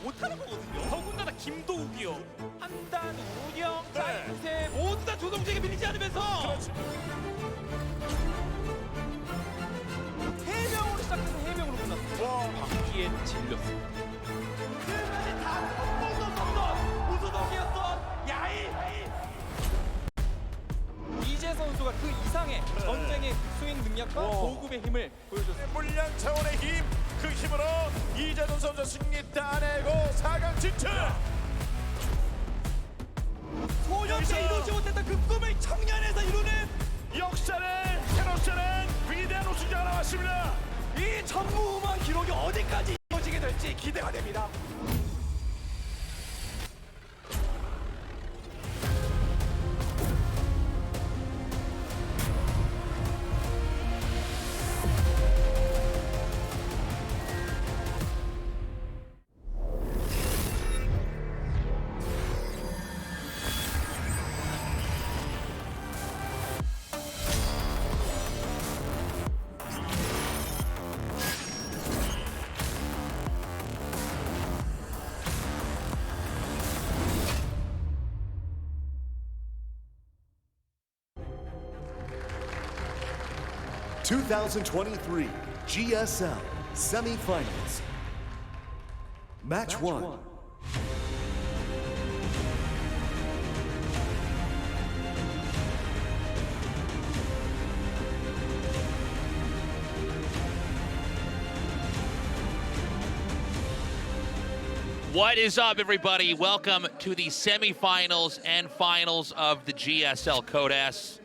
못하는 거거든요. 더군다나 김도욱이요. 판단, 운영, 네. 사이세 모두 다 조성주에게 밀리지 않으면서 그렇지. 3명으로 시작해서 3명으로 끝났습니다. 와. 바퀴에 질렸습니다. 끝까지 다 뽕뽕뽕뽕 우수동이었던 야이. 이재 선수가 그 이상의 전쟁의 스윙 능력과 와. 고급의 힘을 보여줬습니다. 물량 차원의 힘, 그 힘으로 이재동 선수 승리 따내고 4강 진출. 소년 때 이루지 못했던 그 꿈을 청년에서 이루는 역사를 새로 쓰는 위대한 우승자가 나왔습니다. 이 전무후무한 기록이 어디까지 이어지게 될지 기대가 됩니다. (2023) GSL Semifinals. Match 1. What is up, everybody? Welcome to the semifinals and finals of the GSL Code S.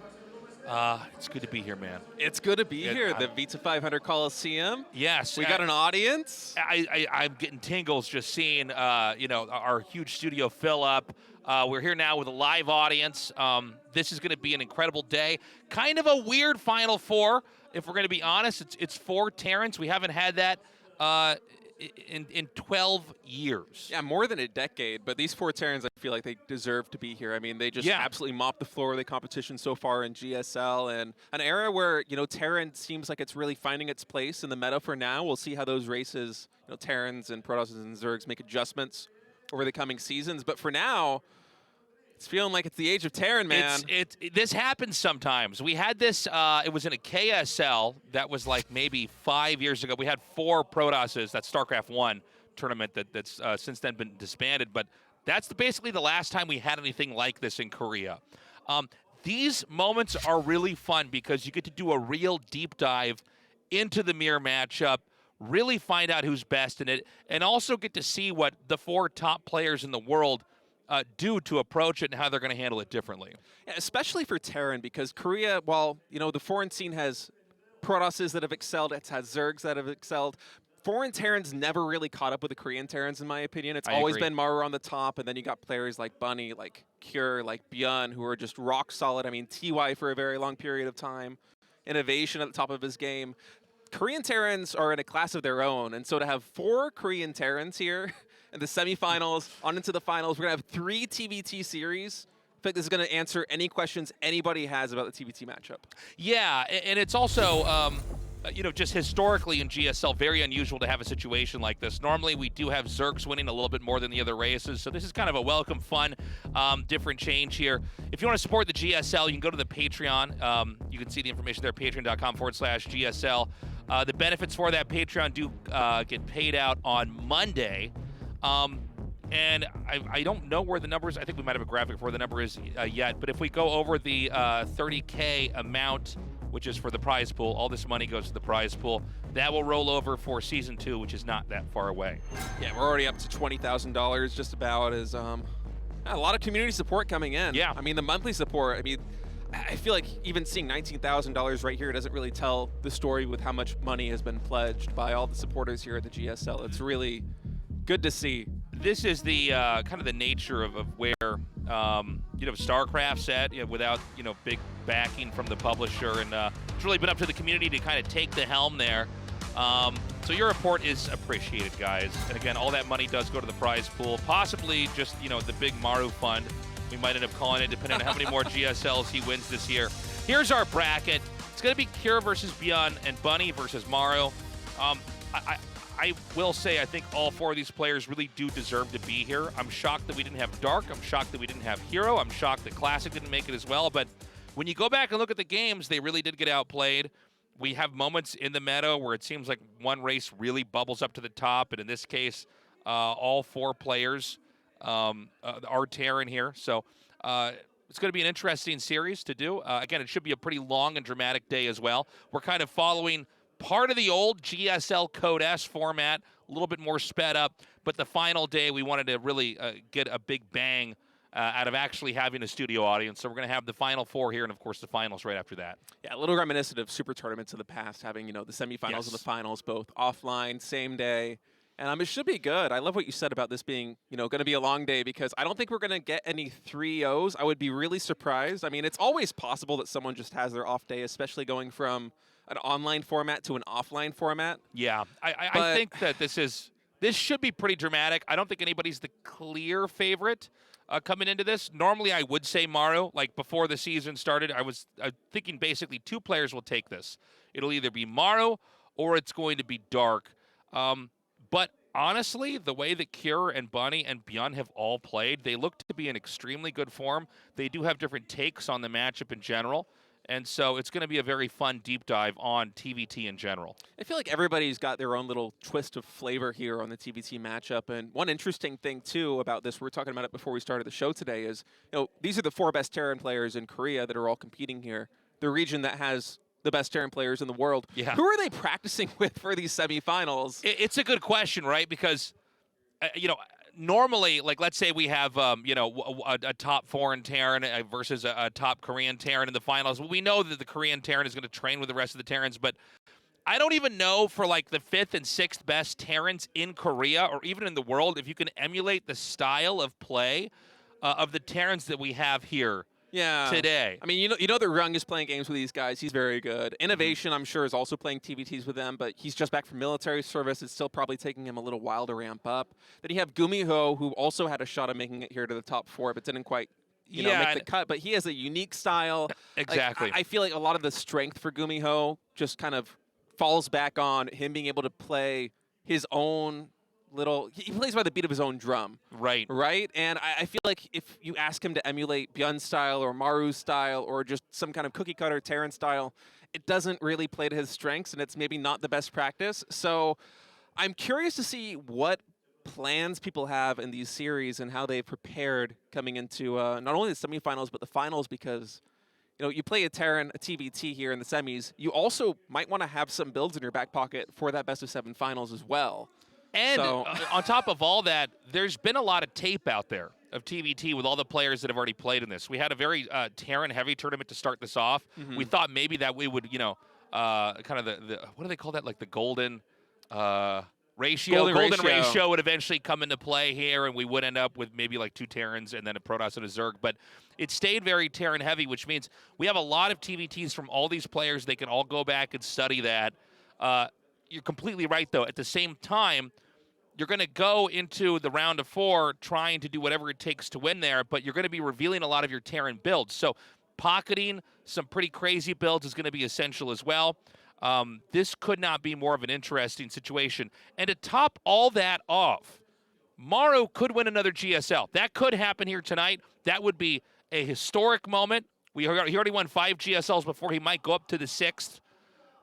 It's good to be here, man. It's good to be here, the Vita 500 Coliseum. Yes, We got an audience. I'm getting tingles just seeing, our huge studio fill up. We're here now with a live audience. This is going to be an incredible day. Kind of a weird Final Four, if we're going to be honest. It's 4 Terrans. We haven't had that in 12 years. Yeah, more than a decade, but these 4 Terrans, I feel like they deserve to be here. I mean, they just absolutely mopped the floor of the competition so far in GSL, and an era where, Terran seems like it's really finding its place in the meta for now. We'll see how those races, Terrans and Protosses and Zergs make adjustments over the coming seasons, but for now, it's feeling like it's the age of Terran, man. This happens sometimes. We had this, it was in a KSL that was like maybe 5 years ago. We had 4 Protosses, that StarCraft 1 tournament that's since then been disbanded, but that's basically the last time we had anything like this in Korea. These moments are really fun because you get to do a real deep dive into the mirror matchup, really find out who's best in it, and also get to see what the 4 top players in the world do to approach it and how they're going to handle it differently. Yeah, especially for Terran, because Korea, while, the foreign scene has Protosses that have excelled, it has Zergs that have excelled, foreign Terrans never really caught up with the Korean Terrans, in my opinion. It's always been Maru on the top, and then you got players like Bunny, like Cure, like ByuN, who are just rock solid. I mean, TY for a very long period of time. Innovation at the top of his game. Korean Terrans are in a class of their own, and so to have 4 Korean Terrans here in the semifinals, on into the finals, we're going to have 3 TVT series. I think this is going to answer any questions anybody has about the TVT matchup. Yeah, and it's also, just historically in GSL, very unusual to have a situation like this. Normally, we do have Zergs winning a little bit more than the other races, so this is kind of a welcome, fun, different change here. If you want to support the GSL, you can go to the Patreon. You can see the information there, patreon.com/GSL. The benefits for that Patreon do get paid out on Monday. And I don't know where the number is. I think we might have a graphic for where the number is yet. But if we go over the 30K amount, which is for the prize pool, all this money goes to the prize pool. That will roll over for Season 2, which is not that far away. Yeah, we're already up to $20,000 just about. As a lot of community support coming in. Yeah. I mean, the monthly support, I feel like even seeing $19,000 right here doesn't really tell the story with how much money has been pledged by all the supporters here at the GSL. It's really good to see. This is the kind of the nature of where StarCraft's at, without big backing from the publisher, and it's really been up to the community to kind of take the helm there. So your report is appreciated, guys. And again, all that money does go to the prize pool, possibly just the big Maru fund. We might end up calling it, depending on how many more GSLs he wins this year. Here's our bracket. It's going to be Cure versus ByuN and Bunny versus Maru. I will say I think all 4 of these players really do deserve to be here. I'm shocked that we didn't have Dark. I'm shocked that we didn't have Hero. I'm shocked that Classic didn't make it as well. But when you go back and look at the games, they really did get outplayed. We have moments in the meta where it seems like one race really bubbles up to the top, and in this case, all 4 players are Terran here. So it's going to be an interesting series to do. Again, it should be a pretty long and dramatic day as well. We're kind of following part of the old GSL Code S format, a little bit more sped up, but the final day we wanted to really get a big bang out of actually having a studio audience. So we're going to have the Final 4 here and, of course, the finals right after that. Yeah, a little reminiscent of super tournaments of the past, having, the semifinals and the finals both offline, same day. And it should be good. I love what you said about this being, going to be a long day, because I don't think we're going to get any 3-0s. I would be really surprised. I mean, it's always possible that someone just has their off day, especially going from an online format to an offline format. Yeah, I think that this should be pretty dramatic. I don't think anybody's the clear favorite coming into this. Normally, I would say Maru. Like before the season started, I was thinking basically 2 players will take this. It'll either be Maru or it's going to be Dark. But honestly, the way that Cure and Bunny and ByuN have all played, they look to be in extremely good form. They do have different takes on the matchup in general. And so it's going to be a very fun deep dive on TVT in general. I feel like everybody's got their own little twist of flavor here on the TVT matchup. And one interesting thing, too, about this, we were talking about it before we started the show today, is these are the 4 best Terran players in Korea that are all competing here. The region that has the best Terran players in the world. Yeah. Who are they practicing with for these semifinals? It's a good question, right? Because, normally, like let's say we have, a top foreign Terran versus a top Korean Terran in the finals. We know that the Korean Terran is going to train with the rest of the Terrans, but I don't even know for like the 5th and 6th best Terrans in Korea or even in the world if you can emulate the style of play of the Terrans that we have here. Yeah. Today. I mean, you know that Ryung is playing games with these guys. He's very good. Innovation, I'm sure, is also playing TVTs with them, but he's just back from military service. It's still probably taking him a little while to ramp up. Then you have Gumiho, who also had a shot at making it here to the top 4, but didn't quite make the cut. But he has a unique style. Exactly. I feel like a lot of the strength for Gumiho just kind of falls back on him being able to play his own he plays by the beat of his own drum. Right. Right? And I feel like if you ask him to emulate ByuN's style or Maru's style or just some kind of cookie-cutter Terran style, it doesn't really play to his strengths, and it's maybe not the best practice. So I'm curious to see what plans people have in these series and how they've prepared coming into not only the semifinals but the finals, because you play a Terran, a TVT here in the semis. You also might want to have some builds in your back pocket for that best-of-7 finals as well. And on top of all that, there's been a lot of tape out there of TVT with all the players that have already played in this. We had a very Terran-heavy tournament to start this off. Mm-hmm. We thought maybe that we would, kind of the what do they call that? Like the golden ratio. Golden ratio would eventually come into play here, and we would end up with maybe like 2 Terrans and then a Protoss and a Zerg. But it stayed very Terran-heavy, which means we have a lot of TVTs from all these players. They can all go back and study that. You're completely right, though. At the same time, you're going to go into the round of 4 trying to do whatever it takes to win there, but you're going to be revealing a lot of your Terran builds. So pocketing some pretty crazy builds is going to be essential as well. This could not be more of an interesting situation. And to top all that off, Maru could win another GSL. That could happen here tonight. That would be a historic moment. He already won 5 GSLs before. He might go up to the 6th,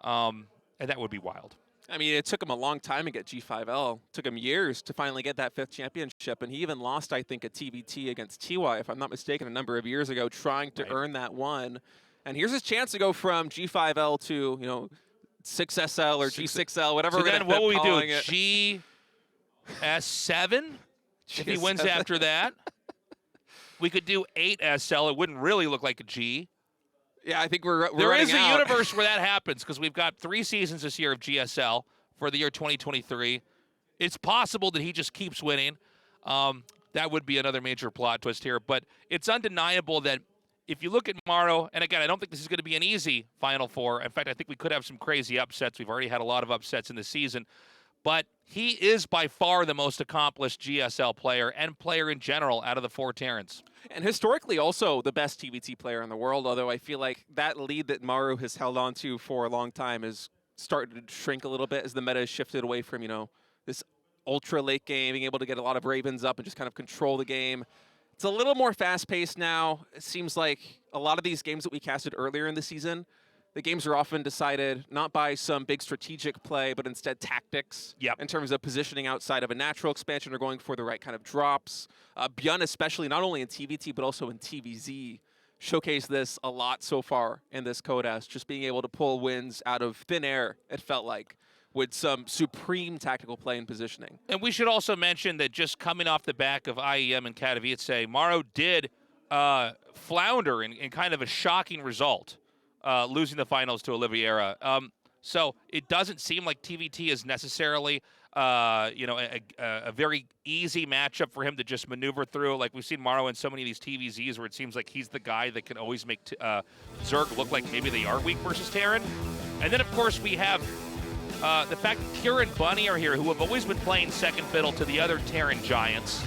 and that would be wild. I mean, it took him a long time to get G5L. It took him years to finally get that 5th championship, and he even lost, I think, a TVT against TY, if I'm not mistaken, a number of years ago, trying to earn that one. And here's his chance to go from G5L to, 6SL or G6L, whatever so we're then what will we do? GS7? If he wins after that? We could do 8SL. It wouldn't really look like a G. Yeah, I think we're There is a out. universe where that happens, because we've got 3 seasons this year of GSL for the year 2023. It's possible that he just keeps winning. That would be another major plot twist here. But it's undeniable that if you look at Maru, and again, I don't think this is going to be an easy Final 4. In fact, I think we could have some crazy upsets. We've already had a lot of upsets in the season. But he is by far the most accomplished GSL player and player in general out of the 4 Terrans. And historically also the best TVT player in the world, although I feel like that lead that Maru has held on to for a long time is started to shrink a little bit as the meta has shifted away from, this ultra late game, being able to get a lot of Ravens up and just kind of control the game. It's a little more fast-paced now. It seems like a lot of these games that we casted earlier in the season, the games are often decided not by some big strategic play, but instead tactics. Yep. In terms of positioning outside of a natural expansion or going for the right kind of drops. ByuN, especially not only in TVT, but also in TVZ, showcased this a lot so far in this CODES, just being able to pull wins out of thin air, it felt like, with some supreme tactical play and positioning. And we should also mention that just coming off the back of IEM and Katowice, Maru did flounder in kind of a shocking result, losing the finals to Oliveira. So it doesn't seem like TVT is necessarily a very easy matchup for him to just maneuver through. Like we've seen Maru in so many of these TVZs where it seems like he's the guy that can always make Zerg look like maybe they are weak versus Terran. And then, of course, we have the fact that Kira and Bunny are here, who have always been playing second fiddle to the other Terran giants.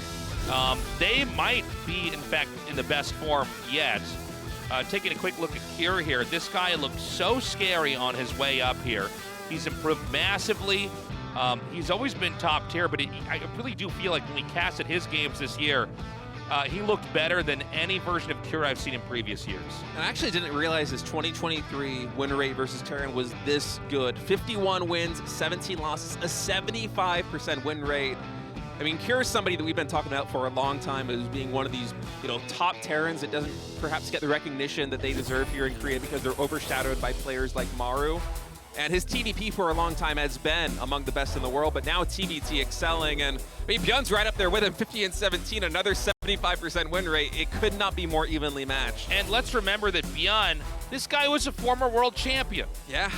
They might be, in fact, in the best form yet. Taking a quick look at Kira here, this guy looked so scary on his way up here. He's improved massively. He's always been top tier, but I really do feel like when we casted his games this year, he looked better than any version of Kira I've seen in previous years. And I actually didn't realize his 2023 win rate versus Terran was this good. 51 wins, 17 losses, a 75% win rate. I mean, Kira's somebody that we've been talking about for a long time as being one of these, top Terrans that doesn't perhaps get the recognition that they deserve here in Korea because they're overshadowed by players like Maru. And his TDP for a long time has been among the best in the world, but now TVT excelling. And ByuN's right up there with him, 50 and 17, another 75% win rate. It could not be more evenly matched. And let's remember that ByuN, this guy was a former world champion. Yeah.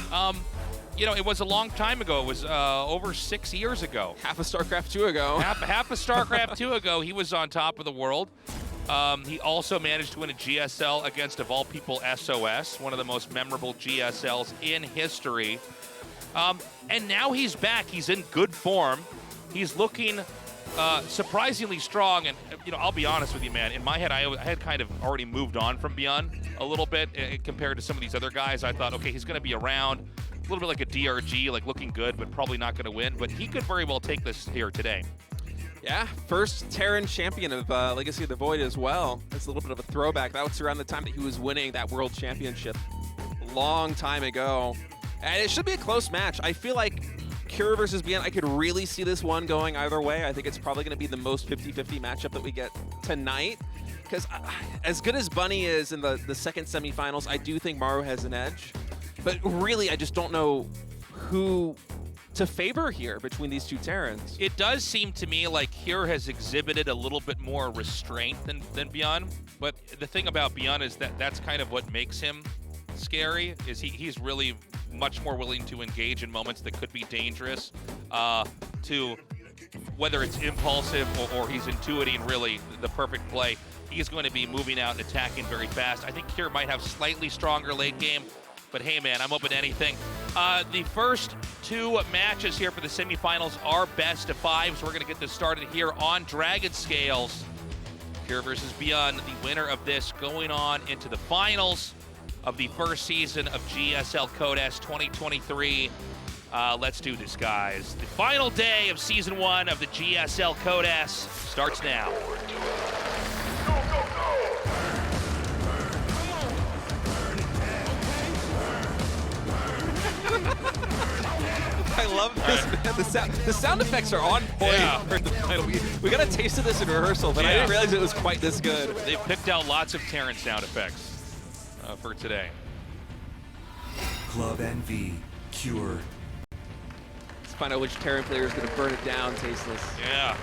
It was a long time ago. It was over 6 years ago. Half a StarCraft 2 ago. Half a StarCraft 2 ago, he was on top of the world. He also managed to win a GSL against, of all people, SOS, one of the most memorable GSLs in history. And now he's back. He's in good form. He's looking surprisingly strong. And, I'll be honest with you, man. In my head, I had kind of already moved on from ByuN a little bit compared to some of these other guys. I thought, okay, he's going to be around. A little bit like a DRG, like looking good, but probably not going to win. But he could very well take this here today. Yeah, first Terran champion of Legacy of the Void as well. That's a little bit of a throwback. That was around the time that he was winning that world championship a long time ago. And it should be a close match. I feel like Kira versus ByuN, I could really see this one going either way. I think it's probably going to be the most 50-50 matchup that we get tonight. Because as good as Bunny is in the second semifinals, I do think Maru has an edge. But really, I just don't know who to favor here between these two Terrans. It does seem to me like Kira has exhibited a little bit more restraint than ByuN. But the thing about ByuN is that that's kind of what makes him scary, is he's really much more willing to engage in moments that could be dangerous, to whether it's impulsive or he's intuiting really the perfect play. He's going to be moving out and attacking very fast. I think Kira might have slightly stronger late game. But hey, man, I'm open to anything. The first two matches here for the semifinals are best of five, so we're going to get this started here on Dragon Scales. Kira versus ByuN, the winner of this going on into the finals of the first season of GSL CODES 2023. Let's do this, guys. The final day of Season 1 of the GSL CODES starts now. I love this, man. The sound effects are on point for the final. We got a taste of this in rehearsal, but I didn't realize it was quite this good. They've picked out lots of Terran sound effects for today. Club NV, Cure. Let's find out which Terran player is going to burn it down tasteless. Yeah.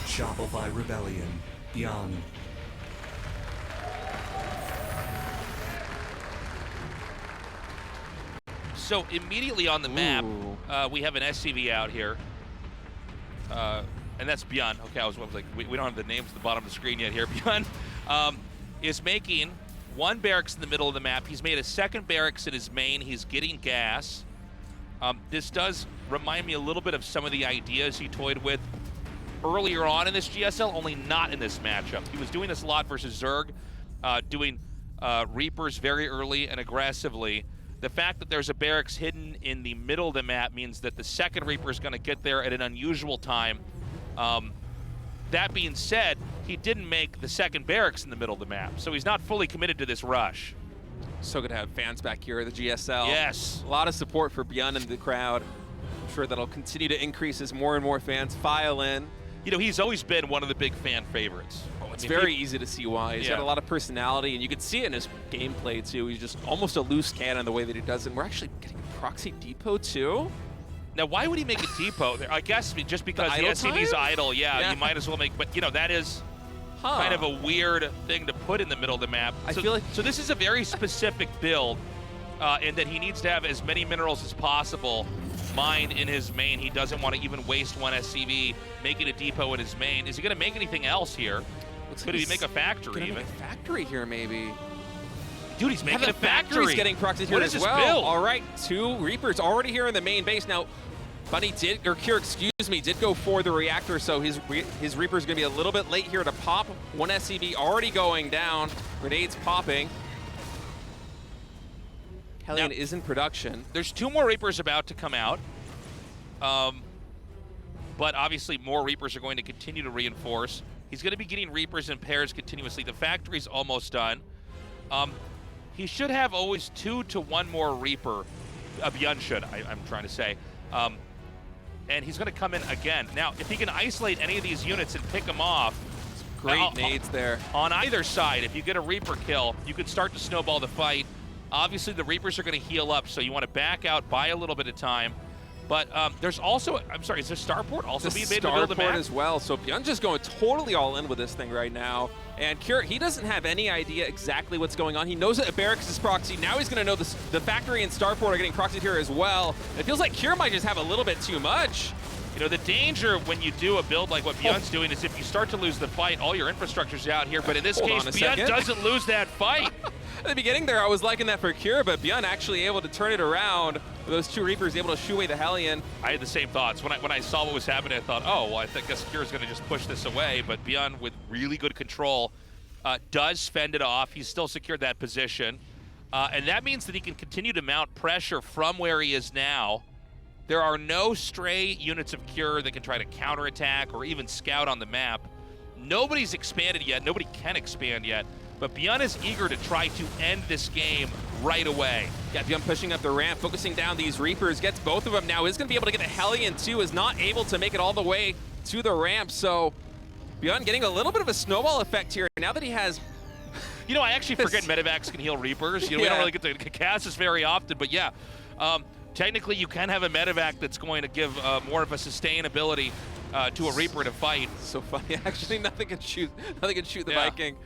Shopify Rebellion, ByuN. So immediately on the map, we have an SCV out here, and that's ByuN. Okay, I was like, we don't have the names at the bottom of the screen yet here. ByuN is making one barracks in the middle of the map. He's made a second barracks in his main. He's getting gas. This does remind me a little bit of some of the ideas he toyed with earlier on in this GSL, only not in this matchup. He was doing this a lot versus Zerg, doing Reapers very early and aggressively. The fact that there's a barracks hidden in the middle of the map means that the second Reaper is going to get there at an unusual time. That being said, he didn't make the second barracks in the middle of the map, so he's not fully committed to this rush. So good to have fans back here at the GSL. Yes. A lot of support for ByuN in the crowd. I'm sure that'll continue to increase as more and more fans file in. You know, he's always been one of the big fan favorites. It's very easy to see why. He's Yeah. got a lot of personality, and you can see it in his gameplay, too. He's just almost a loose cannon the way that he does it. And we're actually getting a proxy depot, too. Now, why would he make a depot there? I guess just because the SCV's idle, yeah, you might as well make, but, you know, that is kind of a weird thing to put in the middle of the map. I feel like... So this is a very specific build, in that he needs to have as many minerals as possible mined in his main. He doesn't want to even waste one SCV making a depot in his main. Is he going to make anything else here? Could he make a factory even? Make a factory here, maybe. Dude, he's making a factory. He's getting proxied here as well. Build? All right, 2 Reapers already here in the main base. Now, Bunny did, or Cure, excuse me, did go for the reactor, so his Reaper's going to be a little bit late here to pop. 1 SCV already going down. Grenades popping. Hellion is in production. There's 2 more Reapers about to come out. But obviously more Reapers are going to continue to reinforce. He's going to be getting Reapers in pairs continuously. The factory's almost done. He should have always 2 to 1 more Reaper. ByuN should, I'm trying to say. And he's going to come in again. Now, if he can isolate any of these units and pick them off. Great nades there. On either side, if you get a Reaper kill, you can start to snowball the fight. Obviously, the Reapers are going to heal up, so you want to back out, buy a little bit of time. But there's also, I'm sorry, is there Starport also being made to build the map? Starport as well. So ByuN just going totally all in with this thing right now. And Cure, he doesn't have any idea exactly what's going on. He knows that a barracks is proxy. Now he's going to know the factory and Starport are getting proxied here as well. It feels like Cure might just have a little bit too much. You know, the danger when you do a build like what ByuN's doing is if you start to lose the fight, all your infrastructure's out here. But in this case, ByuN doesn't lose that fight. At the beginning there, I was liking that for Cure, but ByuN actually able to turn it around. Those 2 Reapers able to shoo away the Hellion. I had the same thoughts. When I saw what was happening, I thought, oh, well, I guess Cure's going to just push this away. But ByuN, with really good control, does fend it off. He's still secured that position. And that means that he can continue to mount pressure from where he is now. There are no stray units of Cure that can try to counterattack or even scout on the map. Nobody's expanded yet. Nobody can expand yet. But ByuN is eager to try to end this game right away. Yeah, ByuN pushing up the ramp, focusing down these Reapers, gets both of them now. Is going to be able to get the Hellion too, is not able to make it all the way to the ramp. So ByuN getting a little bit of a snowball effect here. Now that he has... You know, I actually forget Medivacs can heal Reapers. You know, we don't really get to cast this very often, but yeah. Technically, you can have a Medivac that's going to give more of a sustainability to a Reaper to fight. So funny. Actually, nothing can shoot the Viking.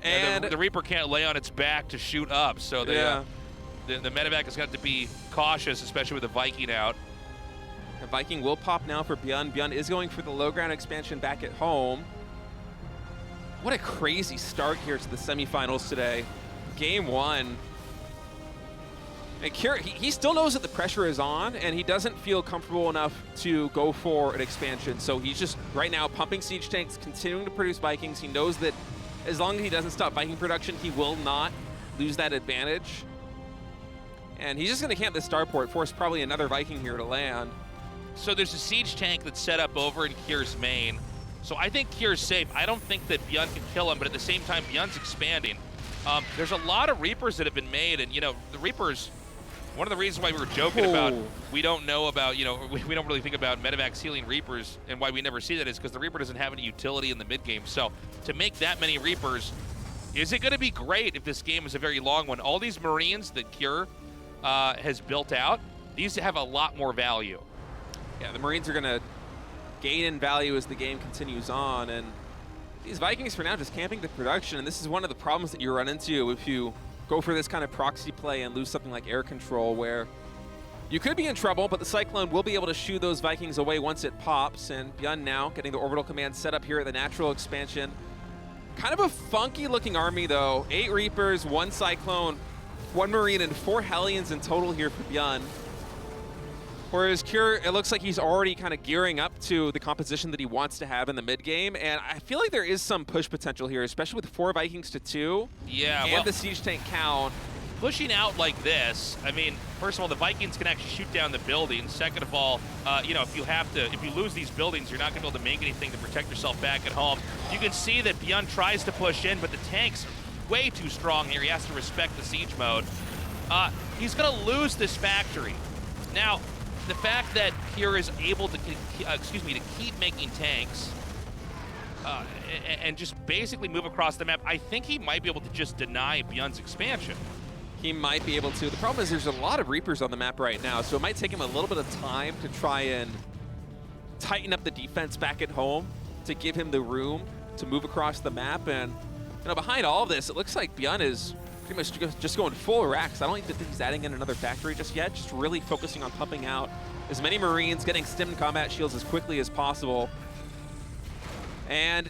And the Reaper can't lay on its back to shoot up, so the Medivac has got to be cautious, especially with the Viking out. The Viking will pop now for ByuN. ByuN is going for the low ground expansion back at home. What a crazy start here to the semifinals today. Game 1. And Cure, he still knows that the pressure is on, and he doesn't feel comfortable enough to go for an expansion. So he's just, right now, pumping siege tanks, continuing to produce Vikings. He knows that as long as he doesn't stop Viking production, he will not lose that advantage. And he's just going to camp this Starport, force probably another Viking here to land. So there's a siege tank that's set up over in Cure's main. So I think Cure's safe. I don't think that ByuN can kill him, but at the same time, ByuN's expanding. There's a lot of Reapers that have been made, and, you know, the Reapers... One of the reasons why we were joking about we don't know about, you know, we don't really think about Medivacs healing Reapers, and why we never see that is because the Reaper doesn't have any utility in the mid game. So to make that many Reapers, is it going to be great if this game is a very long one? All these Marines that Cure has built out, these have a lot more value. Yeah, the Marines are going to gain in value as the game continues on, and these Vikings for now just camping the production, and this is one of the problems that you run into if you go for this kind of proxy play and lose something like air control, where you could be in trouble, but the Cyclone will be able to shoo those Vikings away once it pops. And ByuN now getting the orbital command set up here at the natural expansion. Kind of a funky looking army though. 8 Reapers, 1 Cyclone, 1 Marine, and 4 Hellions in total here for ByuN. Whereas Cure, it looks like he's already kind of gearing up to the composition that he wants to have in the mid game, and I feel like there is some push potential here, especially with 4 Vikings to 2. Yeah, and well, the siege tank count. pushing out like this, I mean, first of all, the Vikings can actually shoot down the buildings. Second of all, you know, if you lose these buildings, you're not going to be able to make anything to protect yourself back at home. You can see that ByuN tries to push in, but the tank's way too strong here. He has to respect the siege mode. He's going to lose this factory. Now, the fact that Cure is able to, to keep making tanks and just basically move across the map, I think he might be able to just deny ByuN's expansion. He might be able to. The problem is there's a lot of Reapers on the map right now, so it might take him a little bit of time to try and tighten up the defense back at home to give him the room to move across the map. And you know, behind all of this, it looks like ByuN is pretty much just going full racks. I don't even think he's adding in another factory just yet, just really focusing on pumping out as many Marines, getting stim combat shields as quickly as possible. And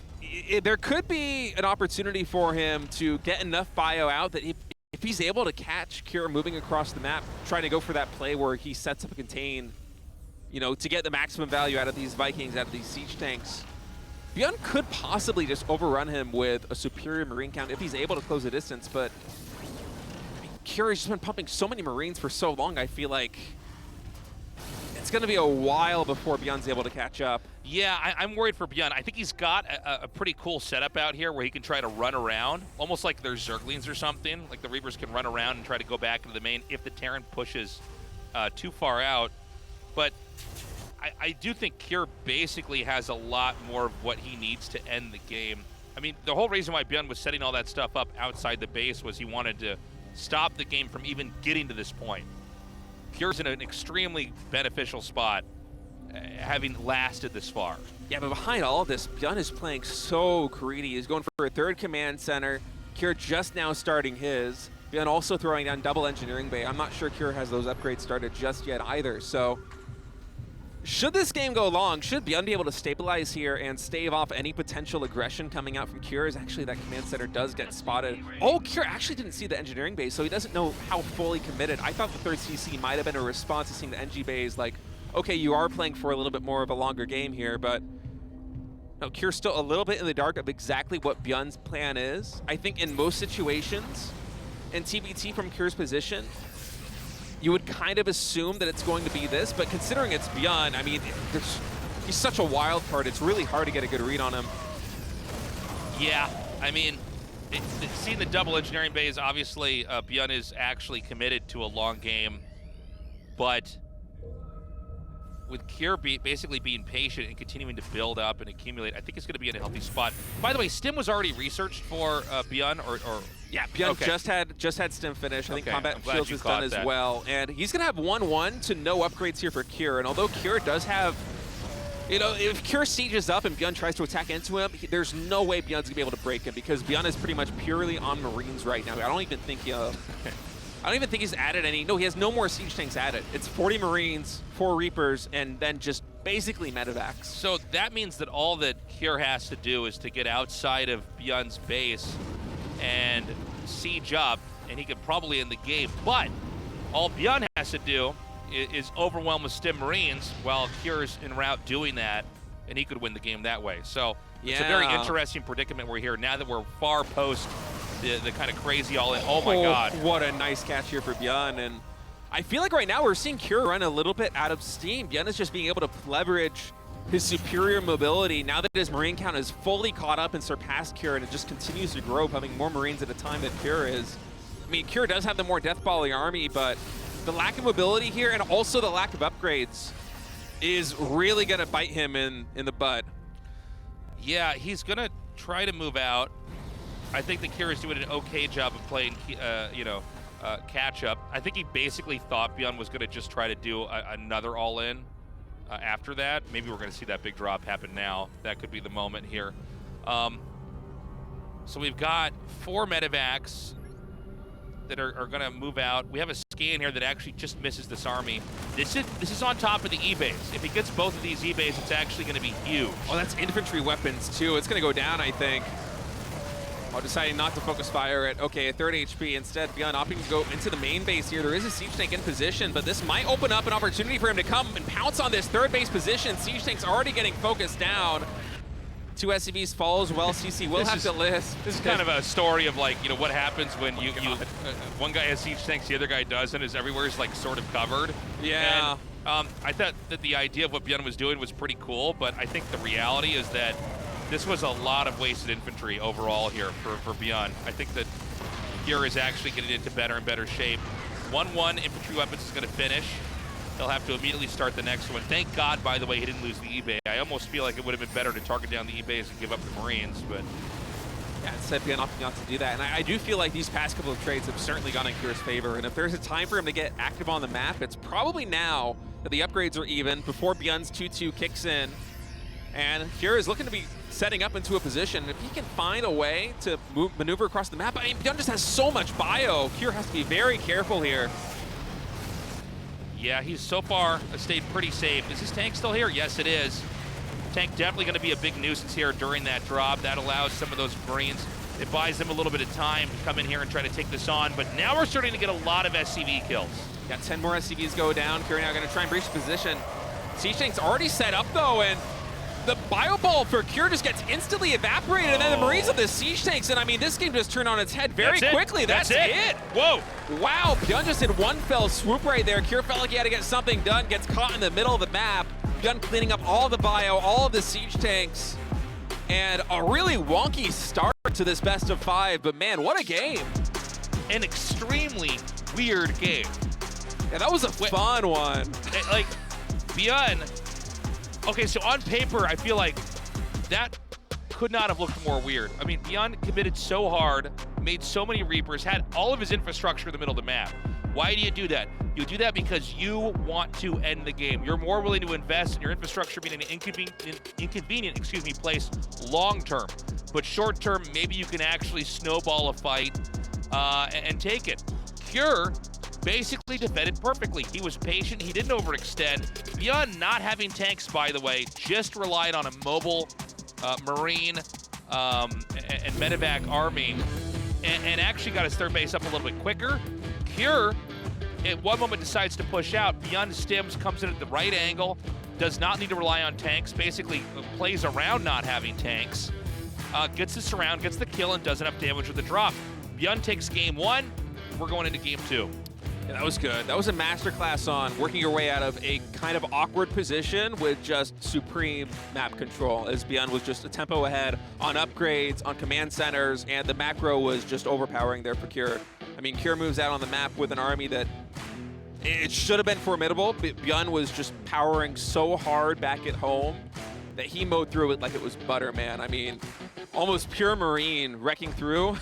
there could be an opportunity for him to get enough bio out that if he's able to catch Cure moving across the map, trying to go for that play where he sets up a contain, you know, to get the maximum value out of these Vikings, out of these siege tanks, ByuN could possibly just overrun him with a superior Marine count if he's able to close the distance. But Cure has just been pumping so many Marines for so long, I feel like it's going to be a while before ByuN's able to catch up. Yeah, I'm worried for ByuN. I think he's got a pretty cool setup out here where he can try to run around, almost like there's Zerglings or something. Like the Reapers can run around and try to go back into the main if the Terran pushes too far out. But I do think Cure basically has a lot more of what he needs to end the game. I mean, the whole reason why ByuN was setting all that stuff up outside the base was he wanted to stop the game from even getting to this point. Cure's in an extremely beneficial spot, having lasted this far. Yeah, but behind all of this, ByuN is playing so greedy. He's going for a 3rd command center. Cure just now starting his. ByuN also throwing down double engineering bay. I'm not sure Cure has those upgrades started just yet either. So should this game go long, should ByuN be able to stabilize here and stave off any potential aggression coming out from Cure, as actually that command center does get spotted. Oh, Cure actually didn't see the engineering base, so he doesn't know how fully committed. I thought the 3rd CC might have been a response to seeing the NG base like, okay, you are playing for a little bit more of a longer game here, but no, Cure's still a little bit in the dark of exactly what ByuN's plan is. I think in most situations, in TBT from Cure's position, you would kind of assume that it's going to be this, but considering it's ByuN, I mean, he's such a wild card, it's really hard to get a good read on him. Yeah, I mean, seeing the double engineering bays, obviously ByuN is actually committed to a long game, but with Cure basically being patient and continuing to build up and accumulate, I think it's going to be in a healthy spot. By the way, Stim was already researched for ByuN, or yeah, ByuN okay. just had Stim finish. I think Combat Shields is done as well, and he's going to have 1-1 to no upgrades here for Cure. And although Cure does have, you know, if Cure sieges up and ByuN tries to attack into him, there's no way ByuN's going to be able to break him because ByuN is pretty much purely on Marines right now. I don't even think he's added any. No, he has no more siege tanks added. It's 40 Marines, 4 Reapers, and then just basically medevacs. So that means that all that Cure has to do is to get outside of ByuN's base and siege up, and he could probably end the game. But all ByuN has to do is overwhelm with Stim Marines while Cure's en route doing that, and he could win the game that way. So it's a very interesting predicament we're here now that we're far post the kind of crazy all-in. Oh my God. What a nice catch here for ByuN. And I feel like right now we're seeing Cure run a little bit out of steam. ByuN is just being able to leverage his superior mobility now that his Marine count is fully caught up and surpassed Cure, and it just continues to grow, having more Marines at a time than Cure is. I mean, Cure does have the more death-balling army, but the lack of mobility here and also the lack of upgrades is really going to bite him in the butt. Yeah, he's going to try to move out. I think that Cure is doing an okay job of playing, catch-up. I think he basically thought ByuN was going to just try to do another all-in after that. Maybe we're going to see that big drop happen now. That could be the moment here. So we've got 4 medevacs that are going to move out. We have a scan here that actually just misses this army. This is on top of the E-base. If he gets both of these E-base, it's actually going to be huge. Oh, that's infantry weapons, too. It's going to go down, I think. Oh, deciding not to focus fire at, okay, a 3rd HP. Instead, ByuN opting to go into the main base here. There is a Siege Tank in position, but this might open up an opportunity for him to come and pounce on this 3rd base position. Siege Tank's already getting focused down. 2 SCVs fall as well. CC will have to list. This is kind of a story of, like, you know, what happens when one guy has Siege Tanks, the other guy doesn't, is everywhere is, like, sort of covered. Yeah. And, I thought that the idea of what ByuN was doing was pretty cool, but I think the reality is that this was a lot of wasted infantry overall here for ByuN. I think that Cure is actually getting into better and better shape. 1-1 infantry weapons is going to finish. They'll have to immediately start the next one. Thank God, by the way, he didn't lose the eBay. I almost feel like it would have been better to target down the eBays and give up the Marines, but... Yeah, instead ByuN opting not to do that. And I do feel like these past couple of trades have certainly gone in Cure's favor. And if there's a time for him to get active on the map, it's probably now that the upgrades are even, before ByuN's 2-2 kicks in. And Cure is looking to be setting up into a position. If he can find a way to maneuver across the map, I mean, ByuN just has so much bio. Cure has to be very careful here. Yeah, he's so far stayed pretty safe. Is his tank still here? Yes, it is. Tank definitely going to be a big nuisance here during that drop. That allows some of those Marines, it buys them a little bit of time to come in here and try to take this on. But now we're starting to get a lot of SCV kills. Got 10 more SCVs go down. Cure now going to try and breach the position. Siege Tank's already set up, though, and the bio ball for Cure just gets instantly evaporated, and then the Marines of the Siege Tanks, and I mean, this game just turned on its head very quickly. That's it. Whoa. Wow, ByuN just did one fell swoop right there. Cure felt like he had to get something done, gets caught in the middle of the map. ByuN cleaning up all the bio, all of the Siege Tanks, and a really wonky start to this best of 5, but man, what a game. An extremely weird game. Yeah, that was a fun one. Like, ByuN, okay, so on paper, I feel like that could not have looked more weird. I mean, ByuN committed so hard, made so many Reapers, had all of his infrastructure in the middle of the map. Why do you do that? You do that because you want to end the game. You're more willing to invest in your infrastructure being an inconvenient place long-term. But short-term, maybe you can actually snowball a fight and take it. Cure basically defended perfectly. He was patient. He didn't overextend. ByuN not having tanks, by the way, just relied on a mobile Marine and medevac army and actually got his 3rd base up a little bit quicker. Cure, at one moment, decides to push out. ByuN stims, comes in at the right angle, does not need to rely on tanks, basically plays around not having tanks, gets the surround, gets the kill, and does enough damage with the drop. ByuN takes game 1. We're going into game 2. Yeah, that was good. That was a masterclass on working your way out of a kind of awkward position with just supreme map control, as ByuN was just a tempo ahead on upgrades, on command centers, and the macro was just overpowering there for Cure. I mean, Cure moves out on the map with an army that it should have been formidable, but ByuN was just powering so hard back at home that he mowed through it like it was butter, man. I mean, almost pure Marine wrecking through.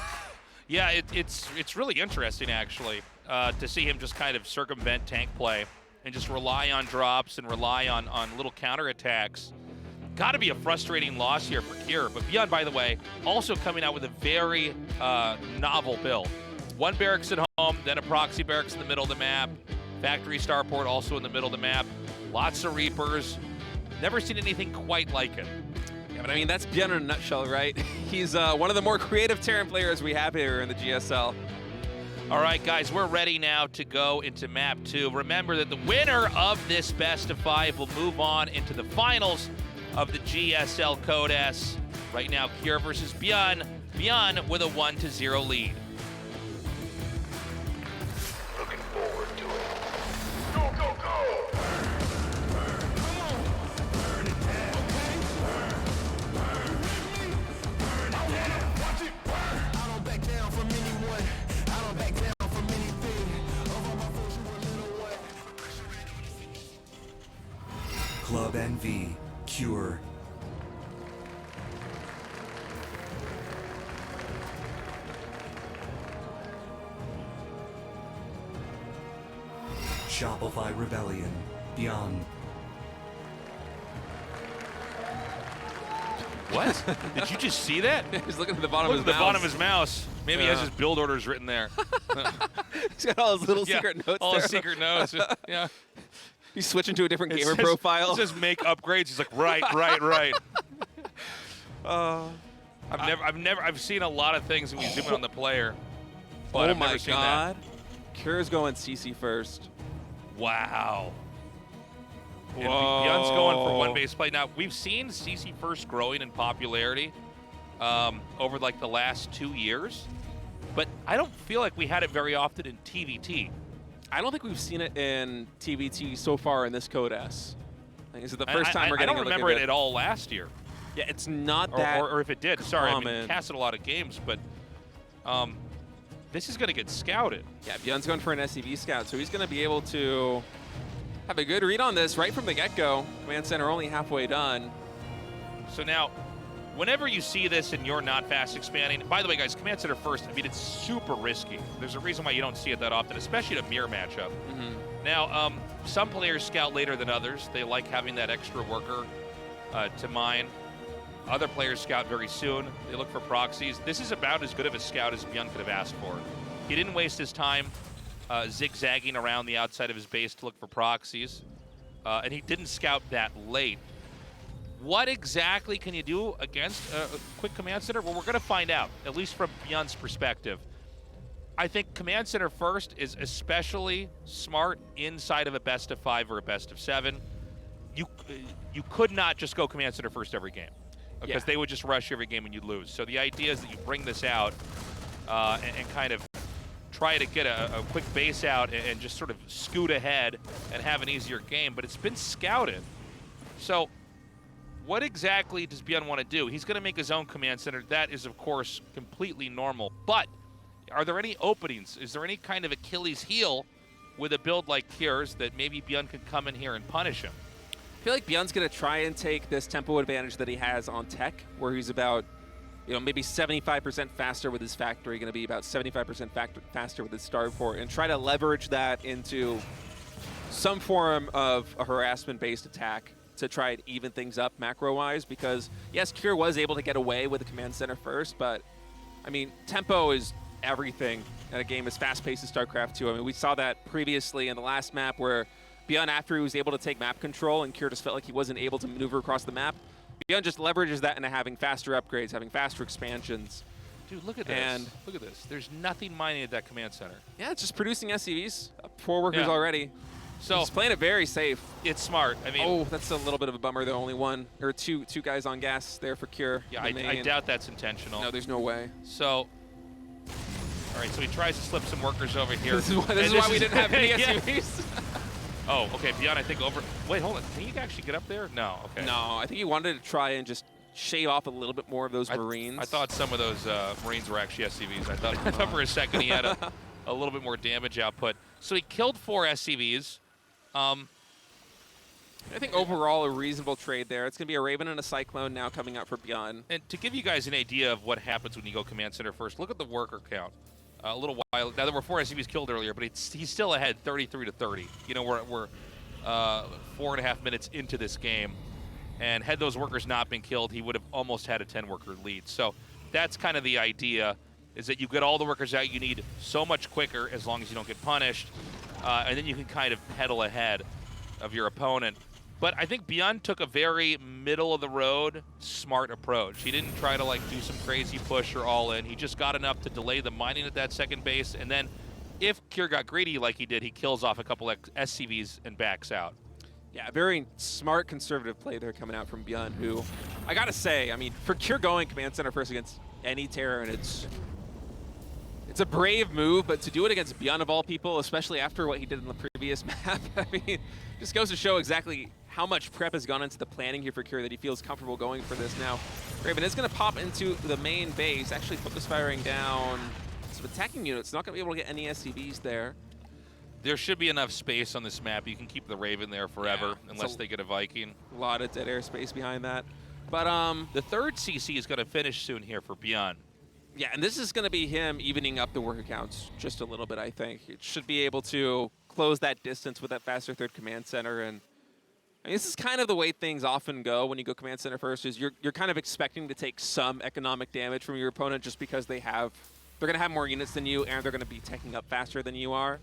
Yeah, it's really interesting, actually, to see him just kind of circumvent tank play and just rely on drops and rely on little counterattacks. Got to be a frustrating loss here for Cure. But ByuN, by the way, also coming out with a very novel build. 1 barracks at home, then a proxy barracks in the middle of the map. Factory starport also in the middle of the map. Lots of Reapers. Never seen anything quite like it. Yeah, but I mean, that's ByuN in a nutshell, right? He's one of the more creative Terran players we have here in the GSL. All right, guys, we're ready now to go into map 2. Remember that the winner of this best of 5 will move on into the finals of the GSL Code S. Right now, Cure versus ByuN. ByuN with a 1-0 lead. Looking forward to it. Go, go, go! Club NV, Cure. Shopify Rebellion, ByuN. What? Did you just see that? He's looking at the bottom of his Look at mouse. the bottom of his mouse. Maybe he has his build orders written there. He's got all his little secret notes all there. his secret notes. Yeah. He's switching to a different gamer It profile. says make upgrades. He's like, right. I've seen a lot of things when we zoom in on the player, but Oh I've my never seen god. Cure's going CC first. that. Wow. And Whoa. ByuN's going for one base play. Now, we've seen CC first growing in popularity over like the last 2 years, but I don't feel like we had it very often in TVT. I don't think we've seen it in TVT so far in this Code S. I think this is the first time we're getting I a don't look remember at it at all last year. Yeah, it's not Or, that. or if it did, sorry, I mean, common. casted a lot of games, but this is going to get scouted. Yeah, ByuN's going for an SCV scout, so he's going to be able to have a good read on this right from the get-go. Command Center only halfway done. So now, whenever you see this and you're not fast expanding, by the way, guys, Command Center first, I mean, it's super risky. There's a reason why you don't see it that often, especially in a mirror matchup. Now, some players scout later than others. They like having that extra worker to mine. Other players scout very soon. They look for proxies. This is about as good of a scout as ByuN could have asked for. He didn't waste his time zigzagging around the outside of his base to look for proxies. And he didn't scout that late. What exactly can you do against a quick Command Center? Well, we're going to find out, at least from ByuN's perspective. I think Command Center first is especially smart inside of a best of 5 or a best of 7. You could not just go Command Center first every game, because they would just rush every game and you'd lose. So the idea is that you bring this out and kind of try to get a quick base out and just sort of scoot ahead and have an easier game. But it's been scouted. So what exactly does ByuN want to do? He's going to make his own Command Center. That is, of course, completely normal. But are there any openings? Is there any kind of Achilles heel with a build like Cure's that maybe ByuN could come in here and punish him? I feel like ByuN's going to try and take this tempo advantage that he has on tech, where he's about, maybe 75% faster with his factory, going to be about 75% faster with his starport, and try to leverage that into some form of a harassment-based attack to try and even things up macro-wise, because, yes, Cure was able to get away with the Command Center first, but, I mean, tempo is everything in a game as fast-paced as StarCraft 2. I mean, we saw that previously in the last map where ByuN, after he was able to take map control and Cure just felt like he wasn't able to maneuver across the map, ByuN just leverages that into having faster upgrades, having faster expansions. Dude, look at this. And look at this. There's nothing mining at that Command Center. yeah, it's just producing SCVs. 4 workers Yeah. already. So He's playing it very safe. it's smart. I mean, Oh, that's a little bit of a bummer. The only one, or two guys on gas there for Cure. yeah, The I main. doubt that's intentional. No, there's no way. So, all right, so he tries to slip some workers over here. This is why, And we didn't have any Yeah. SCVs. Oh, okay, ByuN, I think over. Wait, hold on. Can you actually get up there? No, okay. No, I think he wanted to try and just shave off a little bit more of those I Marines. thought some of those Marines were actually SCVs. I thought for a second he had a little bit more damage output. So he killed 4 SCVs. I think overall a reasonable trade there. It's going to be a Raven and a Cyclone now coming out for ByuN. And to give you guys an idea of what happens when you go Command Center first, look at the worker count. A little while. Now, there were 4 SCVs killed earlier, but he's still ahead 33-30. We're 4.5 minutes into this game. And had those workers not been killed, he would have almost had a 10-worker lead. So that's kind of the idea, is that you get all the workers out you need so much quicker as long as you don't get punished. And then you can kind of pedal ahead of your opponent. But I think ByuN took a very middle-of-the-road, smart approach. He didn't try to do some crazy push or all-in. He just got enough to delay the mining at that second base. And then if Cure got greedy like he did, he kills off a couple of SCVs and backs out. Yeah, very smart conservative play there coming out from ByuN, who, I got to say, I mean, for Cure going Command Center first against any Terran, it's a brave move, but to do it against ByuN of all people, especially after what he did in the previous map, I mean, just goes to show exactly how much prep has gone into the planning here for Cure that he feels comfortable going for this now. Raven is going to pop into the main base, actually focus firing down some attacking units. Not going to be able to get any SCVs there. There should be enough space on this map. You can keep the Raven there forever, Yeah, unless they get a Viking. A lot of dead airspace behind that. But The third CC is going to finish soon here for ByuN. yeah, and this is going to be him evening up the worker counts just a little bit, I think. It should be able to close that distance with that faster third command center. And I mean, this is kind of the way things often go when you go command center first, is you're kind of expecting to take some economic damage from your opponent just because they're going to have more units than you, and they're going to be taking up faster than you are.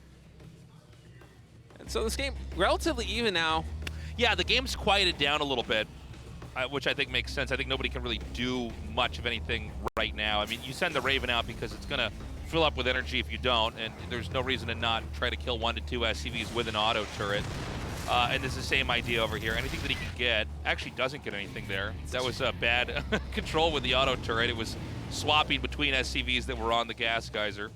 And so this game, relatively even now. Yeah, the game's quieted down a little bit. which I think makes sense. I think nobody can really do much of anything right now. I mean, you send the Raven out because it's going to fill up with energy if you don't, and there's no reason to not try to kill 1 to 2 SCVs with an auto turret. And it's the same idea over here. Anything that he can get, actually doesn't get anything there. That was a bad control with the auto turret. It was swapping between SCVs that were on the gas geyser.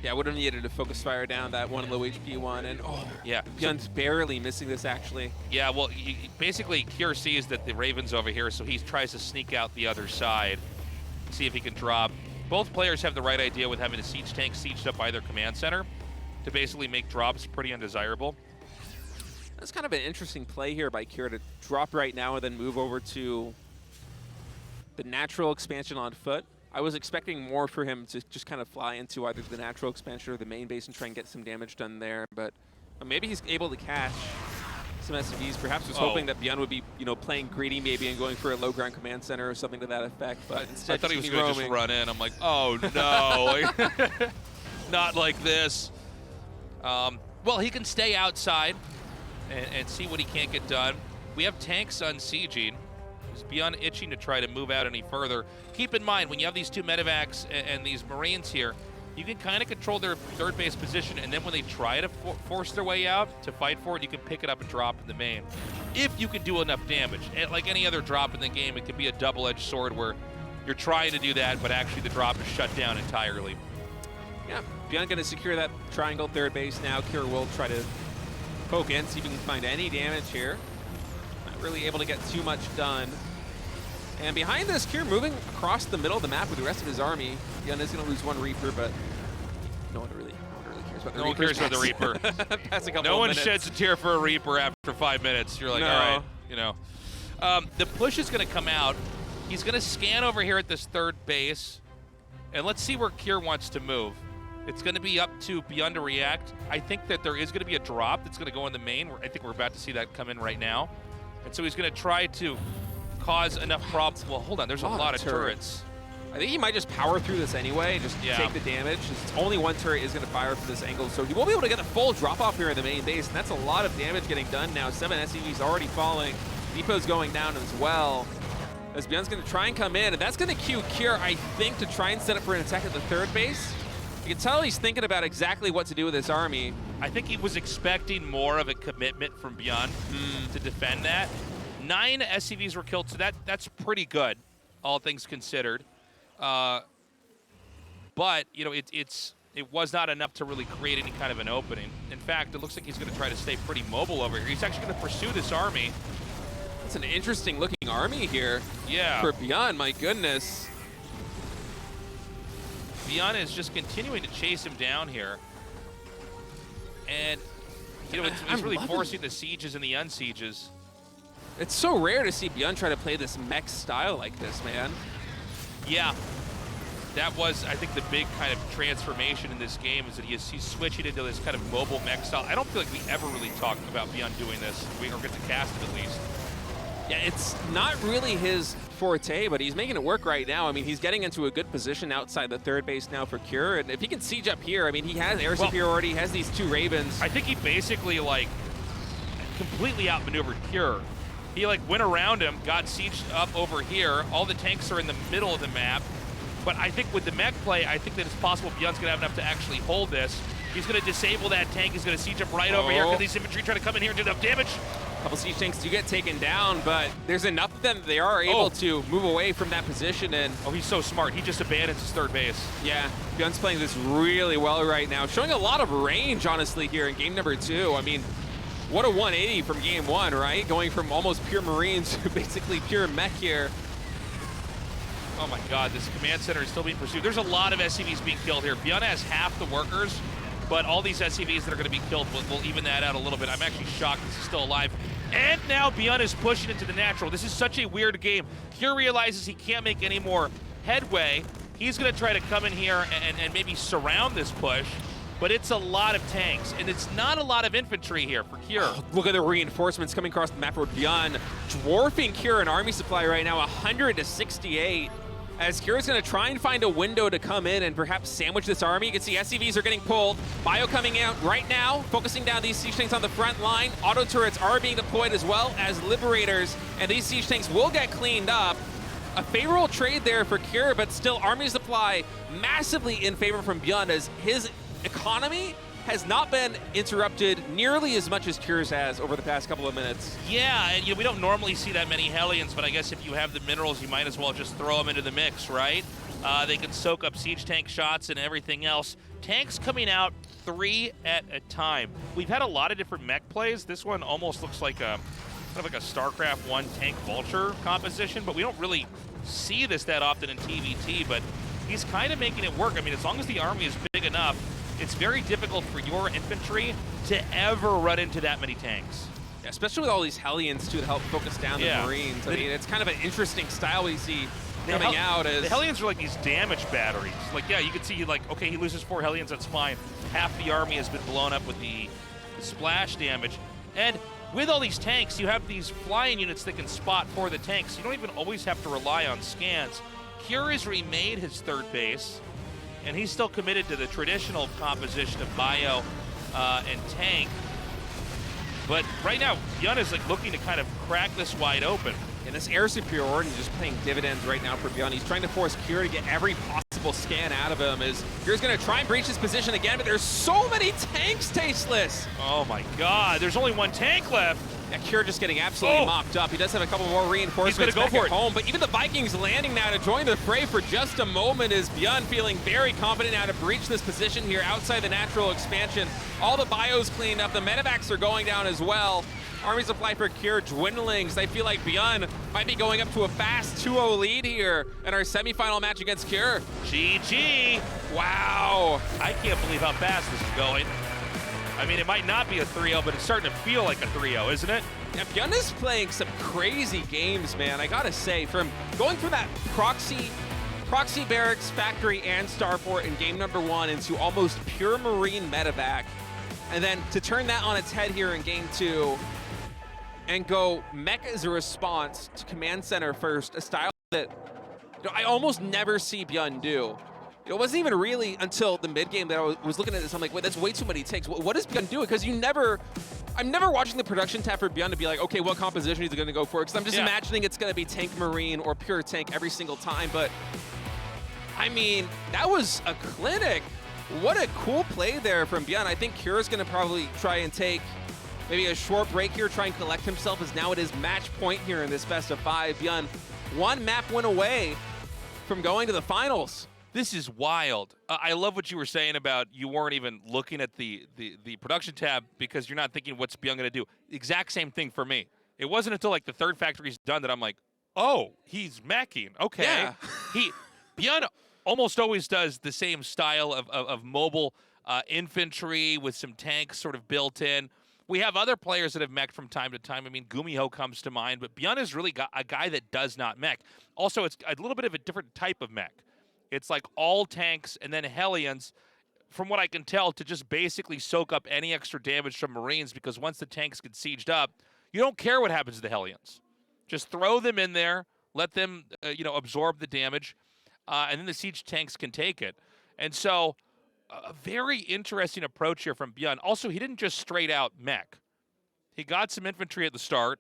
Yeah, would have needed to focus fire down that one low HP one, and yeah, ByuN's barely missing this actually. Yeah, well, basically Kier sees that the Raven's over here, so he tries to sneak out the other side, see if he can drop. Both players have the right idea with having a siege tank sieged up by their command center to basically make drops pretty undesirable. That's kind of an interesting play here by Kier to drop right now and then move over to the natural expansion on foot. I was expecting more for him to just kind of fly into either the natural expansion or the main base and try and get some damage done there, but maybe he's able to catch some SCVs. Perhaps was hoping that ByuN would be, playing greedy maybe and going for a low ground command center or something to that effect, but instead I thought he was going to just run in. I'm like, oh no, not like this. Well, he can stay outside and see what he can't get done. We have tanks unsieging. Is ByuN itching to try to move out any further? Keep in mind, when you have these 2 medevacs and these Marines here, you can kind of control their third base position, and then when they try to force their way out to fight for it, you can pick it up and drop in the main. If you can do enough damage. And like any other drop in the game, it can be a double-edged sword where you're trying to do that, but actually the drop is shut down entirely. Yeah, ByuN going to secure that triangle third base now. Kier will try to poke in, see if he can find any damage here. Not really able to get too much done. And behind this, Kier moving across the middle of the map with the rest of his army. ByuN is going to lose 1 Reaper, but no one really cares about the Reaper. No one cares about the Reaper. Past a couple no of one minutes. sheds a tear for a Reaper after 5 minutes. You're like, No. all right, The push is going to come out. He's going to scan over here at this third base, and let's see where Kier wants to move. It's going to be up to ByuN to react. I think that there is going to be a drop that's going to go in the main. I think we're about to see that come in right now. And so he's going to try to cause enough problems. Well, hold on. There's a lot of turrets. I think he might just power through this anyway, just take the damage. Just only 1 turret is going to fire from this angle, so he won't be able to get a full drop-off here in the main base, and that's a lot of damage getting done now. 7 SCVs already falling. Depot's going down as well. As ByuN's going to try and come in, and that's going to cue Kier, I think, to try and set up for an attack at the third base. You can tell he's thinking about exactly what to do with his army. I think he was expecting more of a commitment from ByuN to defend that. 9 SCVs were killed, so that's pretty good, all things considered. But it was not enough to really create any kind of an opening. In fact, it looks like he's going to try to stay pretty mobile over here. He's actually going to pursue this army. It's an interesting looking army here. Yeah. For ByuN, my goodness. ByuN is just continuing to chase him down here. And, it's really forcing the sieges and the unsieges. It's so rare to see ByuN try to play this mech style like this, man. Yeah. That was, I think, the big kind of transformation in this game is that he's switching into this kind of mobile mech style. I don't feel like we ever really talked about ByuN doing this. We don't get to cast it, at least. Yeah, it's not really his forte, but he's making it work right now. I mean, he's getting into a good position outside the third base now for Kier, and if he can siege up here, I mean, he has air superiority, he has these 2 Ravens. I think he basically, completely outmaneuvered Kier. He, went around him, got sieged up over here. All the tanks are in the middle of the map. But I think with the mech play, I think that it's possible ByuN's going to have enough to actually hold this. He's going to disable that tank. He's going to siege up right over here because these infantry trying to come in here and do enough damage. A couple siege tanks do get taken down, but there's enough of them that they are able to move away from that position. And he's so smart. He just abandons his third base. Yeah, ByuN's playing this really well right now. Showing a lot of range, honestly, here in game number 2. I mean, what a 180 from game 1, right? Going from almost pure Marines to basically pure mech here. Oh my God, this command center is still being pursued. There's a lot of SCVs being killed here. ByuN has half the workers, but all these SCVs that are going to be killed will even that out a little bit. I'm actually shocked this is still alive. And now ByuN is pushing into the natural. This is such a weird game. Kier realizes he can't make any more headway. He's going to try to come in here and maybe surround this push, but it's a lot of tanks, and it's not a lot of infantry here for Kier. Oh, look at the reinforcements coming across the map for ByuN, dwarfing Kier in army supply right now, 100 to 68. as Kira's going to try and find a window to come in and perhaps sandwich this army. You can see SCVs are getting pulled. ByuN coming out right now, focusing down these siege tanks on the front line. Auto turrets are being deployed as well as liberators, and these siege tanks will get cleaned up. A favorable trade there for Kira, but still army supply massively in favor from ByuN, as his economy has not been interrupted nearly as much as Kira's has over the past couple of minutes. Yeah, and we don't normally see that many Hellions, but I guess if you have the minerals, you might as well just throw them into the mix, right? They can soak up siege tank shots and everything else. Tanks coming out 3 at a time. We've had a lot of different mech plays. This one almost looks like a kind of like a StarCraft 1 tank vulture composition, but we don't really see this that often in TVT, but he's kind of making it work. I mean, as long as the army is big enough, it's very difficult for your infantry to ever run into that many tanks. Yeah, especially with all these Hellions, too, to help focus down the Marines. I mean, it's kind of an interesting style we see coming out. As the Hellions are like these damage batteries. Like, yeah, you can see, like, okay, he loses 4 Hellions, that's fine. Half the army has been blown up with the splash damage. And with all these tanks, you have these flying units that can spot for the tanks. You don't even always have to rely on scans. Kira's remade his third base, and he's still committed to the traditional composition of bio and tank. But right now, ByuN is like looking to kind of crack this wide open. And this air superiority is just paying dividends right now for ByuN. He's trying to force Kira to get every possible scan out of him, as Kira's going to try and breach his position again, but there's so many tanks, Tasteless. Oh my God, there's only 1 tank left. Yeah, Kira just getting absolutely mopped up. He does have a couple more reinforcements He's gonna go back for at it. home, but even the Vikings landing now to join the fray for just a moment, is ByuN feeling very confident now to breach this position here outside the natural expansion. All the bios cleaned up. The medevacs are going down as well. Army supply for Kira dwindling. So I feel like ByuN might be going up to a fast 2-0 lead here in our semifinal match against Kira. GG. Wow. I can't believe how fast this is going. I mean, it might not be a 3-0, but it's starting to feel like a 3-0, isn't it? Yeah, ByuN is playing some crazy games, man. I gotta say, from going from that proxy barracks, factory, and starport in game number 1 into almost pure Marine medevac, and then to turn that on its head here in game 2 and go mech as a response to command center first, a style that I almost never see ByuN do. It wasn't even really until the mid game that I was looking at this. I'm like, wait, that's way too many takes. What is ByuN doing? Because I'm never watching the production tab for ByuN to be like, okay, what composition he's going to go for? Because I'm just imagining it's going to be tank Marine or pure tank every single time. But I mean, that was a clinic. What a cool play there from ByuN. I think Kira's going to probably try and take maybe a short break here, try and collect himself, as now it is match point here in this best of 5. ByuN 1 map win away from going to the finals. This is wild. I love what you were saying about you weren't even looking at the production tab because you're not thinking what's ByuN going to do. Exact same thing for me. It wasn't until like the third factory's done that I'm like, oh, he's meching. Okay. Yeah. ByuN almost always does the same style of mobile infantry with some tanks sort of built in. We have other players that have mechhed from time to time. I mean, Gumiho comes to mind, but ByuN is really a guy that does not mech. Also, it's a little bit of a different type of mech. It's like all tanks and then Hellions, from what I can tell, to just basically soak up any extra damage from Marines, because once the tanks get sieged up, you don't care what happens to the Hellions. Just throw them in there, let them absorb the damage, and then the siege tanks can take it. And so a very interesting approach here from ByuN. Also, he didn't just straight out mech. He got some infantry at the start.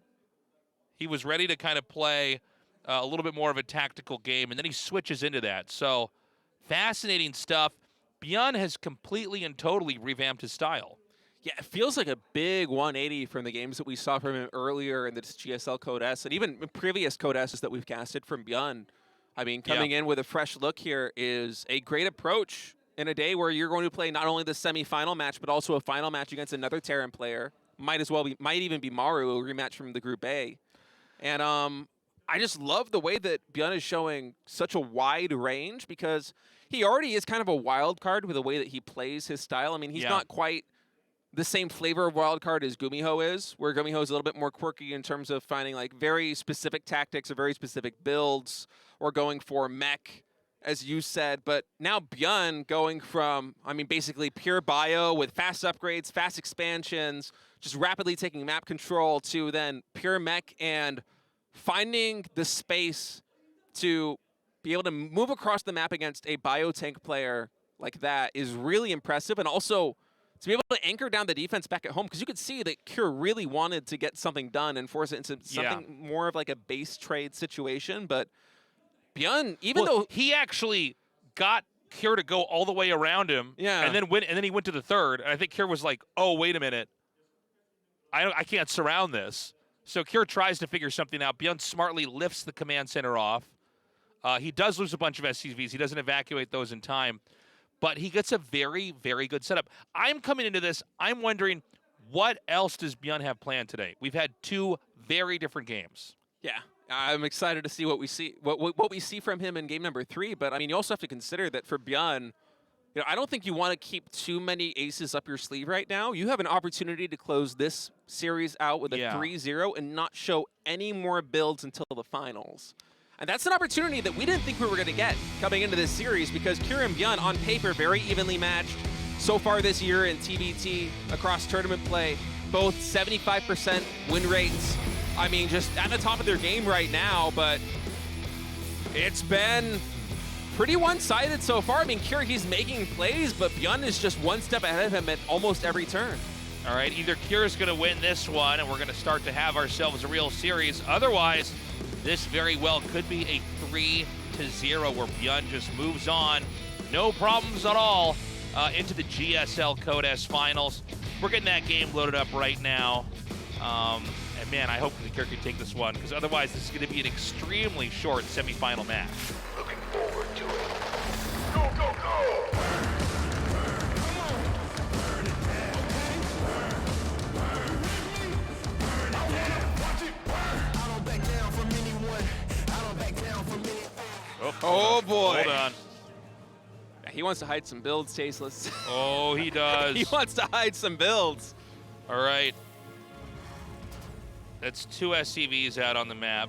He was ready to kind of play a little bit more of a tactical game, and then he switches into that. So fascinating stuff. ByuN has completely and totally revamped his style. Yeah, it feels like a big 180 from the games that we saw from him earlier in this GSL Code S, and even previous Code S's that we've casted from ByuN. I mean, coming in with a fresh look here is a great approach in a day where you're going to play not only the semifinal match, but also a final match against another Terran player. Might even be Maru, a rematch from the Group A. And I just love the way that ByuN is showing such a wide range, because he already is kind of a wild card with the way that he plays his style. I mean, he's not quite the same flavor of wild card as Gumiho is, where Gumiho is a little bit more quirky in terms of finding like very specific tactics or very specific builds, or going for mech, as you said. But now ByuN going from, I mean, basically pure bio with fast upgrades, fast expansions, just rapidly taking map control, to then pure mech and finding the space to be able to move across the map against a bio-tank player like that is really impressive, and also to be able to anchor down the defense back at home, because you could see that Cure really wanted to get something done and force it into something more of like a base trade situation. But ByuN, even though he actually got Cure to go all the way around him, and then he went to the third, and I think Cure was like, "Oh, wait a minute, I can't surround this." So Cure tries to figure something out. ByuN smartly lifts the command center off. He does lose a bunch of SCVs. He doesn't evacuate those in time, but he gets a very, very good setup. I'm coming into this, I'm wondering, what else does ByuN have planned today? We've had 2 very different games. Yeah, I'm excited to see what we see, what we see from him in game number 3. But I mean, you also have to consider that for ByuN, you know, I don't think you want to keep too many aces up your sleeve right now. You have an opportunity to close this series out with a 3-0 and not show any more builds until the finals. And that's an opportunity that we didn't think we were going to get coming into this series, because Cure and ByuN, on paper, very evenly matched so far this year in TBT across tournament play. Both 75% win rates. I mean, just at the top of their game right now, but it's been pretty one-sided so far. I mean, Cure, he's making plays, but ByuN is just one step ahead of him at almost every turn. All right, either Cure's going to win this one, and we're going to start to have ourselves a real series. Otherwise, this very well could be a 3-0 where ByuN just moves on. No problems at all into the GSL Code S Finals. We're getting that game loaded up right now. And man, I hope the Cure can take this one, because otherwise this is going to be an extremely short semifinal match. Looking forward to it. Go, go, go! Oh boy. Hold on. He wants to hide some builds, Tasteless. Oh, he does. He wants to hide some builds. All right. That's 2 SCVs out on the map.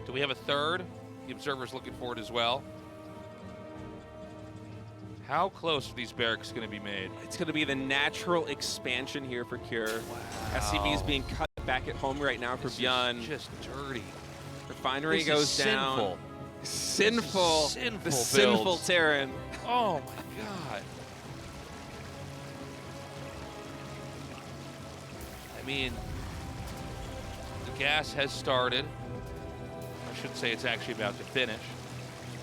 Do we have a third? The Observer's looking for it as well. How close are these barracks going to be made? It's going to be the natural expansion here for Cure. Wow. SCV is being cut back at home right now for ByuN. Just dirty. Refinery goes down. Sinful. The sinful Terran. Oh my god. I mean, the gas has started. I should say it's actually about to finish.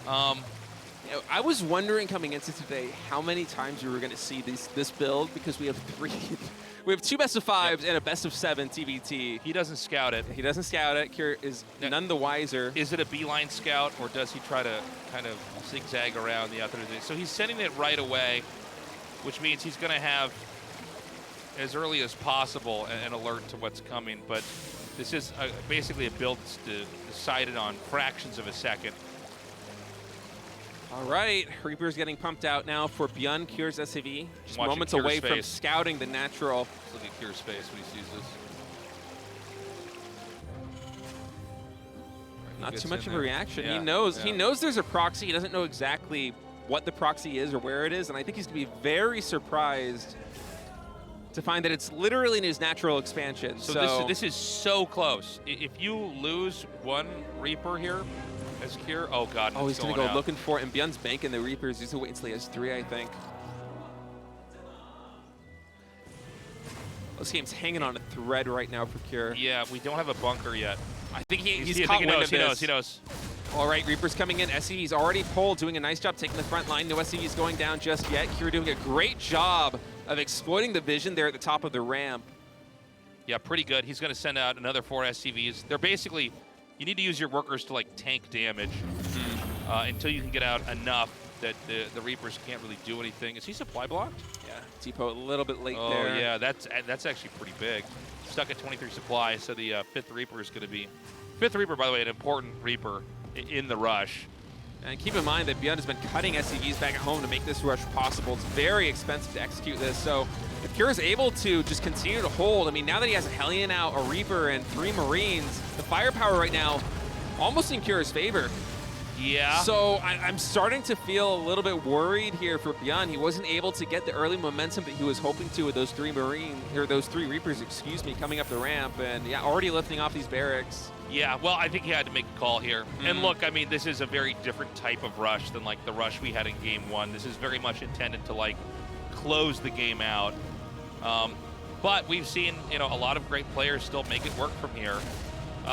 You know, I was wondering coming into today how many times we were going to see this build, because we have 2 best of 5s and a best of 7 TBT. He doesn't scout it. He doesn't scout it. Cure is none the wiser. Is it a beeline scout, or does he try to kind of zigzag around the other thing? So he's sending it right away, which means he's going to have as early as possible an alert to what's coming. But this is basically a build that's decided on fractions of a second. All right, Reaper's getting pumped out now for ByuN. Cure's SCV. Just moments Cure's away face. from scouting the natural. Let's look at Cure's face when he sees this. Not too much of a there. reaction. Yeah, He knows. yeah. He knows there's a proxy. He doesn't know exactly what the proxy is or where it is, and I think he's going to be very surprised to find that it's literally in his natural expansion. So this is so close. If you lose one Reaper here as Cure, oh god, oh, he's going to go out. looking for it, and ByuN's banking the Reapers. He's going to wait until he has 3, I think. This game's hanging on a thread right now for Cure. Yeah, we don't have a bunker yet. I think he's I caught think wind of this. He knows. All right, Reaper's coming in. SCV's already pulled, doing a nice job taking the front line. No SCV's going down just yet. Cure doing a great job of exploiting the vision there at the top of the ramp. Yeah, pretty good. He's going to send out another 4 SCVs. They're basically, you need to use your workers to like tank damage until you can get out enough that the Reapers can't really do anything. Is he supply blocked? Yeah, T-Po a little bit late Oh there. yeah, that's actually pretty big. Stuck at 23 supply, so the 5th Reaper is going to be... 5th Reaper, by the way, an important Reaper in the rush. And keep in mind that ByuN has been cutting SCVs back at home to make this rush possible. It's very expensive to execute this, so if Cure is able to just continue to hold, I mean, now that he has a Hellion out, a Reaper, and 3 Marines, the firepower right now almost in Cure's favor. Yeah. So I'm starting to feel a little bit worried here for ByuN. He wasn't able to get the early momentum that he was hoping to with those three Reapers, excuse me, coming up the ramp, and yeah, already lifting off these barracks. Yeah, well, I think he had to make a call here. And look, I mean, this is a very different type of rush than like the rush we had in game one. This is very much intended to like close the game out. But we've seen, you know, a lot of great players still make it work from here.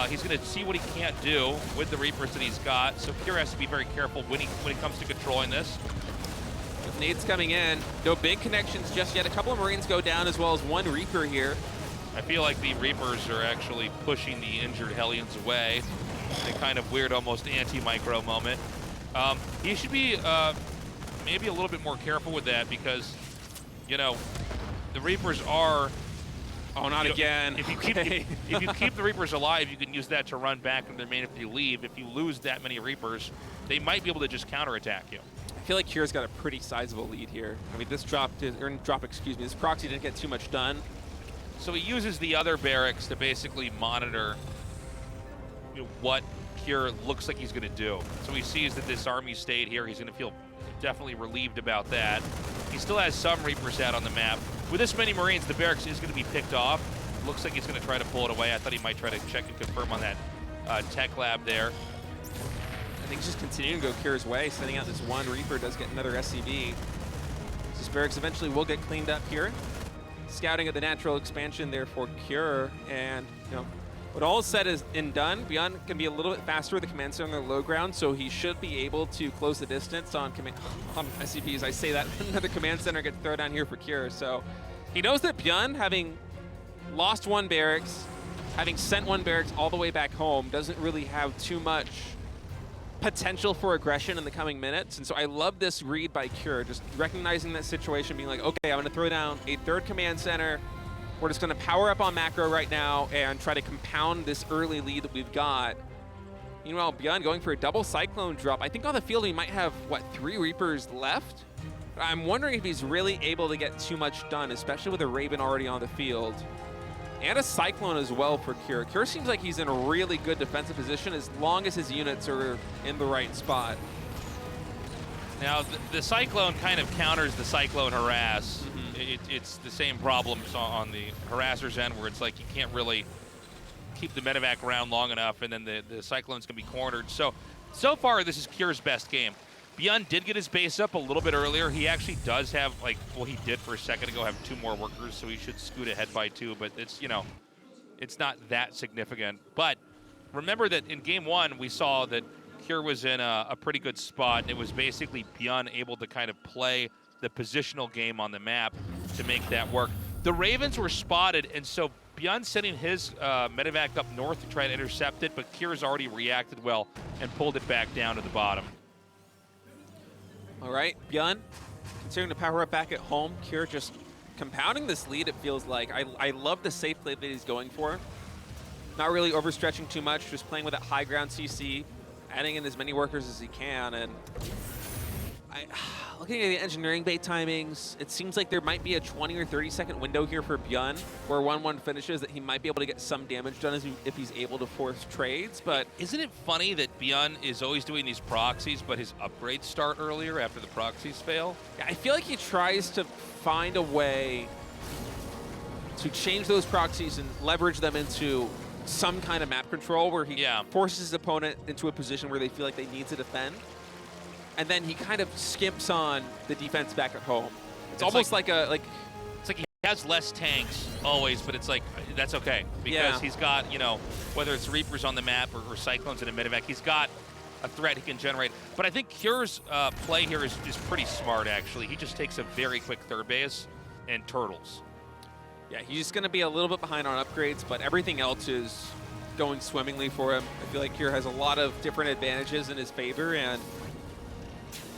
He's going to see what he can't do with the Reapers that he's got. So Cure has to be very careful when it comes to controlling this. With nades coming in, no big connections just yet. A couple of Marines go down as well as one Reaper here. I feel like the Reapers are actually pushing the injured Hellions away. A kind of weird, almost anti-micro moment. He should be maybe a little bit more careful with that because, you know, the Reapers are... Oh, not again. If you keep the Reapers alive, you can use that to run back into their main if you leave. If you lose that many Reapers, they might be able to just counterattack you. I feel like Cure's got a pretty sizable lead here. I mean, this this proxy didn't get too much done. So he uses the other barracks to basically monitor, you know, what Cure looks like he's going to do. So he sees that this army stayed here. He's going to feel definitely relieved about that. He still has some Reapers out on the map. With this many Marines, the barracks is going to be picked off. Looks like he's going to try to pull it away. I thought he might try to check and confirm on that tech lab there. I think he's just continuing to go Cure's way, sending out this one Reaper, does get another SCV. This barracks eventually will get cleaned up here. Scouting at the natural expansion there for Cure, and you know, when all is said and done, ByuN can be a little bit faster with the command center on the low ground, so he should be able to close the distance on SCPs. I say that another command center gets thrown down here for Cure, so he knows that ByuN, having lost one barracks, having sent one barracks all the way back home, doesn't really have too much potential for aggression in the coming minutes. And so I love this read by Cure, just recognizing that situation, being like, okay, I'm going to throw down a third command center. We're just going to power up on macro right now and try to compound this early lead that we've got. Meanwhile, ByuN going for a double Cyclone drop. I think on the field he might have, what, 3 Reapers left? I'm wondering if he's really able to get too much done, especially with a Raven already on the field. And a Cyclone as well for Cure. Cure seems like he's in a really good defensive position as long as his units are in the right spot. Now, the Cyclone kind of counters the Cyclone Harass. It's the same problems on the Harasser's end where it's like you can't really keep the medevac around long enough and then the Cyclone's going to be cornered. So far, this is Cure's best game. ByuN did get his base up a little bit earlier. He actually does have, like, well, he did for a second ago have 2 more workers, so he should scoot ahead by 2, but it's, you know, it's not that significant. But remember that in game 1, we saw that Cure was in a pretty good spot, and it was basically ByuN able to kind of play the positional game on the map to make that work. The Ravens were spotted, and so ByuN sending his medevac up north to try to intercept it, but Cure's already reacted well and pulled it back down to the bottom. All right, ByuN continuing to power up back at home. Cure just compounding this lead, it feels like. I love the safe play that he's going for. Not really overstretching too much, just playing with that high ground CC, adding in as many workers as he can. And looking at the engineering bay timings, it seems like there might be a 20 or 30 second window here for ByuN where 1-1 finishes that he might be able to get some damage done if he's able to force trades. But isn't it funny that ByuN is always doing these proxies, but his upgrades start earlier after the proxies fail? I feel like he tries to find a way to change those proxies and leverage them into some kind of map control where he forces his opponent into a position where they feel like they need to defend. And then he kind of skimps on the defense back at home. It's almost like it's like he has less tanks always, but it's like that's okay because he's got, you know, whether it's Reapers on the map or Cyclones in a medevac, he's got a threat he can generate. But I think Cure's play here is pretty smart actually. He just takes a very quick third base and turtles. Yeah, he's going to be a little bit behind on upgrades, but everything else is going swimmingly for him. I feel like Cure has a lot of different advantages in his favor, and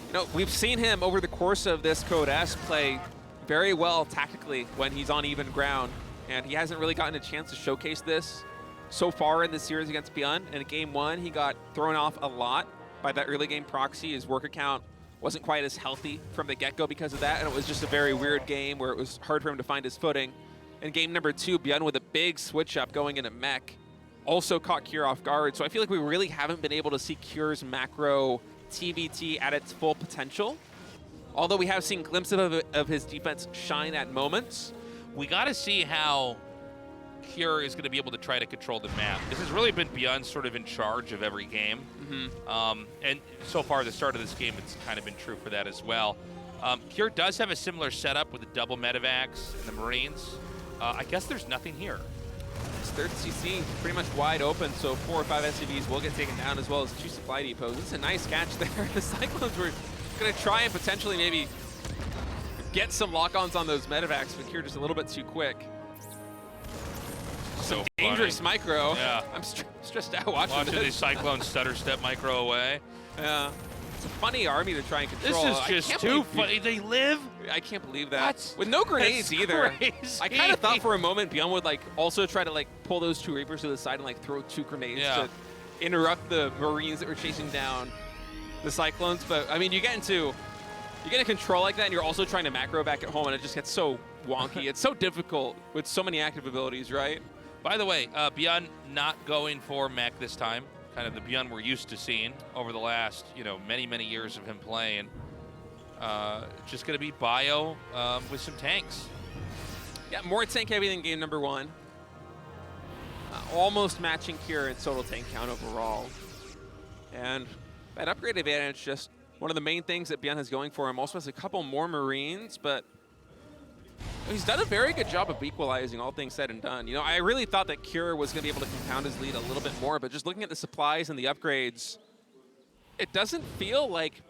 you know, we've seen him over the course of this Code S play very well tactically when he's on even ground, and he hasn't really gotten a chance to showcase this so far in the series against ByuN. And in game 1, he got thrown off a lot by that early game proxy. His work account wasn't quite as healthy from the get-go because of that, and it was just a very weird game where it was hard for him to find his footing. In game number 2, ByuN with a big switch up going into mech, also caught Cure off guard. So I feel like we really haven't been able to see Cure's macro TVT at its full potential. Although we have seen glimpses of his defense shine at moments. We got to see how Cure is going to be able to try to control the map. This has really been ByuN sort of in charge of every game. And so far, the start of this game, it's kind of been true for that as well. Cure does have a similar setup with the double medevacs and the Marines. I guess there's nothing here. This third CC pretty much wide open, so 4 or 5 SCVs will get taken down, as well as 2 supply depots. This is a nice catch there. The Cyclones were going to try and potentially maybe get some lock-ons on those medevacs, but Cure just a little bit too quick. Some dangerous micro. Yeah. I'm stressed out watching the this. Cyclone stutter step micro away. Yeah. It's a funny army to try and control. This is just too funny. They live? I can't believe that. What? With no grenades That's either. crazy. I kind of thought for a moment ByuN would like also try to like pull those 2 Reapers to the side and like throw 2 grenades to interrupt the Marines that were chasing down the Cyclones. But I mean, you get a control like that, and you're also trying to macro back at home, and it just gets so wonky. It's so difficult with so many active abilities, right? By the way, ByuN not going for mech this time. Kind of the ByuN we're used to seeing over the last, many, many years of him playing. Just going to be Bio with some tanks. Yeah, more tank heavy than game number 1. Almost matching Cure in total tank count overall. And that upgrade advantage, just one of the main things that ByuN has going for him. Also has a couple more Marines, but he's done a very good job of equalizing, all things said and done. I really thought that Cure was going to be able to compound his lead a little bit more, but just looking at the supplies and the upgrades, it doesn't feel like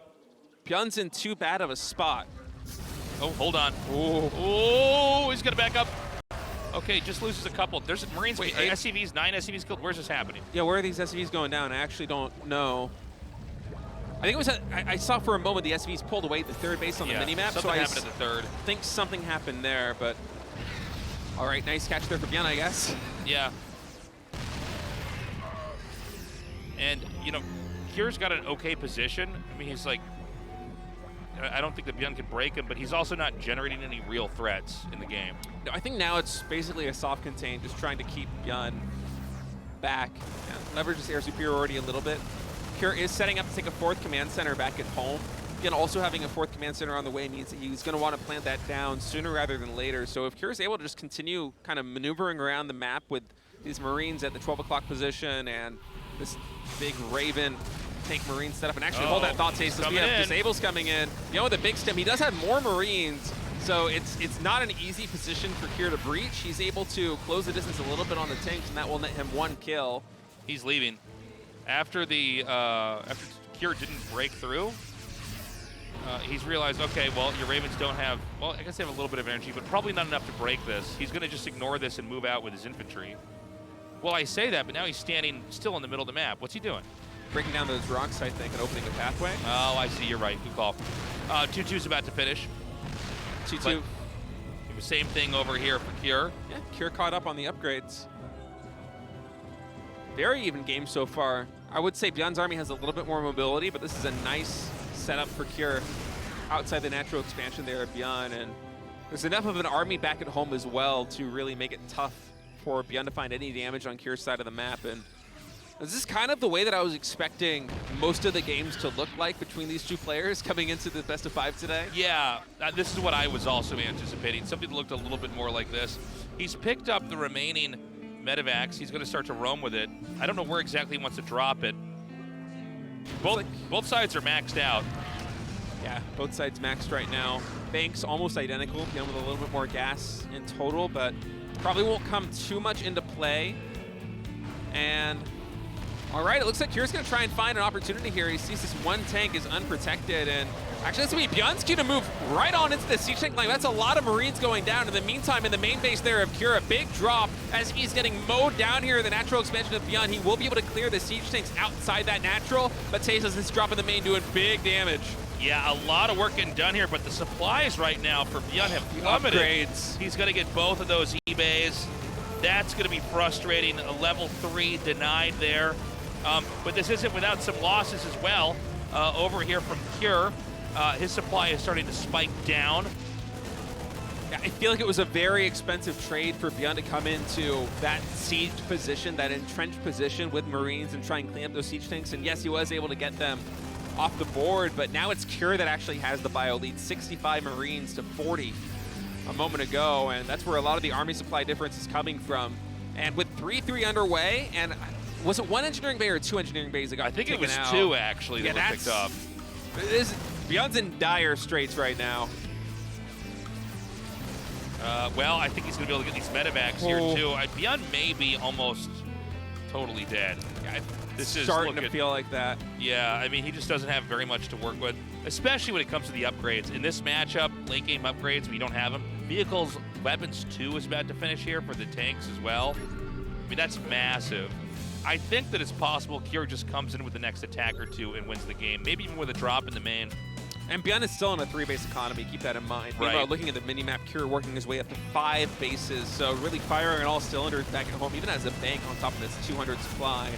ByuN's in too bad of a spot. Oh, hold on. Oh, he's going to back up. Okay, just loses a couple. There's Marines. Wait, SCVs, 9 SCVs killed. Where's this happening? Yeah, where are these SCVs going down? I actually don't know. I think it was, I saw for a moment the SCVs pulled away at the 3rd base on the minimap. Something happened at the 3rd. I think something happened there, but all right, nice catch there for ByuN, I guess. Yeah. And, Cure's got an okay position. I mean, he's like, I don't think that ByuN can break him, but he's also not generating any real threats in the game. No, I think now it's basically a soft contain, just trying to keep ByuN back. Yeah, leverage his air superiority a little bit. Cure is setting up to take a 4th command center back at home. Again, also having a 4th command center on the way means that he's going to want to plant that down sooner rather than later. So if Cure is able to just continue kind of maneuvering around the map with these Marines at the 12 o'clock position and this big Raven tank Marine setup, and actually hold that thought, Tasteless. We have Disables coming in. With a big stem, he does have more Marines, so it's not an easy position for Cure to breach. He's able to close the distance a little bit on the tanks, and that will net him 1 kill. He's leaving. After Cure didn't break through, he's realized, okay, well, your Ravens don't have, well, I guess they have a little bit of energy, but probably not enough to break this. He's going to just ignore this and move out with his infantry. Well, I say that, but now he's standing still in the middle of the map. What's he doing? Breaking down those rocks, I think, and opening a pathway. Oh, I see. You're right. Good call. 2-2's about to finish. 2-2. Same thing over here for Cure. Yeah, Cure caught up on the upgrades. Very even game so far. I would say ByuN's army has a little bit more mobility, but this is a nice setup for Cure outside the natural expansion there of ByuN. And there's enough of an army back at home as well to really make it tough for ByuN to find any damage on Cure's side of the map. And this is kind of the way that I was expecting most of the games to look like between these 2 players coming into the best of 5 today. Yeah, this is what I was also anticipating. Something that looked a little bit more like this. He's picked up the remaining medevacs. He's going to start to roam with it. I don't know where exactly he wants to drop it. Both sides are maxed out. Yeah, both sides maxed right now. Banks almost identical, ByuN with a little bit more gas in total, but probably won't come too much into play. And all right, it looks like Cure's going to try and find an opportunity here. He sees this 1 tank is unprotected, and actually that's going to be ByuN's going to move right on into the siege tank line. That's a lot of Marines going down. In the meantime, in the main base there of Cure, a big drop as he's getting mowed down here in the natural expansion of ByuN. He will be able to clear the siege tanks outside that natural, but Tasteless is dropping the main, doing big damage. Yeah, a lot of work getting done here, but the supplies right now for ByuN have plummeted. Upgrades. He's going to get both of those eBays. That's going to be frustrating. A level 3 denied there. But this isn't without some losses as well. Over here from Cure, his supply is starting to spike down. I feel like it was a very expensive trade for ByuN to come into that siege position, that entrenched position with Marines and try and clean up those siege tanks. And yes, he was able to get them off the board, but now it's Cure that actually has the bio lead, 65 Marines to 40 a moment ago, and that's where a lot of the army supply difference is coming from. And with 3-3 underway, and was it 1 engineering bay or 2 engineering bays that got taken out? I think it was 2 actually that were picked up. ByuN's in dire straits right now. Well, I think he's going to be able to get these medevacs here too. ByuN may be almost totally dead. This is starting to feel like that. Yeah, I mean, he just doesn't have very much to work with, especially when it comes to the upgrades. In this matchup, late game upgrades, we don't have them. Vehicles, weapons 2 is about to finish here for the tanks as well. I mean, that's massive. I think that it's possible Cure just comes in with the next attack or 2 and wins the game, maybe even with a drop in the main. And ByuN is still in a 3-base economy, keep that in mind. Right. Meanwhile, looking at the mini-map, Cure working his way up to 5 bases, so really firing on all cylinders back at home, even as a bank on top of this 200 supply.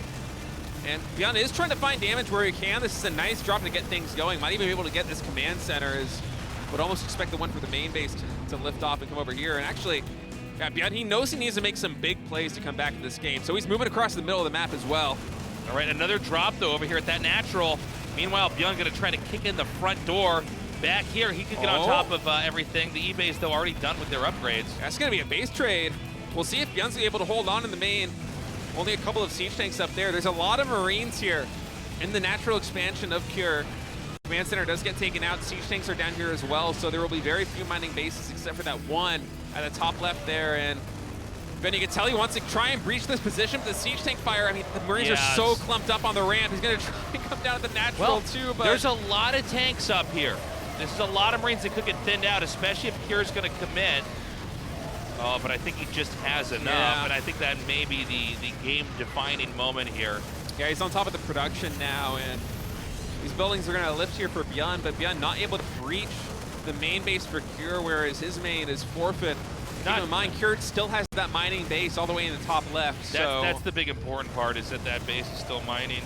And ByuN is trying to find damage where he can. This is a nice drop to get things going. Might even be able to get this command center, as would almost expect the one for the main base to lift off and come over here. And actually, yeah, ByuN, he knows he needs to make some big plays to come back in this game, so he's moving across the middle of the map as well. All right, another drop, though, over here at that natural. Meanwhile, ByuN going to try to kick in the front door. Back here, he could get on top of everything. The E-base, though, already done with their upgrades. That's going to be a base trade. We'll see if ByuN's able to hold on in the main. Only a couple of siege tanks up there. There's a lot of Marines here in the natural expansion of Cure. Command center does get taken out. Siege tanks are down here as well, so there will be very few mining bases except for that one at the top left there. And Ben, you can tell he wants to try and breach this position, but the siege tank fire, I mean, the Marines are so clumped up on the ramp. He's going to try and come down at the natural too, but there's a lot of tanks up here. This is a lot of Marines that could get thinned out, especially if Cure's going to commit. Oh, but I think he just has enough, and I think that may be the game-defining moment here. Yeah, he's on top of the production now, and these buildings are going to lift here for ByuN, but ByuN not able to breach the main base for Cure, whereas his main is forfeit. Keep in mind, Cure still has that mining base all the way in the top left. That's the big important part, is that that base is still mining.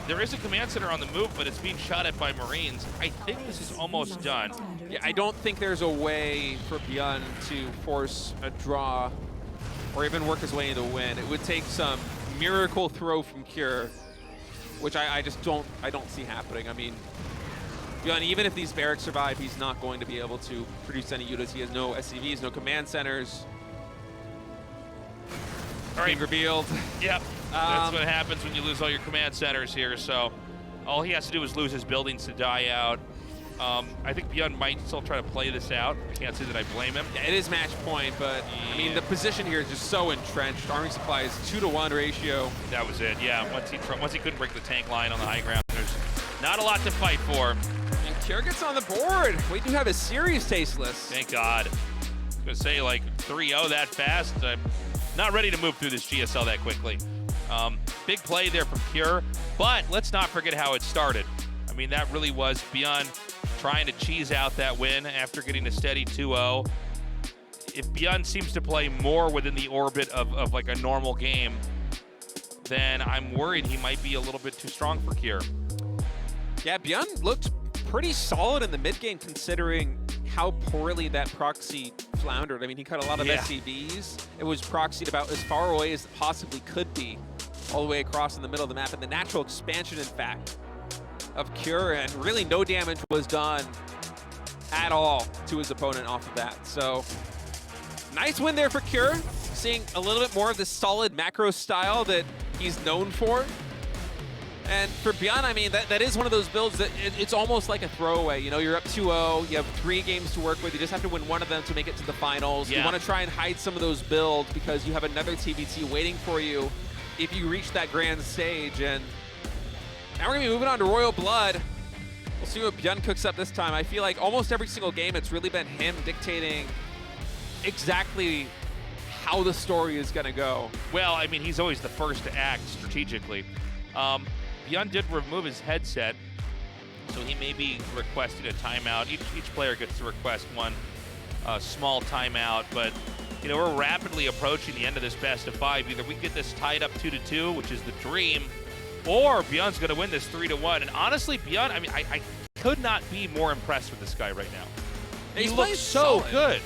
There is a command center on the move, but it's being shot at by Marines. I think this is almost done. Yeah, I don't think there's a way for ByuN to force a draw or even work his way into a win. It would take some miracle throw from Cure, which I just don't see happening. I mean, ByuN, even if these barracks survive, he's not going to be able to produce any units. He has no SCVs, no command centers. All right. Being revealed. Yep. That's what happens when you lose all your command centers here. So all he has to do is lose his buildings to die out. I think ByuN might still try to play this out. I can't say that I blame him. Yeah, it is match point, but I mean, the position here is just so entrenched. Army supply is 2-to-1 ratio. That was it, yeah. Once he couldn't break the tank line on the high ground, there's not a lot to fight for. And Cure gets on the board. We do have a series tasteless. Thank God. I was going to say, like, 3-0 that fast. I'm not ready to move through this GSL that quickly. Big play there from Cure, but let's not forget how it started. I mean, that really was ByuN trying to cheese out that win after getting a steady 2-0. If ByuN seems to play more within the orbit of like a normal game, then I'm worried he might be a little bit too strong for Cure. Yeah, ByuN looked pretty solid in the mid game considering how poorly that proxy floundered. I mean, he cut a lot of SCVs. It was proxied about as far away as it possibly could be, all the way across in the middle of the map. And the natural expansion, in fact, of Cure, and really no damage was done at all to his opponent off of that. So nice win there for Cure, seeing a little bit more of the solid macro style that he's known for. And for ByuN, I mean, that is one of those builds that it's almost like a throwaway. You know, you're up 2-0, you have 3 games to work with, you just have to win one of them to make it to the finals. You want to try and hide some of those builds because you have another TBT waiting for you if you reach that grand stage. And now we're going to be moving on to Royal Blood. We'll see what ByuN cooks up this time. I feel like almost every single game, it's really been him dictating exactly how the story is going to go. Well, I mean, he's always the first to act strategically. ByuN did remove his headset, so he may be requesting a timeout. Each player gets to request one small timeout, but you know, we're rapidly approaching the end of this best of 5. Either we get this tied up 2-2, which is the dream, or ByuN's going to win this 3-1. And honestly, ByuN, I mean, I could not be more impressed with this guy right now. He looks so good.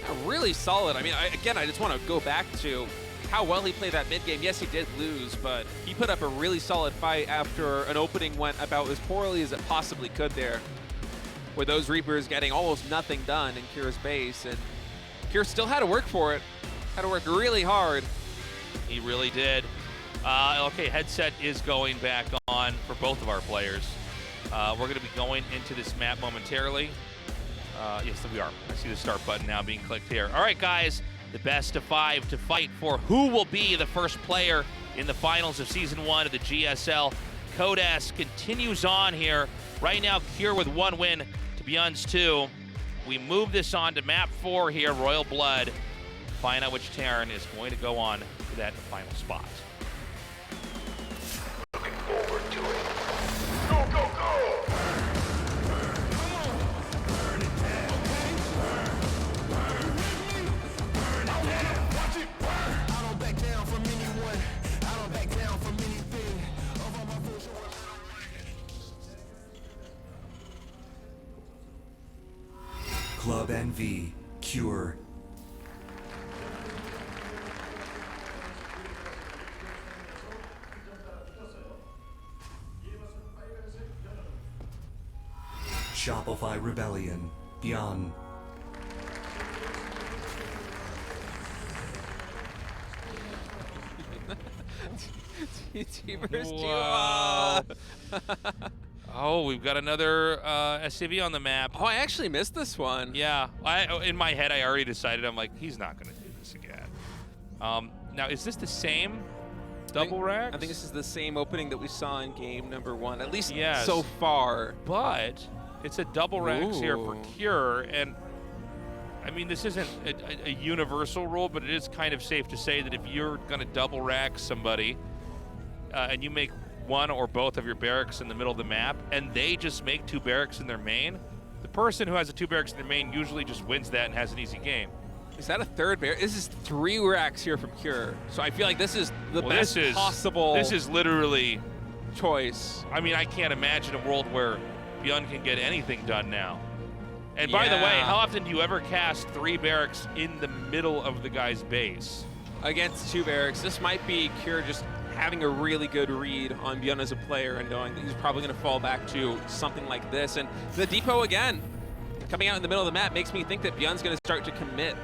Yeah, really solid. I mean, again, I just want to go back to how well he played that mid game. Yes, he did lose, but he put up a really solid fight after an opening went about as poorly as it possibly could there, with those Reapers getting almost nothing done in Kira's base, and Kira still had to work for it. Had to work really hard. He really did. Okay, headset is going back on for both of our players. We're going to be going into this map momentarily. Yes, we are. I see the start button now being clicked here. All right, guys, the best of 5 to fight for who will be the first player in the finals of Season 1 of the GSL. CODES continues on here. Right now, Cure with 1 win to ByuN's 2. We move this on to map 4 here, Royal Blood. Find out which Terran is going to go on to that final spot. Looking forward to it. Go, go, go! Burn it down. Burn it down. Watch it burn. I don't back down from anyone. I don't back down from anything. Of all my bullshit. Club NV, Cure. Shopify Rebellion, ByuN. Wow. Oh, we've got another SCV on the map. Oh, I actually missed this one. Yeah, in my head, I already decided. I'm like, he's not going to do this again. Now, is this the same double racks? I think this is the same opening that we saw in game number 1, at least Yes. so far. But it's a double racks here for Ooh. Cure, and I mean, this isn't a universal rule, but it is kind of safe to say that if you're going to double rack somebody and you make one or both of your barracks in the middle of the map, and they just make 2 barracks in their main, the person who has the 2 barracks in their main usually just wins that and has an easy game. Is that a third barrack? This is 3 racks here from Cure. So I feel like this is the best possible This is literally choice. I mean, I can't imagine a world where ByuN can get anything done now. And by the way, Yeah. how often do you ever cast 3 barracks in the middle of the guy's base? Against 2 barracks, this might be Cure just having a really good read on ByuN as a player and knowing that he's probably going to fall back to something like this. And the depot again, coming out in the middle of the map, makes me think that ByuN's going to start to commit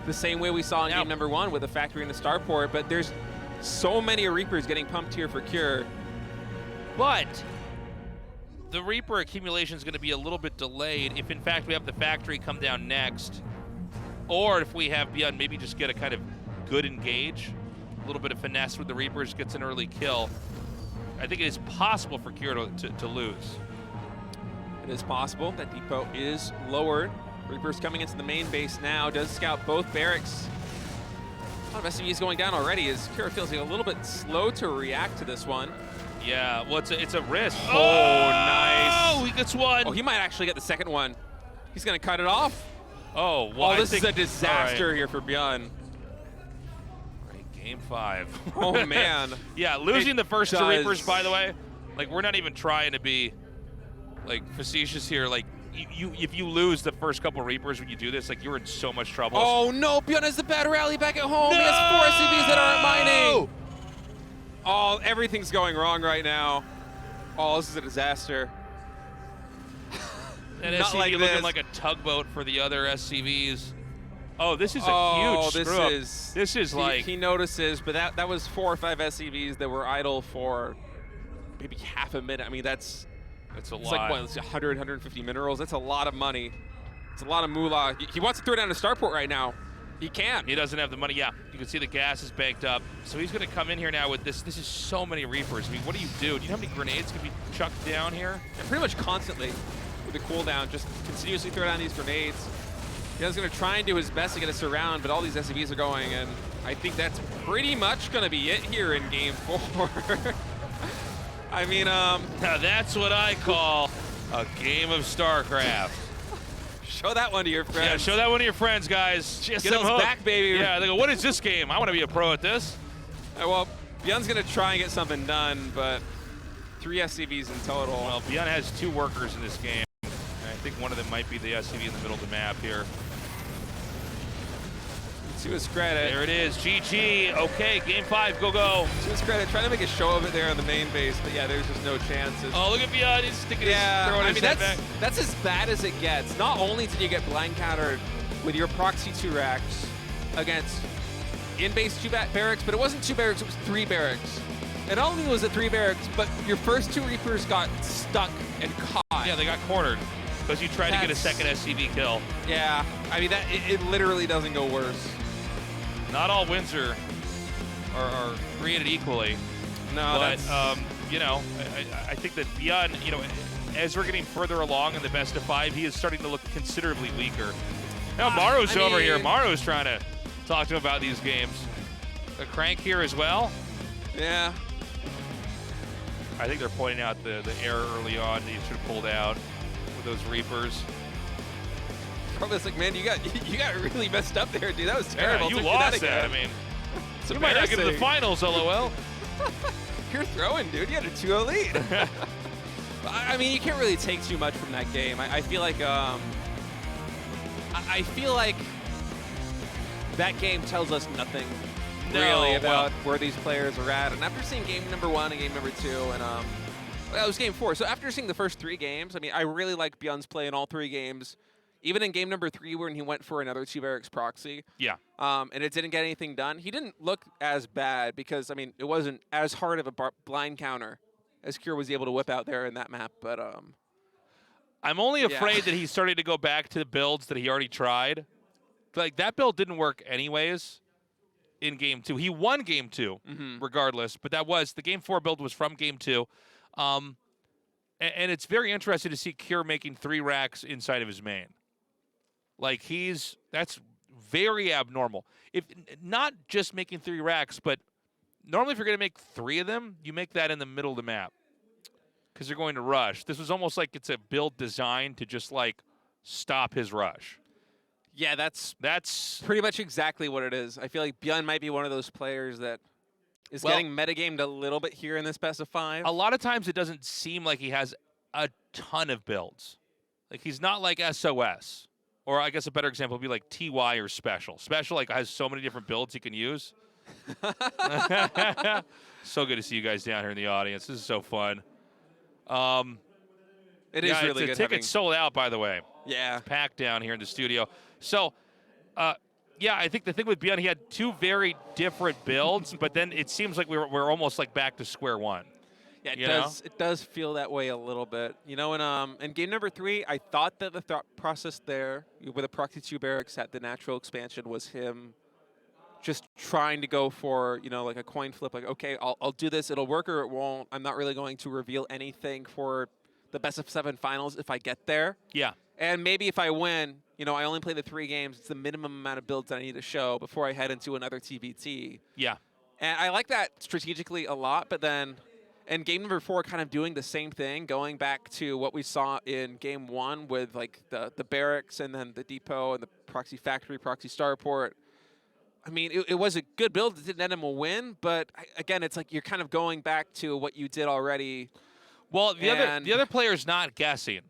the same way we saw in game number 1 with a factory and a starport. But there's so many Reapers getting pumped here for Cure. But the Reaper accumulation is going to be a little bit delayed if, in fact, we have the factory come down next, or if we have ByuN maybe just get a kind of good engage, a little bit of finesse with the Reapers, gets an early kill. I think it is possible for Cure to lose. It is possible. That depot is lowered. Reapers coming into the main base now. Does scout both barracks. A lot of SCVs going down already as Cure feels like a little bit slow to react to this one. Yeah, well, it's a risk. Oh, nice. Oh, he gets one. Oh, he might actually get the second one. He's going to cut it off. Oh, well, Oh, this is a disaster here for ByuN. Game 5. Oh, man. Yeah, losing the first 2 does. Reapers, by the way, like, we're not even trying to be, like, facetious here. Like, if you lose the first couple Reapers when you do this, like, you're in so much trouble. Oh, no. ByuN has the bad rally back at home. No! He has 4 SCVs that aren't mining. Oh, everything's going wrong right now. Oh, this is a disaster. And Not SCV like looking this. like a tugboat for the other SCVs. Oh, this is a huge this screw-up. is. This is like... He notices, but that was 4 or 5 SCVs that were idle for maybe half a minute. I mean, that's It's a it's lot. like, what, it's 100, 150 minerals. That's a lot of money. It's a lot of moolah. He wants to throw down a starport right now. He can't. He doesn't have the money. Yeah, you can see the gas is banked up. So he's going to come in here now with this. This is so many Reapers. I mean, what do? Do you know how many grenades can be chucked down here? And pretty much constantly with the cooldown, just continuously throw down these grenades. He's going to try and do his best to get us around, but all these SCVs are going, and I think that's pretty much going to be it here in game 4. I mean, Now that's what I call a game of StarCraft. show that one to your friends. Yeah, show that one to your friends, guys. Get them GSL's hooked. back, baby. Yeah, they go, what is this game? I want to be a pro at this. Well, ByuN's going to try and get something done, but 3 SCVs in total. Well, ByuN has 2 workers in this game. And I think one of them might be the SCV in the middle of the map here. To his credit. There it is. GG. Okay, game 5. Go. To his credit, trying to make a show of it there on the main base, but yeah, there's just no chances. Oh, look at ByuN. He's sticking his throwing his head back. That's as bad as it gets. Not only did you get blind countered with your proxy 2 racks against in-base 2 barracks, but it wasn't 2 barracks, it was 3 barracks. And not only was it 3 barracks, but your first 2 Reapers got stuck and caught. Yeah, they got cornered because you tried to get a second SCV kill. Yeah, I mean, it literally doesn't go worse. Not all wins are created equally. No, but you know, I think that ByuN, you know, as we're getting further along in the best of 5, he is starting to look considerably weaker. Now Maru's over here. Maru's trying to talk to him about these games. A crank here as well. Yeah. I think they're pointing out the error early on that you should have pulled out with those Reapers. Probably like, man, you got really messed up there, dude. That was terrible. Yeah, you lost that. I mean, you might not get to the finals, LOL. You're throwing, dude. You had a 2-0 lead. I mean, you can't really take too much from that game. I feel like that game tells us nothing really about where these players are at. And after seeing game number 1 and game number 2, and that was game 4. So after seeing the first 3 games, I mean, I really like ByuN's play in all 3 games. Even in game number 3, when he went for another 2 barracks proxy, yeah, and it didn't get anything done, he didn't look as bad because, I mean, it wasn't as hard of a blind counter as Cure was able to whip out there in that map. But I'm only afraid that he's starting to go back to the builds that he already tried. Like, that build didn't work anyways in game 2. He won game 2 regardless, but that was the game 4 build was from game 2. And it's very interesting to see Cure making 3 racks inside of his main. Like, that's very abnormal. If not just making 3 racks, but normally if you're going to make 3 of them, you make that in the middle of the map because you're going to rush. This was almost like it's a build designed to just, like, stop his rush. Yeah, that's pretty much exactly what it is. I feel like ByuN might be one of those players that is getting metagamed a little bit here in this best of 5. A lot of times it doesn't seem like he has a ton of builds. Like, he's not like SOS. Or I guess a better example would be like TY or Special. Special, like, has so many different builds he can use. So good to see you guys down here in the audience. This is so fun. It is really good. The ticket's sold out, by the way. Yeah. It's packed down here in the studio. So, yeah, I think the thing with ByuN, he had 2 very different builds, but then it seems like we're almost like back to square one. Yeah, it does feel that way a little bit. You know, in game number 3, I thought that the thought process there with a proxy 2 barracks at the natural expansion was him just trying to go for, you know, like a coin flip, like, okay, I'll do this, it'll work or it won't. I'm not really going to reveal anything for the best of 7 finals if I get there. Yeah. And maybe if I win, you know, I only play the 3 games. It's the minimum amount of builds that I need to show before I head into another TVT. Yeah. And I like that strategically a lot, but then in game number 4, kind of doing the same thing, going back to what we saw in game 1 with, like, the barracks and then the depot and the proxy factory, proxy starport. I mean, it was a good build. It didn't end him a win, but again, it's like you're kind of going back to what you did already. Well, the other player's not guessing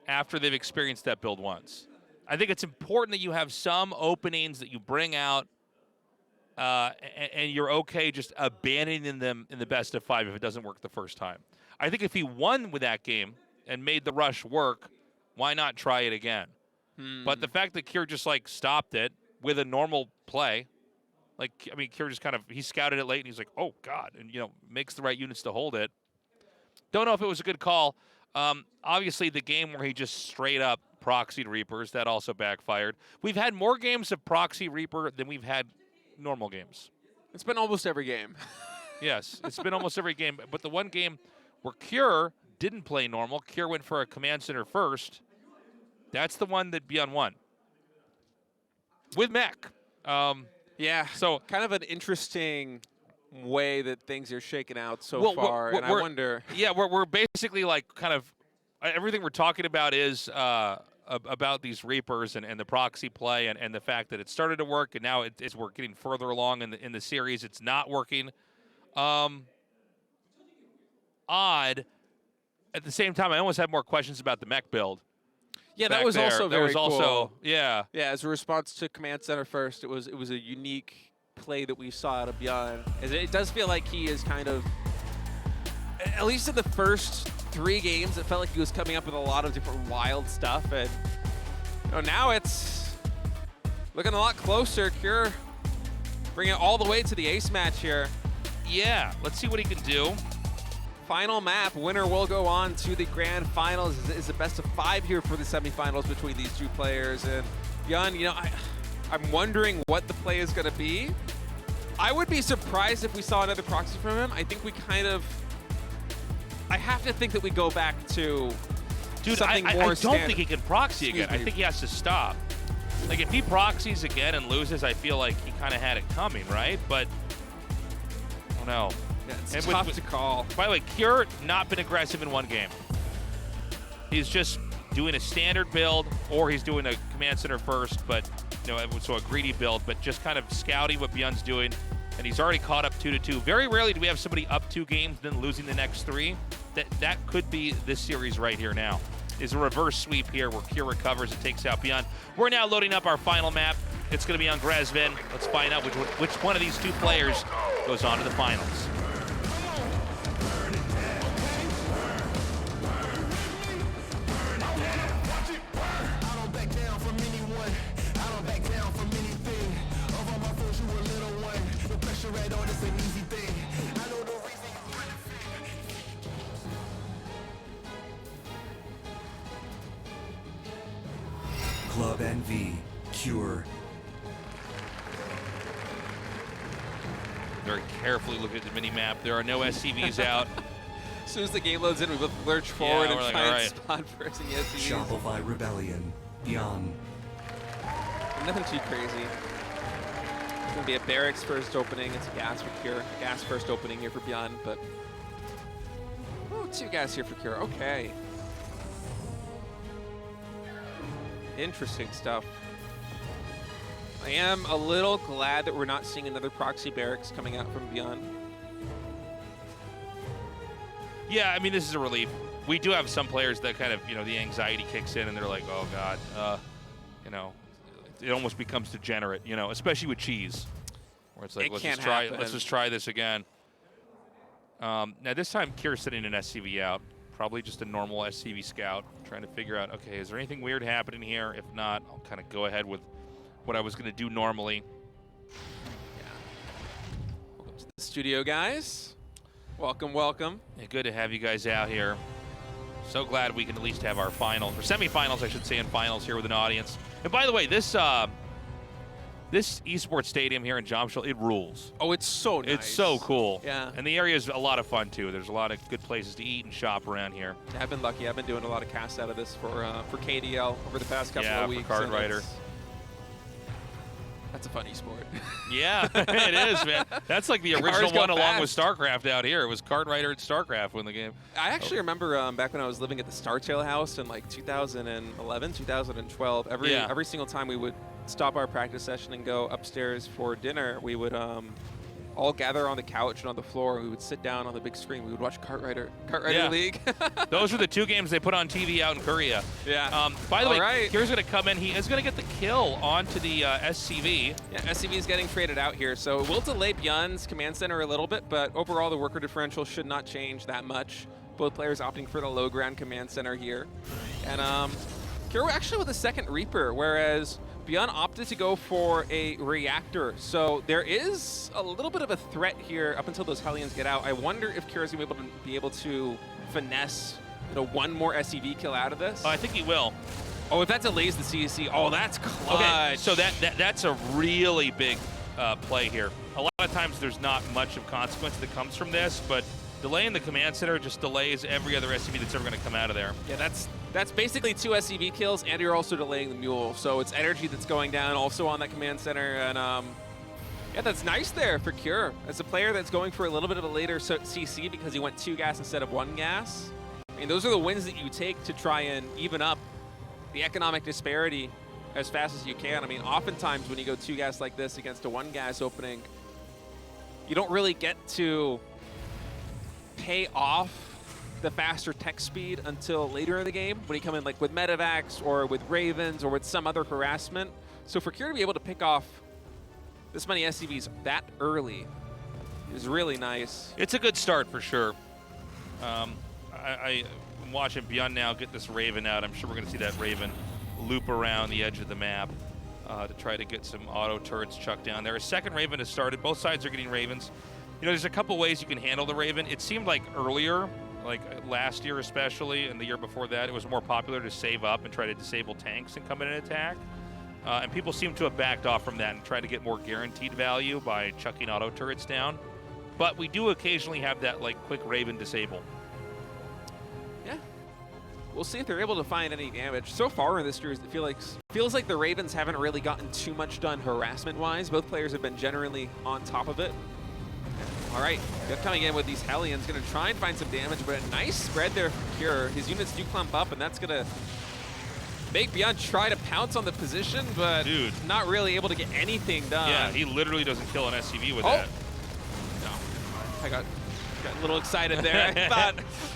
after they've experienced that build once. I think it's important that you have some openings that you bring out, and you're okay just abandoning them in the best of 5 if it doesn't work the first time. I think if he won with that game and made the rush work, why not try it again? But the fact that Cure just, like, stopped it with a normal play, like, I mean, Cure just kind of, he scouted it late and he's like, oh, God, and, you know, makes the right units to hold it. Don't know if it was a good call. Obviously, the game where he just straight up proxied Reapers, that also backfired. We've had more games of proxy Reaper than we've had normal games. It's been almost every game. Yes, it's been almost every game. But the one game where Cure didn't play normal, Cure went for a command center first, that's the one that ByuN won. With mech. Yeah, so kind of an interesting way that things are shaking out so far, and I wonder. Yeah, we're basically, like, kind of everything we're talking about is about these Reapers and the proxy play and the fact that it started to work and now we're getting further along in the series. It's not working. Odd. At the same time, I almost have more questions about the mech build. Yeah, that back was there. also That very was also, cool. yeah. Yeah, as a response to Command Center first, it was a unique play that we saw out of ByuN. It does feel like he is kind of, at least in the first 3 games, it felt like he was coming up with a lot of different wild stuff, and now it's looking a lot closer. Cure bringing it all the way to the ace match here. Yeah, let's see what he can do. Final map, winner will go on to the grand finals. It's a best of 5 here for the semifinals between these 2 players. And ByuN, I'm wondering what the play is going to be. I would be surprised if we saw another proxy from him. I think we I have to think that we go back to something more I don't standard. think he can proxy again. I think he has to stop. Like, if he proxies again and loses, I feel like he kind of had it coming, right? But, I don't know. Yeah, it's And tough to call. By the way, Cure not been aggressive in 1 game. He's just doing a standard build, or he's doing a command center first, but so a greedy build, but just kind of scouting what ByuN's doing. And he's already caught up 2-2. Very rarely do we have somebody up 2 games, then losing the next 3. That could be this series right here now. Is a reverse sweep here where Cure recovers and takes out ByuN. We're now loading up our final map. It's going to be on Grezvin. Let's find out which one of these 2 players goes on to the finals. Club NV, Cure. Very carefully look at the mini-map. There are no SCVs out. As soon as the game loads in, we both lurch forward and we're like, try all and right. spot first and yes, Shopify Rebellion, ByuN. nothing too crazy. It's going to be a barracks first opening. It's a gas for Cure. Gas first opening here for ByuN, but 2 gas here for Cure. Okay. Interesting stuff. I am a little glad that we're not seeing another proxy barracks coming out from ByuN. Yeah, I mean, this is a relief. We do have some players that kind of, the anxiety kicks in and they're like, oh, God, it almost becomes degenerate, especially with cheese, where it's like, let's just try this again. Now, this time, Cure's sending an SCV out, probably just a normal SCV scout, trying to figure out, okay, is there anything weird happening here? If not, I'll kind of go ahead with what I was going to do normally. Yeah. Welcome to the studio, guys. Welcome, welcome. Yeah, good to have you guys out here. So glad we can at least have our finals, or semifinals, I should say, and finals here with an audience. And by the way, this esports stadium here in Jomshul, it rules. Oh, it's so nice. It's so cool. Yeah. And the area is a lot of fun, too. There's a lot of good places to eat and shop around here. Yeah, I've been lucky. I've been doing a lot of casts out of this for KDL over the past couple of weeks. Yeah, for Card Rider. That's a fun esport. Yeah, it is, man. That's like the original one along with fast. StarCraft out here. It was Card Rider and StarCraft when the game. I actually remember back when I was living at the Startail house in like 2011, 2012, every single time we would stop our practice session and go upstairs for dinner, we would all gather on the couch and on the floor, and we would sit down on the big screen. We would watch Kart Rider League. Those were the 2 games they put on TV out in Korea. Yeah. By the way, right. Cure's going to come in. He is going to get the kill onto the SCV. Yeah, SCV is getting traded out here, so we'll delay ByuN's command center a little bit, but overall the worker differential should not change that much. Both players opting for the low ground command center here. And Cure actually with a second Reaper, whereas ByuN opted to go for a reactor. So there is a little bit of a threat here up until those Hellions get out. I wonder if Cure is going to be able to finesse 1 more SCV kill out of this. I think he will. Oh, if that delays the CEC, oh, that's clutch. Okay, so that's a really big play here. A lot of times there's not much of consequence that comes from this, but delaying the command center just delays every other SCV that's ever going to come out of there. Yeah, that's basically 2 SCV kills, and you're also delaying the mule. So it's energy that's going down also on that command center. And yeah, that's nice there for Cure. As a player that's going for a little bit of a later CC because he went 2 gas instead of 1 gas. I mean, those are the wins that you take to try and even up the economic disparity as fast as you can. I mean, oftentimes when you go 2 gas like this against a 1 gas opening, you don't really get to pay off the faster tech speed until later in the game when you come in like with medevacs or with Ravens or with some other harassment. So for Cure to be able to pick off this many SCVs that early is really nice. It's a good start for sure. I'm watching ByuN now get this Raven out. I'm sure we're going to see that Raven loop around the edge of the map to try to get some auto turrets chucked down there. A second Raven has started. Both sides are getting Ravens. You know, there's a couple ways you can handle the Raven. It seemed like earlier, like last year especially, and the year before that, it was more popular to save up and try to disable tanks and come in and attack. And people seem to have backed off from that and tried to get more guaranteed value by chucking auto turrets down. But we do occasionally have that like quick Raven disable. Yeah. We'll see if they're able to find any damage. So far in this series, it feels like the Ravens haven't really gotten too much done harassment-wise. Both players have been generally on top of it. All right, they're coming in with these Hellions, going to try and find some damage, but a nice spread there from Cure. His units do clump up, and that's going to make ByuN try to pounce on the position, but not really able to get anything done. Yeah, he literally doesn't kill an SCV with that. No, I got a little excited there. I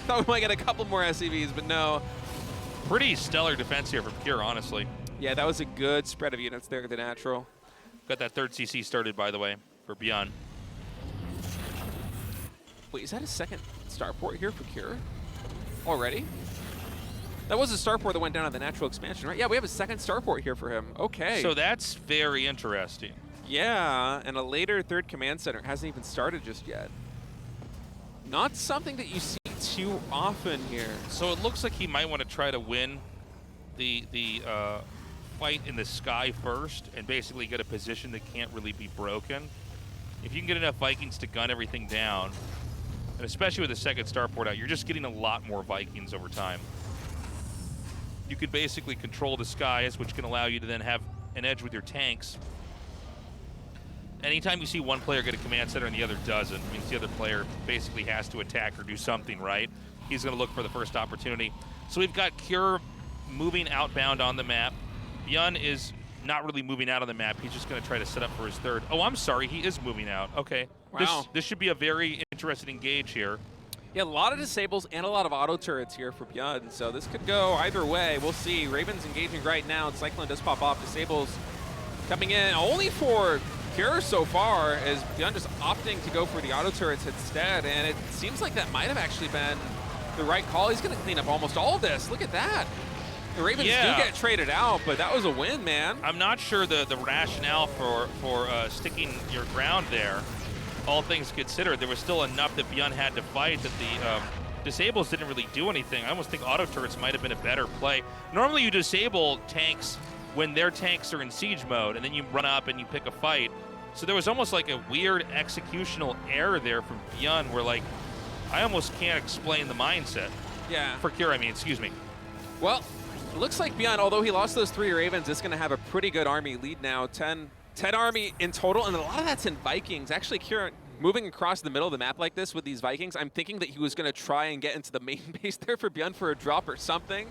thought we might get a couple more SCVs, but no. Pretty stellar defense here from Cure, honestly. Yeah, that was a good spread of units there, the natural. Got that third CC started, by the way, for ByuN. Wait, is that a second starport here for Cure? Already? That was a starport that went down on the natural expansion, right? Yeah, we have a second starport here for him. Okay. So that's very interesting. Yeah, and a later third command center hasn't even started just yet. Not something that you see too often here. So it looks like he might want to try to win the fight in the sky first and basically get a position that can't really be broken. If you can get enough Vikings to gun everything down, and especially with the second starport out, you're just getting a lot more Vikings over time. You could basically control the skies, which can allow you to then have an edge with your tanks. Anytime you see one player get a command center and the other doesn't, it means the other player basically has to attack or do something, right? He's going to look for the first opportunity. So we've got Cure moving outbound on the map. ByuN is not really moving out on the map. He's just going to try to set up for his third. Oh, I'm sorry. He is moving out. Okay. Wow. This should be a very interesting engage here. Yeah, a lot of disables and a lot of auto turrets here for ByuN, so this could go either way. We'll see. Raven's engaging right now, and Cyclone does pop off. Disables coming in only for Cure so far, as ByuN just opting to go for the auto turrets instead, and it seems like that might have actually been the right call. He's going to clean up almost all of this. Look at that. The Ravens do get traded out, but that was a win, man. I'm not sure the rationale for sticking your ground there. All things considered, there was still enough that ByuN had to fight that the disables didn't really do anything. I almost think auto turrets might have been a better play. Normally you disable tanks when their tanks are in siege mode, and then you run up and you pick a fight. So there was almost like a weird executional error there from ByuN where, like, I almost can't explain the mindset. Yeah. For Cure, I mean, excuse me. Well, it looks like ByuN, although he lost those 3 Ravens, is going to have a pretty good army lead now. 10 army in total, and a lot of that's in Vikings. Actually, Cure moving across the middle of the map like this with these Vikings, I'm thinking that he was going to try and get into the main base there for ByuN for a drop or something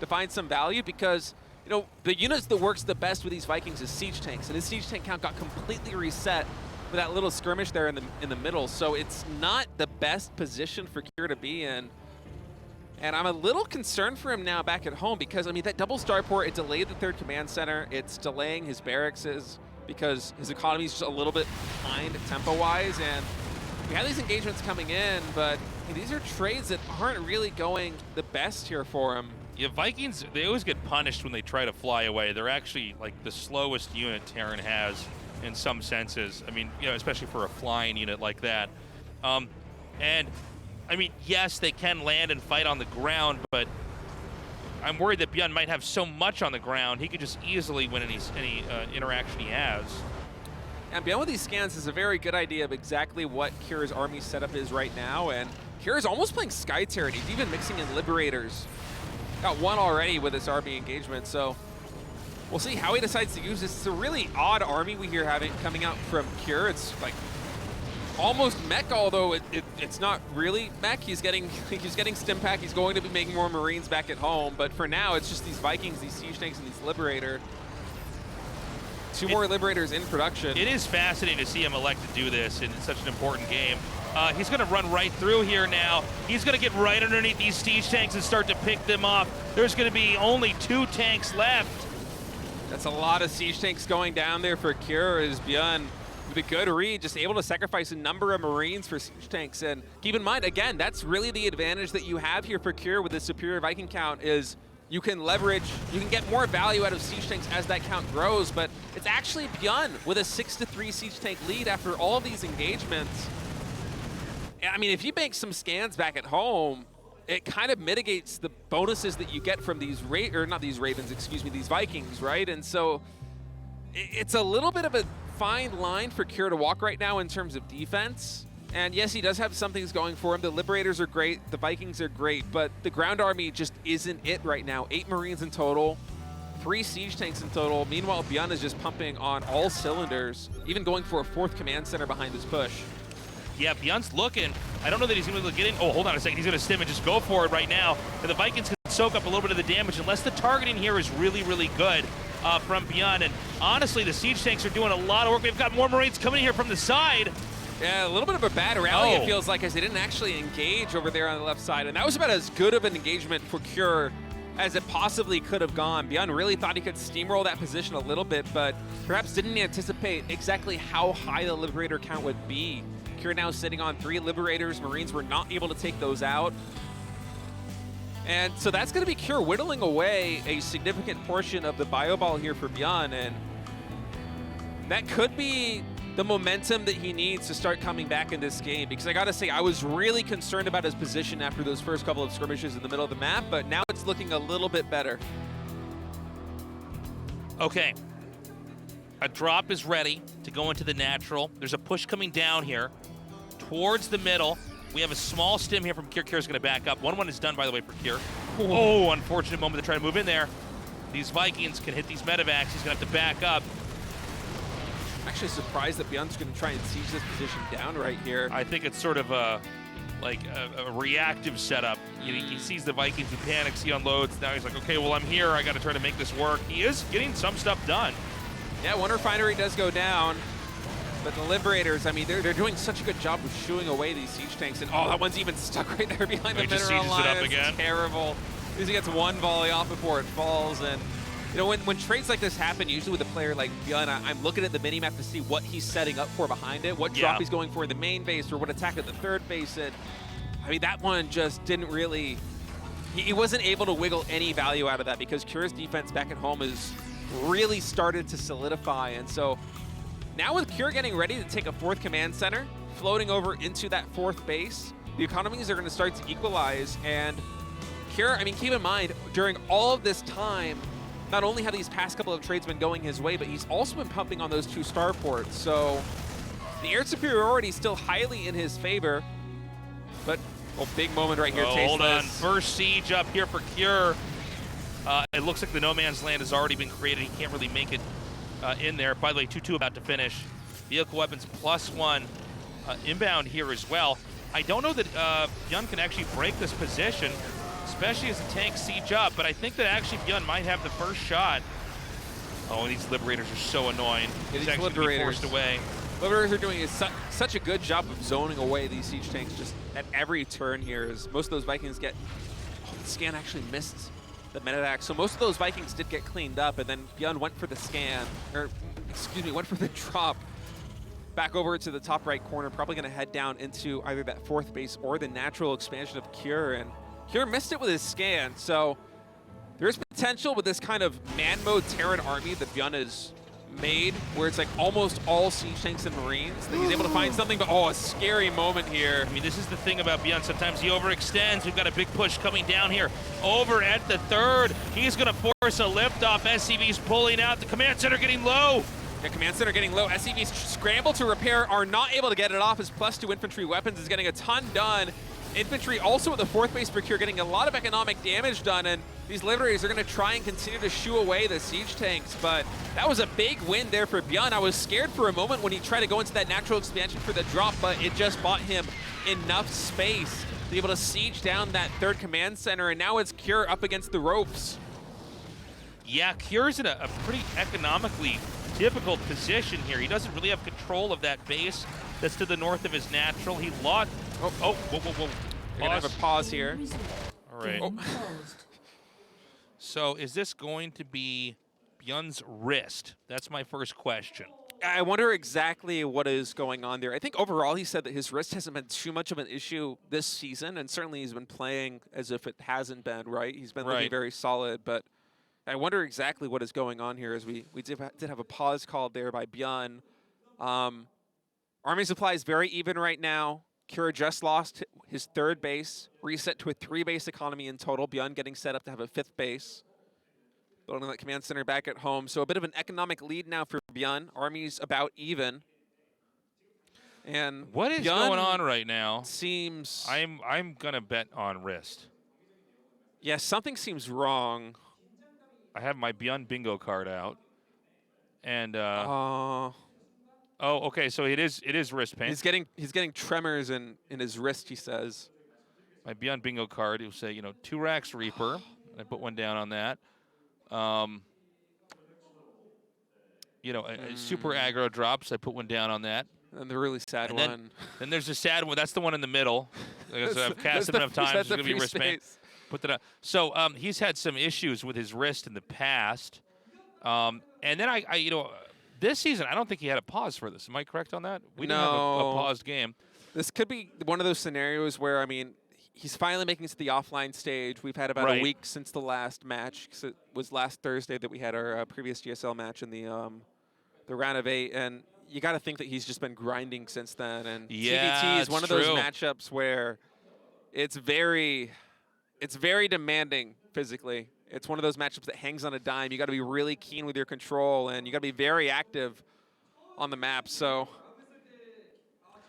to find some value, because, you know, the units that works the best with these Vikings is siege tanks, and his siege tank count got completely reset with that little skirmish there in the middle. So it's not the best position for Cure to be in. And I'm a little concerned for him now back at home, because, I mean, that double starport, it delayed the third command center. It's delaying his barracks because his economy is just a little bit behind tempo-wise. And we have these engagements coming in, but these are trades that aren't really going the best here for him. Yeah, Vikings, they always get punished when they try to fly away. They're actually like the slowest unit Terran has in some senses. I mean, you know, especially for a flying unit like that. And I mean, yes, they can land and fight on the ground, but I'm worried that ByuN might have so much on the ground, he could just easily win any interaction he has. And ByuN with these scans is a very good idea of exactly what Cure's army setup is right now, and Cure's almost playing Sky Terran. He's even mixing in Liberators. Got 1 already with this army engagement, so we'll see how he decides to use this. It's a really odd army we hear coming out from Cure. It's like almost mech, although it's not really mech. He's getting Stimpak. He's going to be making more Marines back at home, but for now it's just these Vikings, these siege tanks, and these Liberator. 2 more Liberators in production. It is fascinating to see him elect to do this in such an important game. He's going to run right through here now. He's going to get right underneath these siege tanks and start to pick them off. There's going to be only 2 tanks left. That's a lot of siege tanks going down there for Cure as ByuN, with a good read, just able to sacrifice a number of Marines for siege tanks. And keep in mind, again, that's really the advantage that you have here for Cure with the superior Viking count is you can leverage, you can get more value out of siege tanks as that count grows, but it's actually ByuN with a 6-3 siege tank lead after all of these engagements. I mean, if you make some scans back at home, it kind of mitigates the bonuses that you get from these these Vikings, right? And so it's a little bit of a fine line for Cure to walk right now in terms of defense. And yes, he does have some things going for him. The Liberators are great, the Vikings are great, but the ground army just isn't it right now. 8 Marines in total, 3 siege tanks in total. Meanwhile, ByuN is just pumping on all cylinders, even going for a 4th command center behind his push. Yeah, ByuN's looking. I don't know that he's going to get in. Oh, hold on a second. He's going to stim and just go for it right now. And the Vikings can soak up a little bit of the damage unless the targeting here is really, really good from ByuN. And honestly, the siege tanks are doing a lot of work. They've got more Marines coming in here from the side. Yeah, a little bit of a bad rally, it feels like, as they didn't actually engage over there on the left side. And that was about as good of an engagement for Cure as it possibly could have gone. ByuN really thought he could steamroll that position a little bit, but perhaps didn't anticipate exactly how high the Liberator count would be. Cure now sitting on 3 Liberators. Marines were not able to take those out. And so that's going to be Cure whittling away a significant portion of the bio ball here for ByuN, and that could be the momentum that he needs to start coming back in this game, because I gotta say, I was really concerned about his position after those first couple of skirmishes in the middle of the map, but now it's looking a little bit better. Okay. A drop is ready to go into the natural. There's a push coming down here towards the middle. We have a small stim here from Cure. Cure's gonna back up. 1-1 is done, by the way, for Cure. Oh, unfortunate moment to try to move in there. These Vikings can hit these medevacs. He's gonna have to back up. I'm actually surprised that ByuN's going to try and siege this position down right here. I think it's sort of a reactive setup. He sees the Vikings, he panics, he unloads. Now he's like, okay, well, I'm here. I got to try to make this work. He is getting some stuff done. Yeah, one refinery does go down, but the Liberators, I mean, they're doing such a good job of shooing away these siege tanks. And oh, that one's even stuck right there behind the mineral line. It up again. Terrible. At least he gets one volley off before it falls. And you know, when trades like this happen, usually with a player like ByuN, I'm looking at the minimap to see what he's setting up for behind it, what drop he's going for in the main base, or what attack at the third base. And I mean, that one just didn't really, he wasn't able to wiggle any value out of that, because Cure's defense back at home has really started to solidify. And so now with Cure getting ready to take a 4th command center, floating over into that 4th base, the economies are going to start to equalize. And Cure, I mean, keep in mind, during all of this time, not only have these past couple of trades been going his way, but he's also been pumping on those 2 starports. So the air superiority is still highly in his favor. But a big moment right here. Hold on. First siege up here for Cure. It looks like the no man's land has already been created. He can't really make it in there. By the way, 2-2 about to finish. Vehicle weapons +1 inbound here as well. I don't know that ByuN can actually break this position, especially as the tanks siege up, but I think that actually ByuN might have the first shot. Oh, and these Liberators are so annoying. He's actually going to be forced away. Liberators are doing such a good job of zoning away these siege tanks just at every turn here, as most of those Vikings get... Oh, the scan actually missed the medevac, so most of those Vikings did get cleaned up, and then ByuN went for the scan, or excuse me, went for the drop back over to the top right corner, probably going to head down into either that 4th base or the natural expansion of Cure, and Cure missed it with his scan. So there's potential with this kind of man mode Terran army that ByuN has made, where it's like almost all siege tanks and Marines, that he's able to find something, but oh, a scary moment here. I mean, this is the thing about ByuN. Sometimes he overextends. We've got a big push coming down here. Over at the 3rd, he's going to force a liftoff. SCV's pulling out. The command center getting low. Yeah, command center getting low. SCV's scramble to repair, are not able to get it off. His +2 infantry weapons is getting a ton done. Infantry also at the 4th base for Cure, getting a lot of economic damage done, and these Liberators are going to try and continue to shoo away the siege tanks, but that was a big win there for ByuN. I was scared for a moment when he tried to go into that natural expansion for the drop, but it just bought him enough space to be able to siege down that 3rd command center, and now it's Cure up against the ropes. Yeah, Cure's in a pretty economically difficult position here. He doesn't really have control of that base that's to the north of his natural. He lost. Oh, whoa. We're gonna have a pause here. All right. Oh. So is this going to be ByuN's wrist? That's my first question. I wonder exactly what is going on there. I think overall he said that his wrist hasn't been too much of an issue this season, and certainly he's been playing as if it hasn't been, right? He's been looking very solid, but I wonder exactly what is going on here as we did have a pause called there by ByuN. Army Supply is very even right now. Cure just lost his 3rd base, reset to a 3-base economy in total. ByuN getting set up to have a 5th base. Building that command center back at home. So a bit of an economic lead now for ByuN. Army's about even. And what is going on right now? Seems I'm gonna bet on wrist. Yeah, something seems wrong. I have my ByuN bingo card out. And oh, okay, so it is wrist pain. He's getting tremors in his wrist, he says. My ByuN bingo card, it will say, 2 racks Reaper. I put one down on that. Super aggro drops. I put one down on that. And the really sad one. Then there's a sad one. That's the one in the middle. Because I've cast it enough times. It's going to be wristband. Put that up. So he's had some issues with his wrist in the past. And then this season, I don't think he had a pause for this. Am I correct on that? We didn't have a paused game. This could be one of those scenarios where, he's finally making it to the offline stage. We've had about a week since the last match, because it was last Thursday that we had our previous GSL match in the round of 8, and you got to think that he's just been grinding since then. And TBT is one of those matchups where it's very demanding physically. It's one of those matchups that hangs on a dime. You got to be really keen with your control, and you got to be very active on the map. So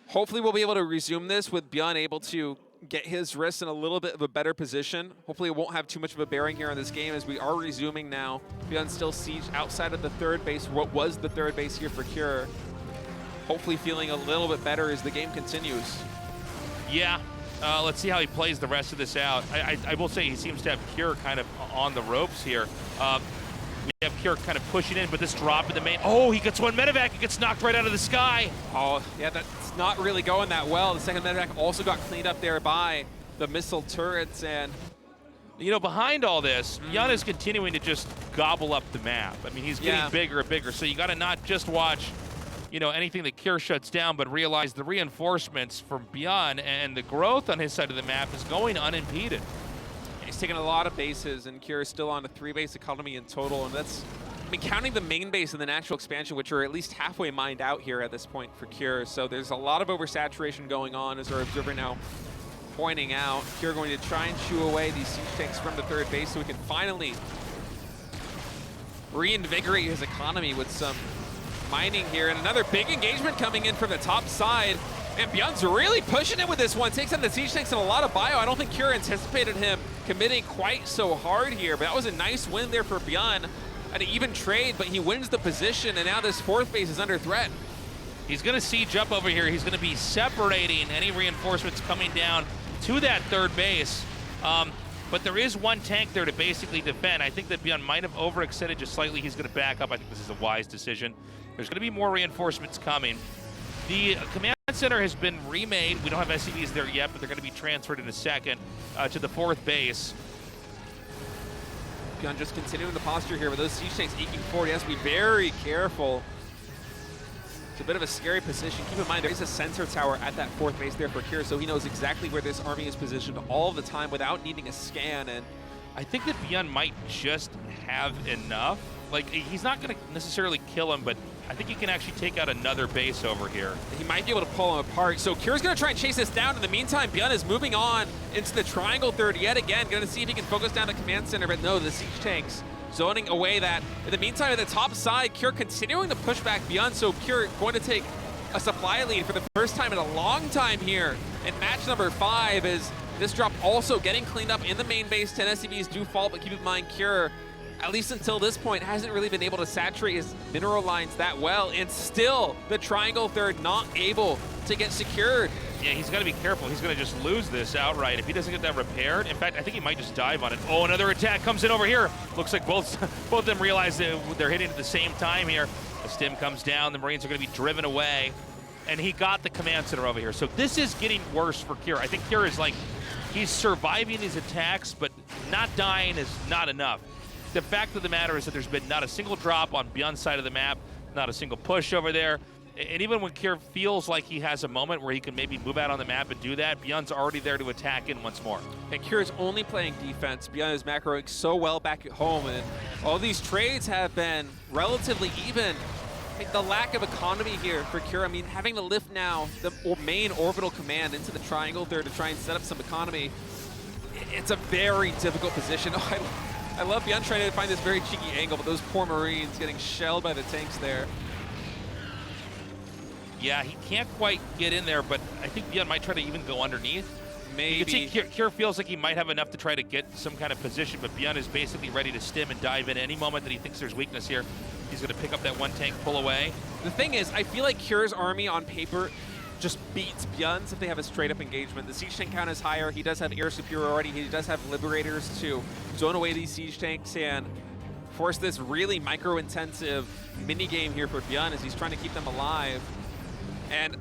hopefully we'll be able to resume this with ByuN able to get his wrist in a little bit of a better position. Hopefully it won't have too much of a bearing here on this game as we are resuming now. ByuN still siege outside of the 3rd base, what was the 3rd base here for Cure. Hopefully feeling a little bit better as the game continues. Yeah, let's see how he plays the rest of this out. I will say he seems to have Cure kind of on the ropes here. We have Cure kind of pushing in, but this drop in the main. Oh, he gets one medevac. He gets knocked right out of the sky. Oh, yeah, that's not really going that well. The second medevac also got cleaned up there by the missile turrets. And behind all this, ByuN is continuing to just gobble up the map. I mean, he's getting bigger and bigger. So you got to not just watch, anything that Cure shuts down, but realize the reinforcements from ByuN and the growth on his side of the map is going unimpeded. He's taking a lot of bases, and Cure is still on a 3-base economy in total, and that's, counting the main base and the natural expansion, which are at least halfway mined out here at this point for Cure. So there's a lot of oversaturation going on, as our observer now pointing out. Cure going to try and chew away these siege tanks from the 3rd base so we can finally reinvigorate his economy with some mining here. And another big engagement coming in from the top side. And ByuN's really pushing it with this one. Takes on the siege tanks and a lot of bio. I don't think Cure anticipated him committing quite so hard here, but that was a nice win there for ByuN. An even trade, but he wins the position, and now this 4th base is under threat. He's going to siege up over here. He's going to be separating any reinforcements coming down to that 3rd base. But there is one tank there to basically defend. I think that ByuN might have overextended just slightly. He's going to back up. I think this is a wise decision. There's going to be more reinforcements coming. The command center has been remade. We don't have SCVs there yet, but they're going to be transferred in a second to the 4th base. ByuN just continuing the posture here with those siege tanks eking forward. He has to be very careful. It's a bit of a scary position. Keep in mind, there is a sensor tower at that 4th base there for Cure, so he knows exactly where this army is positioned all the time without needing a scan. And I think that ByuN might just have enough. Like, he's not going to necessarily kill him, but I think he can actually take out another base over here. He might be able to pull him apart. So Cure's going to try and chase this down. In the meantime, ByuN is moving on into the triangle 3rd yet again. Going to see if he can focus down the command center, but no, the siege tanks zoning away that. In the meantime, at the top side, Cure continuing to push back ByuN. So Cure going to take a supply lead for the first time in a long time here in match number 5, as this drop also getting cleaned up in the main base. 10 SCVs do fall, but keep in mind, Cure, at least until this point, hasn't really been able to saturate his mineral lines that well, and still the triangle 3rd not able to get secured. Yeah, he's got to be careful. He's going to just lose this outright if he doesn't get that repaired. In fact, I think he might just dive on it. Oh, another attack comes in over here. Looks like both of them realize that they're hitting at the same time here. The stim comes down. The Marines are going to be driven away. And he got the command center over here. So this is getting worse for Kira. I think Kira is like, he's surviving these attacks, but not dying is not enough. The fact of the matter is that there's been not a single drop on ByuN's side of the map, not a single push over there. And even when Kira feels like he has a moment where he can maybe move out on the map and do that, ByuN's already there to attack in once more. And Kira's only playing defense. ByuN is macroing so well back at home, and all these trades have been relatively even. I think the lack of economy here for Kira, I mean, having to lift now the main orbital command into the triangle there to try and set up some economy, it's a very difficult position. Oh, I love ByuN trying to find this very cheeky angle, but those poor Marines getting shelled by the tanks there. Yeah, he can't quite get in there, but I think ByuN might try to even go underneath. Maybe. You can see Kira feels like he might have enough to try to get some kind of position, but ByuN is basically ready to stim and dive in any moment that he thinks there's weakness here. He's going to pick up that one tank, pull away. The thing is, I feel like Kira's army on paper just beats ByuN's if they have a straight-up engagement. The siege tank count is higher. He does have air superiority. He does have liberators to zone away these siege tanks and force this really micro-intensive mini-game here for ByuN as he's trying to keep them alive. And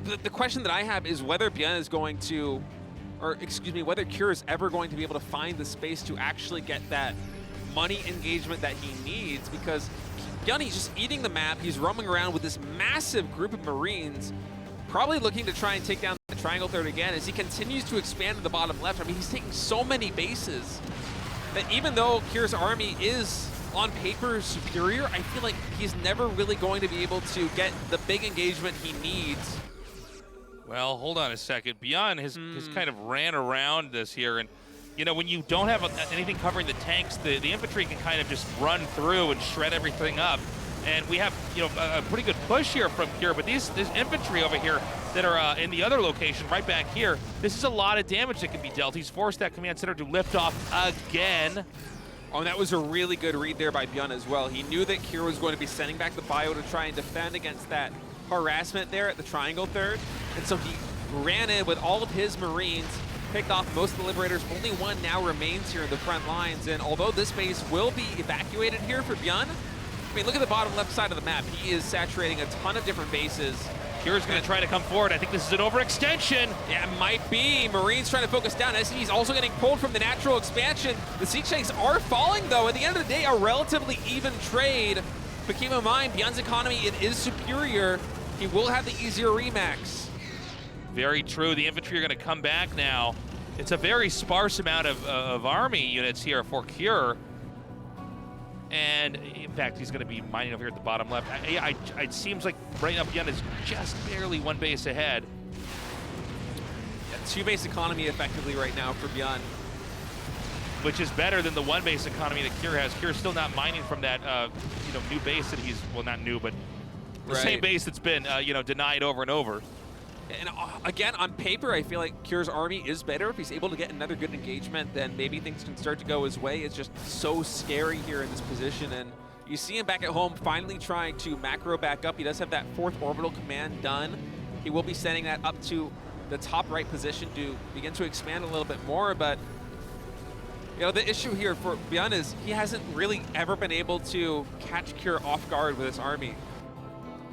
the question that I have is whether ByuN is going to, or excuse me, whether Kira is ever going to be able to find the space to actually get that money engagement that he needs, because ByuN, he's just eating the map. He's roaming around with this massive group of Marines, probably looking to try and take down the triangle third again as he continues to expand to the bottom left. I mean, he's taking so many bases that even though Kira's army is on paper superior, I feel like he's never really going to be able to get the big engagement he needs. Well, hold on a second. ByuN has kind of ran around this here, and you know, when you don't have anything covering the tanks, the infantry can kind of just run through and shred everything up. And we have, you know, a pretty good push here from Kira, but this infantry over here that are in the other location right back here, this is a lot of damage that can be dealt. He's forced that command center to lift off again. Oh, and that was a really good read there by ByuN as well. He knew that Kira was going to be sending back the bio to try and defend against that harassment there at the triangle third. And so he ran in with all of his Marines, picked off most of the Liberators. Only one now remains here in the front lines. And although this base will be evacuated here for ByuN, I mean, look at the bottom left side of the map. He is saturating a ton of different bases. Kira's going to try to come forward. I think this is an overextension. Yeah, it might be. Marines trying to focus down. SCV's also getting pulled from the natural expansion. The siege tanks are falling, though. At the end of the day, a relatively even trade. But keep in mind, ByuN's economy, it is superior. He will have the easier remax. Very true. The infantry are going to come back now. It's a very sparse amount of army units here for Kira. And in fact, he's going to be mining over here at the bottom left. It seems like right now ByuN is just barely one base ahead. Yeah, two base economy effectively right now for ByuN, which is better than the one base economy that Kira has. Kira's still not mining from that you know, new base that he's, well, not new, but the same base that's been you know, denied over and over. And again, on paper, I feel like Kira's army is better. If he's able to get another good engagement, then maybe things can start to go his way. It's just so scary here in this position. And you see him back at home finally trying to macro back up. He does have that fourth orbital command done. He will be sending that up to the top right position to begin to expand a little bit more. But you know, the issue here for ByuN is he hasn't really ever been able to catch Kira off guard with his army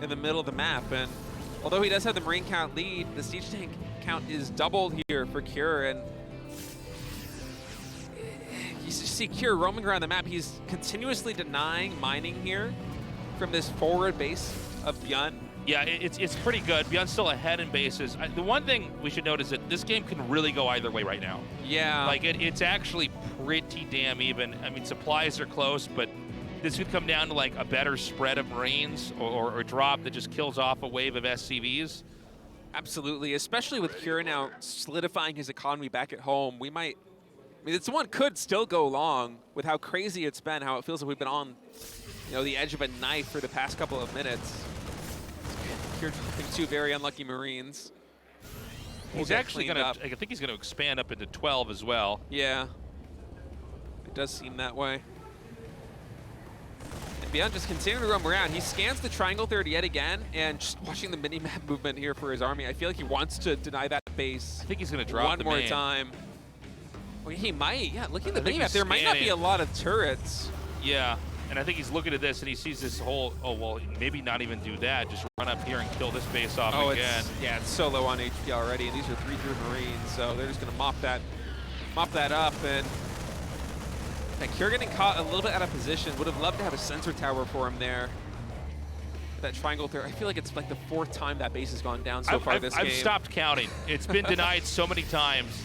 in the middle of the map. And although he does have the Marine count lead, the siege tank count is doubled here for Kira, and you see Kira roaming around the map. He's continuously denying mining here from this forward base of ByuN. Yeah, it's pretty good. ByuN's still ahead in bases. The one thing we should note is that this game can really go either way right now. Yeah. Like, it's actually pretty damn even. I mean, supplies are close, but this could come down to like a better spread of Marines or a drop that just kills off a wave of SCVs. Absolutely, especially with Kira now solidifying his economy back at home. We might, I mean, this one could still go long with how crazy it's been, how it feels like we've been on, you know, the edge of a knife for the past couple of minutes. Kira dropping two very unlucky Marines. He's actually going to, I think he's going to expand up into 12 as well. Yeah, it does seem that way. ByuN just continuing to roam around. He scans the triangle third yet again, and just watching the mini-map movement here for his army, I feel like he wants to deny that base. I think he's going to drop one more time. Well, he might. Yeah, looking at the mini-map, there might not be a lot of turrets. Yeah, And I think he's looking at this and he sees this whole, oh, well, maybe not even do that. Just run up here and kill this base off again. It's so low on HP already, and these are 3 Drew Marines, so they're just going to mop that up. And Kure getting caught a little bit out of position. Would have loved to have a sensor tower for him there. That triangle there, I feel like it's like the 4th time that base has gone down so far this game. I've stopped counting. It's been denied so many times.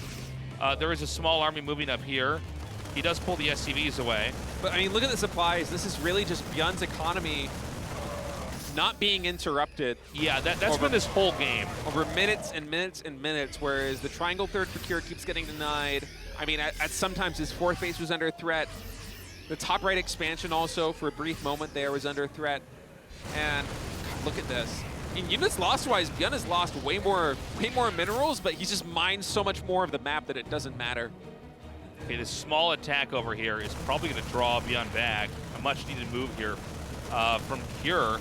There is a small army moving up here. He does pull the SCVs away. But, I mean, look at the supplies. This is really just ByuN's economy not being interrupted. Yeah, that's been this whole game. Over minutes and minutes and minutes, whereas the triangle third for Kure keeps getting denied. I mean, at sometimes his 4th base was under threat. The top right expansion also, for a brief moment there, was under threat. And God, look at this. In units lost-wise, ByuN has lost way more minerals, but he's just mined so much more of the map that it doesn't matter. Okay, this small attack over here is probably going to draw ByuN back. A much-needed move here from Kure.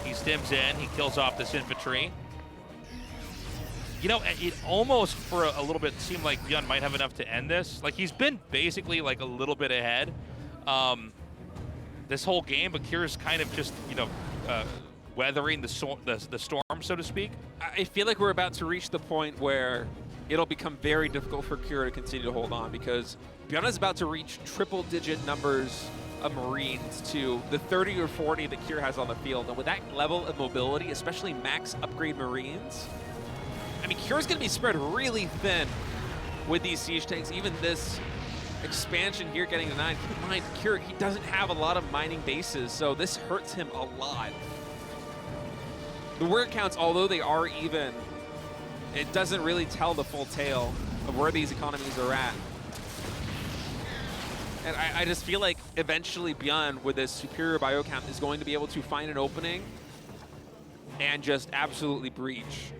He stims in. He kills off this infantry. You know, it almost for a little bit seemed like ByuN might have enough to end this. Like, he's been basically like a little bit ahead this whole game, but Kure's kind of just, you know, weathering the storm, so to speak. I feel like we're about to reach the point where it'll become very difficult for Kure to continue to hold on, because ByuN is about to reach triple-digit numbers of Marines to the 30 or 40 that Kure has on the field. And with that level of mobility, especially max upgrade Marines, I mean, Kure's going to be spread really thin with these siege tanks. Even this expansion here getting denied. Keep in mind, Kure, he doesn't have a lot of mining bases, so this hurts him a lot. The word counts, although they are even, it doesn't really tell the full tale of where these economies are at. And I just feel like eventually ByuN, with this superior biocount, is going to be able to find an opening and just absolutely breach.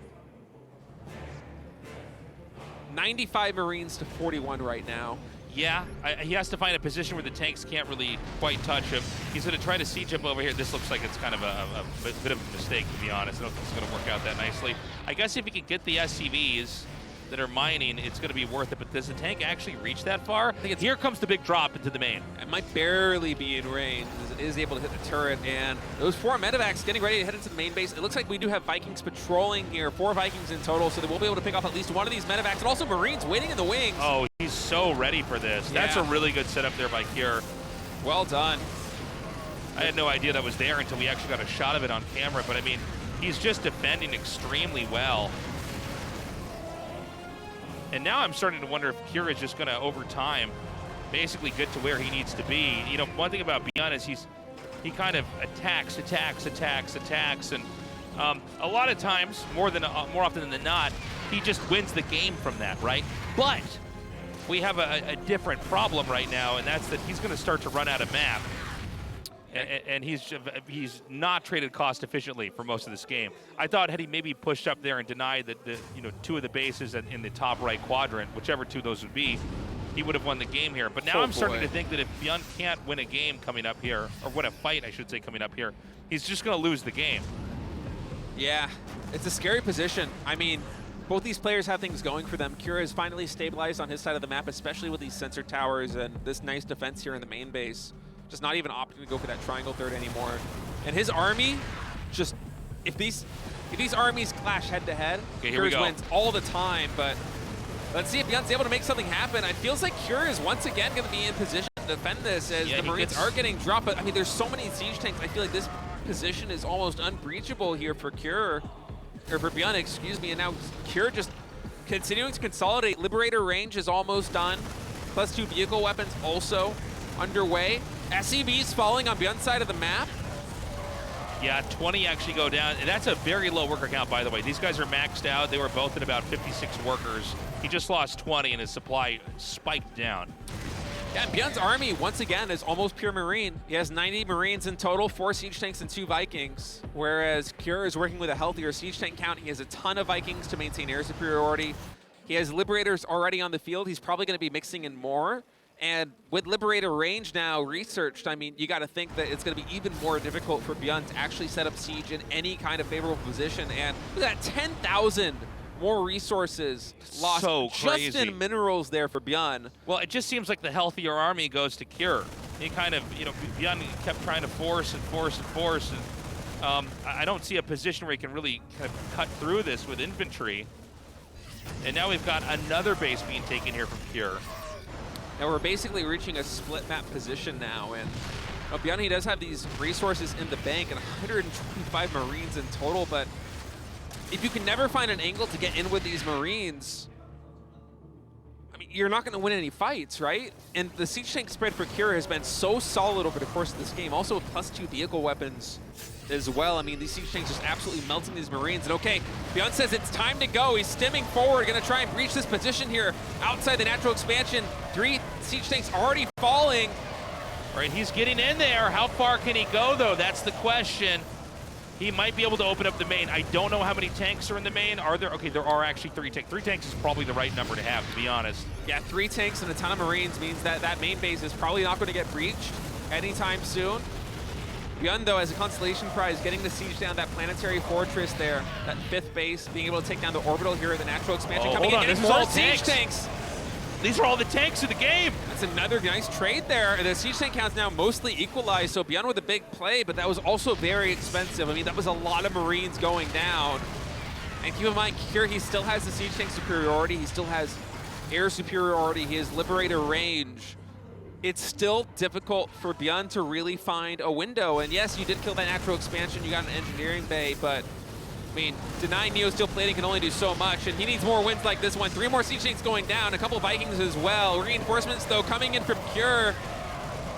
95 Marines to 41 right now. Yeah, he has to find a position where the tanks can't really quite touch him. He's going to try to siege up over here. This looks like it's kind of a bit of a mistake, to be honest. I don't think it's going to work out that nicely. I guess if he can get the SCVs that are mining, it's going to be worth it. But does the tank actually reach that far? I think here comes the big drop into the main. It might barely be in range, as it is able to hit the turret. And those 4 medevacs getting ready to head into the main base. It looks like we do have Vikings patrolling here, 4 Vikings in total, so they will be able to pick off at least one of these medevacs. And also Marines waiting in the wings. Oh, he's so ready for this. Yeah. That's a really good setup there by Kure. Well done. I had no idea that was there until we actually got a shot of it on camera. But I mean, he's just defending extremely well. And now I'm starting to wonder if Kure is just going to, over time, basically get to where he needs to be. You know, one thing about ByuN is he kind of attacks, and a lot of times, more often than not, he just wins the game from that, right? But we have a different problem right now, and that's that he's going to start to run out of map. And he's not traded cost efficiently for most of this game. I thought had he maybe pushed up there and denied the 2 of the bases in the top right quadrant, whichever 2 those would be, he would have won the game here. But now I'm starting to think that if ByuN can't win a game coming up here, or win a fight, I should say, coming up here, he's just going to lose the game. Yeah, it's a scary position. I mean, both these players have things going for them. Kure has finally stabilized on his side of the map, especially with these sensor towers and this nice defense here in the main base. Just not even opting to go for that triangle third anymore. And his army, just, if these armies clash head to head, Kure wins all the time. But let's see if ByuN's able to make something happen. It feels like Kure is once again going to be in position to defend this, as the Marines are getting dropped. But I mean, there's so many siege tanks. I feel like this position is almost unbreachable here for Kure, or for ByuN, excuse me. And now Kure just continuing to consolidate. Liberator range is almost done. +2 vehicle weapons also underway. SCVs falling on ByuN's side of the map. Yeah, 20 actually go down. And that's a very low worker count, by the way. These guys are maxed out. They were both at about 56 workers. He just lost 20, and his supply spiked down. Yeah, ByuN's army, once again, is almost pure Marine. He has 90 Marines in total, 4 siege tanks and 2 Vikings. Whereas Kure is working with a healthier siege tank count. He has a ton of Vikings to maintain air superiority. He has Liberators already on the field. He's probably going to be mixing in more. And with Liberator range now researched, I mean, you got to think that it's going to be even more difficult for ByuN to actually set up siege in any kind of favorable position. And look at that, 10,000 more resources lost just in minerals there for ByuN. Well, it just seems like the healthier army goes to Kure. he kind of, you know, ByuN kept trying to force and force and force. And I don't see a position where he can really kind of cut through this with infantry. And now we've got another base being taken here from Cure. Now we're basically reaching a split map position now, and ByuN, he does have these resources in the bank and 125 Marines in total, but if you can never find an angle to get in with these Marines, I mean, you're not going to win any fights, right? And the siege tank spread for Cure has been so solid over the course of this game. Also with +2 vehicle weapons as well. I mean, these siege tanks just absolutely melting these Marines. And okay, ByuN says it's time to go. He's stimming forward, going to try and breach this position here outside the natural expansion. 3 siege tanks already falling. Right, he's getting in there. How far can he go, though? That's the question. He might be able to open up the main. I don't know how many tanks are in the main. Are there? Okay, there are actually 3 tanks. 3 tanks is probably the right number to have, to be honest. Yeah, 3 tanks and a ton of Marines means that that main base is probably not going to get breached anytime soon. ByuN, though, as a consolation prize, getting the siege down that planetary fortress there, that 5th base, being able to take down the orbital here at the natural expansion. Coming in, this getting is more all siege tanks. These are all the tanks of the game. That's another nice trade there. And the siege tank count's now mostly equalized, so ByuN with a big play, but that was also very expensive. I mean, that was a lot of Marines going down. And keep in mind, Cure, he still has the siege tank superiority. He still has air superiority. He has Liberator range. It's still difficult for ByuN to really find a window. And yes, you did kill that natural expansion. You got an engineering bay, but I mean, denying Neo Steel Plating can only do so much, and he needs more wins like this one. 3 more siege tanks going down, a couple Vikings as well. Reinforcements, though, coming in from Cure.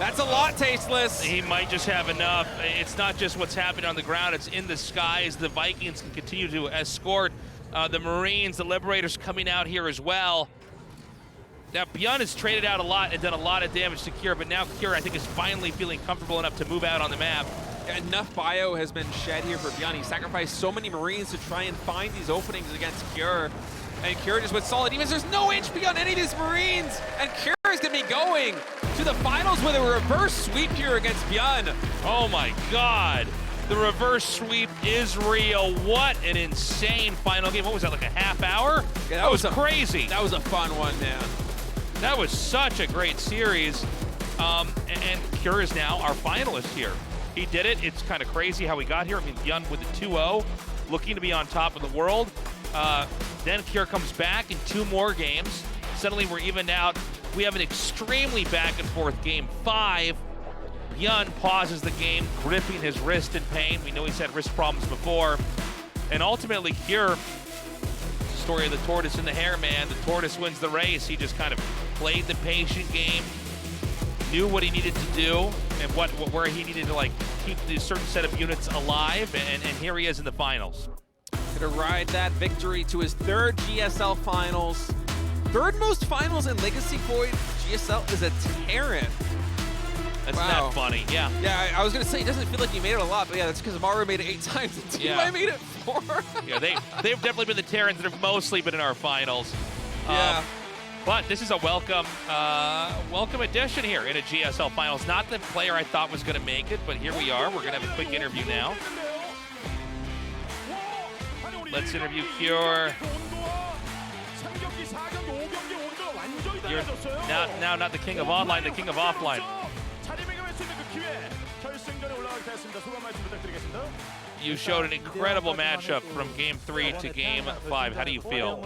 That's a lot, Tasteless. He might just have enough. It's not just what's happening on the ground, it's in the skies. The Vikings can continue to escort the Marines, the Liberators coming out here as well. Now, ByuN has traded out a lot and done a lot of damage to Cure, but now Cure, I think, is finally feeling comfortable enough to move out on the map. Enough bio has been shed here for ByuN. He sacrificed so many Marines to try and find these openings against Cure. And Cure just went solid. Even there's no HP on any of these Marines. And Cure is going to be going to the finals with a reverse sweep here against ByuN. Oh my God. The reverse sweep is real. What an insane final game. What was that, like a half hour? Yeah, that was crazy. That was a fun one, man. That was such a great series. And Cure is now our finalist here. He did it. It's kind of crazy how he got here. I mean, ByuN with the 2-0, looking to be on top of the world. Then Cure comes back in 2 more games. Suddenly we're evened out. We have an extremely back and forth game 5. ByuN pauses the game, gripping his wrist in pain. We know he's had wrist problems before. And ultimately, Cure, story of the tortoise and the hare, man. The tortoise wins the race. He just kind of played the patient game, knew what he needed to do, and where he needed to, like, keep this certain set of units alive, and here he is in the finals. Gonna ride that victory to his 3rd GSL finals. 3rd most finals in Legacy Void. GSL is a Terran. That's not funny, yeah. Yeah, I was gonna say, it doesn't feel like he made it a lot, but yeah, that's because Maru made it 8 times, and TY made it 4. Yeah, they've definitely been the Terrans that have mostly been in our finals. Yeah. But this is a welcome addition here in a GSL finals. Not the player I thought was going to make it, but here we are. We're going to have a quick interview now. Let's interview Cure. You're now not the king of online, the king of offline. You showed an incredible matchup from game 3 to game 5. How do you feel?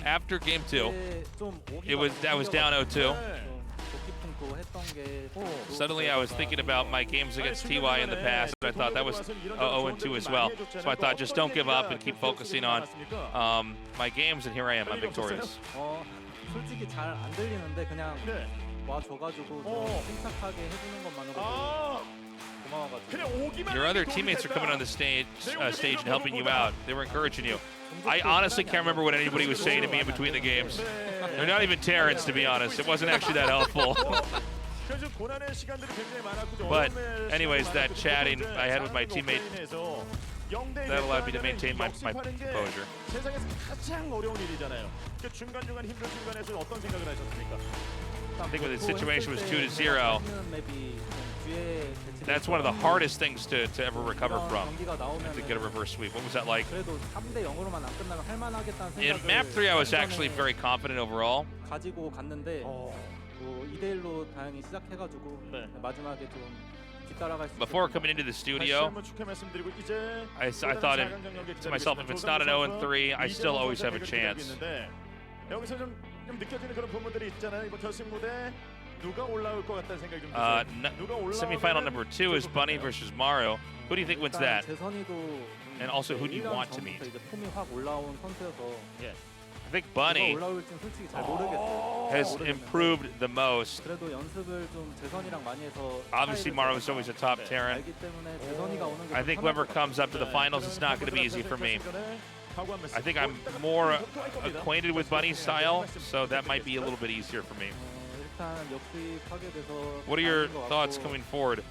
After game 2, I was down 0-2. Suddenly I was thinking about my games against TY in the past, and I thought that was 0-2 as well. So I thought, just don't give up and keep focusing on my games, and here I am, I'm victorious. 솔직히 잘 안 들리는데 그냥 와줘가지고 좀 침착하게 해주는 것만으로도 고마워가지고. Your other teammates are coming on the stage and helping you out. They were encouraging you. I honestly can't remember what anybody was saying to me in between the games. They're not even Terrans, to be honest. It wasn't actually that helpful. But anyways, that chatting I had with my teammate, that allowed me to maintain my composure. I think when the situation was 2-0, That's one of the hardest things to ever recover from. 경기가 나오면 To get a reverse sweep. What was that like? 그래도 3대 0으로만 안 끝나면 할 만하겠다는 In 생각을 map 3, I was actually 완전히 very confident overall. 가지고 갔는데 뭐 2대 1로 다행히 시작해가지고 네. 마지막에 좀 뒤따라갈 수 Before 있었습니다. coming into the 다시 studio, 한번 축하 말씀드리고 이제 I thought to myself, if it's not an 0-3, I still always have a chance. 여기서 좀 느껴지는 그런 부분들이 있잖아요. 이번 결승 무대 누가 올라올 것 같다는 생각이 좀 들어요. Semifinal number 2 is Bunny versus Maru. Who do you think wins 일단 that? 재선이도 And also, who do you 1년 want to meet? 전부터 이제 폼이 확 올라온 선수여서 I think 누가 Bunny 올라올지는 솔직히 잘 모르겠어요. has 모르겠는데 improved the most. 그래도 연습을 좀 재선이랑 많이 해서 Obviously, 스타일을 Maru is always a top 잘 Terran. 알기 때문에 재선이가 오는 게 I think whoever comes up to the finals, it's not going to be easy for me. I think I'm more acquainted with Bunny's style, so that might be a little bit easier for me. 일단 역수입하게 돼서 What are your 다행인 것 thoughts 같고, coming forward?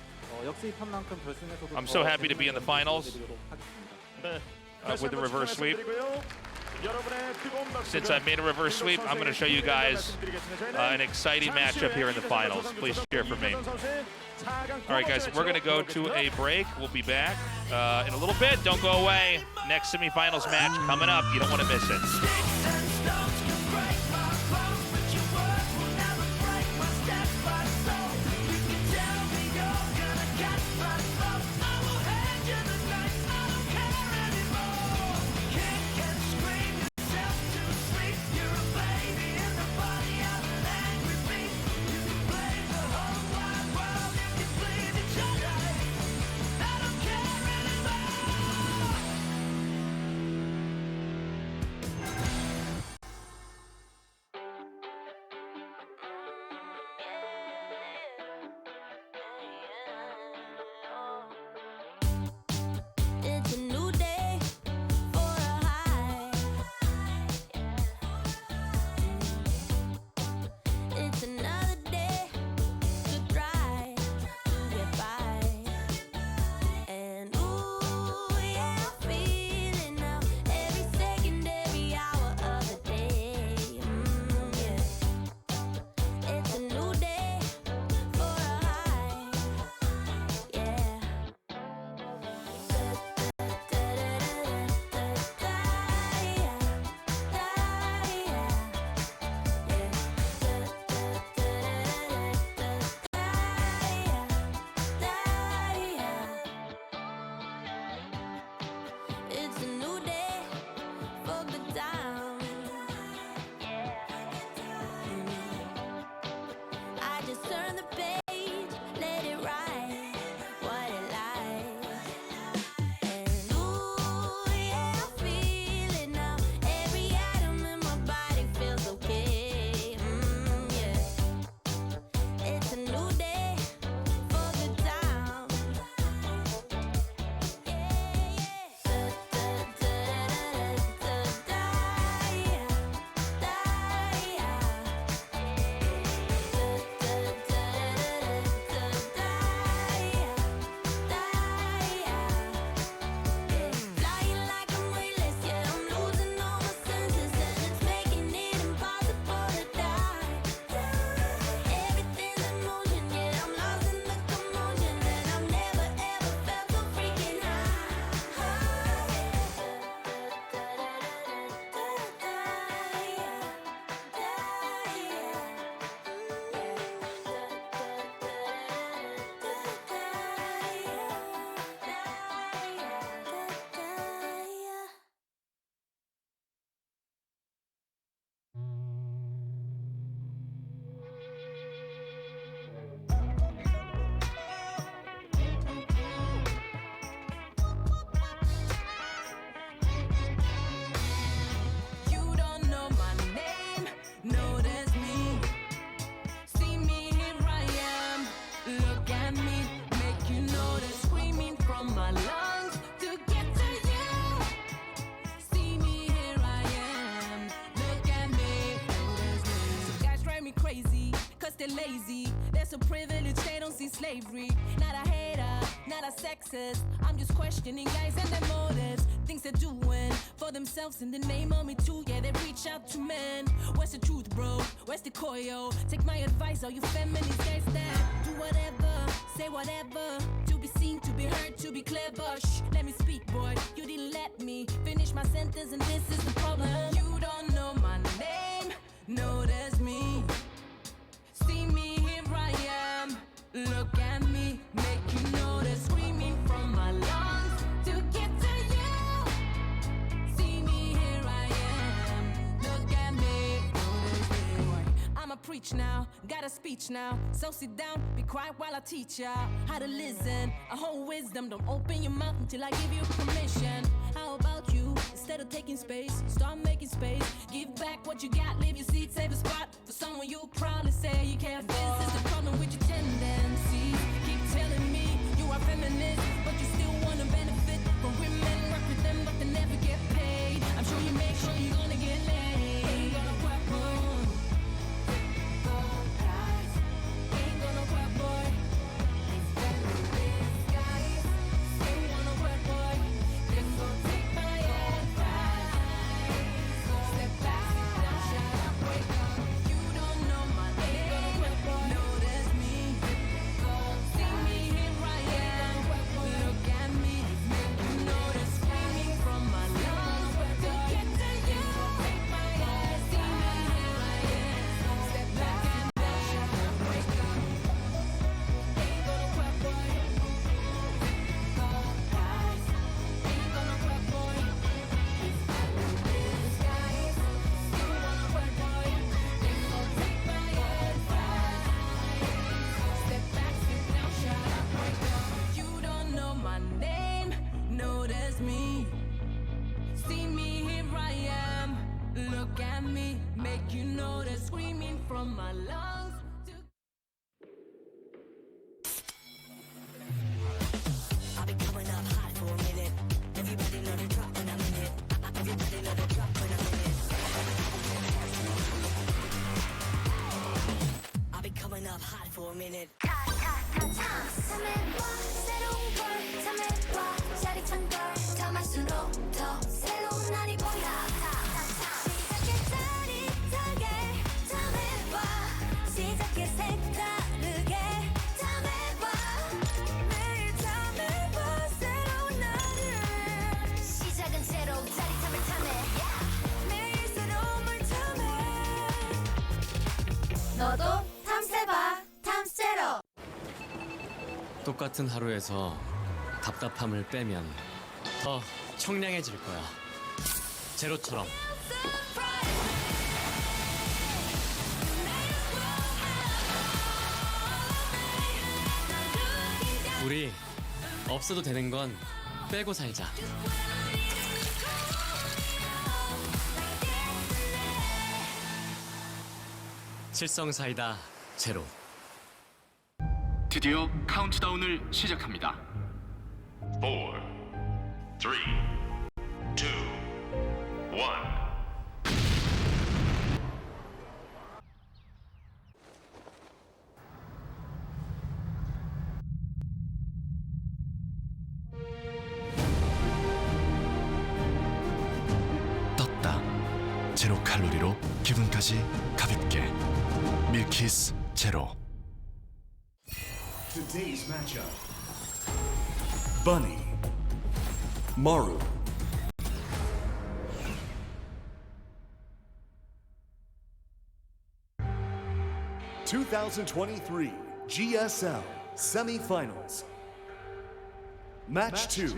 역수입한 만큼 결승에서도 I'm 더 so happy to 재밌는 be in the 경기 finals. 보여드리도록 하겠습니다. With the reverse sweep. Since I made a reverse sweep, I'm going to show you guys an exciting matchup here in the finals. Please cheer for me. All right, guys, we're going to go to a break. We'll be back in a little bit. Don't go away. Next semifinals match coming up. You don't want to miss it. It's a new day for a high. It's another day to try to get by. And ooh, yeah, I feel it now. Every second, every hour of the day. Yeah. It's a new day for a high. Yeah. It's a new day for the down. I just turn the page, let it ride, what it likes. And ooh, yeah, I feel it now. Every atom in my body feels okay. Yeah. It's a new day for the down. Flying like I'm weightless, yeah, I'm losing all my senses, and it's making it impossible to die. Everything's in motion, yeah, I'm lost in the commotion, and I've never ever felt so freaking high. You don't know my name, no, that's me. See me, here I am. Look at me, make you notice. Screaming from my lungs to get to you. See me, here I am. Look at me, notice me. Some guys drive me crazy, cause they're lazy. That's a privilege, they don't see slavery. Not a hater, not a sexist. I'm just questioning guys and their motives. Things they're doing for themselves in the name of me too. Yeah, they reach out to men. Where's the truth, bro? Where's the coyo? Take my advice, all you feminist guys that do whatever, say whatever. hurt to be clever. Shh, let me speak, boy. You didn't let me finish my sentence, and this is the problem. You don't know my name. No, that's me. See me, here I am. Look at me, make you know that screaming from my lungs to get to you. See me, here I am. Look at me, notice me. I'ma preach now, got a speech now. So sit down, be quiet while I teach y'all how to listen. A whole wisdom, don't open your mouth until I give you permission. How about you? Instead of taking space, start making space. Give back what you got, leave your seat, save a spot for someone you proudly say you care for. This is the problem with your tendencies. Keep telling me you are feminist, but you still wanna benefit from women. Work with them, but they never get paid. I'm sure you make sure you're gonna get laid. Ain't gonna work, boy. Ain't gonna work, boy. Ain't gonna work, boy. Just go take my advice. Step back, sit down, shut up, wake up. You don't know my name. No, that's me. See me, here I am. Look at me, make you know that screaming from my lungs to get to you. Take my eyes, see me, here I am. Step back and down, shut up, wake up. Ain't gonna work, boy. Ain't gonna work, boy. It's not in disguise. You wanna work, boy. Then go take my advice. Step back, sit down, shut up, wake up. You don't know my name. No, that's me. See me, here I am. Look at me, make you know that screaming from my lungs. I've been coming up hot for a minute. Everybody know the drop when I'm in it. Everybody know the drop when I'm in it. I've been coming up hot for a minute. 참해봐 새로운 걸 참해봐 짜릿한 걸 참할수록 더 새로운 날이 보여 시작해 짜릿하게 참해봐 시작해 색다르게 참해봐 매일 참해봐 새로운 날을 시작은 새로 짜릿함을 탐해 매일 새로움을 탐해 너도 탐세봐 탐세로 똑같은 하루에서 답답함을 빼면 더 청량해질 거야. 제로처럼. 우리 없어도 되는 건 빼고 살자. 칠성사이다 제로. 드디어 카운트다운을 시작합니다. 4, 3, 2, 1. 떴다. 제로 칼로리로 기분까지 가볍게. 밀키스 제로. Today's matchup. Bunny. Maru. (2023) GSL Semifinals. Match 2.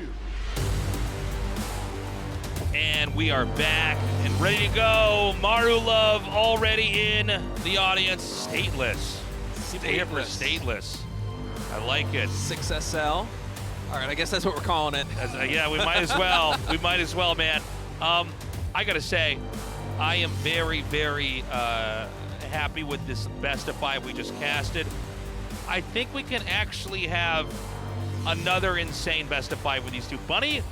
And we are back and ready to go. Maru Love already in the audience. Stateless. Stay here for stateless. I like it. 6SL. All right, I guess that's what we're calling it. Yeah, we might as well. We might as well, man. I gotta say, I am very, very happy with this best of 5 we just casted. I think we can actually have another insane best of 5 with these two. Bunny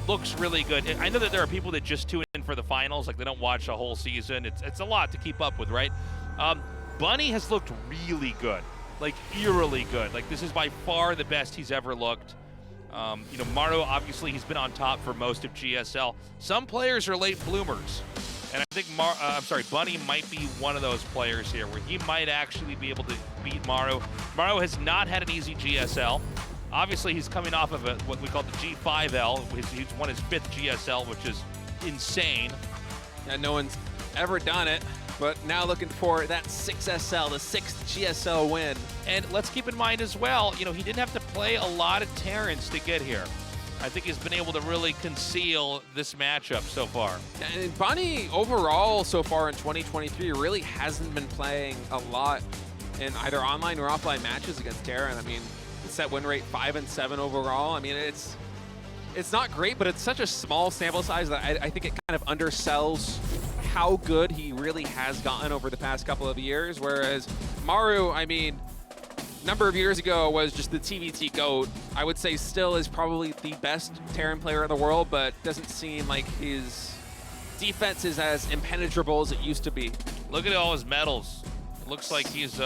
looks really good. I know that there are people that just tune in for the finals, like they don't watch a whole season. It's a lot to keep up with, right? Bunny has looked really good, like eerily good. Like this is by far the best he's ever looked. You know, Maru, obviously he's been on top for most of GSL. Some players are late bloomers. And I think Bunny might be one of those players here where he might actually be able to beat Maru. Maru has not had an easy GSL. Obviously, he's coming off of what we call the G5L. He's won his 5th GSL, which is insane. Yeah, no one's ever done it, but now looking for that 6SL, the 6th GSL win. And let's keep in mind as well, he didn't have to play a lot of Terrans to get here. I think he's been able to really conceal this matchup so far. And ByuN overall so far in 2023 really hasn't been playing a lot in either online or offline matches against Terran. I mean, set win rate 5 and 7 overall. I mean, it's not great, but it's such a small sample size that I think it kind of undersells how good he really has gotten over the past couple of years. Whereas Maru, I mean, a number of years ago was just the TVT GOAT. I would say still is probably the best Terran player in the world, but doesn't seem like his defense is as impenetrable as it used to be. Look at all his medals. It looks like he's,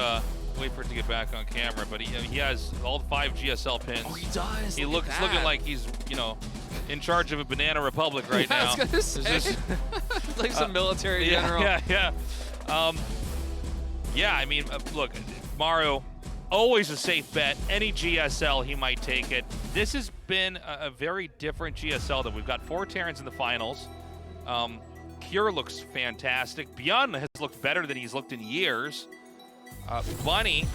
wait for it to get back on camera, but he has all 5 GSL pins. Oh, he does. He looks looking like he's, in charge of a banana republic right now. I was gonna say. Like some military general. Yeah. Yeah, I mean, look, Maru, always a safe bet. Any GSL, he might take it. This has been a very different GSL that we've got 4 Terrans in the finals. Cure looks fantastic. ByuN has looked better than he's looked in years. ByuN,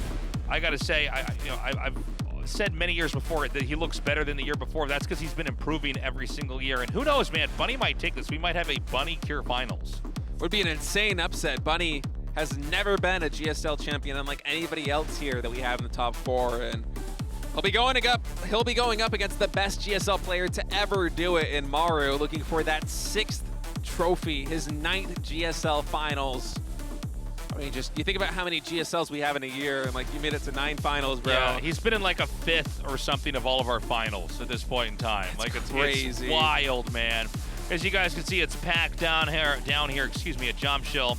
I got to say, I've said many years before that he looks better than the year before. That's because he's been improving every single year. And who knows, man, ByuN might take this. We might have a ByuN Cure finals. Would be an insane upset. ByuN has never been a GSL champion unlike anybody else here that we have in the top 4. And he'll be going up against the best GSL player to ever do it in Maru, looking for that 6th trophy, his 9th GSL finals. I mean, just you think about how many GSLs we have in a year, and like you made it to 9 finals, bro. Yeah, he's been in like a 5th or something of all of our finals at this point in time. It's crazy. It's wild, man. As you guys can see, it's packed down here. At Jump Shill.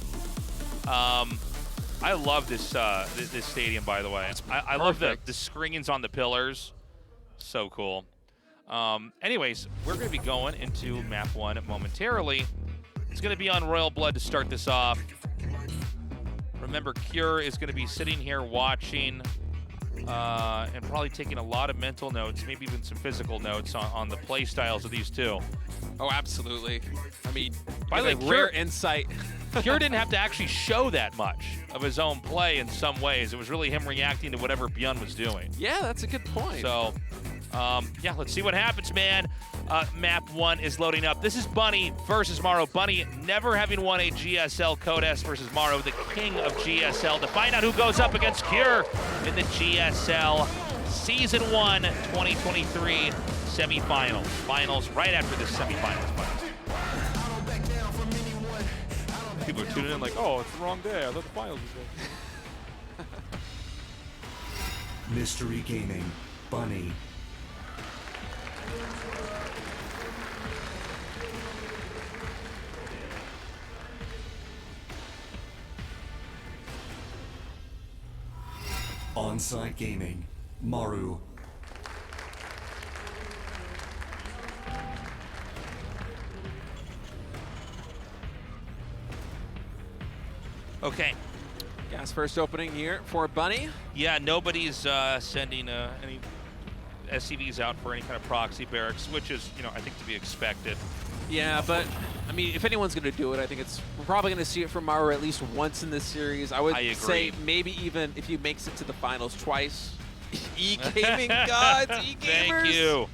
I love this this stadium, by the way. I love the screens on the pillars. So cool. Anyways, we're going to be going into map 1 momentarily. It's going to be on Royal Blood to start this off. Remember, Cure is going to be sitting here watching and probably taking a lot of mental notes, maybe even some physical notes on the play styles of these two. Oh, absolutely. I mean, by the way, rare insight. Cure didn't have to actually show that much of his own play in some ways. It was really him reacting to whatever ByuN was doing. Yeah, that's a good point. So, yeah, let's see what happens, man. Map 1 is loading up. This is ByuN versus Maru. ByuN never having won a GSL Code S versus Maru, the king of GSL. To find out who goes up against Cure in the GSL Season 1 2023 semifinals. Finals right after this semifinals. People are tuning in like, oh, it's the wrong day. I thought the finals was good. Mystery Gaming, ByuN. Onside Gaming, Maru. Okay. Gas first opening here for ByuN. Yeah, nobody's sending any SCVs out for any kind of proxy barracks, which is, I think to be expected. Yeah, but I mean, if anyone's going to do it, I think we're probably going to see it from Maru at least once in this series. I would say maybe even if he makes it to the finals twice. E-gaming gods, e-gamers. Thank you.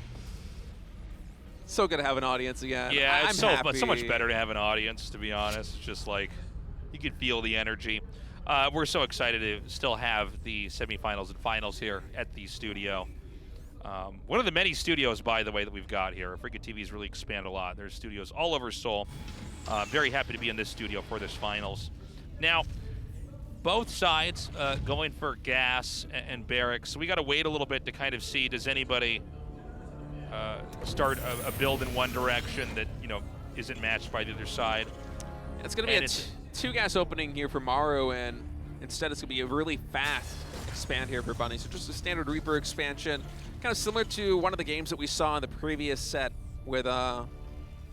So good to have an audience again. Yeah, it's happy. so much better to have an audience, to be honest. It's just like, you can feel the energy. We're so excited to still have the semifinals and finals here at the studio. One of the many studios, by the way, that we've got here. Freaking TV's really expanded a lot. There's studios all over Seoul. Very happy to be in this studio for this finals. Now, both sides going for gas and barracks. So we got to wait a little bit to kind of see, does anybody start a build in one direction that, isn't matched by the other side. It's going to be a 2-gas opening here for Maru, and instead it's going to be a really fast expand here for ByuN. So just a standard Reaper expansion, kind of similar to one of the games that we saw in the previous set with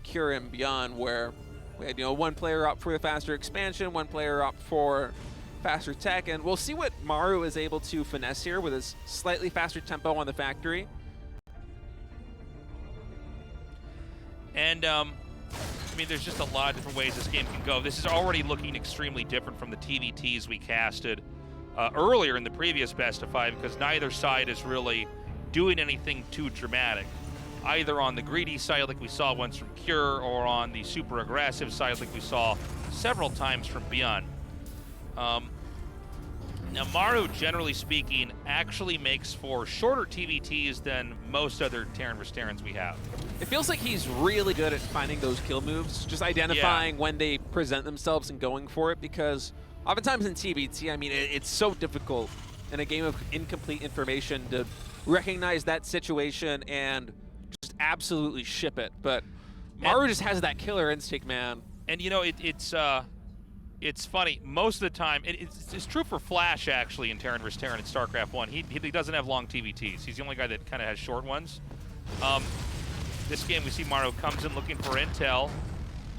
Cure and ByuN, where we had one player up for the faster expansion, one player up for faster tech, and we'll see what Maru is able to finesse here with his slightly faster tempo on the factory. And, I mean, there's just a lot of different ways this game can go. This is already looking extremely different from the TVTs we casted earlier in the previous Best of 5 because neither side is really doing anything too dramatic. Either on the greedy side like we saw once from Cure or on the super aggressive side like we saw several times from ByuN. Now Maru, generally speaking, actually makes for shorter TVTs than most other Terran vs. Terrans we have. It feels like he's really good at finding those kill moves, just identifying when they present themselves and going for it, because oftentimes in TVT, I mean, it's so difficult in a game of incomplete information to recognize that situation and just absolutely ship it. But Maru just has that killer instinct, man. And you know, it's funny. Most of the time, it's true for Flash actually in Terran vs. Terran in StarCraft 1. He doesn't have long TVTs. He's the only guy that kind of has short ones. This game we see Maru comes in looking for intel.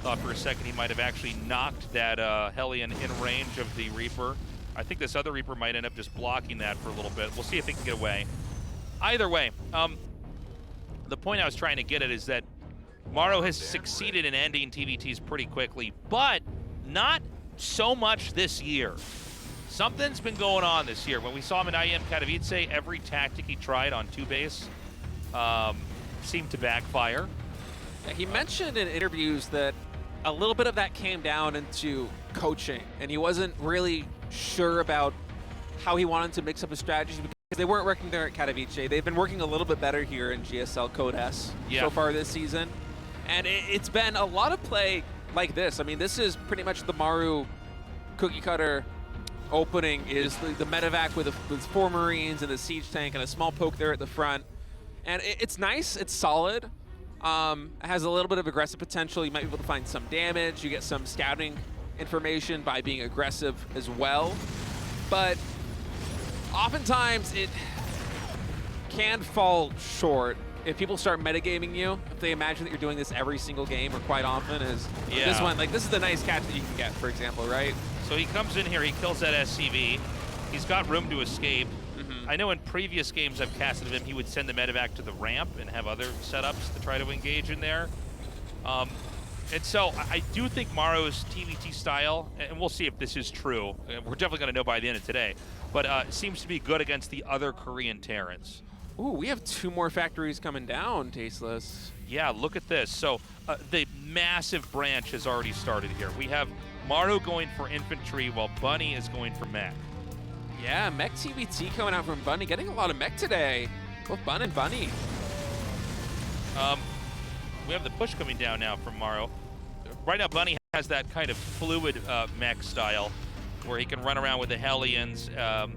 Thought for a second he might have actually knocked that Hellion in range of the Reaper. I think this other Reaper might end up just blocking that for a little bit. We'll see if he can get away. Either way, the point I was trying to get at is that Maru has succeeded in ending TVTs pretty quickly, but not so much this year. Something's been going on this year. When we saw him in IEM Katowice, every tactic he tried on 2-base seemed to backfire. He mentioned in interviews that a little bit of that came down into coaching, and he wasn't really sure about how he wanted to mix up his strategies because they weren't working there at Katowice. They've been working a little bit better here in GSL Code S so far this season. And it's been a lot of play like this. I mean, this is pretty much the Maru cookie cutter opening, is the medevac with 4 Marines and the siege tank and a small poke there at the front. And it's nice, it's solid. It has a little bit of aggressive potential. You might be able to find some damage. You get some scouting information by being aggressive as well. But oftentimes it can fall short if people start metagaming you, if they imagine that you're doing this every single game or quite often, is this one, like, this is the nice catch that you can get, for example, right? So he comes in here, he kills that SCV. He's got room to escape. I know in previous games I've casted him, he would send the medevac to the ramp and have other setups to try to engage in there. And so I do think Maru's TVT style, and we'll see if this is true, we're definitely going to know by the end of today, but seems to be good against the other Korean Terrans. Ooh, we have 2 more factories coming down, Tasteless. Yeah, look at this. So the massive branch has already started here. We have Maru going for infantry while Bunny is going for mech. Yeah, mech TVT coming out from Bunny. Getting a lot of mech today. Both Bun and Bunny. We have the push coming down now from Maru. Right now, Bunny has that kind of fluid mech style where he can run around with the Hellions and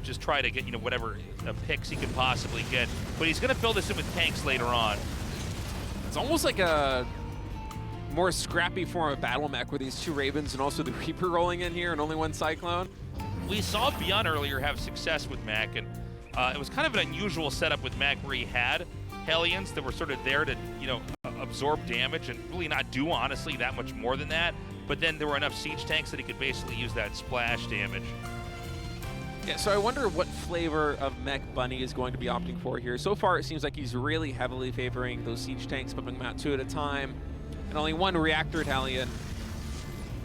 just try to get, you know, whatever picks he can possibly get. But he's going to fill this in with tanks later on. It's almost like a more scrappy form of battle mech with these 2 Ravens and also the Reaper rolling in here and only 1 Cyclone. We saw ByuN earlier have success with mech, and it was kind of an unusual setup with mech where he had Hellions that were sort of there to, you know, absorb damage and really not do, honestly, that much more than that. But then there were enough siege tanks that he could basically use that splash damage. Yeah, so I wonder what flavor of mech Bunny is going to be opting for here. So far, it seems like he's really heavily favoring those siege tanks, pumping them out 2 at a time, and only 1 reactor Hellion,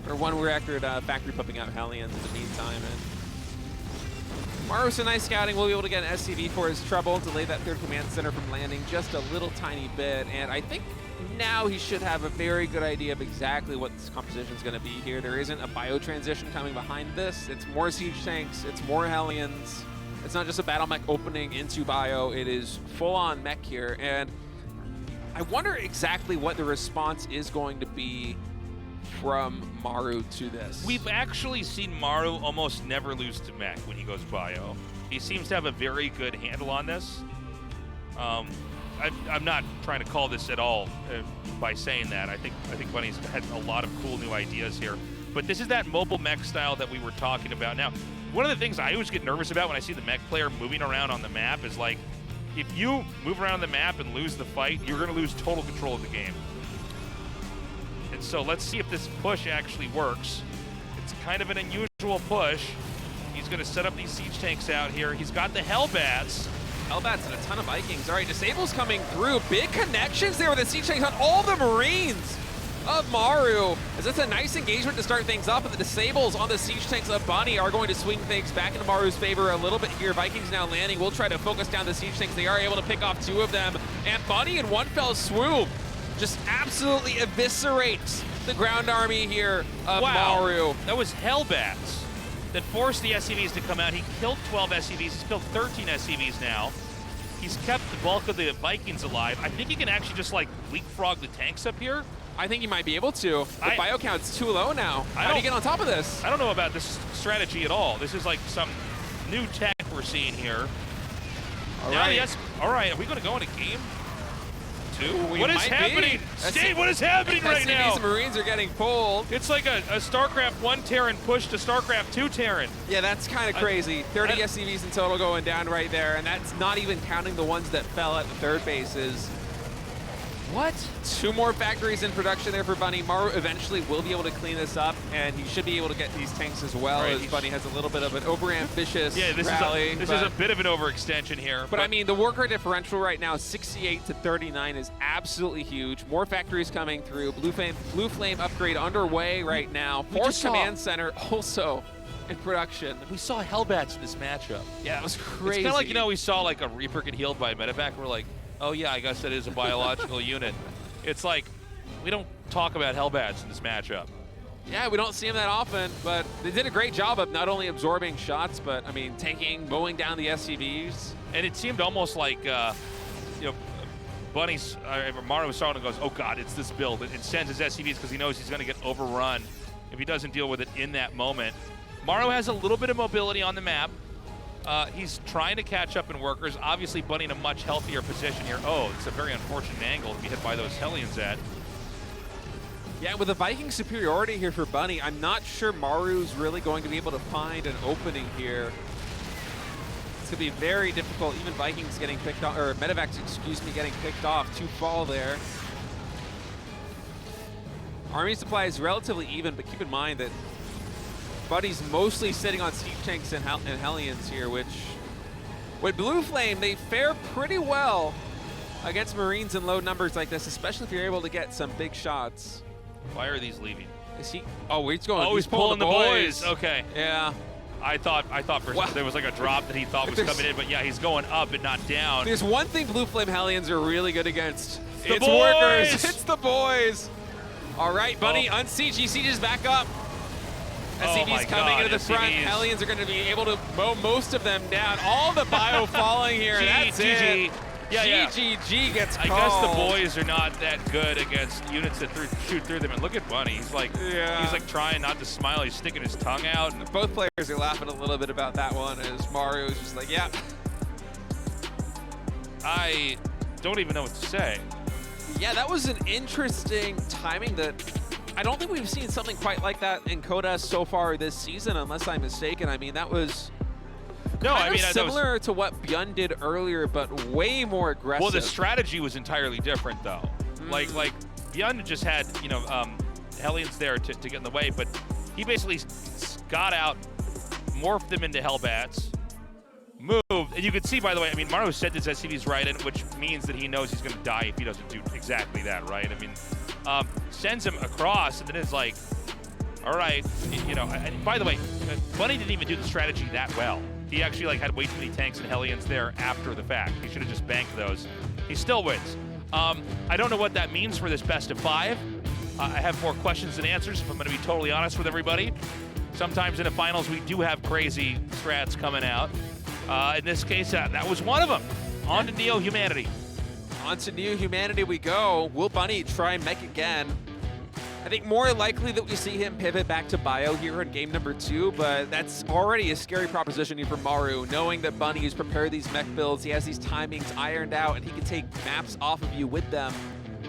or 1 reactor factory pumping out Hellions in the meantime. And Maru's a nice scouting. We'll be able to get an SCV for his trouble, delay that 3rd command center from landing just a little tiny bit, and I think now he should have a very good idea of exactly what this composition is going to be here. There isn't a bio transition coming behind this. It's more siege tanks, it's more Hellions. It's not just a battle mech opening into bio, it is full-on mech here. And I wonder exactly what the response is going to be from Maru to this. We've actually seen Maru almost never lose to mech when he goes bio. He seems to have a very good handle on this. I'm not trying to call this at all by saying that. I think Bunny's had a lot of cool new ideas here. But this is that mobile mech style that we were talking about. Now, one of the things I always get nervous about when I see the mech player moving around on the map is, like, if you move around the map and lose the fight, you're going to lose total control of the game. And so let's see if this push actually works. It's kind of an unusual push. He's going to set up these siege tanks out here. He's got the Hellbats. Hellbats and a ton of Vikings. All right, Disable's coming through. Big connections there with the siege tanks on all the Marines of Maru. As it's a nice engagement to start things up, but the Disables on the siege tanks of Bunny are going to swing things back into Maru's favor a little bit here. Vikings now landing. We'll try to focus down the siege tanks. They are able to pick off 2 of them. And Bunny in one fell swoop just absolutely eviscerates the ground army here of Maru. That was Hellbats that forced the SCVs to come out. He killed 12 SCVs. He's killed 13 SCVs now. He's kept the bulk of the Vikings alive. I think he can actually just like leapfrog the tanks up here. I think he might be able to. The bio count's too low now. How do you get on top of this? I don't know about this strategy at all. This is like some new tech we're seeing here. All right, are we going to go into game 2? What is happening? Steve, what is happening right now? SCVs and Marines are getting pulled. It's like a StarCraft 1 Terran push to StarCraft 2 Terran. Yeah, that's kind of crazy. 30 SCVs in total going down right there, and that's not even counting the ones that fell at the third bases. What? 2 more factories in production there for Bunny. Maru eventually will be able to clean this up, and he should be able to get these tanks as well, as Bunny has a little bit of an overambitious rally. This is a bit of an overextension here. But I mean, the worker differential right now, 68 to 39, is absolutely huge. More factories coming through. Blue Flame upgrade underway right now. Force Command Center also in production. We saw Hellbats in this matchup. Yeah, it was crazy. It's kind of like, you know, we saw like a Reaper get healed by a medevac. We're like, oh yeah, I guess that is a biological unit. It's like, we don't talk about Hellbats in this matchup. Yeah, we don't see them that often, but they did a great job of not only absorbing shots, but I mean, mowing down the SCVs. And it seemed almost like, you know, Maru saw it and goes, oh God, it's this build. And sends his SCVs because he knows he's going to get overrun if he doesn't deal with it in that moment. Maru has a little bit of mobility on the map. He's trying to catch up in workers. Obviously, Bunny in a much healthier position here. Oh, it's a very unfortunate angle to be hit by those Hellions at. Yeah, with the Viking superiority here for Bunny, I'm not sure Maru's really going to be able to find an opening here. It's going to be very difficult. Even Vikings getting picked off, or medevacs, excuse me, getting picked off to fall there. Army supply is relatively even, but keep in mind that Buddy's mostly sitting on siege tanks and Hellions here, which, with Blue Flame, they fare pretty well against Marines in low numbers like this, especially if you're able to get some big shots. Why are these leaving? Is he? Oh, he's going. Oh, he's pulling the boys. Okay. Yeah. I thought for a second there was like a drop that he thought was coming in, but yeah, he's going up and not down. There's one thing Blue Flame Hellions are really good against. It's workers. It's the boys. All right, Bunny, unsiege. He sieges back up. SCV's coming into the front. Hellions are going to be able to mow most of them down. All the bio falling here. That's it. Yeah, GGG gets called. I guess the boys are not that good against units that shoot through them. And look at Bunny. He's like, trying not to smile. He's sticking his tongue out. And both players are laughing a little bit about that one, as Maru is just like, yeah. I don't even know what to say. Yeah, that was an interesting timing that I don't think we've seen something quite like that in Coda so far this season, unless I'm mistaken. I mean, that was similar to what ByuN did earlier, but way more aggressive. Well, the strategy was entirely different, though. Like ByuN just had, you know, Hellions there to get in the way, but he basically got out, morphed them into Hellbats, moved, and you can see, by the way, I mean, Maru sent his SCVs right in, which means that he knows he's going to die if he doesn't do exactly that, right? I mean, sends him across, and then it's like, all right, you know. And by the way, Bunny didn't even do the strategy that well. He actually like had way too many tanks and Hellions there after the fact. He should have just banked those. He still wins. I don't know what that means for this best of 5. I have more questions than answers, if I'm going to be totally honest with everybody. Sometimes in the finals, we do have crazy strats coming out. In this case, that was one of them. On to Neo Humanity. On to Neo Humanity we go. Will Bunny try mech again? I think more likely that we see him pivot back to bio here in game number 2, but that's already a scary proposition here for Maru, knowing that Bunny has prepared these mech builds, he has these timings ironed out, and he can take maps off of you with them.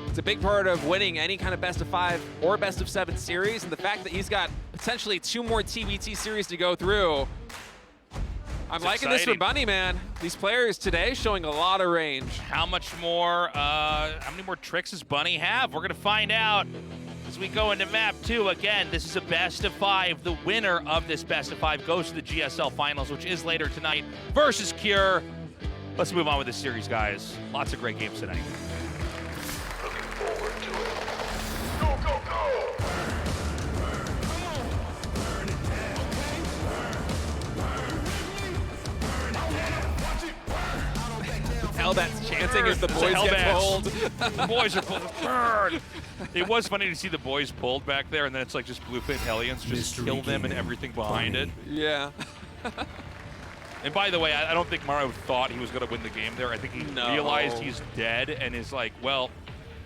It's a big part of winning any kind of best of 5 or best of 7 series, and the fact that he's got potentially 2 more TBT series to go through. I'm liking this for Bunny, man. These players today showing a lot of range. How many more tricks does Bunny have? We're gonna find out. as we go into map 2, again, this is a best of 5. The winner of this best of 5 goes to the GSL finals, which is later tonight, versus Cure. Let's move on with this series, guys. Lots of great games tonight. Looking forward to it. Go, go, go! Hellbat's chanting as the boys get pulled. The boys are pulled. Burn! It was funny to see the boys pulled back there, and then it's like just blueprint Hellions just Mystery kill them and gaming. everything behind it. Yeah. And by the way, I don't think Maru thought he was going to win the game there. I think he realized he's dead and is like, well,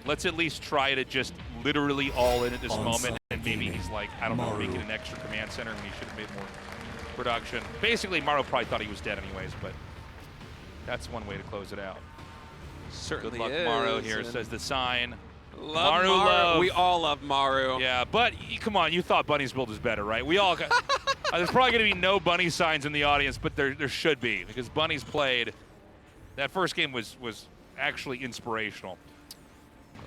let's at least try to just literally all in at this moment. And maybe he's like, I don't know, Maru. making an extra command center when he should have made more production. Basically, Maru probably thought he was dead anyways, but that's one way to close it out. Certainly Good luck, is. Maru here, says the sign. Love Maru Maru. love. We all love Maru. Yeah, but come on, you thought Bunny's build was better, right? We all got, there's probably going to be no Bunny signs in the audience, but there should be, because Bunny's played. That first game was actually inspirational.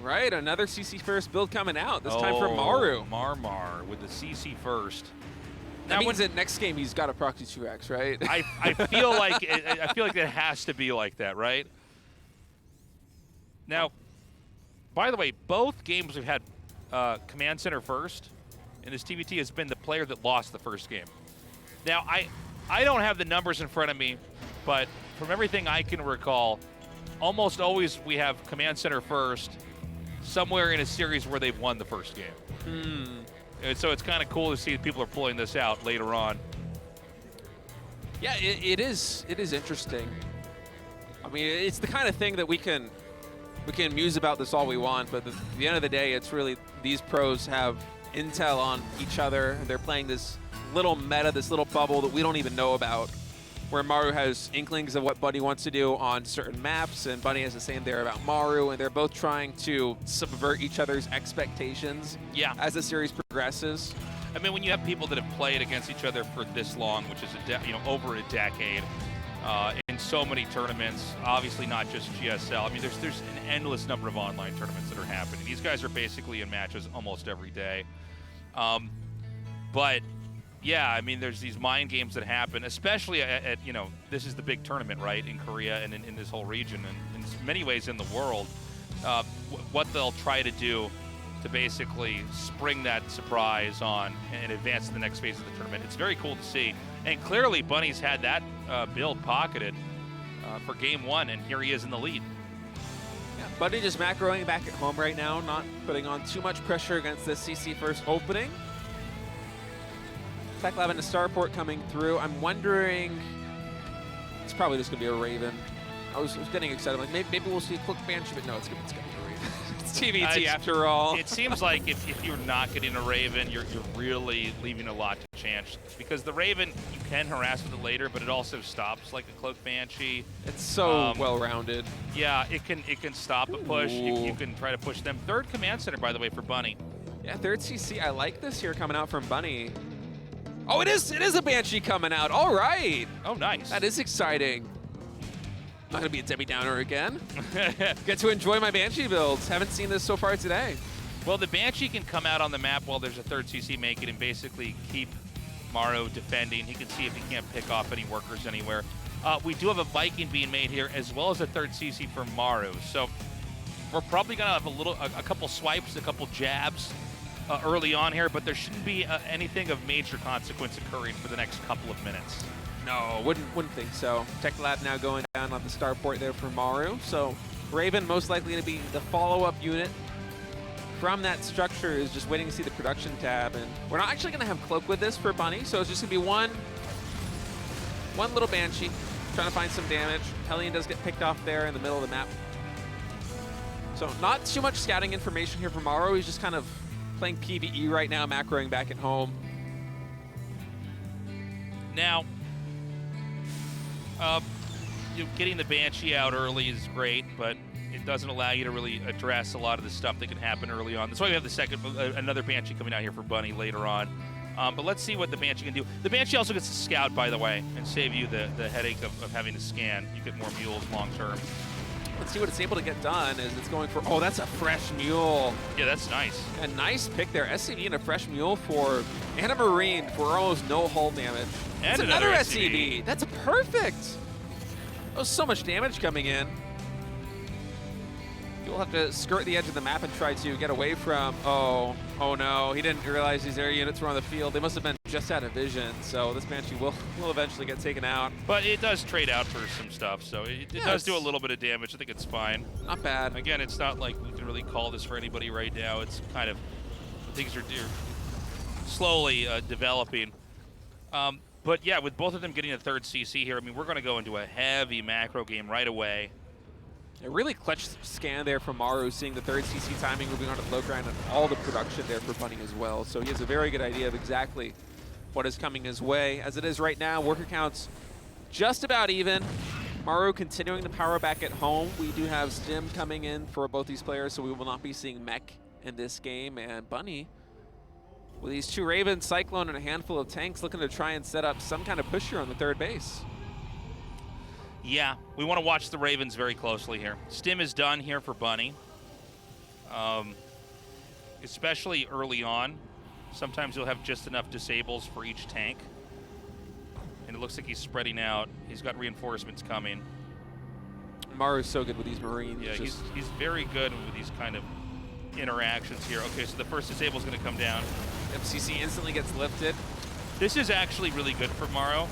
Right, another CC first build coming out, this time from Maru. Mar with the CC first. That means that next game he's got a proxy 2x, right? I feel like it has to be like that, right? Now, by the way, both games we've had command center first, and this TVT has been the player that lost the first game. Now, I don't have the numbers in front of me, but from everything I can recall, almost always we have command center first somewhere in a series where they've won the first game. And so it's kind of cool to see people are pulling this out later on. Yeah, it is interesting. I mean, it's the kind of thing that we can muse about this all we want, but at the end of the day, it's really these pros have intel on each other, and they're playing this little meta, this little bubble that we don't even know about, where Maru has inklings of what Bunny wants to do on certain maps, and Bunny has the same there about Maru, and they're both trying to subvert each other's expectations as the series progresses. I mean, when you have people that have played against each other for this long, which is over a decade, in so many tournaments, obviously not just GSL. I mean, there's an endless number of online tournaments that are happening. These guys are basically in matches almost every day. But yeah, I mean, there's these mind games that happen, especially at this is the big tournament, right, in Korea and in this whole region, and in many ways in the world. What they'll try to do to basically spring that surprise on and advance to the next phase of the tournament. It's very cool to see. And clearly, Bunny's had that build pocketed for game 1, and here he is in the lead. Yeah, Bunny just macroing back at home right now, not putting on too much pressure against the CC first opening. Tech Lab and the Starport coming through. I'm wondering, it's probably just going to be a Raven. I was getting excited. Like, maybe we'll see a quick Banshee, but no, it's going to be a Raven. It's TVT after all. It seems like if you're not getting a Raven, you're really leaving a lot to chance. Because the Raven, you can harass with it later, but it also stops like a Cloak Banshee. It's so well-rounded. Yeah, it can stop a push. You can try to push them. Third command center, by the way, for Bunny. Yeah, third CC. I like this here coming out from Bunny. Oh, it is a Banshee coming out. All right. Oh, nice. That is exciting. Not going to be a Debbie Downer again. Get to enjoy my Banshee builds. Haven't seen this so far today. Well, the Banshee can come out on the map while there's a third CC make it and basically keep Maru defending. He can see if he can't pick off any workers anywhere. We do have a Viking being made here as well as a third CC for Maru. So we're probably going to have a couple swipes, a couple jabs early on here, but there shouldn't be anything of major consequence occurring for the next couple of minutes. No, wouldn't think so. Tech Lab now going down on the starport there for Maru. So Raven most likely to be the follow-up unit from that structure, is just waiting to see the production tab. And we're not actually going to have Cloak with this for Bunny, so it's just going to be one little Banshee trying to find some damage. Hellion does get picked off there in the middle of the map. So not too much scouting information here for Maru. He's just kind of playing PvE right now, macroing back at home. Now, getting the Banshee out early is great, but it doesn't allow you to really address a lot of the stuff that can happen early on. That's why we have another Banshee coming out here for Bunny later on. But let's see what the Banshee can do. The Banshee also gets to scout, by the way, and save you the headache of having to scan. You get more mules long term. Let's see what it's able to get done as it's going for, oh, that's a fresh mule. Yeah, that's nice. A nice pick there. SCV and a fresh mule for, and a Marine for almost no hull damage. And that's another SCV. SCV. That's perfect. That was so much damage coming in. You'll have to skirt the edge of the map and try to get away from, oh no, he didn't realize these air units were on the field. They must have been just out of vision, so this Banshee will eventually get taken out. But it does trade out for some stuff, so it does do a little bit of damage. I think it's fine. Not bad. Again, it's not like we can really call this for anybody right now. It's kind of, things are slowly developing. But yeah, with both of them getting a third CC here, I mean, we're going to go into a heavy macro game right away. A really clutch scan there from Maru, seeing the third CC timing moving on to the low ground and all the production there for Bunny as well. So he has a very good idea of exactly what is coming his way. As it is right now, worker counts just about even. Maru continuing the power back at home. We do have Stim coming in for both these players, so we will not be seeing Mech in this game. And Bunny, with these two Ravens, Cyclone, and a handful of tanks, looking to try and set up some kind of push here on the third base. Yeah, we want to watch the Ravens very closely here. Stim is done here for Bunny, especially early on. Sometimes you'll have just enough disables for each tank. And it looks like he's spreading out. He's got reinforcements coming. Maru's so good with these Marines. Yeah, he's very good with these kind of interactions here. Okay, so the first disable is going to come down. FCC instantly gets lifted. This is actually really good for Maru.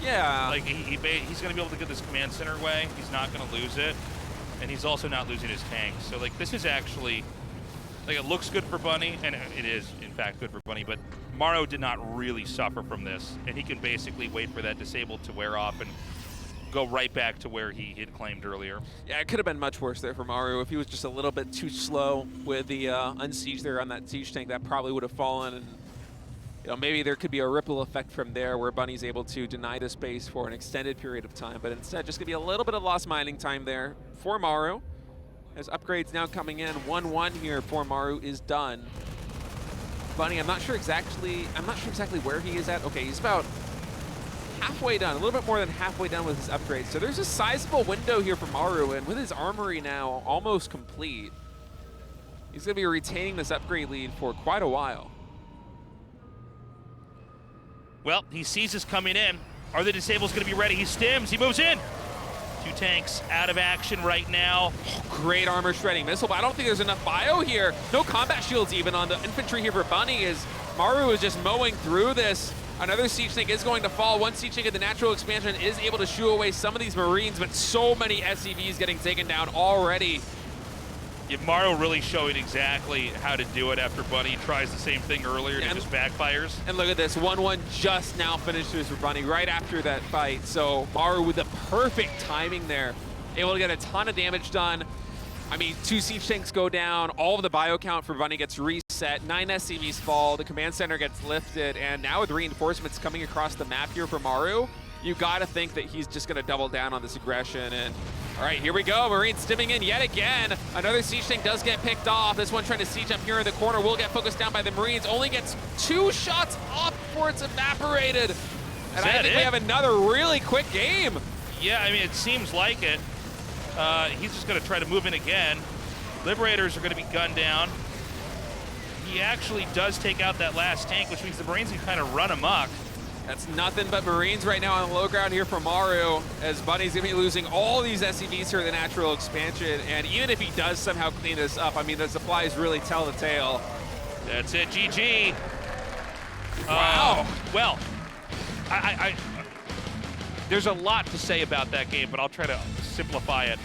Yeah. Like, he's going to be able to get this command center away. He's not going to lose it. And he's also not losing his tanks. So, like, this is actually, like, it looks good for Bunny, and it is, in fact, good for Bunny, but Maru did not really suffer from this, and he can basically wait for that disabled to wear off and go right back to where he had claimed earlier. Yeah, it could have been much worse there for Maru. If he was just a little bit too slow with the unsiege there on that siege tank, that probably would have fallen, and you know, maybe there could be a ripple effect from there where Bunny's able to deny the space for an extended period of time, but instead just gonna be a little bit of lost mining time there for Maru. As upgrades now coming in, 1-1 here for Maru is done. Bunny, I'm not sure exactly where he is at. Okay, he's about halfway done, a little bit more than halfway done with his upgrades. So there's a sizable window here for Maru, and with his armory now almost complete, he's gonna be retaining this upgrade lead for quite a while. Well, he sees us coming in. Are the disables going to be ready? He stims, he moves in. Two tanks out of action right now. Great armor shredding missile, but I don't think there's enough bio here. No combat shields even on the infantry here for Bunny, as Maru is just mowing through this. Another siege tank is going to fall. One siege tank in the natural expansion is able to shoo away some of these Marines, but so many SCVs getting taken down already. Yeah, Maru really showing exactly how to do it after Bunny tries the same thing earlier and it just backfires. And look at this, 1-1 just now finishes for Bunny right after that fight. So Maru with the perfect timing there, able to get a ton of damage done. I mean, 2 siege tanks go down, all of the bio count for Bunny gets reset, 9 SCVs fall, the command center gets lifted, and now with reinforcements coming across the map here for Maru, you gotta think that he's just gonna double down on this aggression. And all right, here we go. Marines stimming in yet again. Another siege tank does get picked off. This one trying to siege up here in the corner will get focused down by the Marines. Only gets 2 shots off before it's evaporated. And I think we have another really quick game. Yeah, I mean, it seems like it. He's just going to try to move in again. Liberators are going to be gunned down. He actually does take out that last tank, which means the Marines can kind of run amok. That's nothing but Marines right now on the low ground here for Maru, as Bunny's gonna be losing all these SCVs here in the natural expansion. And even if he does somehow clean this up, I mean, the supplies really tell the tale. That's it, GG. Wow. Well, there's a lot to say about that game, but I'll try to simplify it.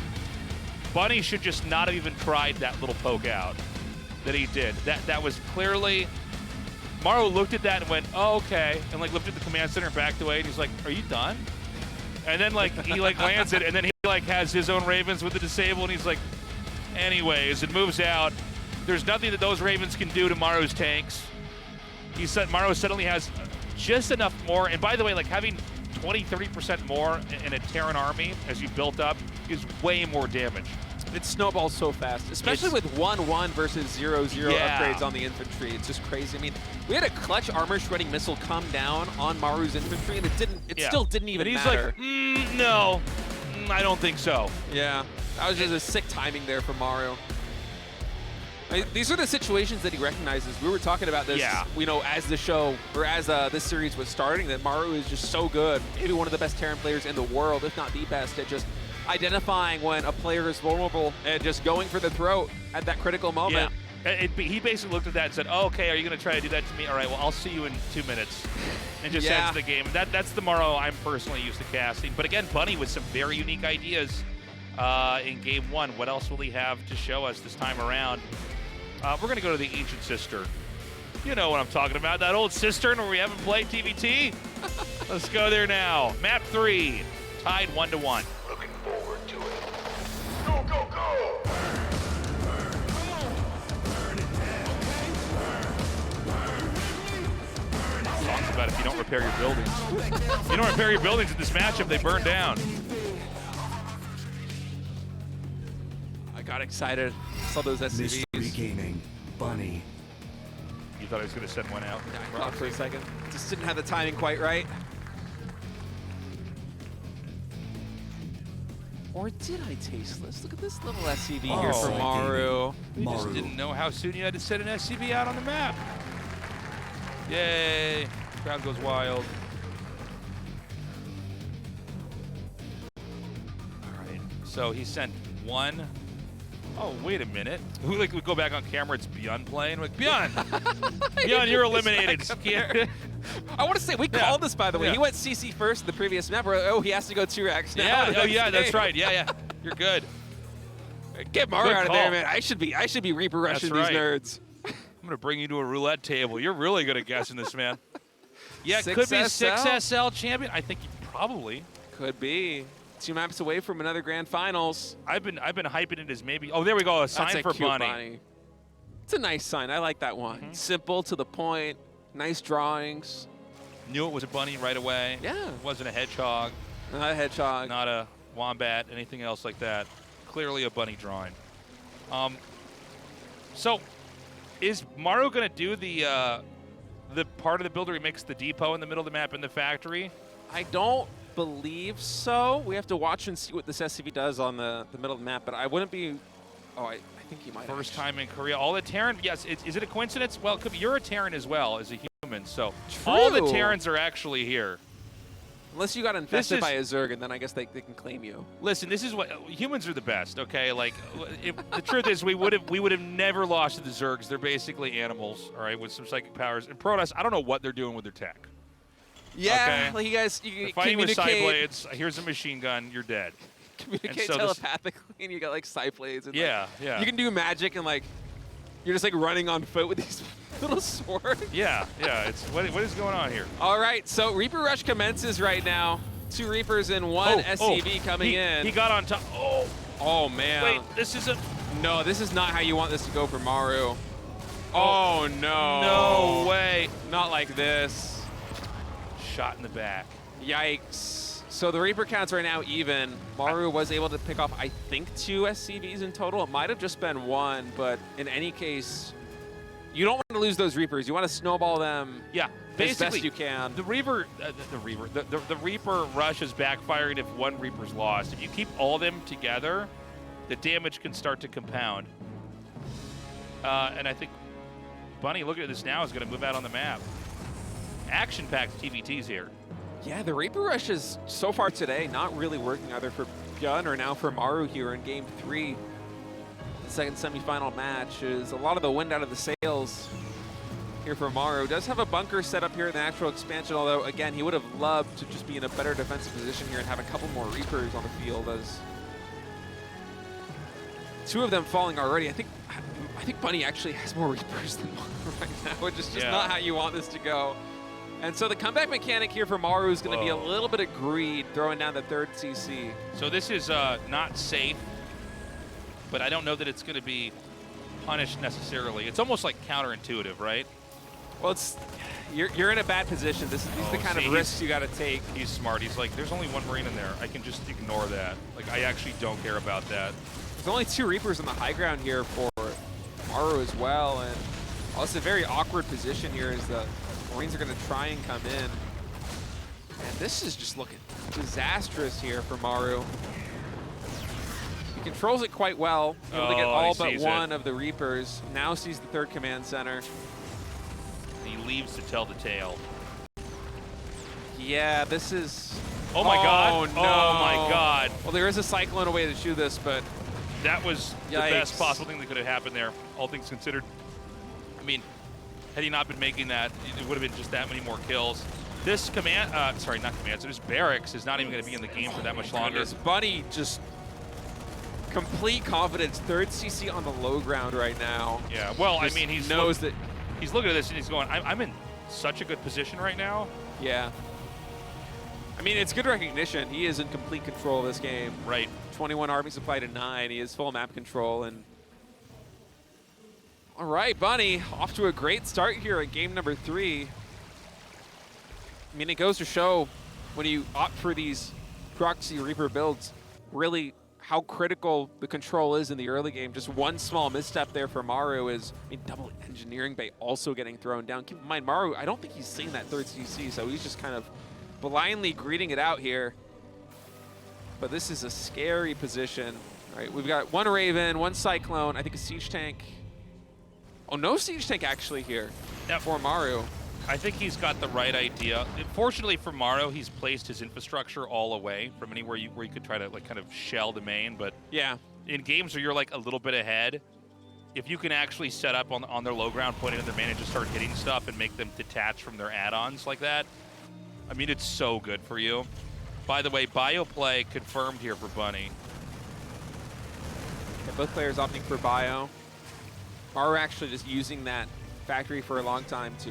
Bunny should just not have even tried that little poke out that he did. That was clearly, Maru looked at that and went, oh, okay, and like lifted the command center and backed away, and he's like, are you done? And then like he like lands it, and then he like has his own Ravens with the disable, and he's like, anyways, it moves out. There's nothing that those Ravens can do to Maru's tanks. Maru suddenly has just enough more, and by the way, like having 20-30% more in a Terran army as you built up is way more damage. It snowballs so fast, especially with 1-1 versus 0-0 upgrades on the infantry. It's just crazy. I mean, we had a clutch armor shredding missile come down on Maru's infantry, and it still didn't even matter. And he's like, no, I don't think so. Yeah. That was just a sick timing there from Maru. I mean, these are the situations that he recognizes. We were talking about this, you know, as the show, or as this series was starting, that Maru is just so good. Maybe one of the best Terran players in the world, if not the best, at just identifying when a player is vulnerable and just going for the throat at that critical moment. Yeah. He basically looked at that and said, oh, okay, are you going to try to do that to me? All right, well, I'll see you in 2 minutes. And just ends the game. That's the Maru I'm personally used to casting. But again, Bunny with some very unique ideas in game 1. What else will he have to show us this time around? We're going to go to the Ancient Cistern. You know what I'm talking about, that old cistern where we haven't played TVT? Let's go there now. Map 3, tied 1-1. Looking forward to it. Go, go, go! Songs about if you don't repair your buildings. You don't repair your buildings in this matchup, they burn down. I got excited. Saw those SCVs. Mystery Gaming, Bunny. You thought I was going to send one out? Yeah, I thought for a second. Just didn't have the timing quite right. Or did I tasteless? Look at this little SCV here for Maru. We just didn't know how soon you had to set an SCV out on the map. Yay. Crowd goes wild. All right. So he sent one. Oh, wait a minute. We go back on camera. It's ByuN playing. Like, ByuN! ByuN, you're eliminated. I want to say, we called this, by the way. He went CC first in the previous map. Oh, he has to go 2x now. Yeah, oh, yeah, that's right. Yeah. You're good. Get Maru out of there, man. I should be Reaper rushing these nerds. I'm going to bring you to a roulette table. You're really good at guessing this, man. Yeah, it could be 6SL champion. I think probably. Could be. 2 maps away from another grand finals. I've been hyping it as maybe. Oh, there we go. A sign for Bunny. It's a nice sign. I like that one. Simple, to the point. Nice drawings. Knew it was a bunny right away. Yeah. It wasn't a hedgehog. Not a hedgehog. Not a wombat. Anything else like that. Clearly a bunny drawing. So, is Maru going to do the part of the builder he makes the depot in the middle of the map in the factory? I don't believe so. We have to watch and see what this SCV does on the middle of the map, but I wouldn't be... Oh, I think he might. First time in Korea. All the Terran... Yes, is it a coincidence? Well, it could be, you're a Terran as well as a human, so all the Terrans are actually here. Unless you got infested by a Zerg, and then I guess they can claim you. Listen, this is what... Humans are the best, okay? Like, the truth is, we would have never lost to the Zergs. They're basically animals, all right, with some psychic powers. And Protoss, I don't know what they're doing with their tech. Yeah, okay? like you guys, you can fighting with communicate. side blades. Here's a machine gun. You're dead. Communicate telepathically, and you got like side blades. And yeah. You can do magic, and like you're just like running on foot with these little swords. Yeah. It's what is going on here? All right, so Reaper Rush commences right now. 2 Reapers and 1 SCV coming in. He got on top. Oh man. Wait, this isn't. No, this is not how you want this to go for Maru. Oh no. No way. Not like this. Shot in the back. Yikes. So the Reaper counts right now even. Maru was able to pick off, I think, 2 SCVs in total. It might have just been 1, but in any case, you don't want to lose those Reapers. You want to snowball them as best you can. The Reaper rush is backfiring if 1 Reaper's lost. If you keep all of them together, the damage can start to compound. And I think Bunny, looking at this now, is going to move out on the map. Action-packed TVTs here. Yeah, the Reaper Rush is, so far today, not really working either for ByuN or now for Maru here in Game 3. The second semifinal match is a lot of the wind out of the sails here for Maru. Does have a bunker set up here in the actual expansion, although, again, he would have loved to just be in a better defensive position here and have a couple more Reapers on the field, as 2 of them falling already. I think Bunny actually has more Reapers than Maru right now, which is just not how you want this to go. And so the comeback mechanic here for Maru is going to be a little bit of greed, throwing down the 3rd CC. So this is not safe, but I don't know that it's going to be punished necessarily. It's almost like counterintuitive, right? Well, it's you're in a bad position. These are the kind of risks you got to take. He's smart. He's like, there's only 1 Marine in there. I can just ignore that. Like, I actually don't care about that. There's only 2 Reapers on the high ground here for Maru as well, and it's a very awkward position here as the Marines are going to try and come in. And this is just looking disastrous here for Maru. He controls it quite well, able to get Oh, all he but sees one it. of the Reapers. Now sees the third command center. He leaves to tell the tale. Yeah, this is... Oh my god. No. Oh my god. Well, there is a Cyclone away to shoot this, but... That was the Yikes. best possible thing that could have happened there, all things considered. I mean, had he not been making that, it would have been just that many more kills. This command, sorry, not command, so this barracks is not even going to be in the game for that much longer. This Bunny just complete confidence. Third CC on the low ground right now. Yeah, well, Just I mean, he's knows that. He's looking at this and he's going, I'm in such a good position right now. Yeah. I mean, it's good recognition. He is in complete control of this game. Right. 21 army supply to 9. He has full map control. And all right, Bunny off to a great start here at game number 3. I mean, it goes to show when you opt for these proxy Reaper builds, really how critical the control is in the early game. Just one small misstep there for Maru is, I mean, double engineering bay also getting thrown down. Keep in mind, Maru, I don't think he's seen that third CC, so he's just kind of blindly greeting it out here. But this is a scary position. All right, we've got one Raven, one Cyclone, I think a Siege Tank. Oh, no Siege Tank actually here for Maru. I think he's got the right idea. Fortunately for Maru, he's placed his infrastructure all away from anywhere where you could try to like kind of shell the main. But yeah, in games where you're like a little bit ahead, if you can actually set up on their low ground, point it in their main, and just start hitting stuff and make them detach from their add-ons like that, I mean, it's so good for you. By the way, bio play confirmed here for Bunny. Yeah, both players opting for bio. Maru actually just using that factory for a long time to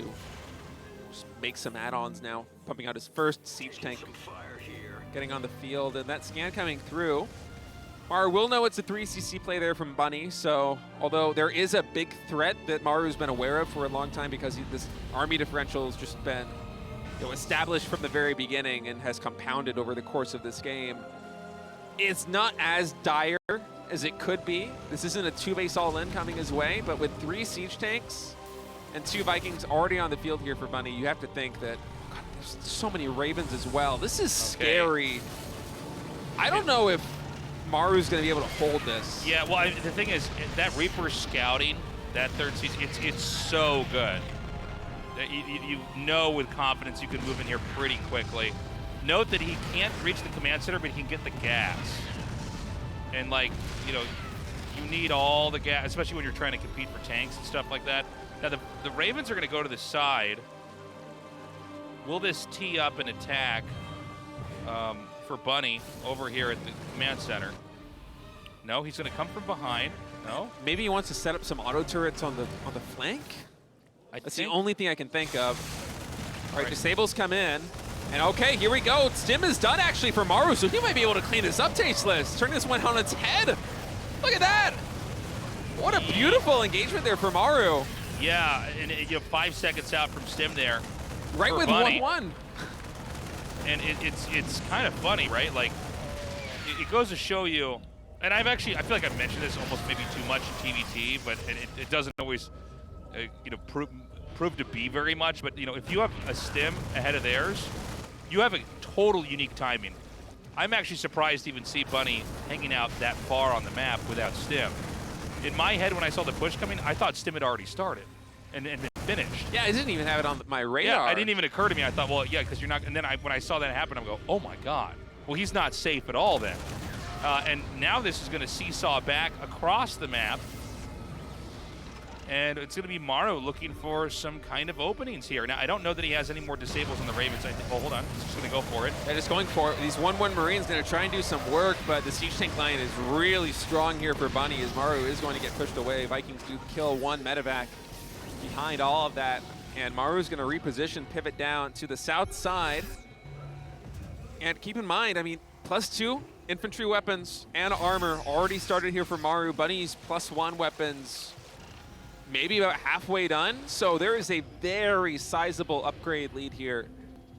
just make some add-ons now. Pumping out his first Siege Tank, getting on the field, and that scan coming through. Maru will know it's a 3CC play there from Bunny, so although there is a big threat that Maru's been aware of for a long time because this army differential has just been established from the very beginning and has compounded over the course of this game. It's not as dire as it could be. This isn't a 2-base all-in coming his way, but with 3 Siege Tanks and 2 Vikings already on the field here for Bunny, you have to think that, God, there's so many Ravens as well. This is scary. I don't know if Maru's going to be able to hold this. Yeah, well, the thing is, that Reaper scouting, that third season, it's so good. You know with confidence you can move in here pretty quickly. Note that he can't reach the command center, but he can get the gas. And like, you need all the gas, especially when you're trying to compete for tanks and stuff like that. Now the Ravens are going to go to the side. Will this tee up an attack for Bunny over here at the command center? No, he's going to come from behind. No. Maybe he wants to set up some auto turrets on the flank. That's the only thing I can think of. All right, Disables come in. And okay, here we go. Stim is done actually for Maru, so he might be able to clean this up, Tasteless. Turn this one on its head. Look at that. What a beautiful engagement there for Maru. Yeah, and 5 seconds out from Stim there. Right with 1-1. And it's kind of funny, right? Like, it goes to show you, and I feel like I've mentioned this almost maybe too much in TVT, but it doesn't always, prove to be very much. But if you have a Stim ahead of theirs, you have a total unique timing. I'm actually surprised to even see Bunny hanging out that far on the map without Stim. In my head, when I saw the push coming, I thought Stim had already started and been finished. Yeah, I didn't even have it on my radar. Yeah, it didn't even occur to me. I thought, well, yeah, because you're not. And then when I saw that happen, I'm go, oh my God. Well, he's not safe at all then. And now this is going to seesaw back across the map. And it's going to be Maru looking for some kind of openings here. Now, I don't know that he has any more disables on the Ravens. Oh, hold on. He's just going to go for it. They're just going for it. These 1-1 Marines going to try and do some work, but the Siege Tank line is really strong here for Bunny as Maru is going to get pushed away. Vikings do kill one medevac behind all of that. And Maru's going to reposition, pivot down to the south side. And keep in mind, I mean, +2 infantry weapons and armor already started here for Maru. Bunny's +1 weapons maybe about halfway done. So there is a very sizable upgrade lead here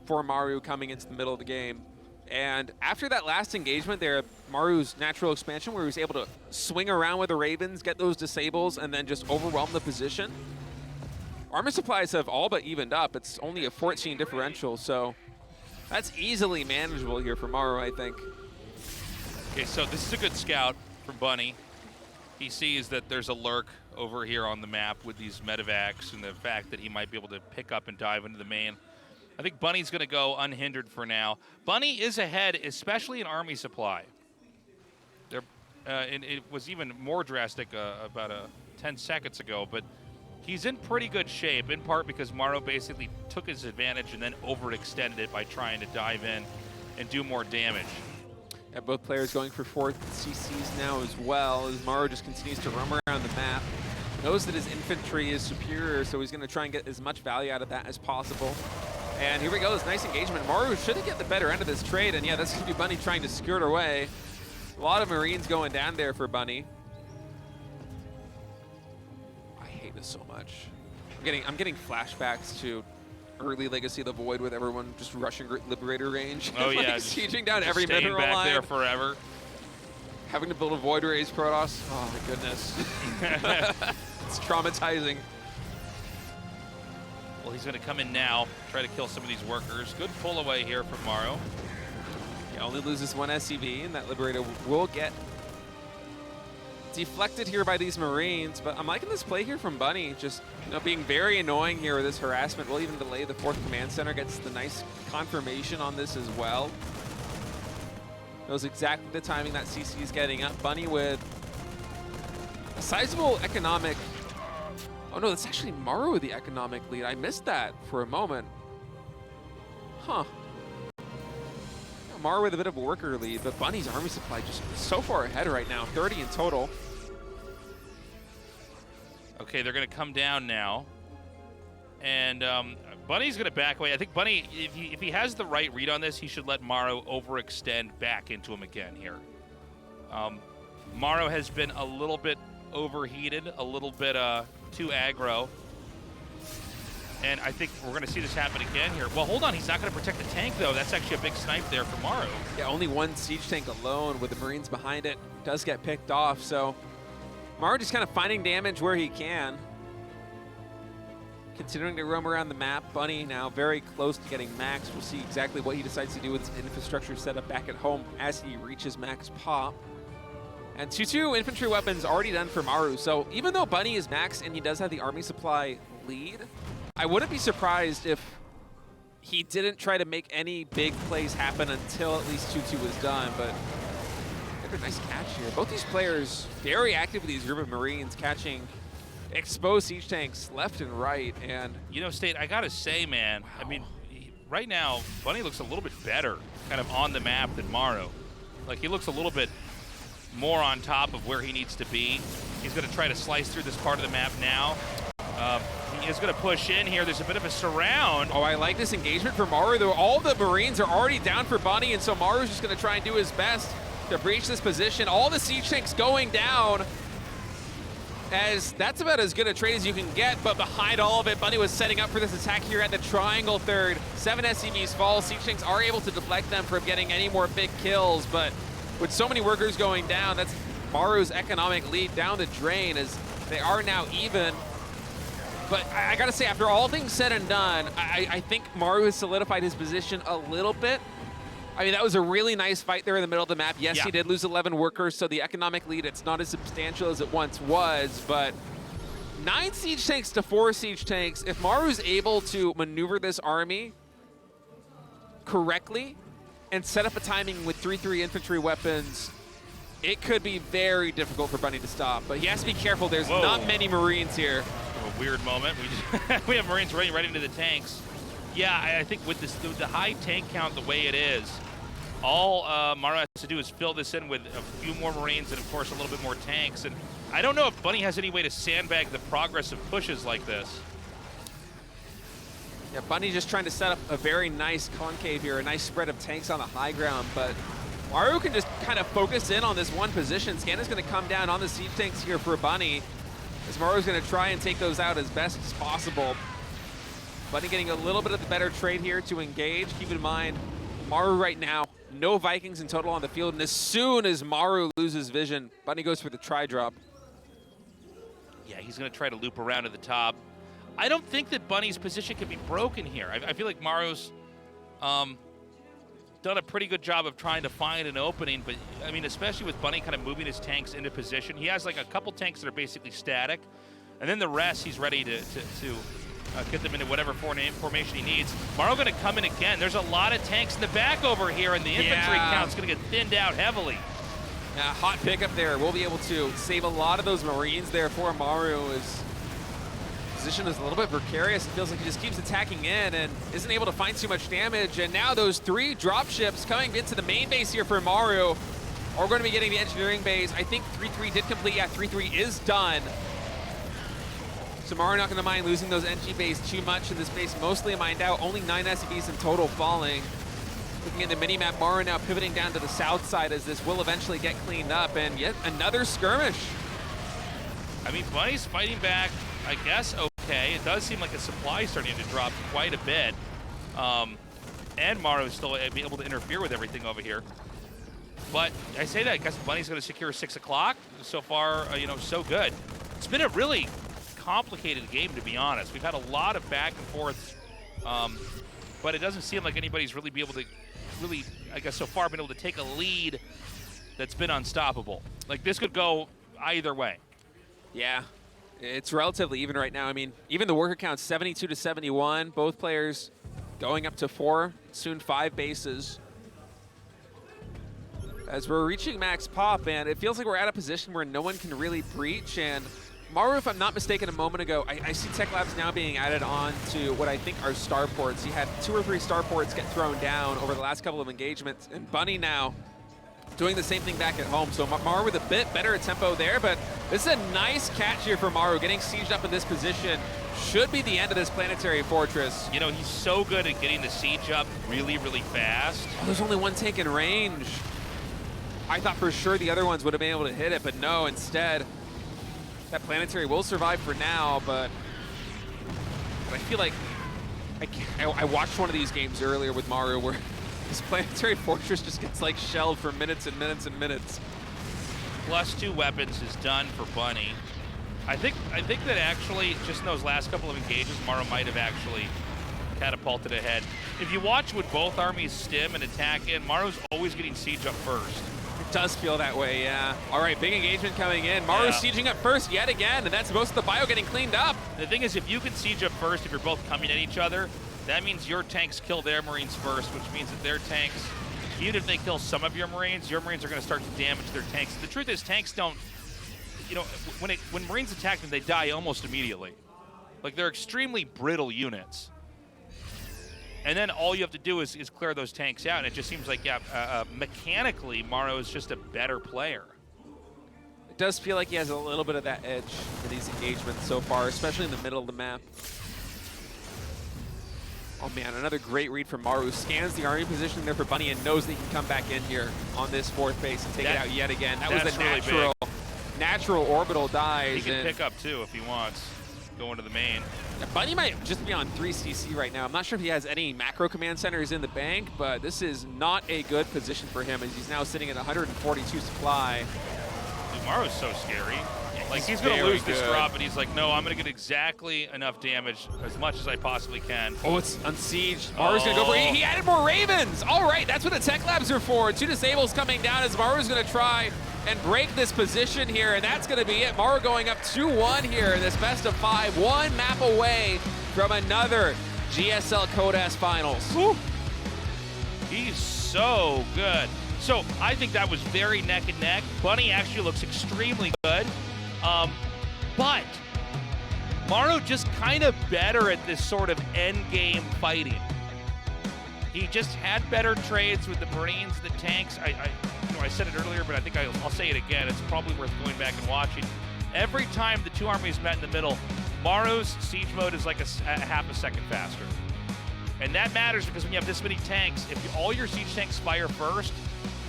for Maru coming into the middle of the game. And after that last engagement there, Maru's natural expansion where he was able to swing around with the Ravens, get those disables, and then just overwhelm the position. Armor supplies have all but evened up. It's only a 14 differential, so that's easily manageable here for Maru, I think. Okay, so this is a good scout from Bunny. He sees that there's a lurk over here on the map with these medevacs and the fact that he might be able to pick up and dive into the main. I think Bunny's going to go unhindered for now. Bunny is ahead, especially in army supply. And it was even more drastic about 10 seconds ago, but he's in pretty good shape, in part because Maru basically took his advantage and then overextended it by trying to dive in and do more damage. Yeah, both players going for 4 CCs now as well, as Maru just continues to roam around the map. Knows that his infantry is superior, so he's going to try and get as much value out of that as possible. And here we go, this nice engagement. Maru should get the better end of this trade, and yeah, that's going to be Bunny trying to skirt away. A lot of Marines going down there for Bunny. I hate this so much. I'm getting flashbacks to early Legacy of the Void with everyone just rushing Liberator range. Oh like yeah, sieging down every staying mineral back line. there forever. Having to build a Void Raise Protoss. Oh my goodness. It's traumatizing. Well, he's going to come in now, try to kill some of these workers. Good pull away here from Maru. He only loses 1 SCV, and that Liberator will get deflected here by these Marines. But I'm liking this play here from Bunny, just being very annoying here with this harassment. Will even delay the 4th Command Center, gets the nice confirmation on this as well. Knows exactly the timing that CC is getting up. Bunny with a sizable economic... Oh no, that's actually Maru with the economic lead. I missed that for a moment. Huh. Maru with a bit of a worker lead, but Bunny's army supply just so far ahead right now, 30 in total. Okay, they're going to come down now. And Bunny's going to back away. I think Bunny, if he has the right read on this, he should let Maru overextend back into him again here. Maru has been a little bit overheated, a little bit too aggro. And I think we're going to see this happen again here. Well, hold on. He's not going to protect the tank, though. That's actually a big snipe there for Maru. Yeah, only 1 siege tank alone with the Marines behind it. Does get picked off, so Maru just kind of finding damage where he can. Continuing to roam around the map. Bunny now very close to getting max. We'll see exactly what he decides to do with his infrastructure setup back at home as he reaches max pop. And 2-2 infantry weapons already done for Maru. So even though Bunny is max and he does have the army supply lead, I wouldn't be surprised if he didn't try to make any big plays happen until at least 2-2 was done. But a nice catch here. Both these players very active with these group of Marines, catching exposed siege tanks left and right. And State, I gotta say, man, wow. I mean, right now Bunny looks a little bit better kind of on the map than Maru. Like, he looks a little bit more on top of where he needs to be. He's going to try to slice through this part of the map now. He is going to push in here. There's a bit of a surround. Oh, I like this engagement for Maru, though. All the Marines are already down for Bunny, and so Maru's just going to try and do his best to breach this position. All the siege tanks going down, as that's about as good a trade as you can get. But behind all of it, Bunny was setting up for this attack here at the triangle third. 7 SCVs fall. Siege tanks are able to deflect them from getting any more big kills, but with so many workers going down, that's Maru's economic lead down the drain, as they are now even. But I gotta say, after all things said and done, I think Maru has solidified his position a little bit. I mean, that was a really nice fight there in the middle of the map. Yes, he did lose 11 workers, so the economic lead, it's not as substantial as it once was, but 9 siege tanks to 4 siege tanks. If Maru's able to maneuver this army correctly and set up a timing with 3-3 infantry weapons, it could be very difficult for Bunny to stop. But he has to be careful. There's not many Marines here. A weird moment. We have Marines running right into the tanks. Yeah, I think with the high tank count the way it is, all Maru has to do is fill this in with a few more Marines and, of course, a little bit more tanks. And I don't know if Bunny has any way to sandbag the progress of pushes like this. Yeah, Bunny just trying to set up a very nice concave here, a nice spread of tanks on the high ground, but Maru can just kind of focus in on this one position. Scanner's going to come down on the siege tanks here for Bunny, as Maru's going to try and take those out as best as possible. Bunny getting a little bit of the better trade here to engage. Keep in mind, Maru right now, no Vikings in total on the field, and as soon as Maru loses vision, Bunny goes for the tri-drop. Yeah, he's going to try to loop around to the top. I don't think that Bunny's position can be broken here. I feel like Maru's done a pretty good job of trying to find an opening, but I mean, especially with Bunny kind of moving his tanks into position. He has like a couple tanks that are basically static, and then the rest he's ready to get them into whatever formation he needs. Maru going to come in again. There's a lot of tanks in the back over here, and the infantry count's going to get thinned out heavily. Hot pickup there. We'll be able to save a lot of those Marines there for Maru. His position is a little bit precarious. It feels like he just keeps attacking in and isn't able to find too much damage. And now those 3 dropships coming into the main base here for Maru are going to be getting the engineering base. I think 3-3 did complete. Yeah, 3-3 is done. So Maru not going to mind losing those NG base too much in this base, mostly mined out. Only 9 SCVs in total falling. Looking at the minimap, Maru now pivoting down to the south side as this will eventually get cleaned up, and yet another skirmish. I mean, Bunny's fighting back, I guess, okay. It does seem like the supply is starting to drop quite a bit. And Maru is still able to interfere with everything over here. But I say that, I guess Bunny's going to secure 6 o'clock. So far, you know, so good. It's been a really complicated game, to be honest. We've had a lot of back and forth, but it doesn't seem like anybody's really I guess so far been able to take a lead that's been unstoppable. Like, this could go either way. Yeah, it's relatively even right now. I mean, even the worker count 72 to 71. Both players going up to 4, soon 5 bases. As we're reaching max pop, and it feels like we're at a position where no one can really breach. And Maru, if I'm not mistaken, a moment ago, I see Tech Labs now being added on to what I think are starports. He had 2 or 3 starports get thrown down over the last couple of engagements, and Bunny now doing the same thing back at home. So Maru with a bit better tempo there, but this is a nice catch here for Maru. Getting sieged up in this position should be the end of this planetary fortress. You know, he's so good at getting the siege up really, really fast. Oh, there's only 1 tank in range. I thought for sure the other ones would have been able to hit it, but no, instead, that planetary will survive for now, but I feel like I watched one of these games earlier with Maru where this planetary fortress just gets like shelled for minutes and minutes and minutes. +2 weapons is done for Bunny. I think that actually just in those last couple of engagements, Maru might have actually catapulted ahead. If you watch with both armies stim and attack in, Maru's always getting siege up first. It does feel that way, yeah. All right, big engagement coming in. Maru's sieging up first yet again, and that's most of the bio getting cleaned up. The thing is, if you can siege up first, if you're both coming at each other, that means your tanks kill their Marines first, which means that their tanks, even if they kill some of your Marines are going to start to damage their tanks. The truth is, tanks don't, you know, when Marines attack them, they die almost immediately. Like, they're extremely brittle units. And then all you have to do is clear those tanks out, and it just seems like, mechanically, Maru is just a better player. It does feel like he has a little bit of that edge in these engagements so far, especially in the middle of the map. Oh man, another great read from Maru. Scans the army position there for Bunny and knows that he can come back in here on this 4th base and take it out yet again. That was a natural orbital dies. He can pick up too if he wants, going to the main. Bunny might just be on 3 CC right now. I'm not sure if he has any macro command centers in the bank, but this is not a good position for him as he's now sitting at 142 supply. Dude, Maru's so scary. Like, he's going to lose this drop, and he's like, no, I'm going to get exactly enough damage, as much as I possibly can. Oh, it's unsieged. Maru's going to go for it. He added more Ravens. All right, that's what the Tech Labs are for. 2 disables coming down as Maru's going to try and break this position here, and that's going to be it. Maru going up 2-1 here in this best of 5. 1 map away from another GSL Codas Finals. Woo. He's so good. So I think that was very neck and neck. Bunny actually looks extremely good. But Maru just kind of better at this sort of end game fighting. He just had better trades with the Marines, the tanks. I said it earlier, but I think I'll say it again. It's probably worth going back and watching. Every time the 2 armies met in the middle, Maru's siege mode is like a half a second faster. And that matters because when you have this many tanks, if all your siege tanks fire first,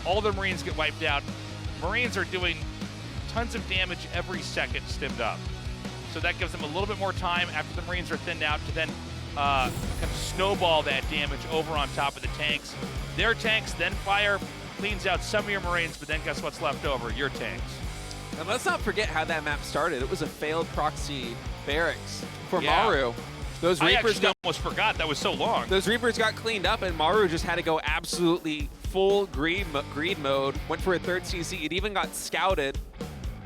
all the Marines get wiped out. Marines are doing tons of damage every second stimmed up. So that gives them a little bit more time after the Marines are thinned out to then kind of snowball that damage over on top of the tanks. Their tanks then fire, cleans out some of your Marines, but then guess what's left over? Your tanks. And let's not forget how that map started. It was a failed proxy barracks for Maru. Those I Reapers actually almost forgot that was so long. Those Reapers got cleaned up, and Maru just had to go absolutely full greed mode. Went for a third CC. It even got scouted,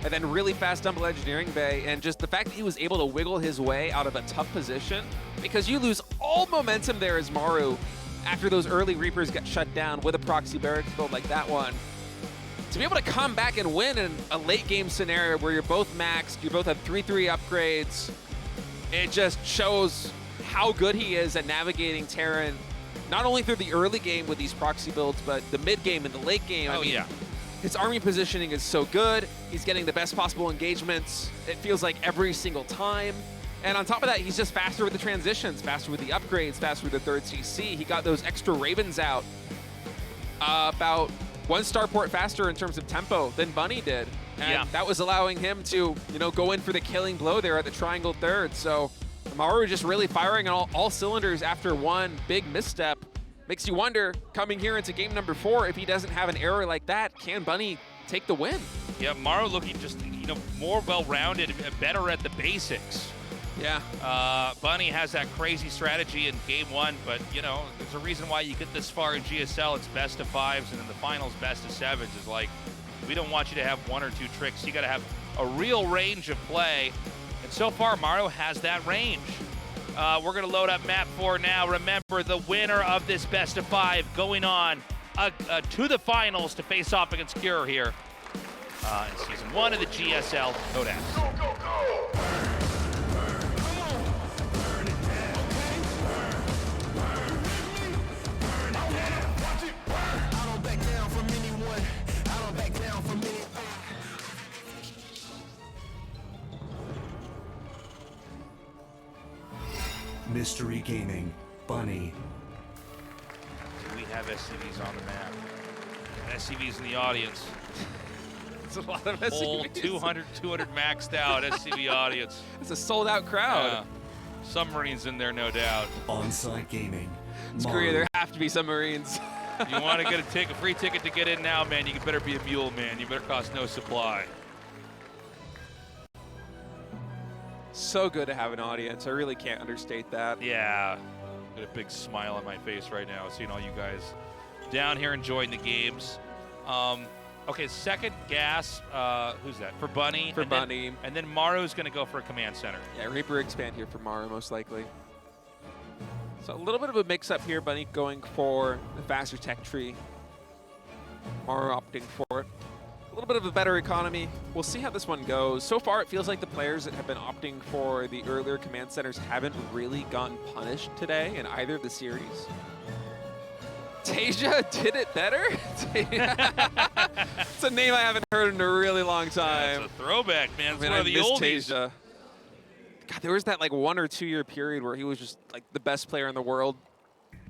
and then really fast double engineering bay. And just the fact that he was able to wiggle his way out of a tough position, because you lose all momentum there as Maru after those early Reapers get shut down with a proxy barracks build like that one. To be able to come back and win in a late game scenario where you're both maxed, you both have 3-3 upgrades, it just shows how good he is at navigating Terran, not only through the early game with these proxy builds, but the mid game and the late game. I mean, yeah. His army positioning is so good. He's getting the best possible engagements, it feels like, every single time. And on top of that, he's just faster with the transitions, faster with the upgrades, faster with the third CC. He got those extra Ravens out about 1 starport faster in terms of tempo than Bunny did. And that was allowing him to, go in for the killing blow there at the triangle third. So Maru just really firing on all cylinders after one big misstep. Makes you wonder, coming here into game number 4, if he doesn't have an error like that, can Bunny take the win? Yeah, Maru looking just, more well-rounded, better at the basics. Yeah. Bunny has that crazy strategy in game 1, but, there's a reason why you get this far in GSL. It's best of 5s, and in the finals, best of 7s. Is like, we don't want you to have 1 or 2 tricks. You got to have a real range of play. And so far, Maru has that range. We're going to load up map 4 now. Remember, the winner of this best of 5 going on to the finals to face off against Cure here in season 1 of the GSL Codex. Go, go, go! Mystery Gaming, Bunny. We have SCVs on the map. And SCVs in the audience. It's a lot of SCVs. Whole 200 maxed out SCV audience. It's a sold out crowd. Submarines in there, no doubt. On-site gaming. It's Korea, there have to be submarines. You want to get a free ticket to get in now, man, you better be a mule, man. You better cost no supply. So good to have an audience. I really can't understate that. Yeah. Got a big smile on my face right now, seeing all you guys down here enjoying the games. Okay, second gas. Who's that? For Bunny. For Bunny. And then Maru's going to go for a command center. Yeah, Reaper expand here for Maru, most likely. So a little bit of a mix-up here. Bunny going for the faster tech tree. Maru opting for it. A little bit of a better economy. We'll see how this one goes. So far, it feels like the players that have been opting for the earlier command centers haven't really gotten punished today in either of the series. Tasia did it better? It's a name I haven't heard in a really long time. Yeah, it's a throwback, man. It's one I of the miss oldies. Tasia. God, there was that like 1 or 2 year period where he was just like the best player in the world,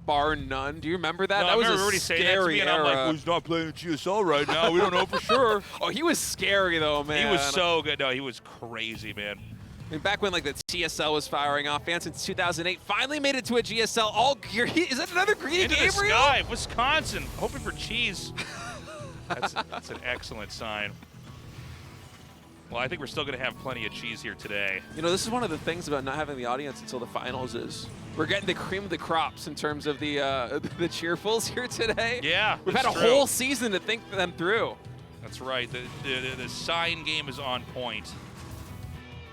bar none. Do you remember that? No, that was I remember a already saying that to me, scary and I'm like, era. well, he's not playing at GSL right now. We don't know for sure. Oh, he was scary though, man. He was so good. No, he was crazy, man. I mean, back when like the CSL was firing off, and since 2008, finally made it to a GSL. All is that another greedy Into Gabriel? the sky, Wisconsin, hoping for cheese. That's an excellent sign. Well, I think we're still going to have plenty of cheese here today. You know, this is one of the things about not having the audience until the finals is we're getting the cream of the crops in terms of the cheerfuls here today. Yeah, we've had a whole season to think them through. That's right. The sign game is on point.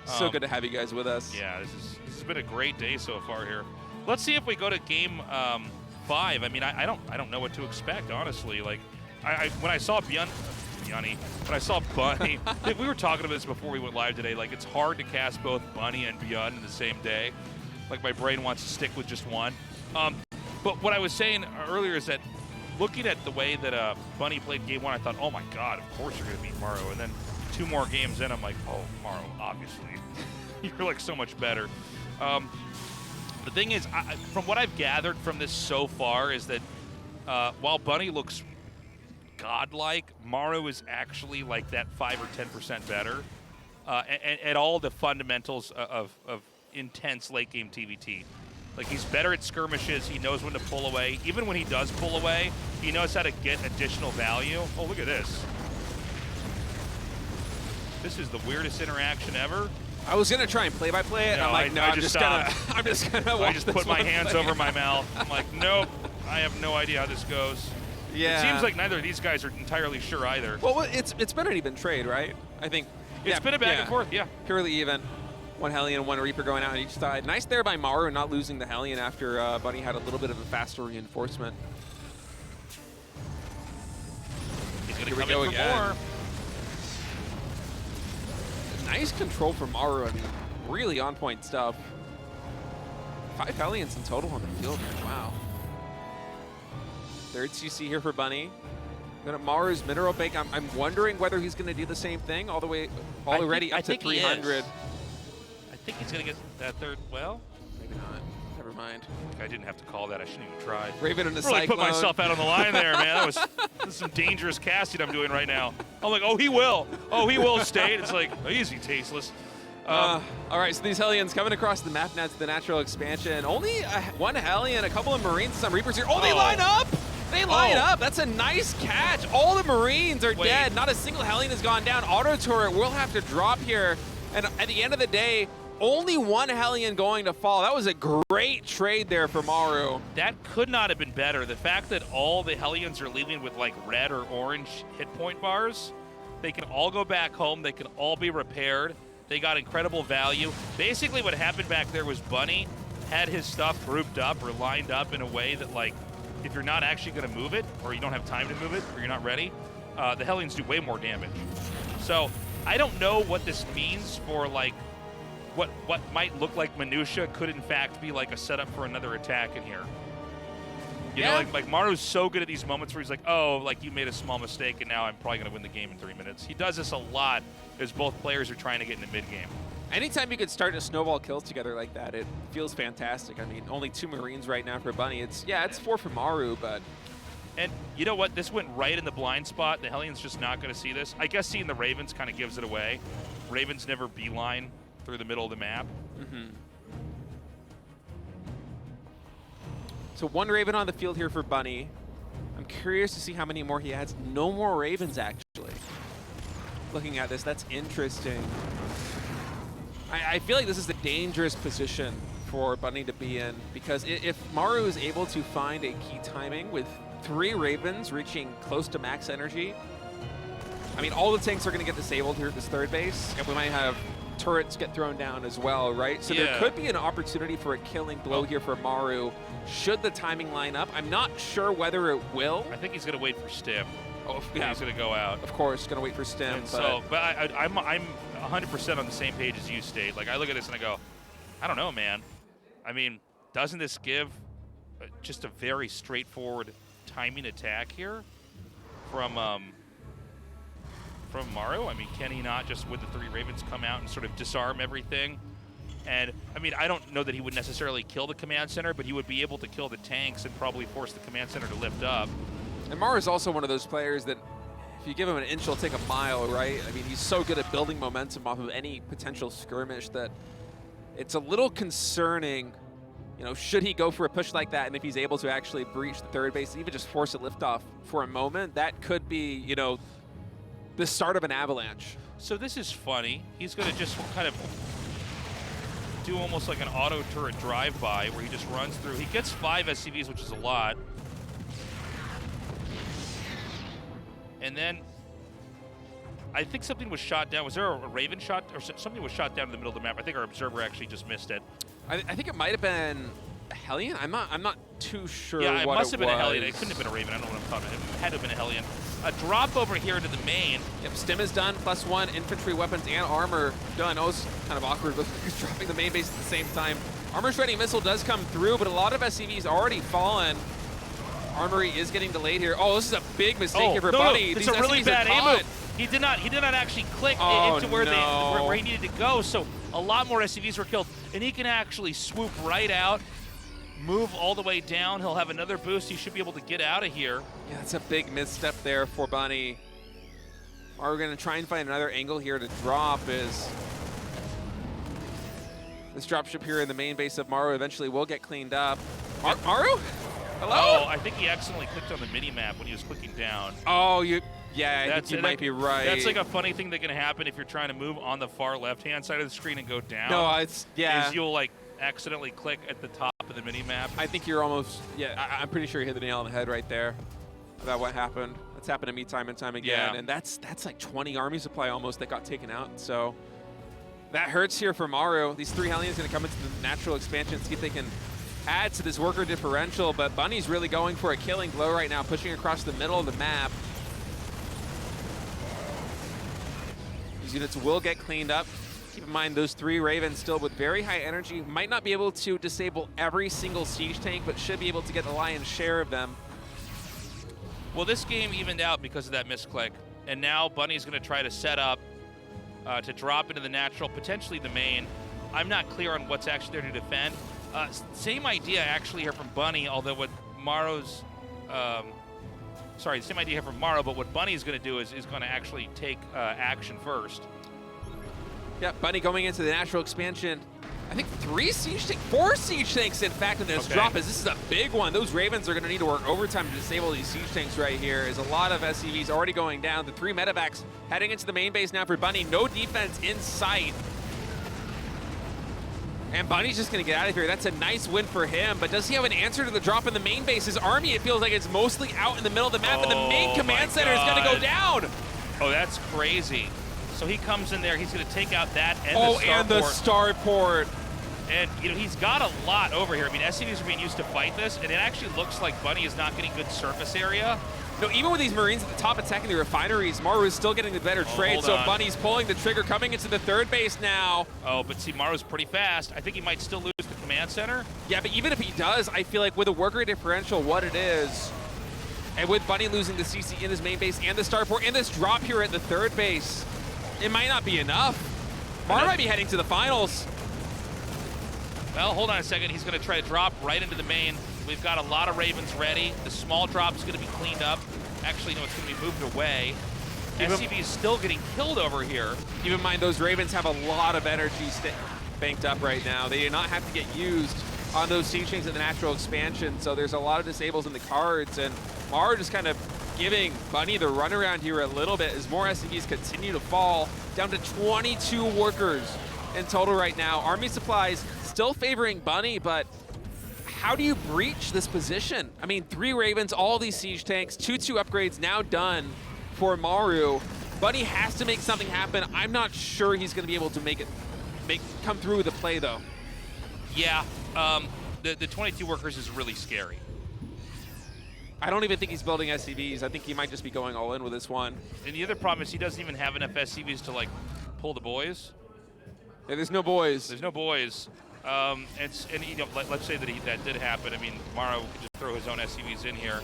So good to have you guys with us. Yeah, this has been a great day so far here. Let's see if we go to game 5. I mean, I don't know what to expect, honestly. Like, when I saw ByuN, when I saw Bunny, we were talking about this before we went live today. Like, it's hard to cast both Bunny and ByuN in the same day. Like, my brain wants to stick with just one. But what I was saying earlier is that looking at the way that Bunny played game 1, I thought, oh my God, of course you're going to beat Maru. And then 2 more games in, I'm like, oh, Maru, obviously. You're like so much better. The thing is, from what I've gathered from this so far is that while Bunny looks godlike, Maru is actually like that 5 or 10% better at all the fundamentals of intense late game TVT. Like, he's better at skirmishes. He knows when to pull away. Even when he does pull away, he knows how to get additional value. Oh, look at this. This is the weirdest interaction ever. I was gonna try and play-by-play it. No, I'm like, no, I'm just gonna watch I just this put my one hands play. over my mouth. I'm like, nope, I have no idea how this goes. Yeah. It seems like neither of these guys are entirely sure either. Well, it's been an even trade, right? I think. It's been a back and forth, yeah. Purely even. One Hellion, one Reaper going out on each side. Nice there by Maru, not losing the Hellion after Bunny had a little bit of a faster reinforcement. He's gonna Here we come go in for again. more. Nice control from Maru. I mean, really on-point stuff. 5 Hellions in total on the field here. Wow. Third CC here for Bunny. Then at Maru's Mineral Bank, I'm wondering whether he's going to do the same thing all the way already up to 300. I think he's going to get that third. Well, Maybe not. Never mind. I didn't have to call that. I shouldn't even try. Raven in the really Cyclone. put myself out on the line there, man. This is some dangerous casting I'm doing right now. I'm like, oh, he will. Oh, he will stay. It's like, easy, tasteless. All right, so these Hellions coming across the map now to the natural expansion. Only one Hellion, a couple of Marines, some Reapers here. Oh, they line up! They line up. That's a nice catch. All the Marines are dead. Not a single Hellion has gone down. Auto turret will have to drop here. And at the end of the day, only one Hellion going to fall. That was a great trade there for Maru. That could not have been better. The fact that all the Hellions are leaving with like red or orange hit point bars, they can all go back home. They can all be repaired. They got incredible value. Basically what happened back there was Bunny had his stuff grouped up or lined up in a way that, like, if you're not actually going to move it, or you don't have time to move it, or you're not ready, the Hellions do way more damage. So I don't know what this means for, like, what might look like minutia could in fact be like a setup for another attack in here. You know, like Maru's so good at these moments where he's like, oh, like you made a small mistake and now I'm probably going to win the game in 3 minutes. He does this a lot as both players are trying to get into mid-game. Anytime you could start to snowball kills together like that, it feels fantastic. I mean, only 2 Marines right now for Bunny. It's 4 for Maru, but... And you know what? This went right in the blind spot. The Hellions just not going to see this. I guess seeing the Ravens kind of gives it away. Ravens never beeline through the middle of the map. So 1 Raven on the field here for Bunny. I'm curious to see how many more he adds. No more Ravens, actually. Looking at this, that's interesting. I feel like this is a dangerous position for Bunny to be in, because if Maru is able to find a key timing with 3 Ravens reaching close to max energy, I mean, all the tanks are going to get disabled here at this third base, and we might have turrets get thrown down as well, right? So there could be an opportunity for a killing blow here for Maru should the timing line up. I'm not sure whether it will. I think he's going to wait for Stim. Oh, He's going to go out. Of course, going to wait for Stim. And but I'm 100% on the same page as you, State. Like, I look at this and I go, I don't know, man. I mean, doesn't this give just a very straightforward timing attack here from Maru? I mean, can he not just, with the 3 Ravens, come out and sort of disarm everything? And, I mean, I don't know that he would necessarily kill the command center, but he would be able to kill the tanks and probably force the command center to lift up. And Maru is also one of those players that if you give him an inch, he'll take a mile, right? I mean, he's so good at building momentum off of any potential skirmish that it's a little concerning, you know, should he go for a push like that, and if he's able to actually breach the third base and even just force a liftoff for a moment, that could be, you know, the start of an avalanche. So this is funny. He's going to just kind of do almost like an auto turret drive-by where he just runs through. He gets 5 SCVs, which is a lot. And then I think something was shot down. Was there a Raven shot? Or something was shot down in the middle of the map. I think our observer actually just missed it. I think it might have been a Hellion. I'm not too sure. Yeah, it what must have been a Hellion. was. It couldn't have been a Raven. I don't know what I'm talking about. It had to have been a Hellion. A drop over here to the main. Yep, Stim is done. +1 infantry weapons and armor done. Oh, it's kind of awkward, but he's dropping the main base at the same time. Armor shredding missile does come through, but a lot of SCVs already fallen. Armory is getting delayed here. Oh, this is a big mistake here for Bunny. It's a really bad aim move. He did not actually click into where where he needed to go. So a lot more SCVs were killed, and he can actually swoop right out, move all the way down. He'll have another boost. He should be able to get out of here. Yeah, it's a big misstep there for Bunny. Are we going to try and find another angle here to drop? Is this dropship here in the main base of Maru eventually will get cleaned up. Maru? Hello? Oh, I think he accidentally clicked on the mini-map when he was clicking down. Oh, Yeah, I think you might be right. That's like a funny thing that can happen if you're trying to move on the far left-hand side of the screen and go down. No, it's yeah. Is you'll like accidentally click at the top of the mini map. I think you're almost I'm pretty sure you hit the nail on the head right there about what happened. That's happened to me time and time again, and that's like 20 army supply almost that got taken out. So that hurts here for Maru. These 3 Hellions going to come into the natural expansion, see if they can add to this worker differential, but Bunny's really going for a killing blow right now, pushing across the middle of the map. These units will get cleaned up. Keep in mind, those 3 Ravens still with very high energy. Might not be able to disable every single siege tank, but should be able to get the lion's share of them. Well, this game evened out because of that misclick, and now Bunny's going to try to set up to drop into the natural, potentially the main. I'm not clear on what's actually there to defend. Same idea actually here from Bunny, although what Maru's, same idea here from Maru, but what Bunny's going to do is going to actually take action first. Yeah, Bunny going into the natural expansion. I think 4 siege tanks, in fact, in this drop. This is a big one. Those Ravens are going to need to work overtime to disable these siege tanks right here. There's a lot of SCVs already going down. The 3 medevacs heading into the main base now for Bunny. No defense in sight. And Bunny's just going to get out of here. That's a nice win for him, but does he have an answer to the drop in the main base? His army, it feels like it's mostly out in the middle of the map, and the main command center is going to go down. Oh, that's crazy. So he comes in there, he's going to take out that and the starport. And, you know, he's got a lot over here. I mean, SCVs are being used to fight this, and it actually looks like Bunny is not getting good surface area. No, even with these Marines at the top attacking the refineries, Maru is still getting the better trade, so Bunny's pulling the trigger, coming into the 3rd base now. Oh, but see, Maru's pretty fast. I think he might still lose the command center. Yeah, but even if he does, I feel like with a worker differential, what it is, and with Bunny losing the CC in his main base and the starport and this drop here at the 3rd base, it might not be enough. Maru might be heading to the finals. Well, hold on a second. He's going to try to drop right into the main. We've got a lot of Ravens ready. The small drop is going to be cleaned up. Actually, no, it's going to be moved away. SCV is still getting killed over here. Keep in mind, those Ravens have a lot of energy banked up right now. They do not have to get used on those siege tanks in the natural expansion, so there's a lot of disables in the cards, and Maru just kind of giving Bunny the runaround here a little bit as more SCVs continue to fall, down to 22 workers in total right now. Army supplies still favoring Bunny, but how do you breach this position? I mean, 3 Ravens, all these siege tanks, 2-2 upgrades now done for Maru. Bunny has to make something happen. I'm not sure he's going to be able to come through with the play, though. Yeah, the 22 workers is really scary. I don't even think he's building SCVs. I think he might just be going all in with this one. And the other problem is he doesn't even have enough SCVs to, like, pull the boys. Yeah, there's no boys. There's no boys. And you know, let's say that that did happen. I mean, Maru could just throw his own SCVs in here.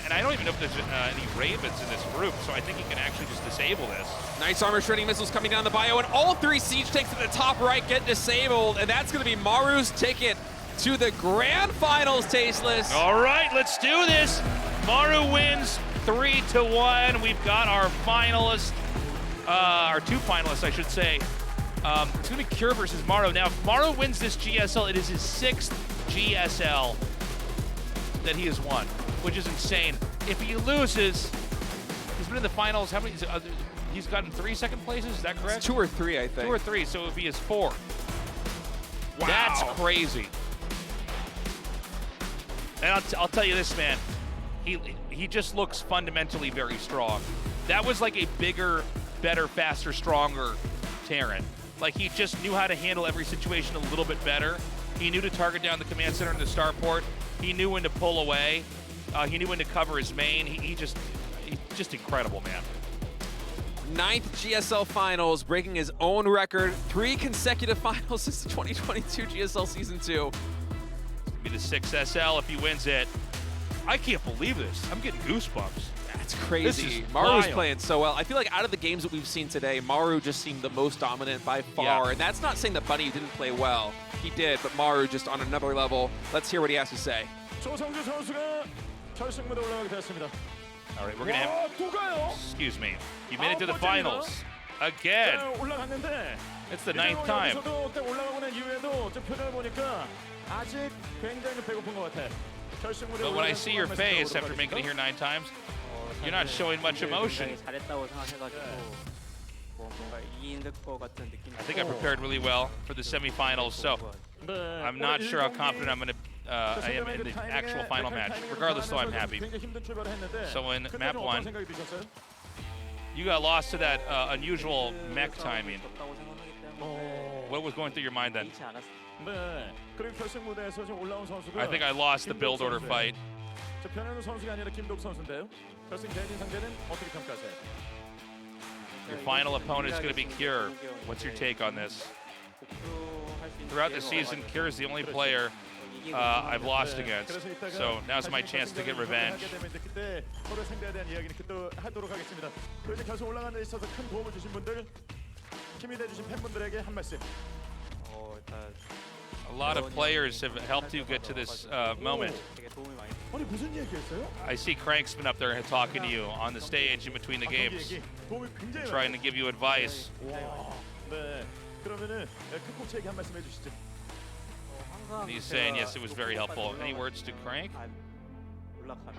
And I don't even know if there's any Ravens in this group, so I think he can actually just disable this. Nice armor shredding missiles coming down the bio, and all 3 siege tanks at the top right get disabled, and that's going to be Maru's ticket to the grand finals, Tasteless. All right, let's do this. Maru wins 3-1. We've got our finalists, our 2 finalists, I should say. It's going to be Cure versus Maru. Now, if Maru wins this GSL, it is his 6th GSL that he has won, which is insane. If he loses, he's been in the finals. How many? He's gotten 3 second places. Is that correct? It's 2 or 3, I think. 2 or 3, so it would be his 4th. Wow. That's crazy. And I'll tell you this, man. He just looks fundamentally very strong. That was like a bigger, better, faster, stronger Terran. Like, he just knew how to handle every situation a little bit better. He knew to target down the command center and the starport. He knew when to pull away. He knew when to cover his main. He's just incredible, man. 9th GSL finals, breaking his own record. 3 consecutive finals since the 2022 GSL Season 2. Be the 6 SL if he wins it. I can't believe this. I'm getting goosebumps. That's crazy. Maru's playing so well. I feel like out of the games that we've seen today, Maru just seemed the most dominant by far. Yeah. And that's not saying that Bunny didn't play well. He did, but Maru just on another level. Let's hear what he has to say. 조성주 선수가 결승 무대 올라가게 되었습니다. All right, we're going to have... Excuse me. You made it to the finals. Again. 올라갔는데 It's the 9th time. 올라가고 난 이후에도 좀 표정을 보니까 아직 굉장히 배고픈 것 같아. But when I see your face after making it here 9 times, You're not showing much emotion. 굉장히 잘했다고 생각해가지고 뭔가 이길 것 같은 느낌이. I think I prepared really well for the semifinals, so 네. I'm not sure how confident I am in the actual final match. Regardless, though, I'm happy. 굉장히 힘든 출발을 했는데 So in 그때 map 좀 one, 어떤 생각이 드셨어요? you got lost to that unusual mech timing. 없다고 생각하기 때문에 What was going through your mind then? 개의치 않았어요. 네. 그리고 결승 무대에서 지금 올라온 선수가 I think I lost the build order 김도욱 fight. 선수예요. 저 변현우 선수가 아니라 김도욱 선수인데요. 결승 개인 상대는 어떻게 평가하세요? Your final opponent is going to be Cure. What's your take on this? Throughout the season, Cure is the only player I've lost against. So now's my chance to get revenge. 그때 서로 상대에 대한 이야기는 또 하도록 하겠습니다. 또 이제 결승 올라가는 데 있어서 큰 도움을 주신 분들, 힘이 돼주신 팬분들에게 한 말씀. 일단 A lot of players have helped you get to this moment. 되게 도움이 많이 됐어요. 아니 무슨 얘기했어요? I see Crank's been up there talking to you on the stage in between the games, 도움이 굉장히 trying to give you advice. 와, 네. 그러면은 큰 코치에게 한 말씀 해주시죠. 항상 And he's saying, 제가 yes, it was very helpful. Any words to Crank? 올라가면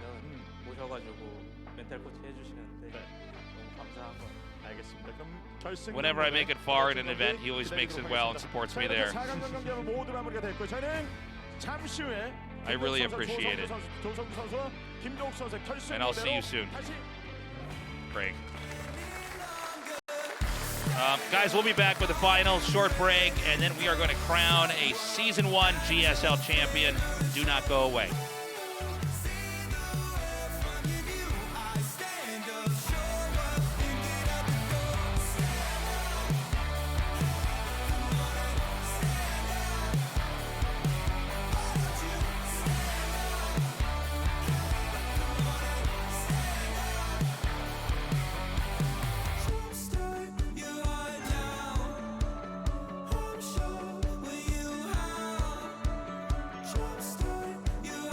모셔가지고 멘탈 코치 해주시는데 너무 감사한 거. 알겠습니다. 그럼 결승 Whenever I make it far in an event, he always makes it well and supports me there. 4강전 경기하면 모두 마무리가 됐고 저희는 잠시 후에 I really appreciate it. 조성주 선수와 김도욱 선수 결승 And I'll see you soon. 다시 Craig. Guys, we'll be back with the finals, short break, and then we are going to crown a Season 1 GSL champion. Do not go away. Jumpstart your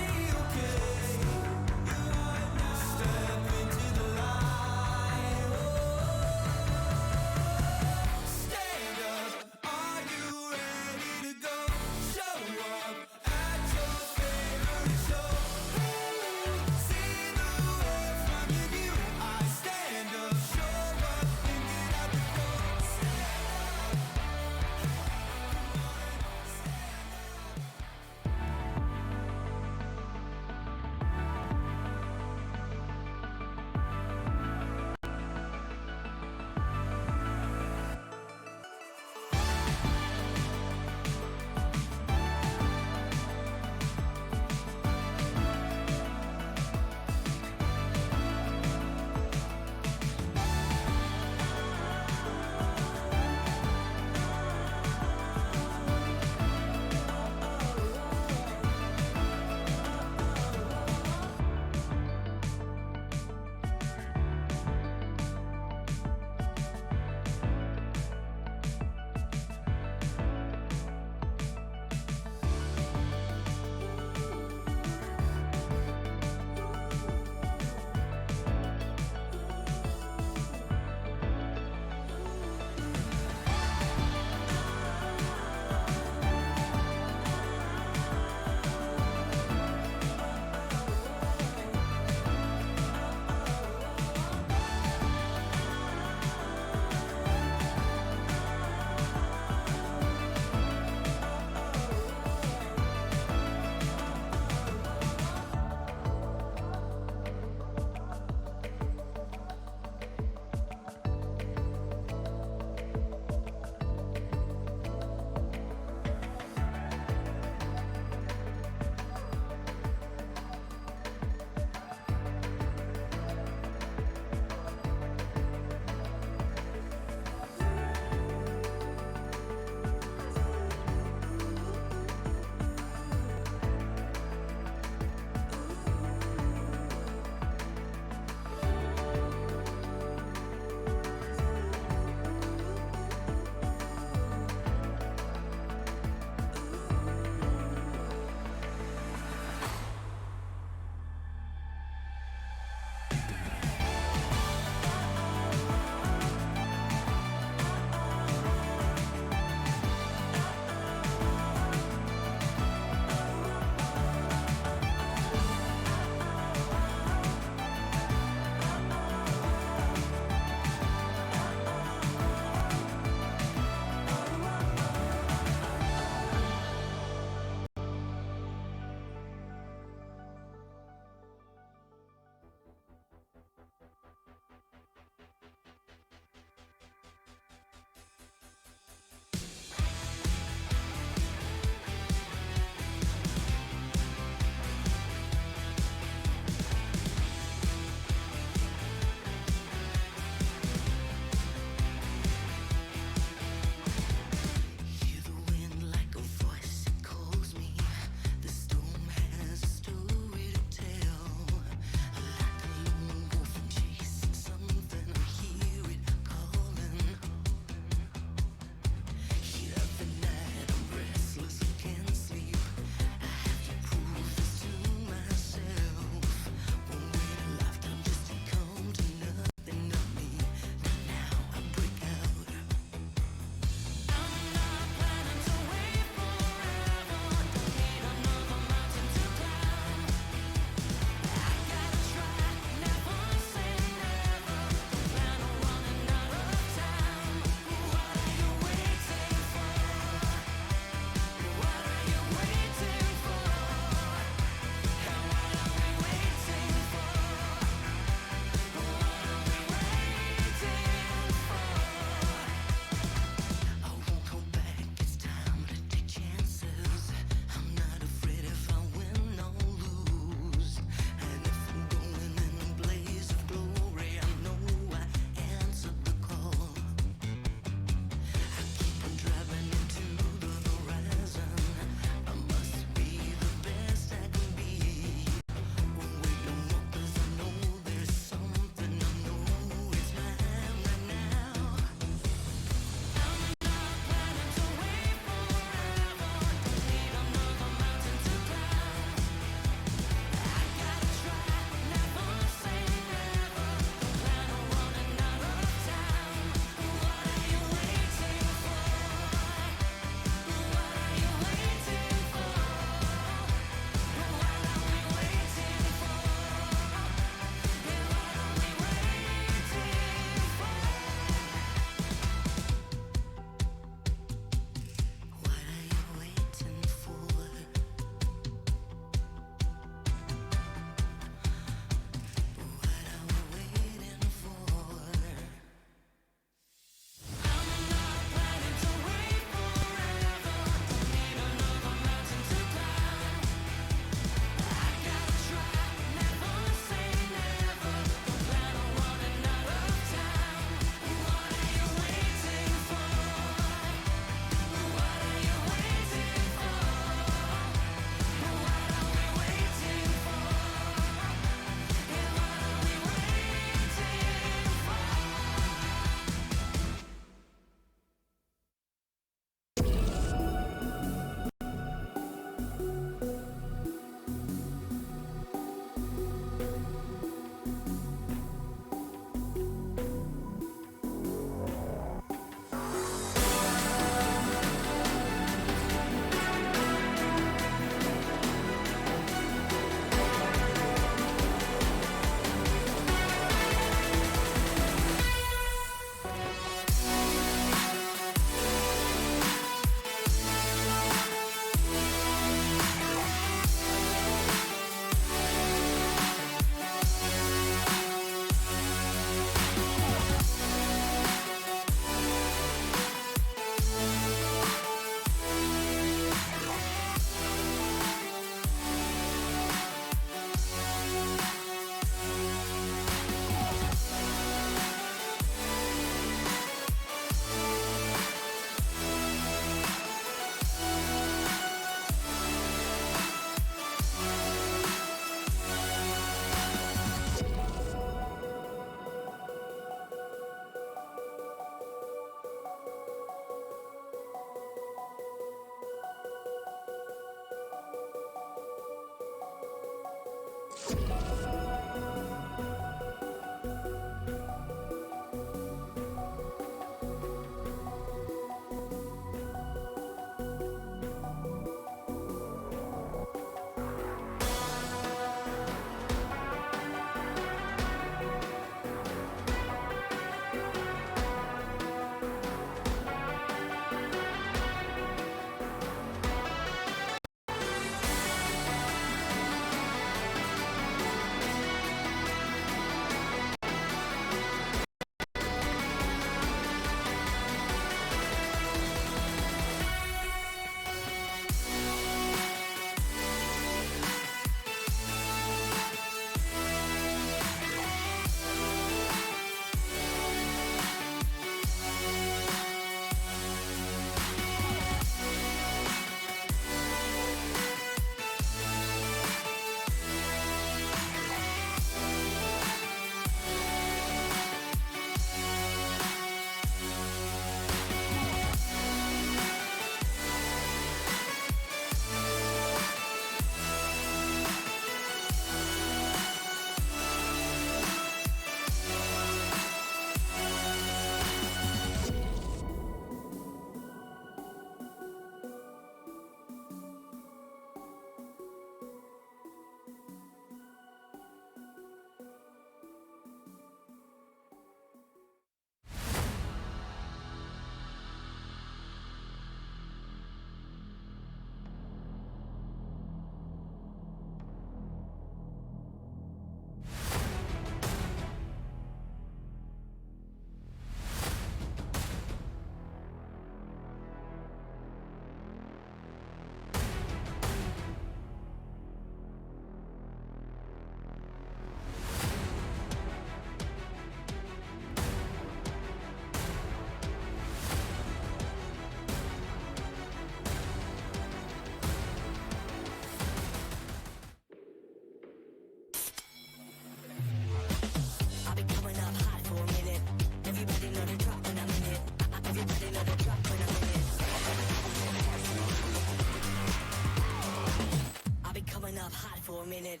it.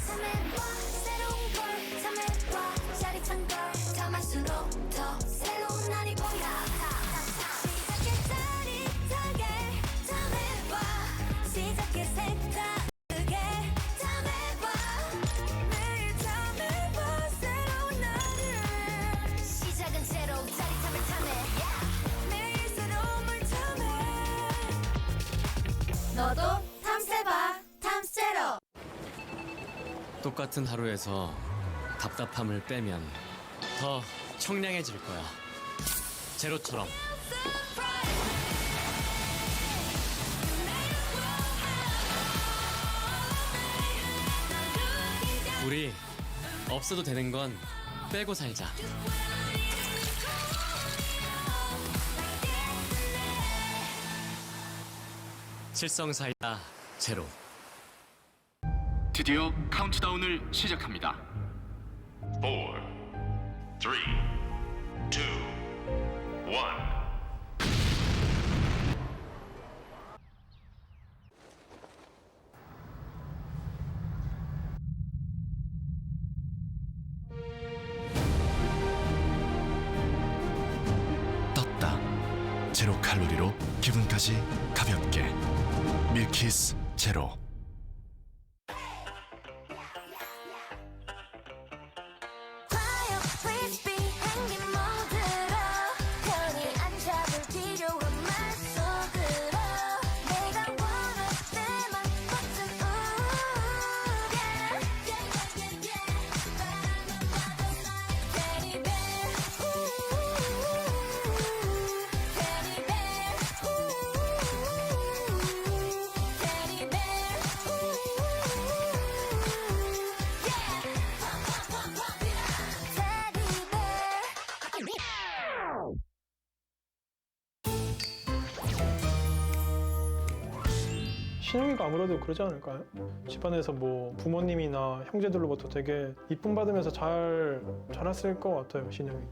참해봐 새로운 걸 참해봐 짜릿한 걸 참할수록 더 새로운 날이 보여 시작해 짜릿하게 참해봐 시작해 색다르게 참해봐 매일 참해봐 새로운 날을 시작은 새로 짜릿함을 참해 매일 새로움을 참해 너도 탐세봐 탐세로 똑같은 하루에서 답답함을 빼면 더 청량해질 거야. 제로처럼. 우리 없어도 되는 건 빼고 살자. 칠성사이다 제로. 드디어 카운트다운을 시작합니다. 4, 3, 2, 1. 떴다. 제로 칼로리로 기분까지 가볍게. 밀키스 제로. 과연 프리스비 행긴 모드로 편히 안 잡을 필요한 말 속으로 내가 원할 때만 버튼 테디베어 신영이가 아무래도 그러지 않을까요? 집안에서 뭐 부모님이나 형제들로부터 되게 이쁨 받으면서 잘 자랐을 것 같아요, 신영이는.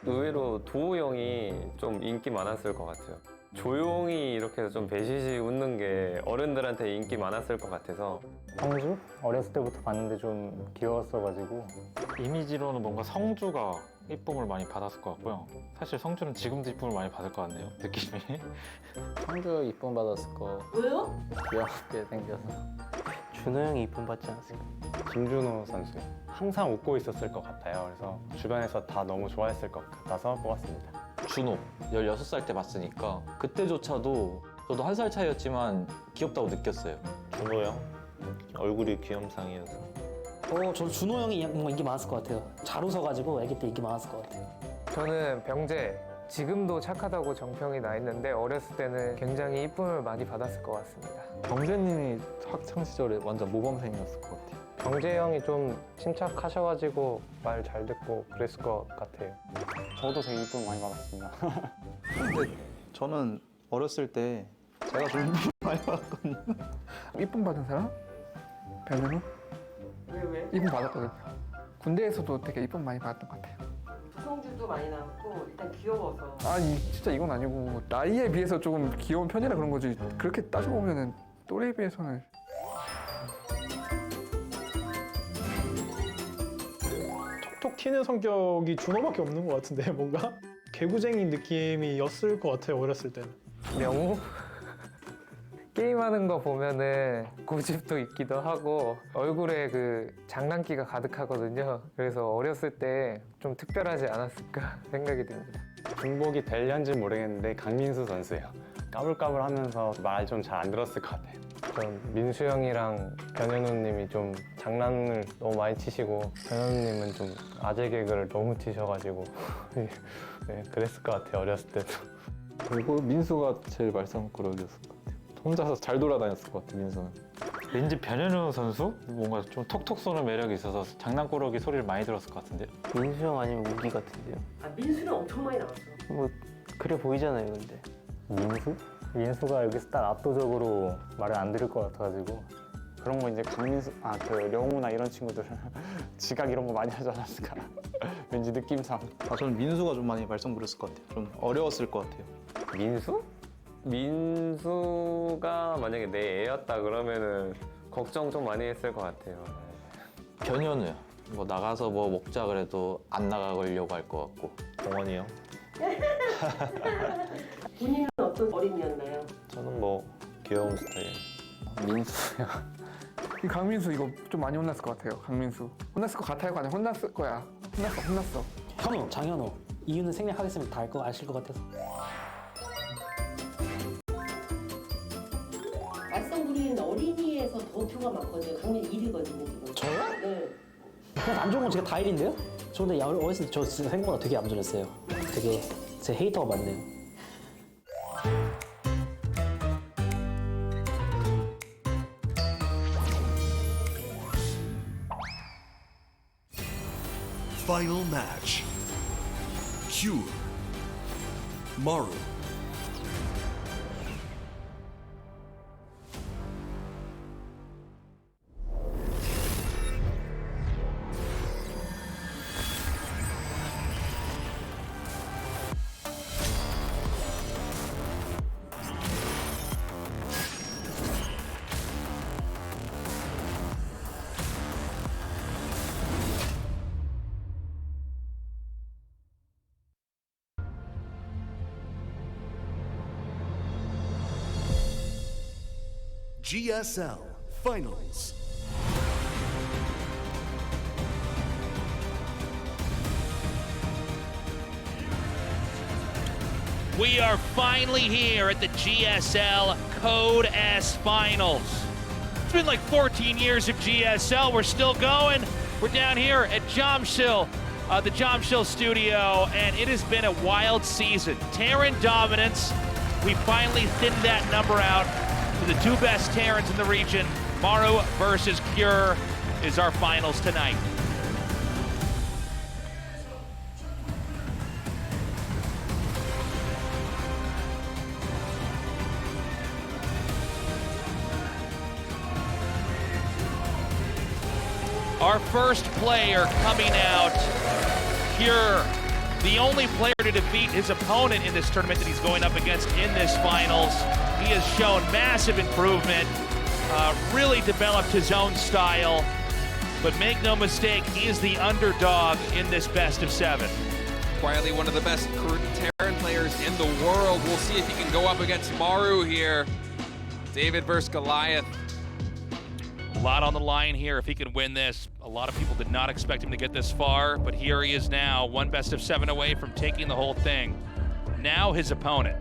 의외로 도우 형이 좀 인기 많았을 것 같아요. 조용히 이렇게 좀 배시시 웃는 게 어른들한테 인기 많았을 것 같아서. 성주? 어렸을 때부터 봤는데 좀 귀여웠어가지고 이미지로는 뭔가 성주가 이쁨을 많이 받았을 것 같고요. 사실 성주는 지금도 이쁨을 많이 받을 것 같네요, 느낌이. 성주 이쁨 받았을 거. 왜요? 귀엽게 생겨서. 준호 형이 이쁨 받지 않았을까? 김준호 선수. 항상 웃고 있었을 것 같아요. 그래서 주변에서 다 너무 좋아했을 것 같아서 뽑았습니다. 준호 16살 때 봤으니까 그때조차도 저도 1살 차이였지만 귀엽다고 느꼈어요. 준호 형 얼굴이 귀염상이어서. 저 준호 형이 뭔가 인기 많았을 것 같아요. 잘 웃어가지고 애기 때 인기 많았을 것 같아요. 저는 병재. 지금도 착하다고 정평이 나 있는데 어렸을 때는 굉장히 이쁨을 많이 받았을 것 같습니다. 병재님이 학창 시절에 완전 모범생이었을 것 같아요. 병재 형이 좀 침착하셔가지고 말 잘 듣고 그랬을 것 같아요. 저도 되게 이쁨 많이 받았습니다. 근데 저는 어렸을 때 제가 좀 많이 받았거든요. 이쁨 받은 사람? 변현우? 왜? 이쁨 받았거든요. 군대에서도 되게 이쁨 많이 받았던 것 같아요. 성주도 많이 나왔고 일단 귀여워서. 아니 진짜 이건 아니고 나이에 비해서 조금 귀여운 편이라 그런 거지 그렇게 따지고 보면은 또래에 비해서는. 톡톡 튀는 성격이 준호밖에 없는 것 같은데 뭔가 개구쟁이 느낌이었을 것 같아요, 어렸을 때는. 명우? 게임하는 거 보면은 고집도 있기도 하고 얼굴에 그 장난기가 가득하거든요. 그래서 어렸을 때 좀 특별하지 않았을까 생각이 듭니다. 중복이 될는지 모르겠는데 강민수 선수예요. 까불까불하면서 말 좀 잘 안 들었을 것 같아요. 전 민수 형이랑 변현우님이 좀 장난을 너무 많이 치시고 변현우님은 좀 아재 개그를 너무 치셔가지고 네, 그랬을 것 같아요, 어렸을 때도. 그리고 민수가 제일 말썽꾸러기였을 것 같아요. 혼자서 잘 돌아다녔을 것 같아요, 민수는. 왠지 변현우 선수? 뭔가 좀 톡톡 쏘는 매력이 있어서 장난꾸러기 소리를 많이 들었을 것 같은데? 민수 형 아니면 우기 같은데요? 아 민수는 엄청 많이 나왔어. 뭐 그래 보이잖아요, 근데. 민수? 민수가 여기서 딱 압도적으로 말을 안 들을 것 같아가지고 그런 거 이제 강민수, 그 령우나 이런 친구들 지각 이런 거 많이 하지 않았을까. 왠지 느낌상. 저는 민수가 좀 많이 말썽 부렸을 것 같아요. 좀 어려웠을 것 같아요. 민수? 민수가 만약에 내 애였다 그러면은 걱정 좀 많이 했을 것 같아요. 변현우요. 뭐 나가서 뭐 먹자 그래도 안 나가려고 할 것 같고. 동원이 형. 본인은 어떤 어린이였나요? 저는 뭐 귀여운 스타일. 민수요. 이 강민수 이거 좀 많이 혼났을 것 같아요. 강민수. 혼났을 것 같아요가 아니라 혼났을 거야. 혼났어. 현우, 장현우. 이유는 생략하겠으면 다 아실 것 같아서. 말썽 부리는 어린이에서 더 표가 많거든요. 강민 1위거든요 지금. 저요? 네. 그냥 안 좋은 건 제가 다 1인데요? 저 근데 어렸을 때 저 진짜 생각보다 되게 얌전했어요. 되게 제 헤이터가 많네요. Final match. ByuN, Maru. GSL Finals. We are finally here at the GSL Code S Finals. It's been like 14 years of GSL. We're still going. We're down here at Jamshil, the Jamshil studio, and it has been a wild season. Terran dominance. We finally thinned that number out to the two best Terrans in the region. Maru versus Cure is our finals tonight. Our first player coming out, Cure, the only player to defeat his opponent in this tournament that he's going up against in this finals. He has shown massive improvement, really developed his own style, but make no mistake, he is the underdog in this best of 7. Quietly one of the best Terran players in the world. We'll see if he can go up against Maru here. David versus Goliath. A lot on the line here if he can win this. A lot of people did not expect him to get this far, but here he is now, one best of 7 away from taking the whole thing. Now his opponent.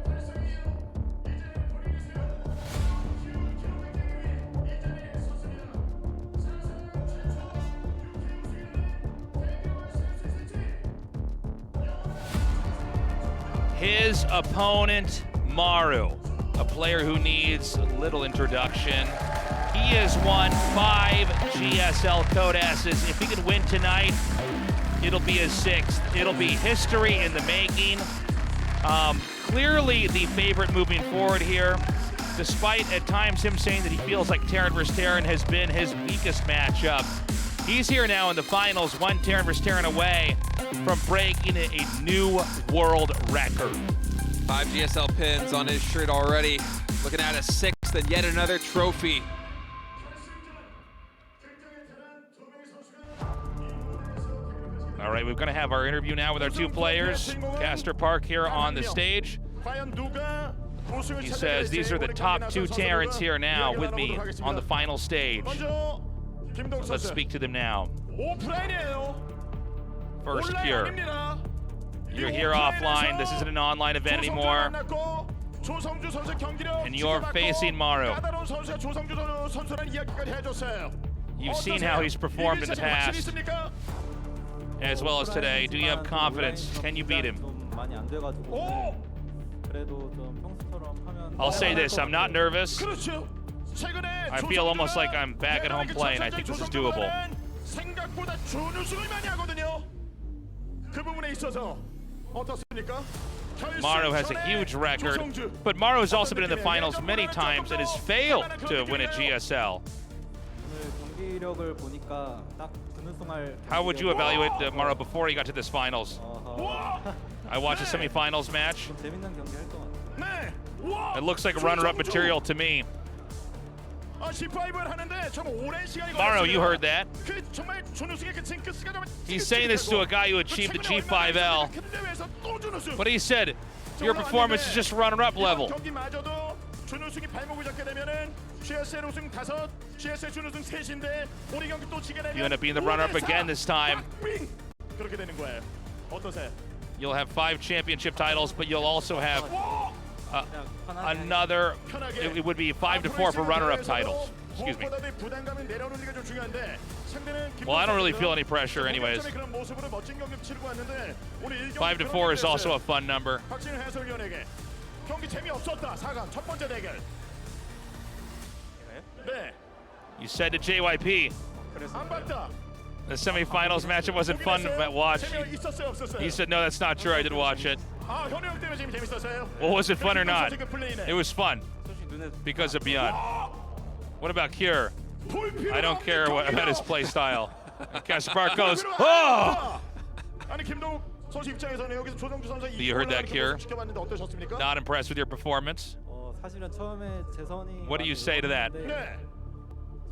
His opponent, Maru, a player who needs little introduction. He has won 5 GSL Code S's. If he can win tonight, it'll be his 6th. It'll be history in the making. Clearly the favorite moving forward here, despite at times him saying that he feels like Terran vs. Terran has been his weakest matchup. He's here now in the finals, one Terran vs. Terran away from breaking a new world record. 5 GSL pins on his shirt already. Looking at a 6th and yet another trophy. All right, we're going to have our interview now with our two players. Castor Park here on the stage. He says these are the top 2 Terrans here now with me on the final stage. Let's speak to them now. First, Cure. You're here offline. This isn't an online event anymore. And you're facing Maru. You've seen how he's performed in the past, as well as today. Do you have confidence? Can you beat him? I'll say this, I'm not nervous. I feel almost like I'm back at home playing. I think this is doable. Maru has a huge record, but Maru has also been in the finals many times and has failed to win a GSL. How would you evaluate Maru before he got to this finals? I watched the semifinals match. It looks like runner-up material to me. G5를 하는데 좀 오랜 시간이 Maru, you heard that. 그 정말 준우승의 그 징크스가 좀 He's saying this to a guy who achieved the G5L, but he said, your performance is just runner-up level. 경기마저도 준우승이 발목을 잡게 되면은 GSL 우승 5, GSL 준우승 3인데 우리 경기 또 지게 되면 You end up being the runner-up again this time. 그렇게 되는 거예요. 어떠세요? You'll have 5 championship titles, but you'll also have another, it would be 5 to 4 for runner-up titles. Excuse me. 부담감을 내려놓는 게 좀 중요한데 상대는 Well, I don't really feel any pressure anyways. 그런 모습으로 멋진 경기 치르고 왔는데 우리 5 to 4 is also a fun number. 박진우 해설위원에게 경기 재미없었다. 4강 첫 번째 대결. 네. You said to JYP, 안 봤다. the semifinals matchup wasn't fun to watch. 있었어요, 없었어요? He said, no, that's not true. I did watch it. 아, 현우 형 때문에 지금 재밌었어요. Well, was it fun or not? 그 플레이네. It was fun because of ByuN. What about Cure? I don't care about his play style. Kaspar goes, oh! 아니 김동욱 선수 입장에서는 여기서 조정주 선수 You heard that, Cure? 지켜봤는데 어떠셨습니까? Not impressed with your performance? 사실은 처음에 재선이 What do you say to that? 네.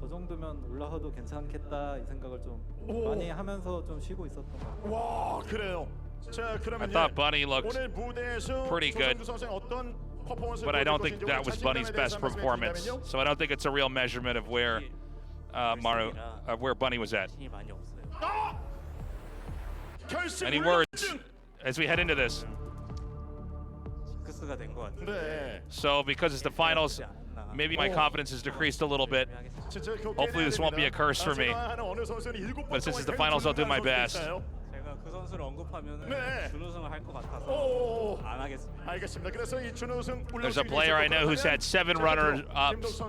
저 정도면 올라가도 괜찮겠다 이 생각을 좀 많이 하면서 좀 쉬고 있었던 것 같아요. 와, 그래요. 자, I 그러면 thought Bunny looked 오늘 무대에서 pretty good, 조정주 선수의 어떤 퍼포먼스를 but I don't 보여줄 think 것인지 that 오늘 was 자신감에 Bunny's 대해서 best 말씀해 performance. 주신다면요? So I don't think it's a real measurement of where where Bunny was at. Any words as we head into this? 징크스가 된 것 같아요. 네. So because it's the finals, maybe my confidence has decreased a little bit. Hopefully this won't be a curse for me. But since it's the finals, I'll do my best. 제가 그 선수를 언급하면 준우승을 할 것 같아서 안 하겠습니다. 알겠습니다. 그래서 이 준우승 There's a player I know who's had 7 runner-ups.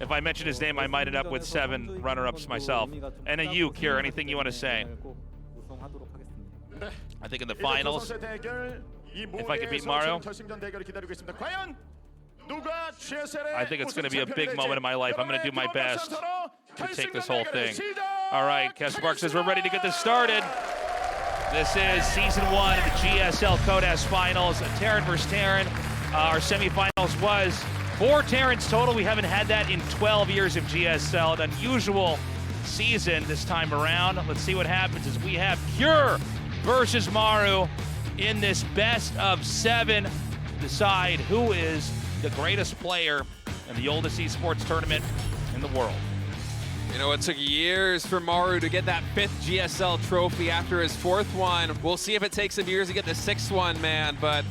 If I mention his name, I might end up with 7 runner-ups myself. And you, Kier, anything you want to say? 우승하도록 하겠습니다. I think in the finals, if I could beat Maru, I think it's going to be a big moment in my life. I'm going to do my best to take this whole thing. All right, Kaspar says we're ready to get this started. This is season 1 of the GSL CODES finals. Terran versus Terran. Our semifinals was 4 Terrans total. We haven't had that in 12 years of GSL. An unusual season this time around. Let's see what happens as we have Cure versus Maru in this best of 7. Decide who is the greatest player in the oldest esports tournament in the world. You know, it took years for Maru to get that 5th GSL trophy after his 4th one. We'll see if it takes him years to get the 6th one, man. But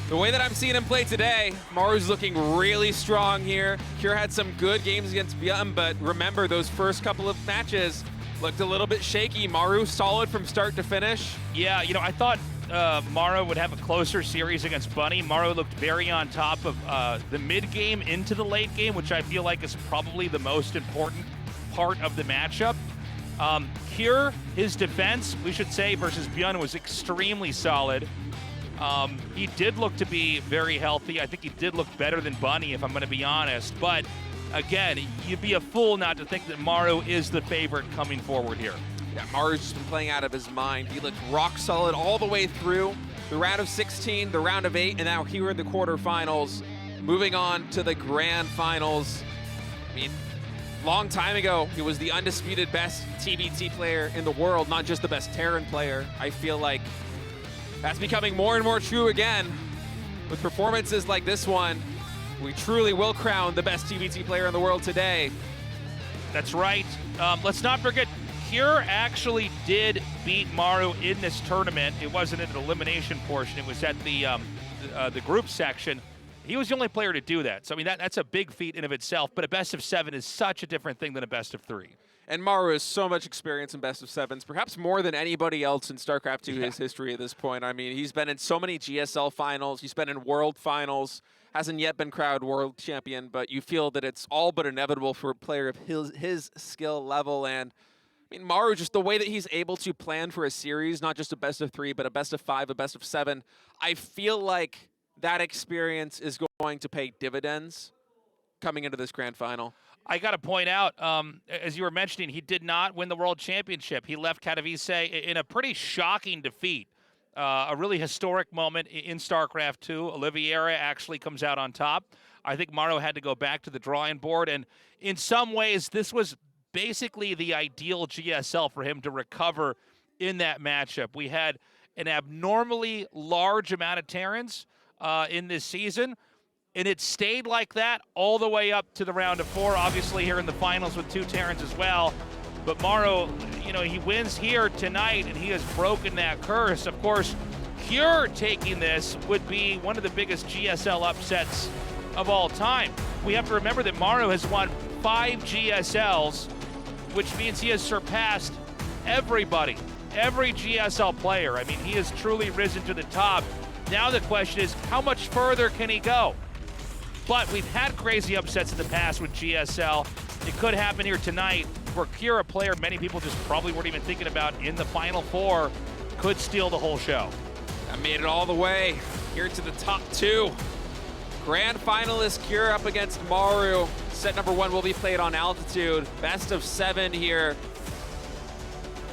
the way that I'm seeing him play today, Maru's looking really strong here. Cure had some good games against ByuN, but remember, those first couple of matches looked a little bit shaky. Maru solid from start to finish. Yeah, you know, I thought Maru would have a closer series against Bunny. Maru looked very on top of the mid-game into the late game, which I feel like is probably the most important part of the matchup. Cure, his defense, we should say, versus ByuN was extremely solid. He did look to be very healthy. I think he did look better than Bunny, if I'm going to be honest. But again, you'd be a fool not to think that Maru is the favorite coming forward here. Yeah, Maru's just been playing out of his mind. He looked rock solid all the way through the round of 16, the round of 8, and now here in the quarterfinals. Moving on to the grand finals. I mean, long time ago, he was the undisputed best TBT player in the world, not just the best Terran player. I feel like that's becoming more and more true again. With performances like this one, we truly will crown the best TBT player in the world today. That's right. Let's not forget, Cure actually did beat Maru in this tournament. It wasn't in an elimination portion. It was at the group section. He was the only player to do that. So, I mean, that's a big feat in of itself, but a best of 7 is such a different thing than a best of 3. And Maru has so much experience in best of 7s, perhaps more than anybody else in StarCraft 2 his history at this point. I mean, he's been in so many GSL finals. He's been in World finals. Hasn't yet been crowned World Champion, but you feel that it's all but inevitable for a player of his skill level. And I mean, Maru, just the way that he's able to plan for a series, not just a best of 3, but a best of 5, a best of 7, I feel like that experience is going to pay dividends coming into this grand final. I got to point out, as you were mentioning, he did not win the World Championship. He left Katowice in a pretty shocking defeat. a really historic moment in StarCraft 2. Oliviera actually comes out on top. I think Maru had to go back to the drawing board, and in some ways, this was basically the ideal GSL for him to recover in that matchup. We had an abnormally large amount of Terrans in this season, and it stayed like that all the way up to the round of 4, obviously here in the finals with 2 Terrans as well. But Maru, you know, he wins here tonight, and he has broken that curse. Of course, Cure taking this would be one of the biggest GSL upsets of all time. We have to remember that Maru has won 5 GSLs, which means he has surpassed everybody, every GSL player. I mean, he has truly risen to the top. Now the question is, how much further can he go? But we've had crazy upsets in the past with GSL. It could happen here tonight, where Cure, a player many people just probably weren't even thinking about in the Final 4, could steal the whole show. I made it all the way here to the top 2. Grand finalist Cure up against Maru. Set number 1 will be played on altitude. Best of 7 here.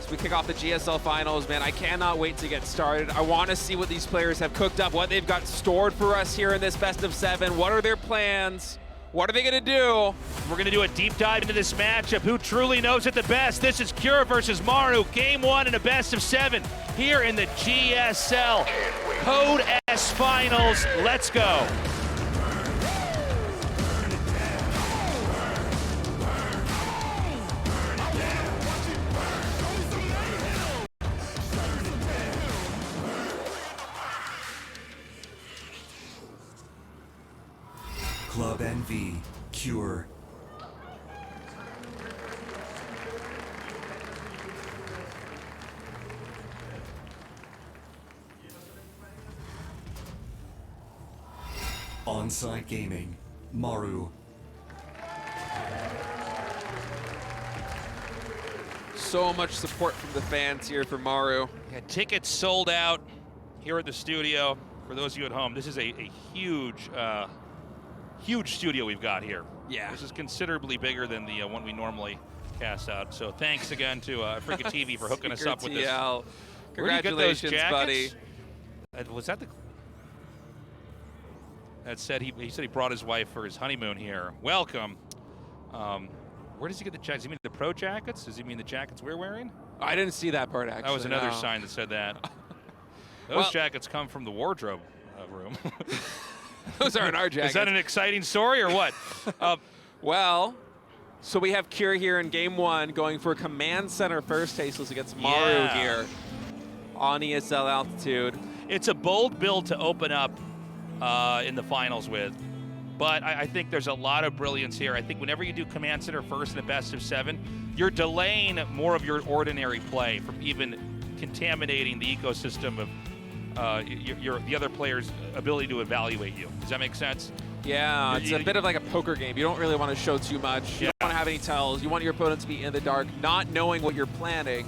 As we kick off the GSL finals, man, I cannot wait to get started. I want to see what these players have cooked up, what they've got stored for us here in this best of 7. What are their plans? What are they going to do? We're going to do a deep dive into this matchup. Who truly knows it the best? This is Cure versus Maru. Game 1 in a best of 7 here in the GSL Code S Finals. Let's go. Club NV, Cure. Onside Gaming, Maru. So much support from the fans here for Maru. Yeah, tickets sold out here at the studio. For those of you at home, this is a huge huge studio we've got here. Yeah. This is considerably bigger than the one we normally cast out. So thanks again to Africa TV for hooking us up with this. TL. Congratulations, buddy. Was that the... That said, he said he brought his wife for his honeymoon here. Welcome. Where does he get the jackets? Does he mean the pro jackets? Does he mean the jackets we're wearing? I didn't see that part, actually. That was another no. sign that said that. Those jackets come from the wardrobe room. Those aren't our jackets. Is that an exciting story or what? Well, so we have Cure here in game 1 going for command center first tasteless against Maru here on ESL altitude. It's a bold build to open up in the finals with, but I think there's a lot of brilliance here. I think whenever you do command center first in a best of 7, you're delaying more of your ordinary play from even contaminating the ecosystem of the other player's ability to evaluate you. Does that make sense? Yeah, it's a bit of like a poker game. You don't really want to show too much. You don't want to have any tells. You want your opponent to be in the dark, not knowing what you're planning.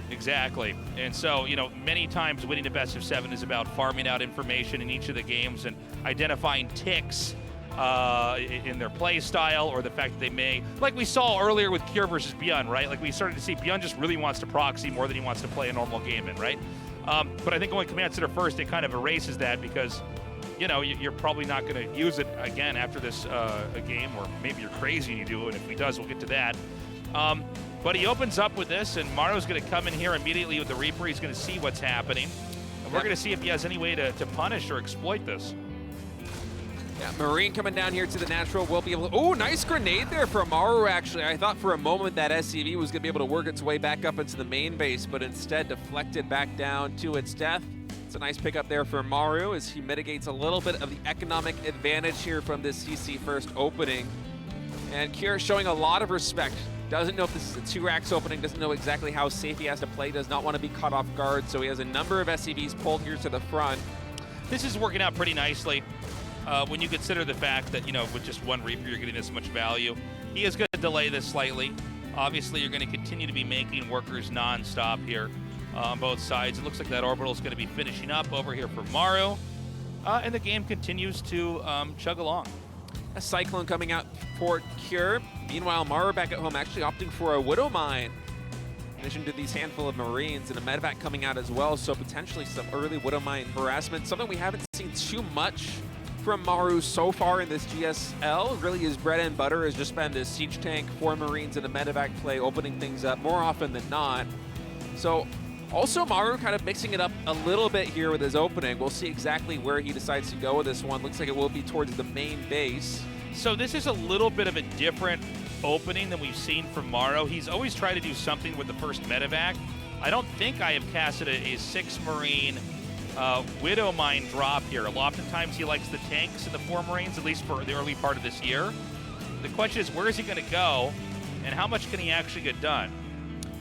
Exactly. And so, you know, many times winning a best of 7 is about farming out information in each of the games and identifying ticks in their play style, or the fact that they may, like we saw earlier with Cure versus ByuN, right? Like we started to see ByuN just really wants to proxy more than he wants to play a normal game in, right? But I think going command center first, it kind of erases that because, you know, you're probably not going to use it again after this game, or maybe you're crazy and you do, and if he does, we'll get to that. But he opens up with this, and Maru's going to come in here immediately with the Reaper. He's going to see what's happening, and we're going to see if he has any way to punish or exploit this. Yeah, Marine coming down here to the natural will be able to... Oh, nice grenade there from Maru, actually. I thought for a moment that SCV was going to be able to work its way back up into the main base, but instead deflected back down to its death. It's a nice pickup there for Maru as he mitigates a little bit of the economic advantage here from this CC first opening. And Cure showing a lot of respect. Doesn't know if this is a 2-racks opening, doesn't know exactly how safe he has to play, does not want to be caught off guard, so he has a number of SCVs pulled here to the front. This is working out pretty nicely. When you consider the fact that, you know, with just one Reaper, you're getting this much value. He is going to delay this slightly. Obviously, you're going to continue to be making workers non-stop here on both sides. It looks like that orbital is going to be finishing up over here for Maru. And the game continues to chug along. A Cyclone coming out for Cure. Meanwhile, Maru back at home actually opting for a Widow Mine. in addition to these handful of Marines and a medevac coming out as well, so potentially some early Widowmine harassment, something we haven't seen too much from Maru so far in this GSL. Really his bread and butter has just been this siege tank, 4 Marines and a medevac play, opening things up more often than not. So also Maru kind of mixing it up a little bit here with his opening. We'll see exactly where he decides to go with this one. Looks like it will be towards the main base. So this is a little bit of a different opening than we've seen from Maru. He's always tried to do something with the first medevac. I don't think I have casted a 6 Marine Widowmine drop here. Oftentimes he likes the tanks and the 4 Marines, at least for the early part of this year. The question is, where is he going to go, and how much can he actually get done?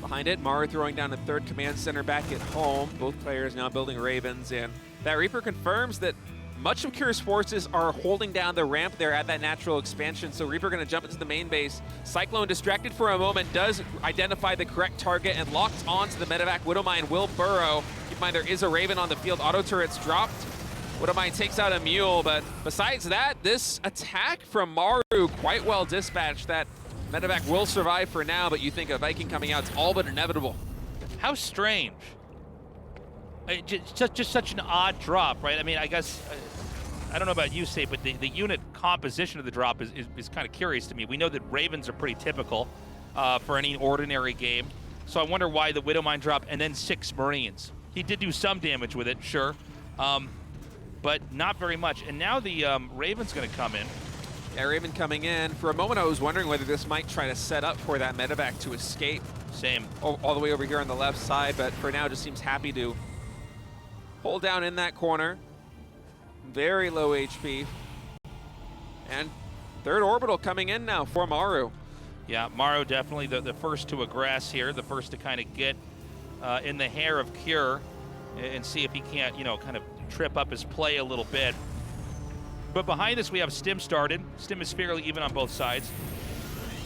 Behind it, Maru throwing down a 3rd command center back at home. Both players now building Ravens, and that Reaper confirms that much of Cure's forces are holding down the ramp there at that natural expansion, so Reaper going to jump into the main base. Cyclone, distracted for a moment, does identify the correct target and locks onto the medevac. Widowmine will burrow. Keep in mind, there is a Raven on the field. Auto turrets dropped. Widowmine takes out a Mule, but besides that, this attack from Maru quite well dispatched. That medevac will survive for now, but you think a Viking coming out, it's all but inevitable. How strange. Just such an odd drop, right? I mean, I guess, I don't know about you, State, but the unit composition of the drop is kind of curious to me. We know that Ravens are pretty typical for any ordinary game, so I wonder why the Widowmine drop and then 6 Marines. He did do some damage with it, sure, but not very much. And now the Raven's going to come in. Yeah, Raven coming in. For a moment, I was wondering whether this might try to set up for that medevac to escape. Same. All the way over here on the left side, but for now, just seems happy to hold down in that corner. Very low HP. And 3rd orbital coming in now for Maru. Yeah, Maru definitely the first to aggress here, the first to kind of get in the hair of Cure and see if he can't, you know, kind of trip up his play a little bit. But behind us, we have Stim started. Stim is fairly even on both sides.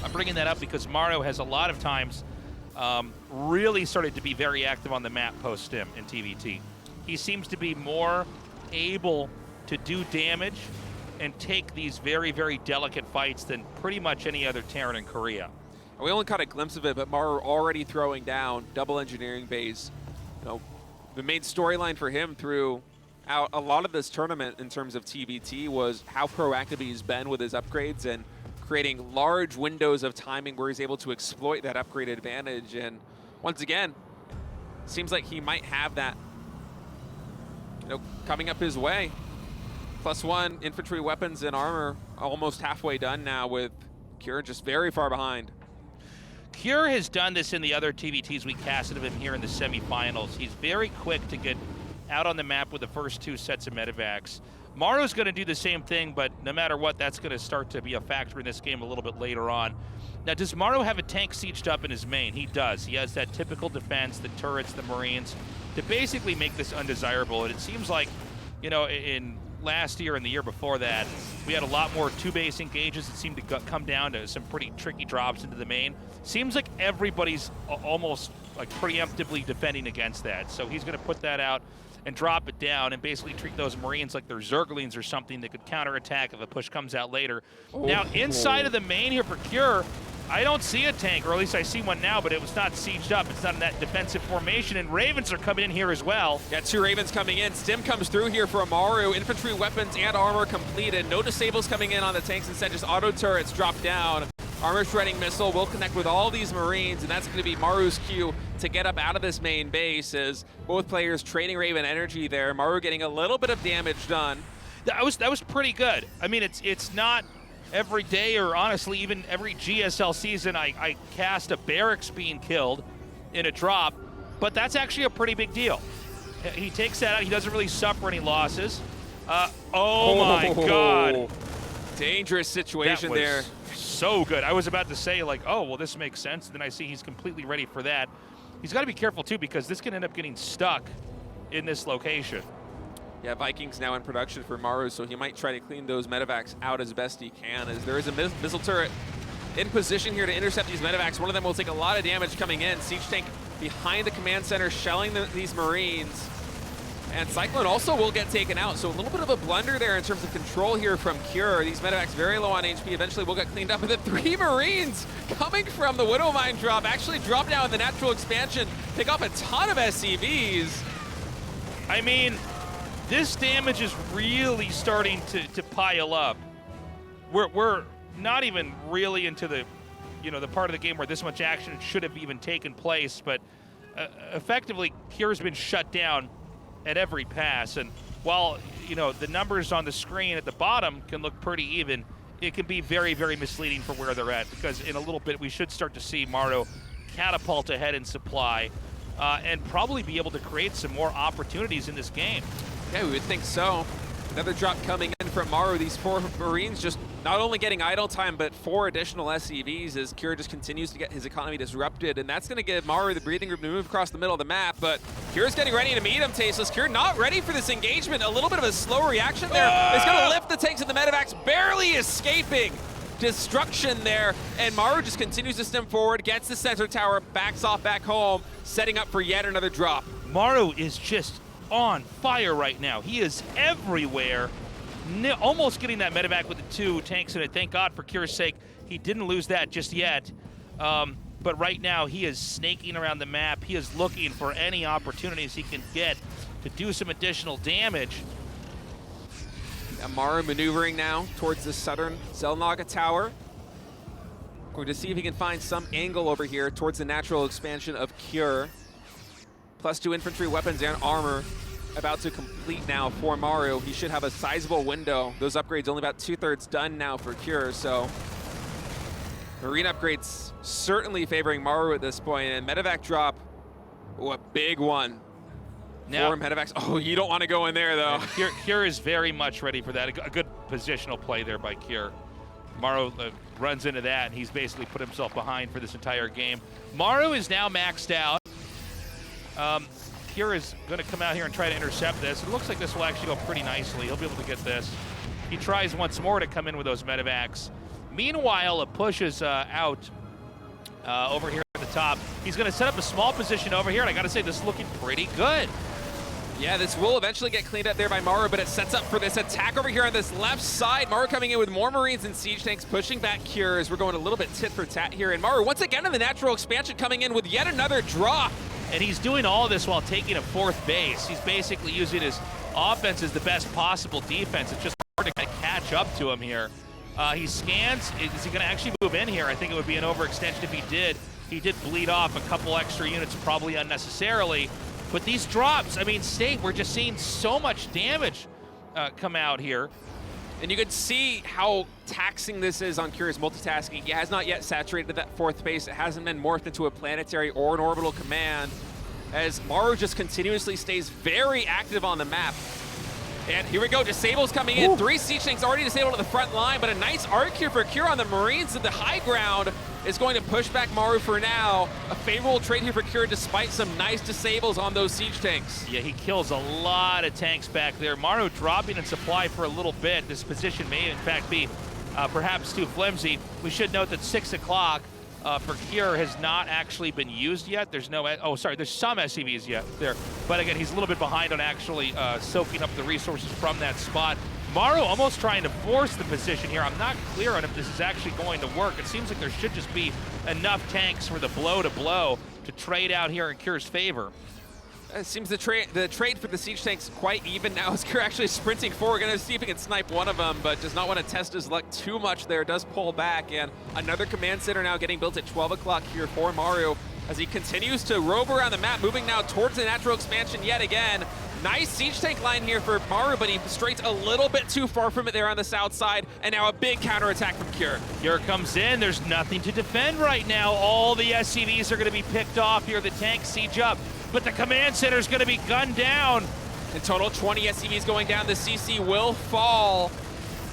I'm bringing that up because Maru has a lot of times really started to be very active on the map post-Stim in TVT. He seems to be more able to do damage and take these very, very delicate fights than pretty much any other Terran in Korea. We only caught a glimpse of it, but Maru already throwing down double engineering bays. You know, the main storyline for him throughout a lot of this tournament in terms of TVT was how proactive he's been with his upgrades and creating large windows of timing where he's able to exploit that upgrade advantage. And once again, seems like he might have that, you know, coming up his way. +1 infantry weapons and armor, almost halfway done now, with Cure just very far behind. Cure has done this in the other TVTs we casted of him here in the semifinals. He's very quick to get out on the map with the first 2 sets of medevacs. Maru's going to do the same thing, but no matter what, that's going to start to be a factor in this game a little bit later on. Now, does Maru have a tank sieged up in his main? He does. He has that typical defense, the turrets, the Marines, to basically make this undesirable. And it seems like, you know, in last year and the year before that, we had a lot more 2-base engages that seemed to come down to some pretty tricky drops into the main. Seems like everybody's almost like preemptively defending against that. So he's going to put that out and drop it down and basically treat those Marines like they're Zerglings or something that could counterattack if a push comes out later. Now, inside of the main here for Cure, I don't see a tank, or at least I see one now, but it was not sieged up. It's not in that defensive formation, and Ravens are coming in here as well. Yeah, 2 Ravens coming in. Stim comes through here for Maru. Infantry weapons and armor completed. No disables coming in on the tanks, instead just auto turrets drop down. Armor shredding missile will connect with all these Marines, and that's going to be Maru's cue to get up out of this main base as both players trading Raven energy there. Maru getting a little bit of damage done. That was pretty good. I mean, it's not every day, or honestly even every GSL season I cast a barracks being killed in a drop, but that's actually a pretty big deal. He takes that out. He doesn't really suffer any losses. Oh my God. Dangerous situation that was there. So good. I was about to say, like, oh, well, this makes sense. Then I see he's completely ready for that. He's got to be careful, too, because this can end up getting stuck in this location. Yeah, Vikings now in production for Maru, so he might try to clean those medevacs out as best he can, as there is a missile turret in position here to intercept these medevacs. One of them will take a lot of damage coming in. Siege tank behind the command center, shelling these Marines. And Cyclone also will get taken out, so a little bit of a blunder there in terms of control here from Cure. These medevacs very low on HP, eventually will get cleaned up, and the 3 Marines coming from the Widow Mine drop actually drop down in the natural expansion, pick off a ton of SCVs. I mean, this damage is really starting to pile up. We're not even really into the, the part of the game where this much action should have even taken place, but effectively, Cure's been shut down at every pass, and while the numbers on the screen at the bottom can look pretty even, it can be very, very misleading for where they're at, because in a little bit we should start to see Maru catapult ahead in supply and probably be able to create some more opportunities in this game. Yeah, we would think so. Another drop coming in from Maru. These 4 Marines just not only getting idle time, but 4 additional SCVs as Cure just continues to get his economy disrupted. And that's going to give Maru the breathing room to move across the middle of the map. But Cure's getting ready to meet him, Tasteless. Cure not ready for this engagement. A little bit of a slow reaction there. It's going to lift the tanks and the medevacs, barely escaping destruction there. And Maru just continues to stem forward, gets the center tower, backs off back home, setting up for yet another drop. Maru is just on fire right now. He is everywhere, almost getting that medevac with the 2 tanks in it. Thank God, for Cure's sake, he didn't lose that just yet. But right now, he is snaking around the map. He is looking for any opportunities he can get to do some additional damage. Maru maneuvering now towards the southern Zelnaga tower. Going to see if he can find some angle over here towards the natural expansion of Cure. +2 infantry weapons and armor about to complete now for Maru. He should have a sizable window. Those upgrades only about 2/3 done now for Cure, so Marine upgrades certainly favoring Maru at this point. And medevac drop, a big one. Now, 4 medevacs. Oh, you don't want to go in there though. Cure is very much ready for that. A good positional play there by Cure. Maru runs into that, and he's basically put himself behind for this entire game. Maru is now maxed out. Cure is going to come out here and try to intercept this. It looks like this will actually go pretty nicely. He'll be able to get this. He tries once more to come in with those medevacs. Meanwhile, a push is out over here at the top. He's going to set up a small position over here, and I got to say, this is looking pretty good. Yeah, this will eventually get cleaned up there by Maru, but it sets up for this attack over here on this left side. Maru coming in with more Marines and siege tanks, pushing back Cure as we're going a little bit tit for tat here. And Maru, once again in the natural expansion, coming in with yet another drop. And he's doing all this while taking a 4th base. He's basically using his offense as the best possible defense. It's just hard to catch up to him here. He scans. Is he going to actually move in here? I think it would be an overextension if he did. He did bleed off a couple extra units, probably unnecessarily. But these drops, I mean, State, we're just seeing so much damage come out here. And you can see how taxing this is on Cure's multitasking. He has not yet saturated that 4th base. It hasn't been morphed into a planetary or an orbital command, as Maru just continuously stays very active on the map. And here we go, Disable's coming in. 3 siege tanks already disabled at the front line, but a nice arc here for Cure on the Marines at the high ground is going to push back Maru for now. A favorable trade here for Cure despite some nice disables on those siege tanks. Yeah, he kills a lot of tanks back there. Maru dropping in supply for a little bit. This position may in fact be perhaps too flimsy. We should note that 6 o'clock for Cure has not actually been used yet. There's no, there's some SCVs yet there. But again, he's a little bit behind on actually soaking up the resources from that spot. Maru almost trying to force the position here. I'm not clear on if this is actually going to work. It seems like there should just be enough tanks for the blow to trade out here in Cure's favor. It seems the trade for the siege tanks quite even now as Cure actually sprinting forward. Gonna see if he can snipe one of them, but does not want to test his luck too much there. Does pull back, and another command center now getting built at 12 o'clock here for Maru as he continues to rove around the map, moving now towards the natural expansion yet again. Nice siege tank line here for Maru, but he strays a little bit too far from it there on the south side, and now a big counterattack from Cure. Cure comes in. There's nothing to defend right now. All the SCVs are going to be picked off here. The tanks siege up, but the command center is going to be gunned down. In total, 20 SCVs going down. The CC will fall.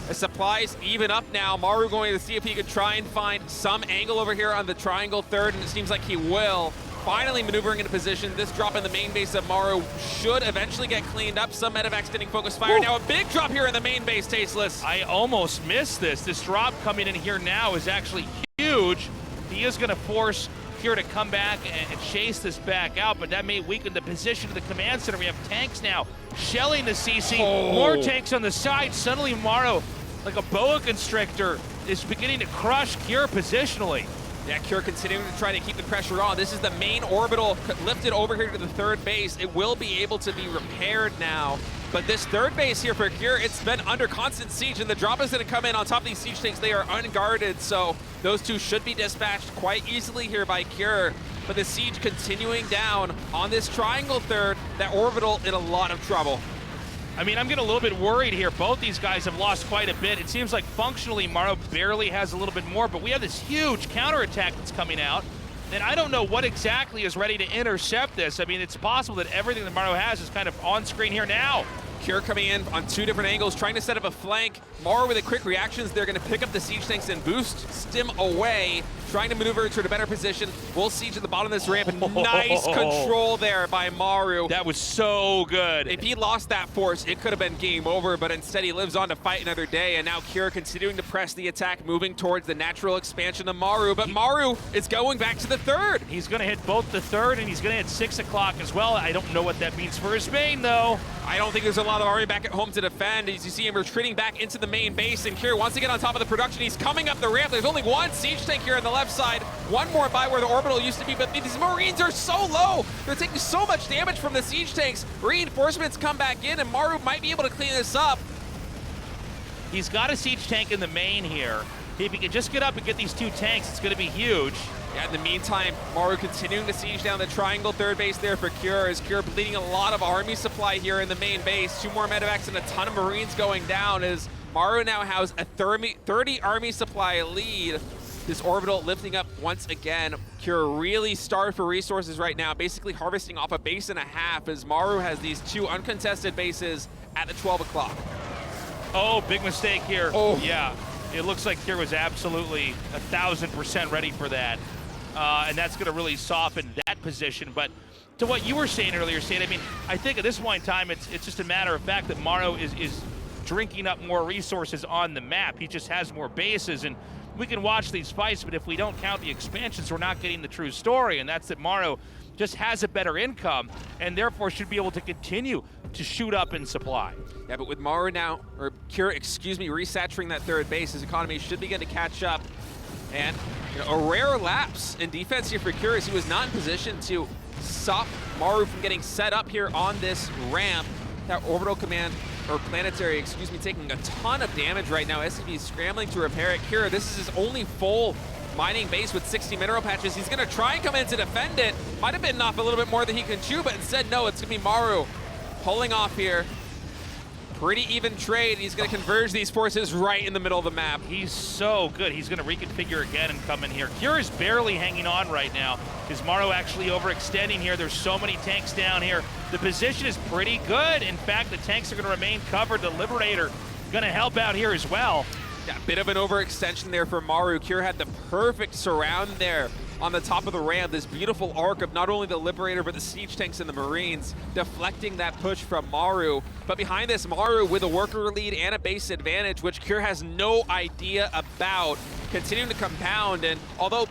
The supplies even up now. Maru going to see if he could try and find some angle over here on the triangle 3rd, and it seems like he will. Finally maneuvering into position. This drop in the main base of Maru should eventually get cleaned up. Some medevacs getting focused fire. Now a big drop here in the main base, Tasteless. I almost missed this. This drop coming in here now is actually huge. He is going to force Cure to come back and chase this back out, but that may weaken the position of the command center. We have tanks now shelling the CC. More tanks on the side. Suddenly Maru, like a boa constrictor, is beginning to crush Cure positionally. Yeah, Cure continuing to try to keep the pressure on. This is the main orbital lifted over here to the third base. It will be able to be repaired now. But this third base here for Cure, it's been under constant siege, and the drop is going to come in on top of these siege tanks. They are unguarded, so those two should be dispatched quite easily here by Cure. But the siege continuing down on this triangle third, that orbital in a lot of trouble. I mean, I'm getting a little bit worried here. Both these guys have lost quite a bit. It seems like functionally Maru barely has a little bit more, but we have this huge counterattack that's coming out, and I don't know what exactly is ready to intercept this. I mean, it's possible that everything that Maru has is kind of on screen here now. Cure coming in on two different angles, trying to set up a flank. Maru with the quick reactions, they're going to pick up the siege tanks and boost Stim away, trying to maneuver to a better position. We'll siege at the bottom of this ramp. Nice control there by Maru. That was so good. If he lost that force, it could have been game over, but instead he lives on to fight another day, and now Cure continuing to press the attack, moving towards the natural expansion of Maru, but Maru is going back to the third. He's going to hit both the third, and he's going to hit 6 o'clock as well. I don't know what that means for his main, though. I don't think there's a lot of army back at home to defend. As you see him retreating back into the main base, and Cure wants to get on top of the production. He's coming up the ramp. There's only one siege tank here on the left side, one more by where the orbital used to be, but these Marines are so low. They're taking so much damage from the siege tanks. Reinforcements come back in, and Maru might be able to clean this up. He's got a siege tank in the main here. If he can just get up and get these two tanks, it's going to be huge. Yeah, in the meantime, Maru continuing to siege down the triangle third base there for Cure, as Cure bleeding a lot of army supply here in the main base. 2 more medevacs and a ton of Marines going down, as Maru now has a 30 army supply lead. This orbital lifting up once again. Cure really starved for resources right now, basically harvesting off a base and a half, as Maru has these 2 uncontested bases at the 12 o'clock. Oh, big mistake here. Oh. Yeah, it looks like Cure was absolutely 1,000% ready for that. And that's going to really soften that position. But to what you were saying earlier, State, I mean, I think at this point in time, it's just a matter of fact that Maru is drinking up more resources on the map. He just has more bases, and we can watch these fights, but if we don't count the expansions, we're not getting the true story, and that's that Maru just has a better income, and therefore should be able to continue to shoot up in supply. Yeah, but with Maru now, or Cure, excuse me, resaturating that third base, his economy should begin to catch up. And a rare lapse in defense here for Cure, as he was not in position to stop Maru from getting set up here on this ramp. That orbital command, or planetary, excuse me, taking a ton of damage right now. SCV is scrambling to repair it. Cure, this is his only full mining base with 60 mineral patches. He's gonna try and come in to defend it. Might have bitten off a little bit more than he can chew, but instead, no, it's gonna be Maru pulling off here. Pretty even trade. He's going to converge these forces right in the middle of the map. He's so good. He's going to reconfigure again and come in here. Cure is barely hanging on right now. Is Maru actually overextending here? There's so many tanks down here. The position is pretty good. In fact, the tanks are going to remain covered. The Liberator going to help out here as well. Yeah, a bit of an overextension there for Maru. Cure had the perfect surround there on the top of the ramp. This beautiful arc of not only the Liberator, but the siege tanks and the Marines, deflecting that push from Maru. But behind this, Maru with a worker lead and a base advantage, which Cure has no idea about, continuing to compound. And although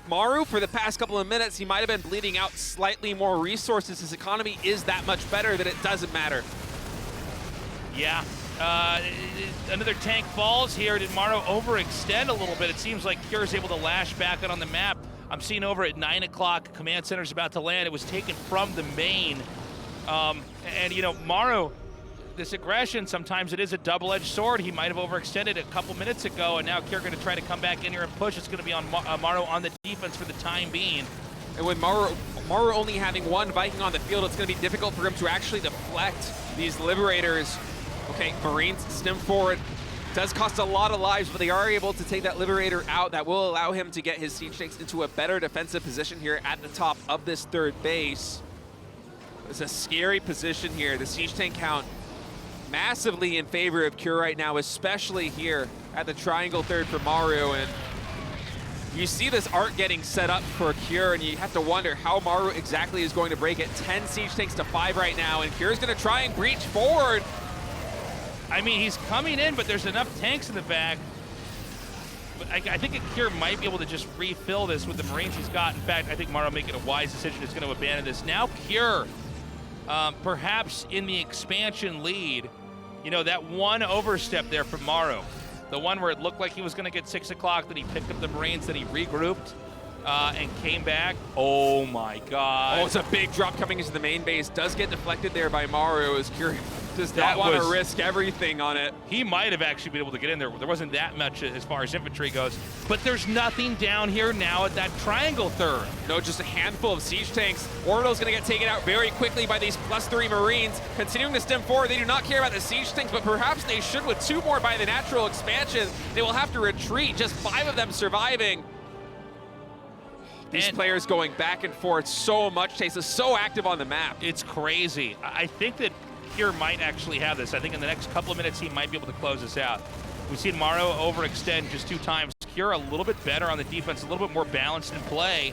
Maru, for the past couple of minutes, he might have been bleeding out slightly more resources, his economy is that much better that it doesn't matter. Yeah. Another tank falls here. Did Maru overextend a little bit? It seems like Cure is able to lash back on the map. I'm seeing over at 9 o'clock, command center's about to land. It was taken from the main. And you know, Maru, this aggression, sometimes it is a double-edged sword. He might have overextended a couple minutes ago, and now Cure going to try to come back in here and push. It's going to be on Maru on the defense for the time being. And with Maru only having 1 Viking on the field, it's going to be difficult for him to actually deflect these Liberators. Okay, Marines stem forward. Does cost a lot of lives, but they are able to take that Liberator out. That will allow him to get his siege tanks into a better defensive position here at the top of this third base. It's a scary position here. The siege tank count massively in favor of Cure right now, especially here at the triangle third for Maru. And you see this arc getting set up for Cure, and you have to wonder how Maru exactly is going to break it. 10 siege tanks to 5 right now, and Cure's going to try and breach forward. I mean, he's coming in, but there's enough tanks in the back. But I think Akir might be able to just refill this with the Marines he's got. In fact, I think Maru making a wise decision is going to abandon this. Now Cure, perhaps in the expansion lead, you know, that one overstep there from Maru, the one where it looked like he was going to get 6 o'clock, then he picked up the Marines, then he regrouped and came back. Oh my God. Oh, it's a big drop coming into the main base. Does get deflected there by Maru as Cure does not want to risk everything on it. He might have actually been able to get in there. There wasn't that much as far as infantry goes. But there's nothing down here now at that triangle third. No, just a handful of siege tanks. Orbital's going to get taken out very quickly by these +3 Marines. Continuing to stem forward, they do not care about the siege tanks, but perhaps they should with 2 more by the natural expansion. They will have to retreat, just 5 of them surviving. These players going back and forth so much. Chase is so active on the map. It's crazy. I think that Cure might actually have this. I think in the next couple of minutes he might be able to close this out. We've seen Maru overextend just 2 times. Cure a little bit better on the defense, a little bit more balanced in play.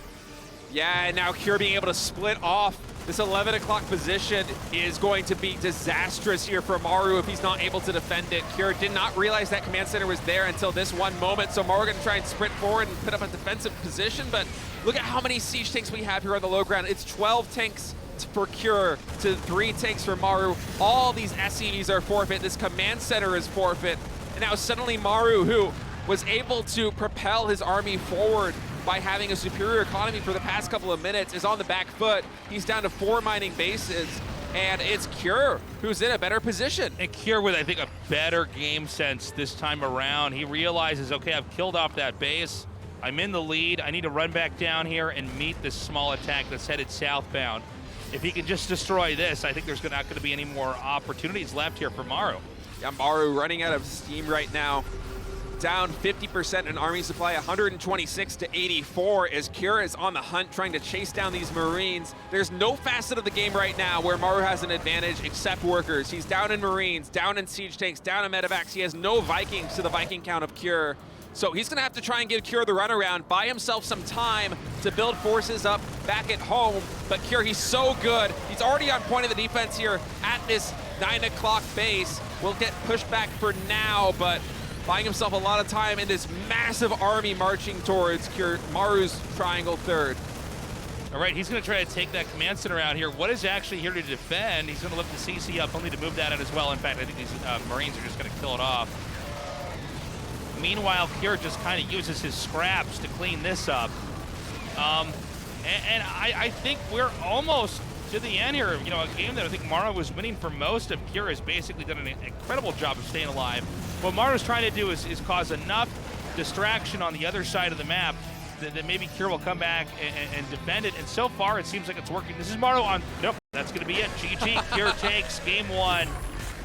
Yeah, and now Cure being able to split off this 11 o'clock position is going to be disastrous here for Maru if he's not able to defend it. Cure did not realize that command center was there until this one moment, so Maru going to try and sprint forward and put up a defensive position, but look at how many siege tanks we have here on the low ground. It's 12 tanks for Cure to 3 tanks for Maru. All these SCVs are forfeit. This command center is forfeit. And now suddenly Maru, who was able to propel his army forward by having a superior economy for the past couple of minutes, is on the back foot. He's down to 4 mining bases, and it's Cure who's in a better position. And Cure with, I think, a better game sense this time around. He realizes, okay, I've killed off that base. I'm in the lead. I need to run back down here and meet this small attack that's headed southbound. If he can just destroy this, I think there's not going to be any more opportunities left here for Maru. Yeah, Maru running out of steam right now. Down 50% in army supply, 126 to 84 as Cure is on the hunt trying to chase down these Marines. There's no facet of the game right now where Maru has an advantage except workers. He's down in Marines, down in siege tanks, down in medevacs. He has no Vikings to the Viking count of Cure. So he's going to have to try and give Cure the runaround, buy himself some time to build forces up back at home. But Cure, he's so good. He's already on point of the defense here at this 9 o'clock base. Will get pushed back for now, but buying himself a lot of time in this massive army marching towards Cure, Maru's triangle third. All right, he's going to try to take that command center out here. What is actually here to defend? He's going to lift the CC up, only to move that out as well. In fact, I think these Marines are just going to kill it off. Meanwhile, Cure just kind of uses his scraps to clean this up. And I think we're almost to the end here. You know, a game that I think Maru was winning for most of. Cure has basically done an incredible job of staying alive. What Maru's trying to do is cause enough distraction on the other side of the map that maybe Cure will come back and defend it. And so far, it seems like it's working. This is Maru on, nope, that's going to be it. GG, Cure takes game 1.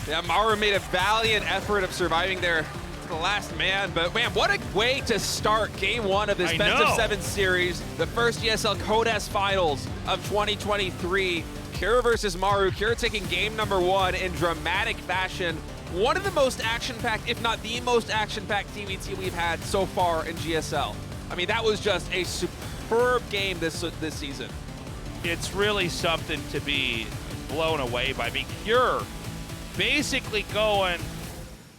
Yeah, Maru made a valiant effort of surviving there to the last man, but man, what a way to start game 1 of this best of 7 series, the first GSL CODES finals of 2023. Cure versus Maru. Cure taking game number 1 in dramatic fashion. One of the most action-packed, if not the most action-packed TVT we've had so far in GSL. I mean, that was just a superb game this season. It's really something to be blown away by. I mean, Cure basically going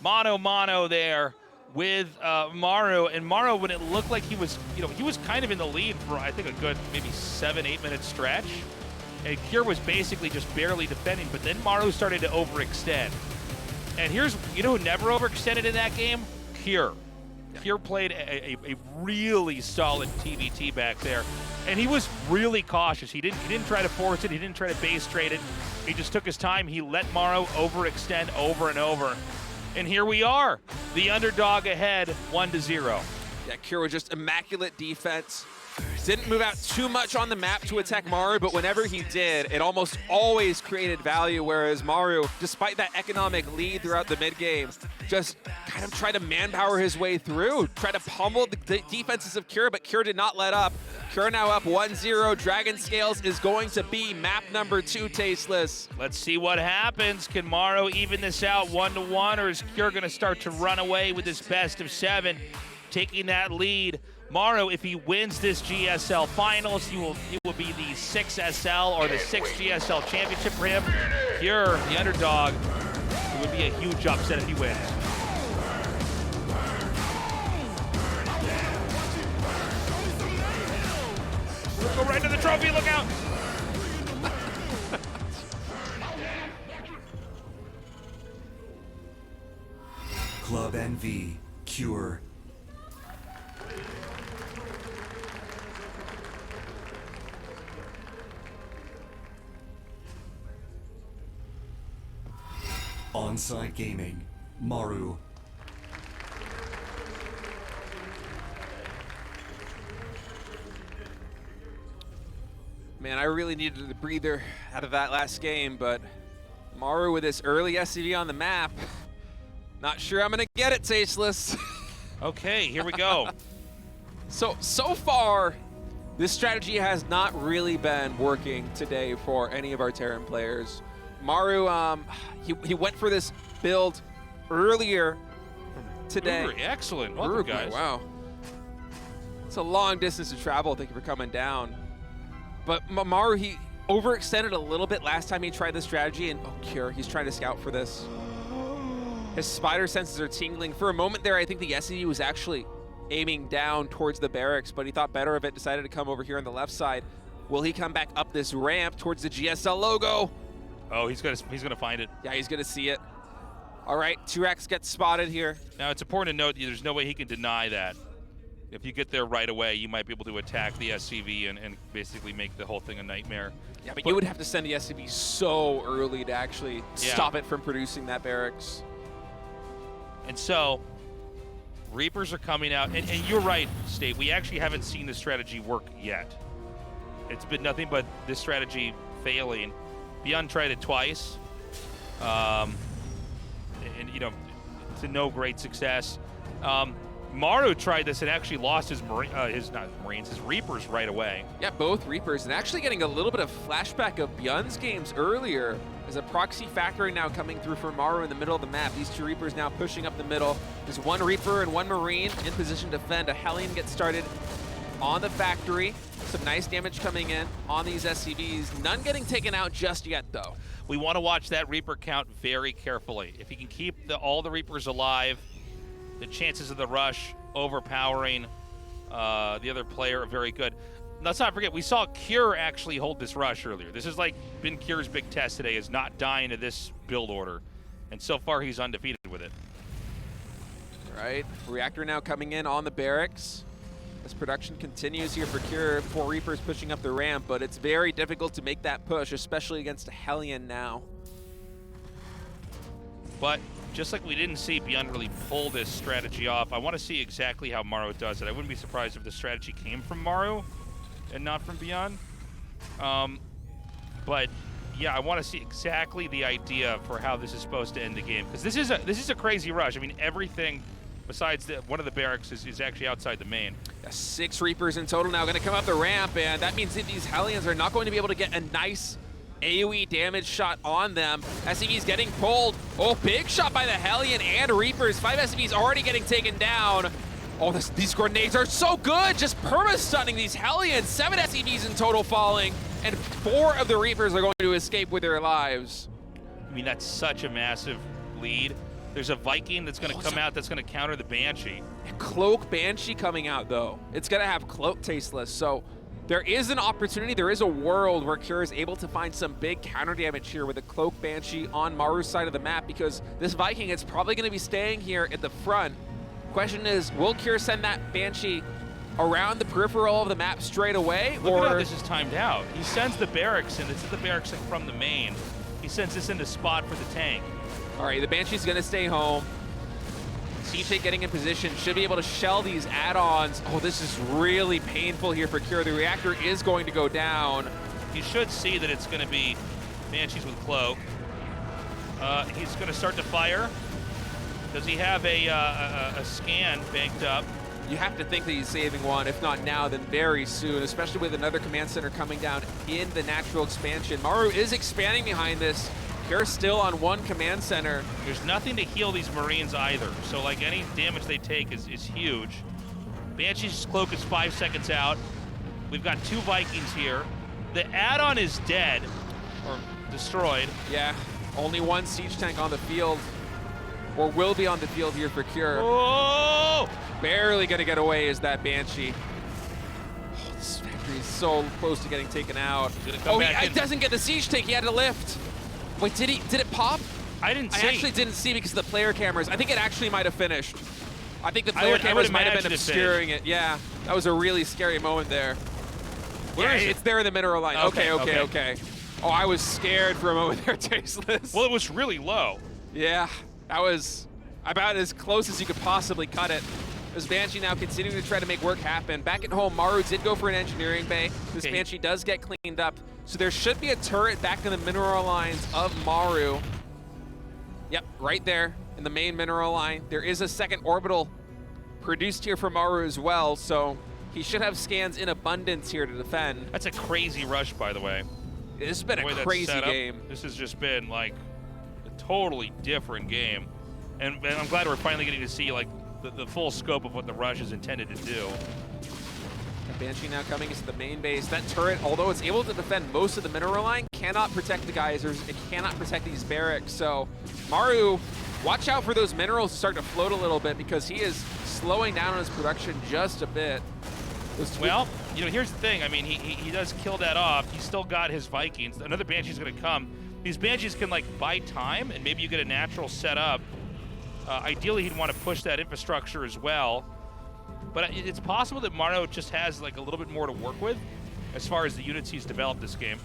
mano-mano there with Maru. And Maru, when it looked like he was, you know, he was kind of in the lead for, I think, a good maybe 7-8 minute stretch. And Cure was basically just barely defending, but then Maru started to overextend. And here's, you know who never overextended in that game? Cure. Cure played a really solid TVT back there. And he was really cautious. He didn't try to force it. He didn't try to base trade it. He just took his time. He let Maru overextend over and over. And here we are, the underdog ahead, 1-0. Yeah, Cure with just immaculate defense. Didn't move out too much on the map to attack Maru, but whenever he did, it almost always created value, whereas Maru, despite that economic lead throughout the mid-game, just kind of tried to manpower his way through, tried to pummel the defenses of Cure, but Cure did not let up. Cure now up 1-0. Dragon Scales is going to be map number 2, Tasteless. Let's see what happens. Can Maru even this out 1-1, or is Cure going to start to run away with this best of 7, taking that lead? Maru, if he wins this GSL finals, he will be the 6th SL or the 6th GSL championship for him. Cure, the underdog, it would be a huge upset if he wins. SCV, look out! Club NV, Cure. On-site Gaming, Maru. Man, I really needed a breather out of that last game, but Maru with this early SCV on the map. Not sure I'm gonna get it, Tasteless. Okay, here we go. So far, this strategy has not really been working today for any of our Terran players. Maru, he went for this build earlier today. Ooh, excellent. Welcome, guys. Wow. It's a long distance to travel. Thank you for coming down. But Maru, he overextended a little bit last time he tried this strategy, and oh, Cure, he's trying to scout for this. His spider senses are tingling. For a moment there, I think the SCV was actually aiming down towards the barracks, but he thought better of it, decided to come over here on the left side. Will he come back up this ramp towards the GSL logo? Oh, he's gonna find it. Yeah, he's gonna see it. All right, T-Rex gets spotted here. Now, it's important to note there's no way he can deny that. If you get there right away, you might be able to attack the SCV and basically make the whole thing a nightmare. Yeah, but you would have to send the SCV so early to actually stop it from producing that barracks. And so, Reapers are coming out, and you're right, State. We actually haven't seen this strategy work yet. It's been nothing but this strategy failing. ByuN tried it twice, and you know, to no great success. Maru tried this and actually lost his Reapers right away. Yeah, both Reapers, and actually getting a little bit of flashback of ByuN's games earlier. There's a proxy factory now coming through for Maru in the middle of the map. These two Reapers now pushing up the middle. There's one Reaper and one Marine in position to defend. A Hellion gets started on the factory. Some nice damage coming in on these SCVs. None getting taken out just yet, though. We want to watch that Reaper count very carefully. If he can keep all the Reapers alive, the chances of the rush overpowering the other player are very good. Let's not forget, we saw Cure actually hold this rush earlier. This has been Cure's big test today, is not dying to this build order. And so far, he's undefeated with it. Right, Reactor now coming in on the barracks. As production continues here for Cure, 4 Reapers pushing up the ramp, but it's very difficult to make that push, especially against a Hellion now. But just like we didn't see ByuN really pull this strategy off, I want to see exactly how Maru does it. I wouldn't be surprised if the strategy came from Maru and not from ByuN. But yeah, I want to see exactly the idea for how this is supposed to end the game, because this is a crazy rush. I mean, everything besides one of the barracks is actually outside the main. Yeah, 6 Reapers in total now going to come up the ramp, and that means that these Hellions are not going to be able to get a nice AoE damage shot on them. SCV's getting pulled. Oh, big shot by the Hellion and Reapers. 5 SCVs already getting taken down. Oh, these grenades are so good, just perma-stunning these Hellions. 7 SCVs in total falling, and 4 of the Reapers are going to escape with their lives. I mean, that's such a massive lead. There's a Viking that's going to come out that's going to counter the Banshee. Cloak Banshee coming out, though. It's going to have Cloak Tasteless, so there is an opportunity, there is a world where Cure is able to find some big counter damage here with a Cloak Banshee on Maru's side of the map, because this Viking is probably going to be staying here at the front. Question is, will Cure send that Banshee around the peripheral of the map straight away? Look at how this is timed out. He sends the barracks in. This is the barracks from the main. He sends this into spot for the tank. All right, the Banshee's going to stay home. CJ getting in position, should be able to shell these add-ons. Oh, this is really painful here for Cure. The reactor is going to go down. You should see that it's going to be Banshees with Cloak. He's going to start to fire. Does he have a scan banked up? You have to think that he's saving one, if not now, then very soon, especially with another command center coming down in the natural expansion. Maru is expanding behind this. They're still on 1 command center. There's nothing to heal these Marines either, so like any damage they take is huge. Banshee's Cloak is 5 seconds out. We've got 2 Vikings here. The add-on is dead, or destroyed. Yeah, only 1 siege tank on the field, or will be on the field here for Cure. Oh! Barely gonna get away is that Banshee. Oh, this Valkyrie's so close to getting taken out. come He back in. doesn't get the siege take. He had to lift. Wait, did it pop? I didn't see. I actually didn't see because of the player cameras. I think it actually might have finished. I think the I player would cameras might have been imagine it obscuring it. Yeah, that was a really scary moment there. Where is it? It's there in the mineral line. Okay. Oh, I was scared for a moment there, Tasteless. Well, it was really low. Yeah, that was about as close as you could possibly cut it. This Banshee now continuing to try to make work happen. Back at home, Maru did go for an engineering bay. This Banshee does get cleaned up. So there should be a turret back in the mineral lines of Maru. Yep, right there in the main mineral line. There is a second orbital produced here for Maru as well, so he should have scans in abundance here to defend. That's a crazy rush, by the way. This has been The way a that's crazy set up, game. This has just been like a totally different game. And I'm glad we're finally getting to see like the full scope of what the rush is intended to do. Banshee now coming into the main base. That turret, although it's able to defend most of the mineral line, cannot protect the geysers. It cannot protect these barracks. So Maru, watch out for those minerals to start to float a little bit because he is slowing down on his production just a bit. Well, you know, here's the thing. I mean, he does kill that off. He's still got his Vikings. Another Banshee's going to come. These Banshees can, like, buy time, and maybe you get a natural setup. Ideally, he'd want to push that infrastructure as well. But it's possible that Maru just has, like, a little bit more to work with as far as the units he's developed this game.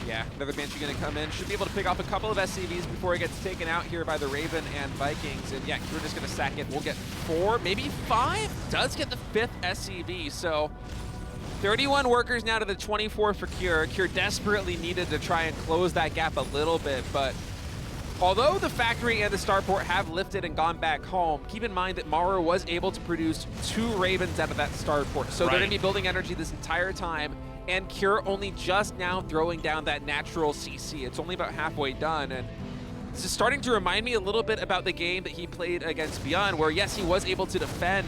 Yeah, another Banshee going to come in. Should be able to pick off a couple of SCVs before he gets taken out here by the Raven and Vikings. And yeah, we're just going to sack it. We'll get 4, maybe 5. Does get the 5th SCV. So 31 workers now to the 24 for Cure. Cure desperately needed to try and close that gap a little bit. But although the factory and the starport have lifted and gone back home, keep in mind that Maru was able to produce 2 Ravens out of that starport. So they're going to be building energy this entire time. And Cure only just now throwing down that natural CC. It's only about halfway done. And this is starting to remind me a little bit about the game that he played against ByuN, where yes, he was able to defend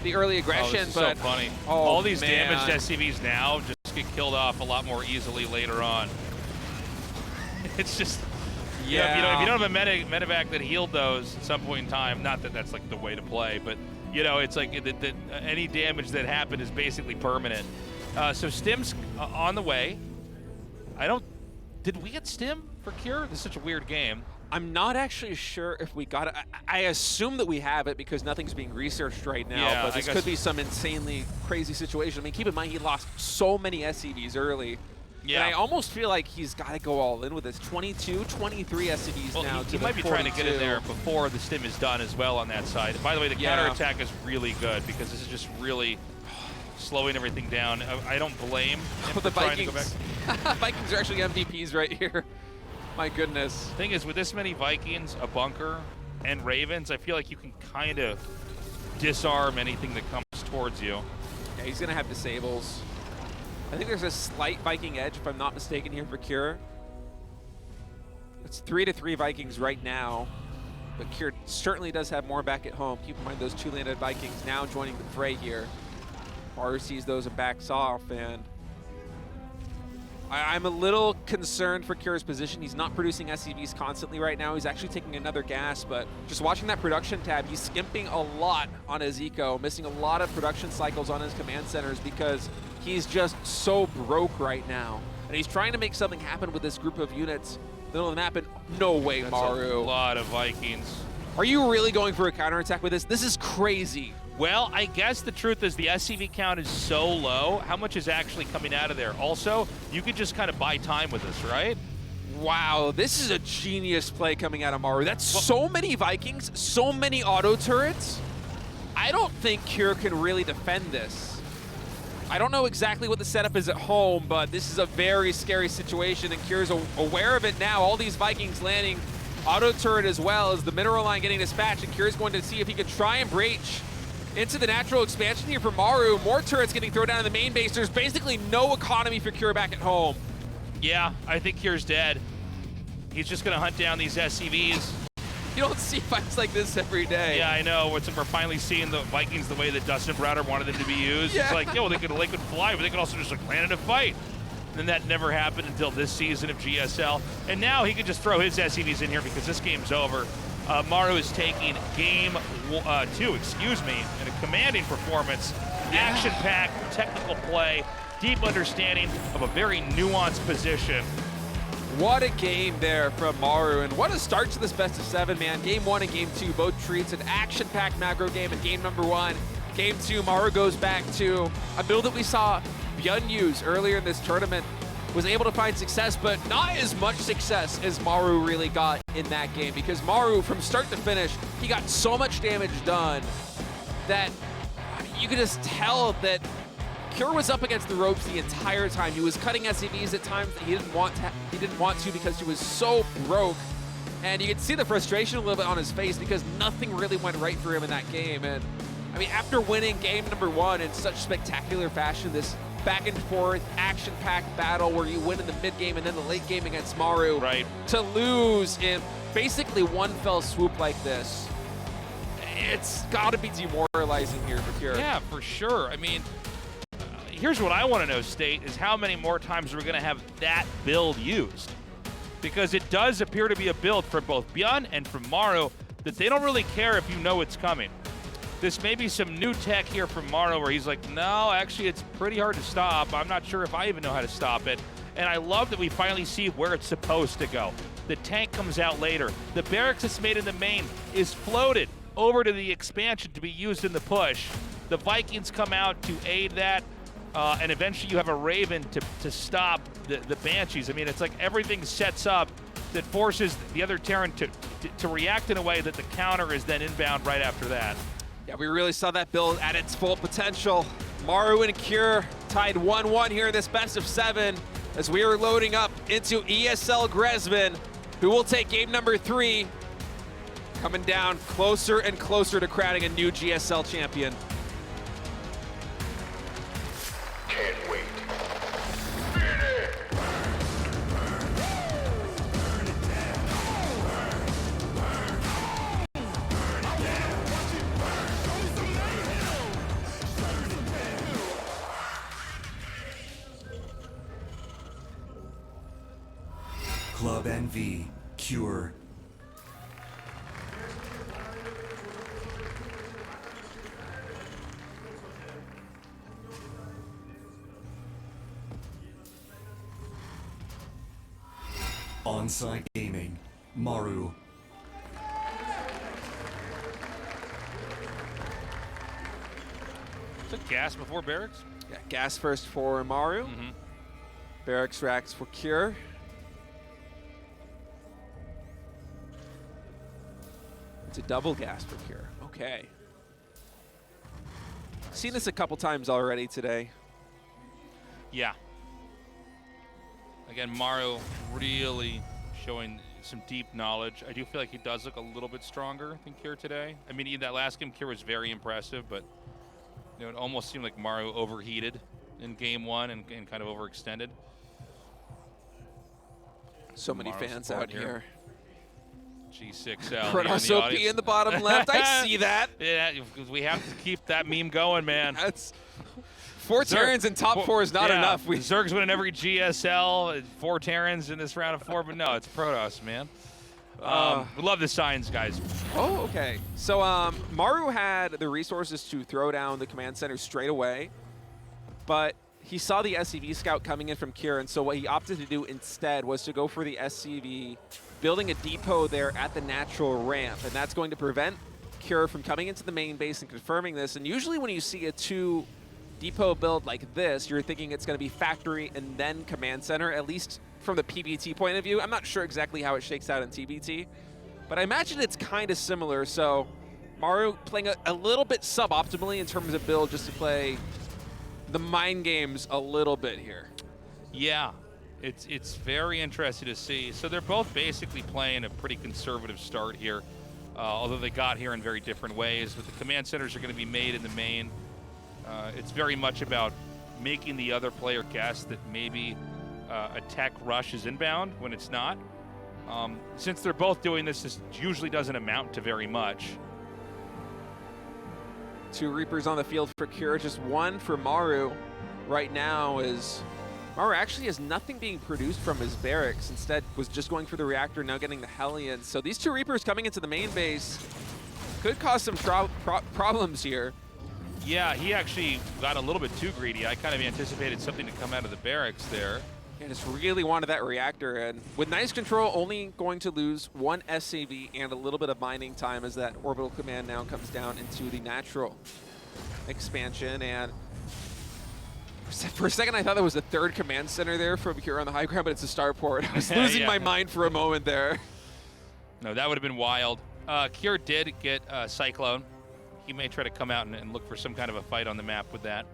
the early aggression, this is but so funny. Oh, all these man. damaged SCVs now just get killed off a lot more easily later on. It's just, yeah. If you don't have a medevac that healed those at some point in time, not that that's like the way to play, but you know, it's like any damage that happened is basically permanent. So Stim's on the way. Did we get Stim for Cure? This is such a weird game. I'm not actually sure if we got it. I assume that we have it because nothing's being researched right now, Yeah, but this could be some insanely crazy situation. I mean, keep in mind he lost so many SCVs early. Yeah. And I almost feel like he's got to go all in with this. 22, 23 SCVs Well, now. he might be trying to get in there before the Stim is done as well on that side. And by the way, the counterattack is really good because this is just really slowing everything down. I don't blame him the for trying to go back. Vikings. Vikings are actually MVPs right here. My goodness. Thing is, with this many Vikings, a bunker, and Ravens, I feel like you can kind of disarm anything that comes towards you. Yeah, he's going to have disables. I think there's a slight Viking edge, if I'm not mistaken, here for Cure. It's 3-3 Vikings right now, but Cure certainly does have more back at home. Keep in mind those 2 landed Vikings now joining the fray here. Maru sees those and backs off, and I'm a little concerned for Cure's position. He's not producing SCVs constantly right now. He's actually taking another gas, but just watching that production tab, he's skimping a lot on his eco, missing a lot of production cycles on his command centers because he's just so broke right now. And he's trying to make something happen with this group of units. Middle of the map, and no way, That's Maru. a lot of Vikings. Are you really going for a counterattack with this? This is crazy. Well, I guess the truth is the SCV count is so low. How much is actually coming out of there? Also, you could just kind of buy time with this, right? Wow, this is a genius play coming out of Maru. That's so many Vikings, so many auto turrets. I don't think Cure can really defend this. I don't know exactly what the setup is at home, but this is a very scary situation, and Cure's aware of it now. All these Vikings landing auto turret as well as the mineral line getting dispatched, and Cure's going to see if he can try and breach into the natural expansion here for Maru. More turrets getting thrown down in the main base. There's basically no economy for Cure back at home. Yeah, I think Cure's dead. He's just going to hunt down these SCVs. You don't see fights like this every day. Yeah, I know. We're finally seeing the Vikings the way that Dustin Browder wanted them to be used. Yeah. It's like, yo, they could fly, but they could also just like land in a fight. And that never happened until this season of GSL. And now he can just throw his SCVs in here because this game's over. Maru is taking game 2, in a commanding performance. Action-packed, technical play. deep understanding of a very nuanced position. What a game there from Maru, and what a start to this best of 7, man. Game 1 and Game 2 both treats an action-packed macro game in Game number 1. Game 2, Maru goes back to a build that we saw ByuN use earlier in this tournament. Was able to find success, but not as much success as Maru really got in that game, because Maru, from start to finish, he got so much damage done that you could just tell that Cure was up against the ropes the entire time. He was cutting SCVs at times that he didn't want to because he was so broke. And you could see the frustration a little bit on his face because nothing really went right for him in that game. And I mean, after winning game number 1 in such spectacular fashion, this back and forth, action-packed battle where you win in the mid-game and then the late game against Maru, right, to lose in basically one fell swoop like this, it's got to be demoralizing here for Cure. Yeah, for sure. I mean, here's what I want to know, State, is how many more times we're going to have that build used. Because it does appear to be a build for both ByuN and from Maru that they don't really care if you know it's coming. This may be some new tech here from Maru where he's like, no, actually it's pretty hard to stop. I'm not sure if I even know how to stop it. And I love that we finally see where it's supposed to go. The tank comes out later. The barracks that's made in the main is floated over to the expansion to be used in the push. The Vikings come out to aid that. And eventually you have a Raven to stop the Banshees. I mean, it's like everything sets up that forces the other Terran to react in a way that the counter is then inbound right after that. Yeah, we really saw that build at its full potential. Maru and Cure tied 1-1 here in this best of 7 as we are loading up into ESL Gresman, who will take game number 3, coming down closer and closer to crowning a new GSL champion. Can't wait. Club NV, Cure. Onside Gaming, Maru. Is it gas before barracks? Yeah, gas first for Maru. Barracks racks for Cure. It's a double gas for Cure. Okay. Seen this a couple times already today. Yeah. Again, Maru really showing some deep knowledge. I do feel like he does look a little bit stronger than Cure today. I mean, in that last game, Cure was very impressive, but you know, it almost seemed like Maru overheated in game 1 and kind of overextended. So many Maru fans support out here. G6L. Protoss OP in the bottom left. I see that. Yeah, we have to keep that meme going, man. That's 4 Terrans in top 4 is not enough. Zerg's winning every GSL, 4 Terrans in this round of 4, but no, it's Protoss, man. We love the signs, guys. Oh, okay. So Maru had the resources to throw down the command center straight away, but he saw the SCV scout coming in from Cure, and so what he opted to do instead was to go for the SCV, building a depot there at the natural ramp, and that's going to prevent Cure from coming into the main base and confirming this. And usually when you see a 2 depot build like this, you're thinking it's going to be factory and then command center, at least from the PBT point of view. I'm not sure exactly how it shakes out in TBT, but I imagine it's kind of similar. So Maru playing a little bit suboptimally in terms of build, just to play the mind games a little bit here. Yeah, it's very interesting to see. So they're both basically playing a pretty conservative start here, although they got here in very different ways. But the command centers are going to be made in the main. It's very much about making the other player guess that maybe a tech rush is inbound when it's not. Since they're both doing this, this usually doesn't amount to very much. 2 Reapers on the field for Cure, just 1 for Maru right now, is Maru actually has nothing being produced from his barracks. Instead was just going for the reactor, now getting the Hellion. So these 2 Reapers coming into the main base could cause some problems here. Yeah, he actually got a little bit too greedy. I kind of anticipated something to come out of the barracks there. And just really wanted that reactor, and with nice control, only going to lose one SCV and a little bit of mining time as that orbital command now comes down into the natural expansion. And for a second, I thought there was a third command center there from here on the high ground, but it's a starport. I was losing my mind for a moment there. No, that would have been wild. Cure did get Cyclone. He may try to come out and look for some kind of a fight on the map with that.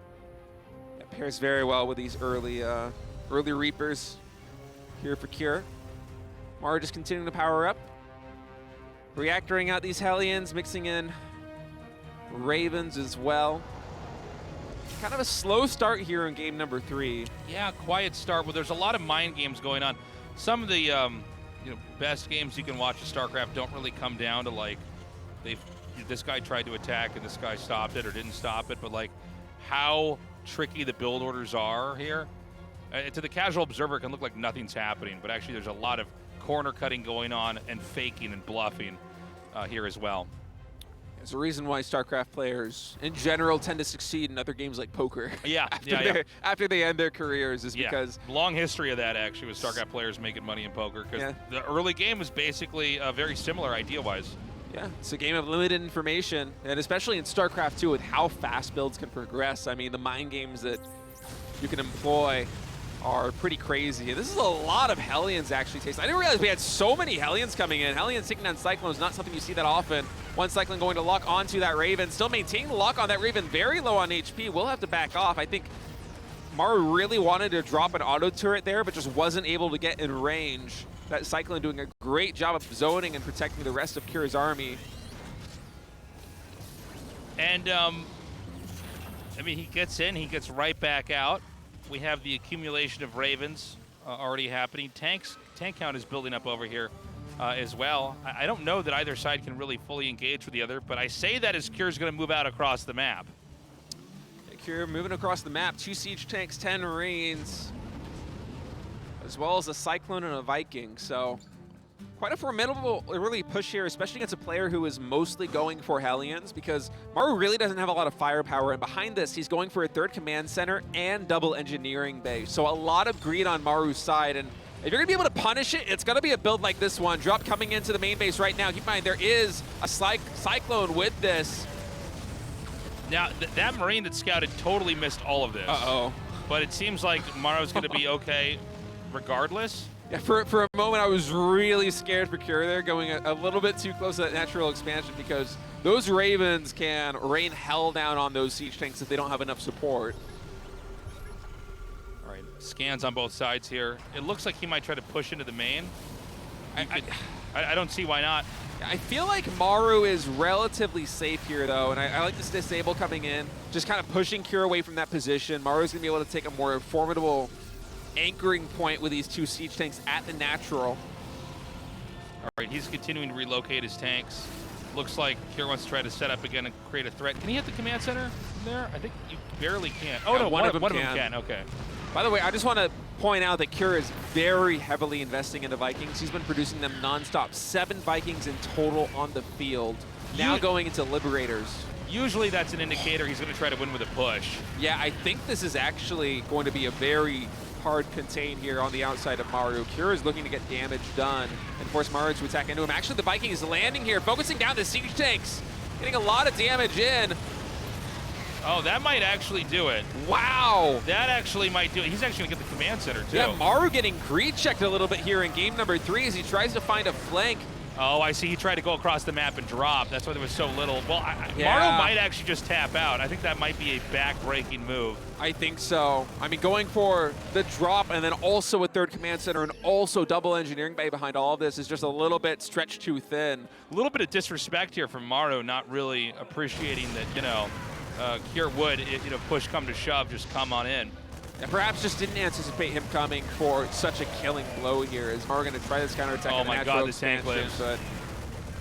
It pairs very well with these early Reapers here for Cure. Maru just continuing to power up. Reactoring out these Hellions, mixing in Ravens as well. Kind of a slow start here in game number 3. Yeah, quiet start, but there's a lot of mind games going on. Some of the best games you can watch in StarCraft don't really come down to like this guy tried to attack and this guy stopped it or didn't stop it, but like how tricky the build orders are here. To the casual observer, it can look like nothing's happening, but actually there's a lot of corner cutting going on and faking and bluffing here as well. There's a reason why StarCraft players in general tend to succeed in other games like poker. Yeah, after they end their careers is because... long history of that actually with StarCraft players making money in poker because the early game was basically very similar idea-wise. Yeah, it's a game of limited information, and especially in StarCraft 2 with how fast builds can progress. I mean, the mind games that you can employ are pretty crazy. And this is a lot of Hellions actually taste. I didn't realize we had so many Hellions coming in. Hellions taking on Cyclone is not something you see that often. One Cyclone going to lock onto that Raven, still maintaining the lock on that Raven, very low on HP. We'll have to back off. I think Maru really wanted to drop an auto turret there, but just wasn't able to get in range. That Cyclone doing a great job of zoning and protecting the rest of Kira's army. And, I mean, he gets in, he gets right back out. We have the accumulation of Ravens already happening. Tank count is building up over here as well. I don't know that either side can really fully engage with the other, but I say that as Cure's going to move out across the map. Cure moving across the map. 2 siege tanks, 10 Marines, as well as a Cyclone and a Viking. So quite a formidable early push here, especially against a player who is mostly going for Hellions, because Maru really doesn't have a lot of firepower, and behind this, he's going for a 3rd command center and double engineering base. So a lot of greed on Maru's side, and if you're gonna be able to punish it, it's gonna be a build like this one. Drop coming into the main base right now. Keep in mind, there is a Cyclone with this. Now, that Marine that scouted totally missed all of this. Uh-oh. But it seems like Maru's gonna be okay regardless. Yeah, for a moment, I was really scared for Cure there, going a little bit too close to that natural expansion, because those Ravens can rain hell down on those siege tanks if they don't have enough support. All right, scans on both sides here. It looks like he might try to push into the main. I don't see why not. I feel like Maru is relatively safe here, though, and I like this disable coming in, just kind of pushing Cure away from that position. Maru's going to be able to take a more formidable anchoring point with these 2 siege tanks at the natural. All right, he's continuing to relocate his tanks. Looks like Cure wants to try to set up again and create a threat. Can he hit the command center from there? I think you barely can. Oh, no, one of them can. Okay. By the way, I just want to point out that Cure is very heavily investing into Vikings. He's been producing them nonstop. 7 Vikings in total on the field. Now going into Liberators. Usually that's an indicator he's going to try to win with a push. Yeah, I think this is actually going to be a very hard contain here on the outside of Maru. Cure is looking to get damage done and force Maru to attack into him. Actually, the Viking is landing here, focusing down the siege tanks, getting a lot of damage in. Oh, that might actually do it. Wow. That actually might do it. He's actually going to get the command center, too. Yeah, Maru getting greed checked a little bit here in game number 3 as he tries to find a flank. Oh, I see. He tried to go across the map and drop. That's why there was so little. Well, Maru might actually just tap out. I think that might be a back-breaking move. I think so. I mean, going for the drop and then also a 3rd command center and also double engineering bay behind all of this is just a little bit stretched too thin. A little bit of disrespect here from Maru, not really appreciating that, you know, Cure would, push come to shove, just come on in. And perhaps just didn't anticipate him coming for such a killing blow here. Is Maru going to try this counterattack? Oh my God, this tank lives. But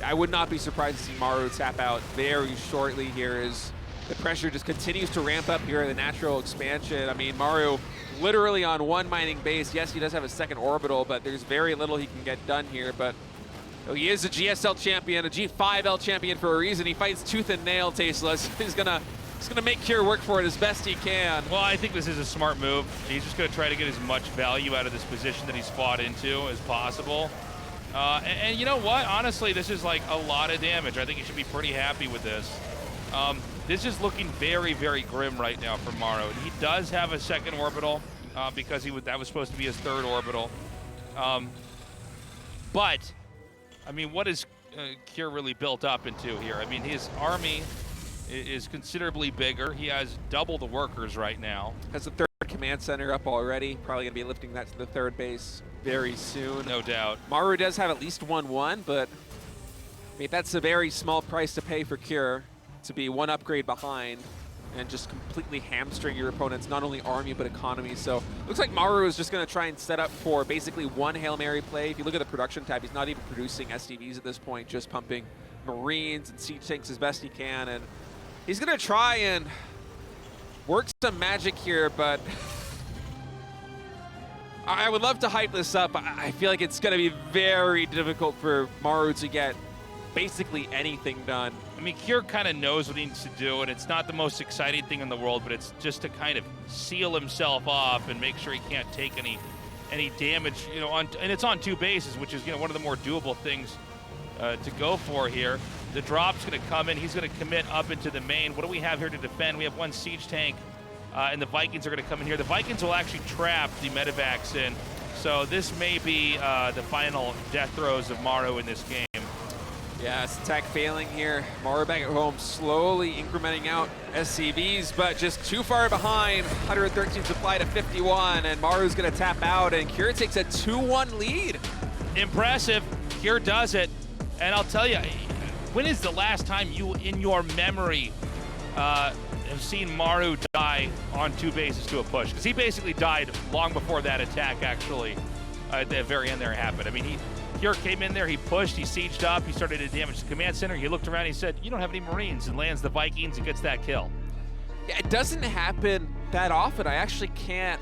I would not be surprised to see Maru tap out very shortly here as the pressure just continues to ramp up here in the natural expansion. I mean, Maru literally on 1 mining base. Yes, he does have a 2nd orbital, but there's very little he can get done here. But he is a GSL champion, a G5L champion for a reason. He fights tooth and nail, Tasteless. He's going to He's going to make Cure work for it as best he can. Well, I think this is a smart move. He's just going to try to get as much value out of this position that he's fought into as possible. And you know what? Honestly, this is like a lot of damage. I think he should be pretty happy with this. This is looking very, very grim right now for Maru. He does have a second orbital because that was supposed to be his third orbital. But, I mean, what is Cure really built up into here? I mean, his army is considerably bigger. He has double the workers right now. Has the third command center up already. Probably going to be lifting that to the third base very soon. No doubt. Maru does have at least 1-1, but I mean, that's a very small price to pay for Cure to be one upgrade behind and just completely hamstring your opponent's not only army but economy. So looks like Maru is just going to try and set up for basically one Hail Mary play. If you look at the production tab, he's not even producing SDVs at this point, just pumping Marines and siege tanks as best he can. And he's going to try and work some magic here, but I would love to hype this up. I feel like it's going to be very difficult for Maru to get basically anything done. I mean, Cure kind of knows what he needs to do, and it's not the most exciting thing in the world, but it's just to kind of seal himself off and make sure he can't take any damage, you know, and it's on two bases, which is, you know, one of the more doable things to go for here. The drop's going to come in. He's going to commit up into the main. What do we have here to defend? We have one siege tank, and the Vikings are going to come in here. The Vikings will actually trap the medevacs in, so this may be the final death throes of Maru in this game. Yeah, it's attack failing here. Maru back at home, slowly incrementing out SCVs, but just too far behind. 113 supply to 51, and Maru's going to tap out, and Cure takes a 2-1 lead. Impressive. Cure does it. And I'll tell you, when is the last time you, in your memory, have seen Maru die on two bases to a push? Because he basically died long before that attack actually at the very end there happened. I mean, Cure came in there, he pushed, he sieged up, he started to damage the command center, he looked around, he said, you don't have any Marines, and lands the Vikings and gets that kill. Yeah, it doesn't happen that often. I actually can't,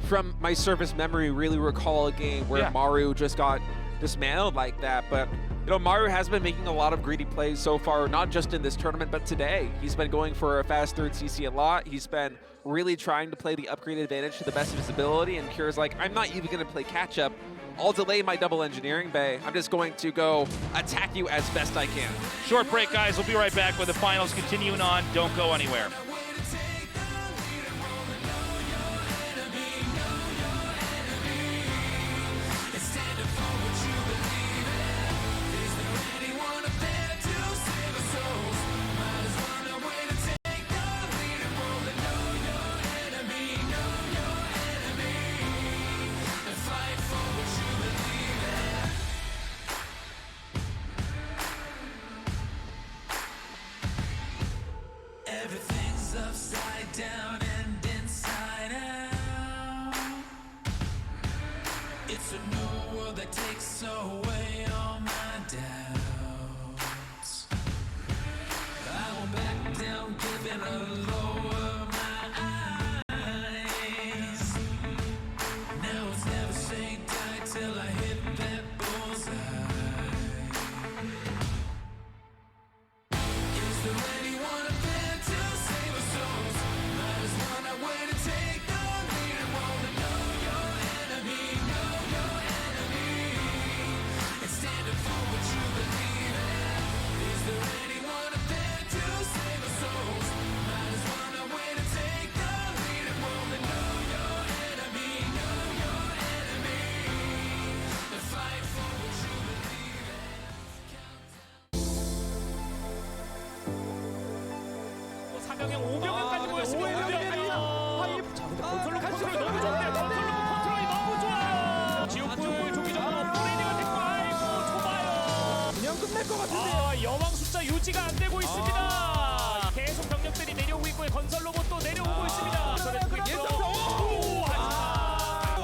from my surface memory, really recall a game where Maru just got dismantled like that. But you know, Maru has been making a lot of greedy plays so far, not just in this tournament, but today. He's been going for a fast third CC a lot. He's been really trying to play the upgrade advantage to the best of his ability, and Cure's like, I'm not even going to play catch up. I'll delay my double engineering bay. I'm just going to go attack you as best I can. Short break, guys. We'll be right back with the finals continuing on. Don't go anywhere. Everything's upside down and inside out. It's a new world that takes away all my doubts. I won't back down, giving a lower my eyes. Now it's never say die till I hit that bullseye. Is there anyone up there to save our souls? Might as well not wait to take the lead and roll to know your enemy, and stand up for what you believe in. Is there anyone up there to save our souls? Might as well not wait to take the lead and roll to know your enemy, and fight for what you believe in. 사명형 5병력까지 모였습니다. 건설로 컨트롤이 너무 좋은데 컨트롤이 너무 좋아요. 지옥불 조기적으로 업그레이드가 됐고 아이고 좁아요. 그냥 끝낼 것 같은데요. 여왕 숫자 유지가 안 되고 있습니다. 계속 병력들이 내려오고 있고 건설 로봇도 내려오고 있습니다.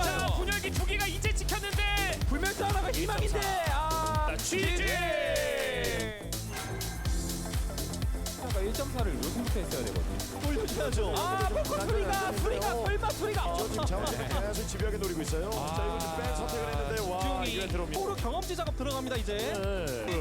자, 분열기 2개가 이제 찍혔는데 불멸자 하나가 희망인데 취재 1.4를 요즘부터 했어야 되거든요. 또 이러셔야죠. 포커 소리가 소리가. 지금 자원을 계속 집요하게 노리고 있어요. 자, 이거 지금 백 선택을 했는데 와, 이게 들어옵니다. 서로 경험치 작업 들어갑니다 이제.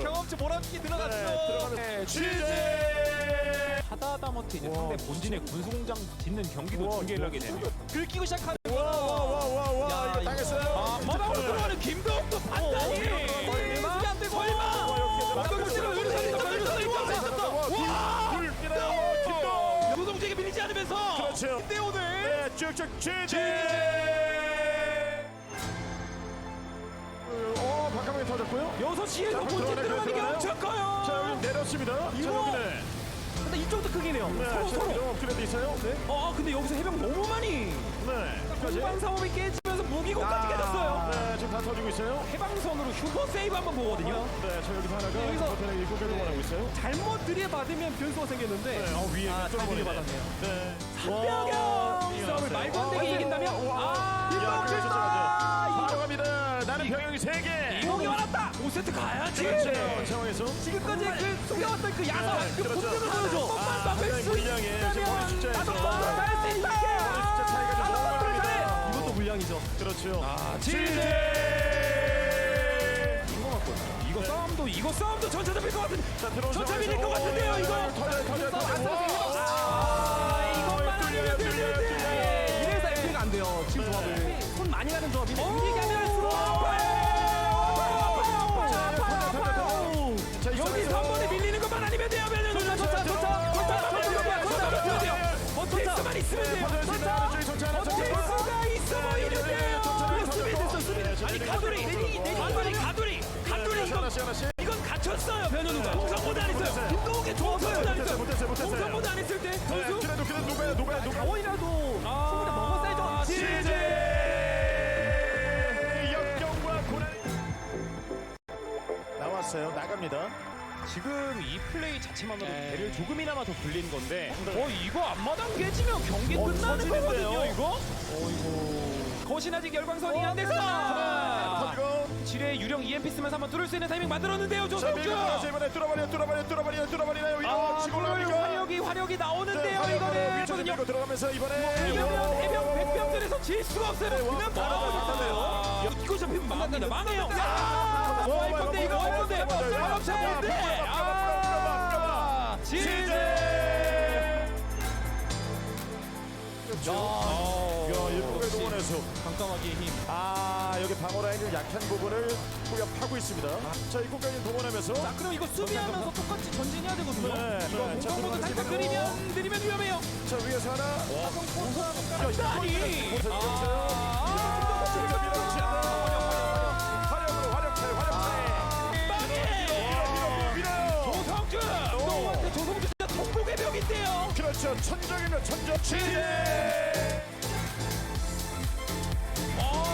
경험치 몰아주기 들어갔죠. 취재. 하다하다 하다못해 이제 상대 본진의 군수공장 짓는 경기도 중계를 하게 되네요. 긁히고 시작하는 와 이거 당했어요. 마당으로 들어가는 김도욱도 판단이 수비 안 되고 노동주에게 밀리지 않으면서 그렇죠. 김대호는 네, 쭉쭉 취재. 바깥쪽에 터졌고요. 6시에서 본진 들어가는 게 엄청 커요. 자, 여기 내렸습니다. 이거 근데 이쪽도 크기네요. 서로 업그레이드 있어요. 네. 근데 여기서 해병 너무 많이. 네. 공방 사업이 깨지면서 무기고까지 깨졌어요. 네, 지금 다 터지고 있어요. 해방선으로 휴거 세이브 한번 보거든요. 네, 저 여기서 하나가 여기서 버튼에 입고 계동하고 있어요. 잘못 들이받으면 변수가 생겼는데. 네, 위에 잘 들이받았네요. 네. 한병영 싸움을 말도 안 되게 이긴다면 바로 갑니다. 나는 병영이 3개. 이동이 많았다. 5세트 가야지. 그렇죠. 상황에서 지금까지 그 속여왔던 그 야성, 그 본능을 보여줘. 한번만 막을 수 물량에 있다면 나도 할수 있다. 이것도 물량이죠. 그렇죠. 지제. 이거 싸움도 전차 잡힐 것 같은. 전차 밀릴 것 같은데요. 이거. 이것만 아니면 되는데. 이래서 FP가 안 돼요. 지금 조합을. 손 많이 가는 조합인데. 이기게 할수록 여기서 한 번에 밀리는 것만 아니면 돼요. 버티스만 있으면 돼요. 버티스가 있어 보이는데요. 수비. 아니 가두리 이건 갇혔어요. 변현우가 공성보다 안 했어요. 김동욱의 조성보다 안 했어요. 공성보다 안 했을 때 선수 그래도 누가요? 강원이라도 승리를 먹었어야죠. 지제 역경과 고난이 나왔어요. 나갑니다. 지금 이 플레이 자체만으로 배를 조금이나마 더 불린 건데 이거 앞마당 깨지면 경기 끝나는 거거든요. 이거 거신 아직 열광선이 안 돼서 지뢰 유령 EMP 쓰면서 한번 뚫을 수 있는 타이밍 만들었는데요. 조성주 이번에 뚫어버리나요. 치고 올라갑니까? 화력이 나오는데요. 이거는 위쪽으로 들어가면서 이번에 해병 백병들에서 질 수가 없어요. 그냥 바로 못하네요. 이거 잡히면 망합니다. 망해요. 할 건데 이거 할 건데 뭔데? 지제. 일본의 동원에서 깜깜하기의 힘. 여기 방어 라인을 약한 부분을 후벼파고 있습니다. 자, 이곳까지 동원하면서. 자, 그럼 이거 수비하면서 똑같이 전진해야 되거든요. 이거 공성모드 살짝 느리면 위험해요. 자, 위에서 하나. 조성주 진짜 통곡의 벽인데요. 그렇죠. 천정이면 천정. 지제.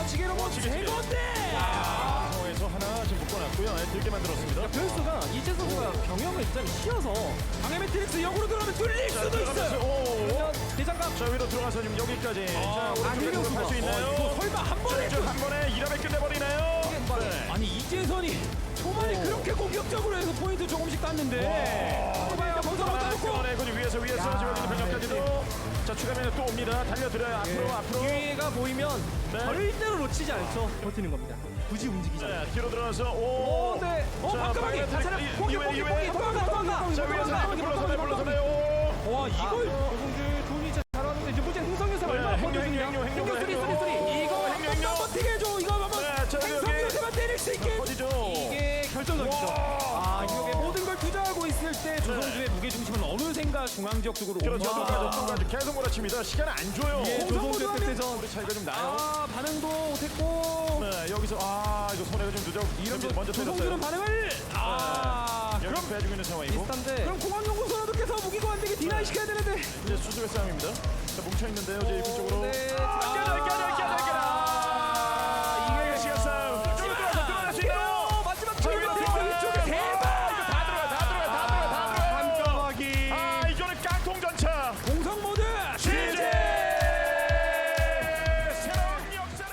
지게로봇 제거인데. 상황에서 하나 지금 묶어놨고요. 들게 만들었습니다. 변수가 이재 선수가 경영을 일단 쉬어서 방해 매트릭스 역으로 들어가면 뚫릴 수도 있어요. 대장갑. 자, 위로 들어가서 지금 여기까지. 자, 오른쪽으로 갈수 있나요? 이거 설마 한 번에 1합에 끝내버리나요? 아니 이재선이 초반에 그렇게 공격적으로 해서 포인트 조금씩 땄는데 위에서 지금 있는 병력까지도. 자, 추가면 또 옵니다. 달려들어요. 앞으로. 기회가 보이면 절대로 놓치지 않죠. 버티는 겁니다. 굳이 움직이지 않아요. 뒤로 들어가서 네. 반가방이 공격 도망가. 자, 위에서 불러서네요. 와, 이걸 조성주 돈이 진짜 잘하는데 이제 문제 흥성에서 얼마나 버텨주냐. 행동 쓰리. 이거 한번 버티게 해줘. 이거 한번 행성에서만 때릴 수 있게. 이게 결정적이죠. 이게 모든 걸 투자하고 있을 때 조성주의 무게중심은 어느샌가 중앙지역 쪽으로 그렇죠. 계속 몰아칩니다. 시간 안 줘요. 조성주의 끝대전 우리 차이가 좀 나요. 반응도 못했고. 네, 여기서 이거 손해가 좀 늦어. 이런 먼저 조성주는 반응을 그럼 배주고 있는 상황이고. 비슷한데. 그럼 공항연구소라도께서 무기고 안 되게 디나이 시켜야 되는데. 이제 수습의 싸움입니다. 자, 뭉쳐 있는데요. 이제 이쪽으로. 이게 시간 싸움. 이쪽으로 들어갈 수 있나요? 마지막 이쪽에 대박. 이거는 깡통 전차. 공성 모드. 지제. 새로운 역사를.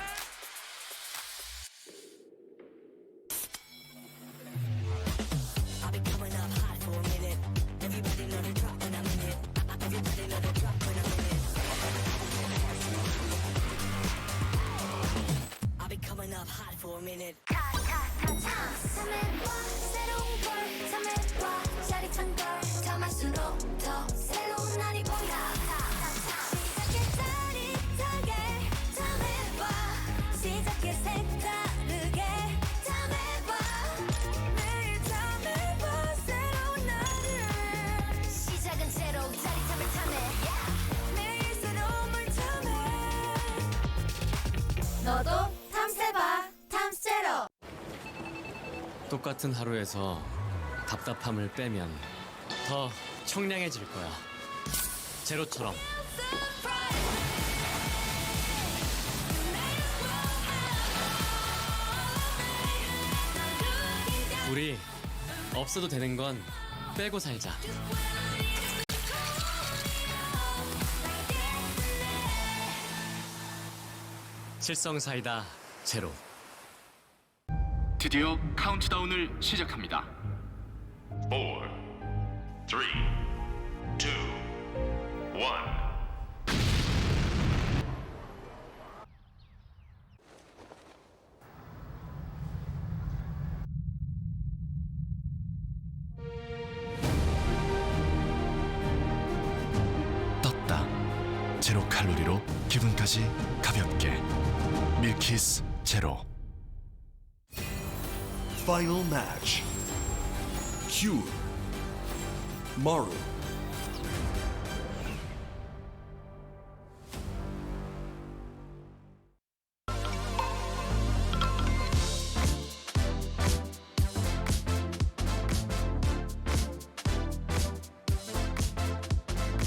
새로운 걸 참해봐 짜릿한 걸 담을수록 더 새로운 너도 탐세봐 탐세로. 똑같은 하루에서 답답함을 빼면 더 청량해질 거야. 제로처럼. 우리 없어도 되는 건 빼고 살자. 칠성사이다 제로. 드디어 카운트다운을 시작합니다. 4, 3, 2, 1. 떴다. 제로 칼로리로 기분까지 가볍게. 밀키스 제로. Final match. Pure. Maru.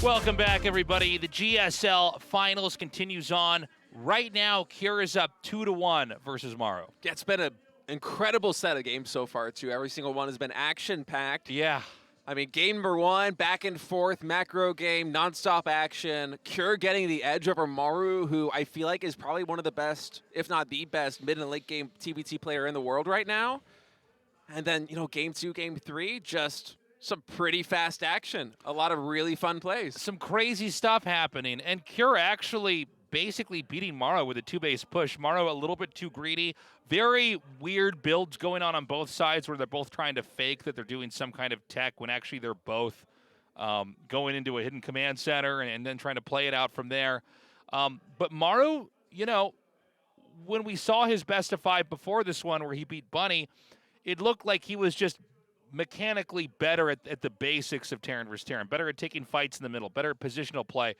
Welcome back, everybody. The GSL Finals continues on. Right now, Cure is up 2-1 versus Maru. Yeah, it's been an incredible set of games so far, too. Every single one has been action-packed. Yeah. I mean, game number one, back and forth, macro game, nonstop action. Cure getting the edge over Maru, who I feel like is probably one of the best, if not the best, mid and late game TBT player in the world right now. And then, you know, game two, game three, just some pretty fast action. A lot of really fun plays. Some crazy stuff happening. And Cure actually basically beating Maru with a two-base push. Maru a little bit too greedy. Very weird builds going on both sides where they're both trying to fake that they're doing some kind of tech when actually they're both going into a hidden command center and then trying to play it out from there. But Maru, you know, when we saw his best of five before this one where he beat Bunny, it looked like he was just mechanically better at the basics of Terran vs. Terran, better at taking fights in the middle, better at positional play.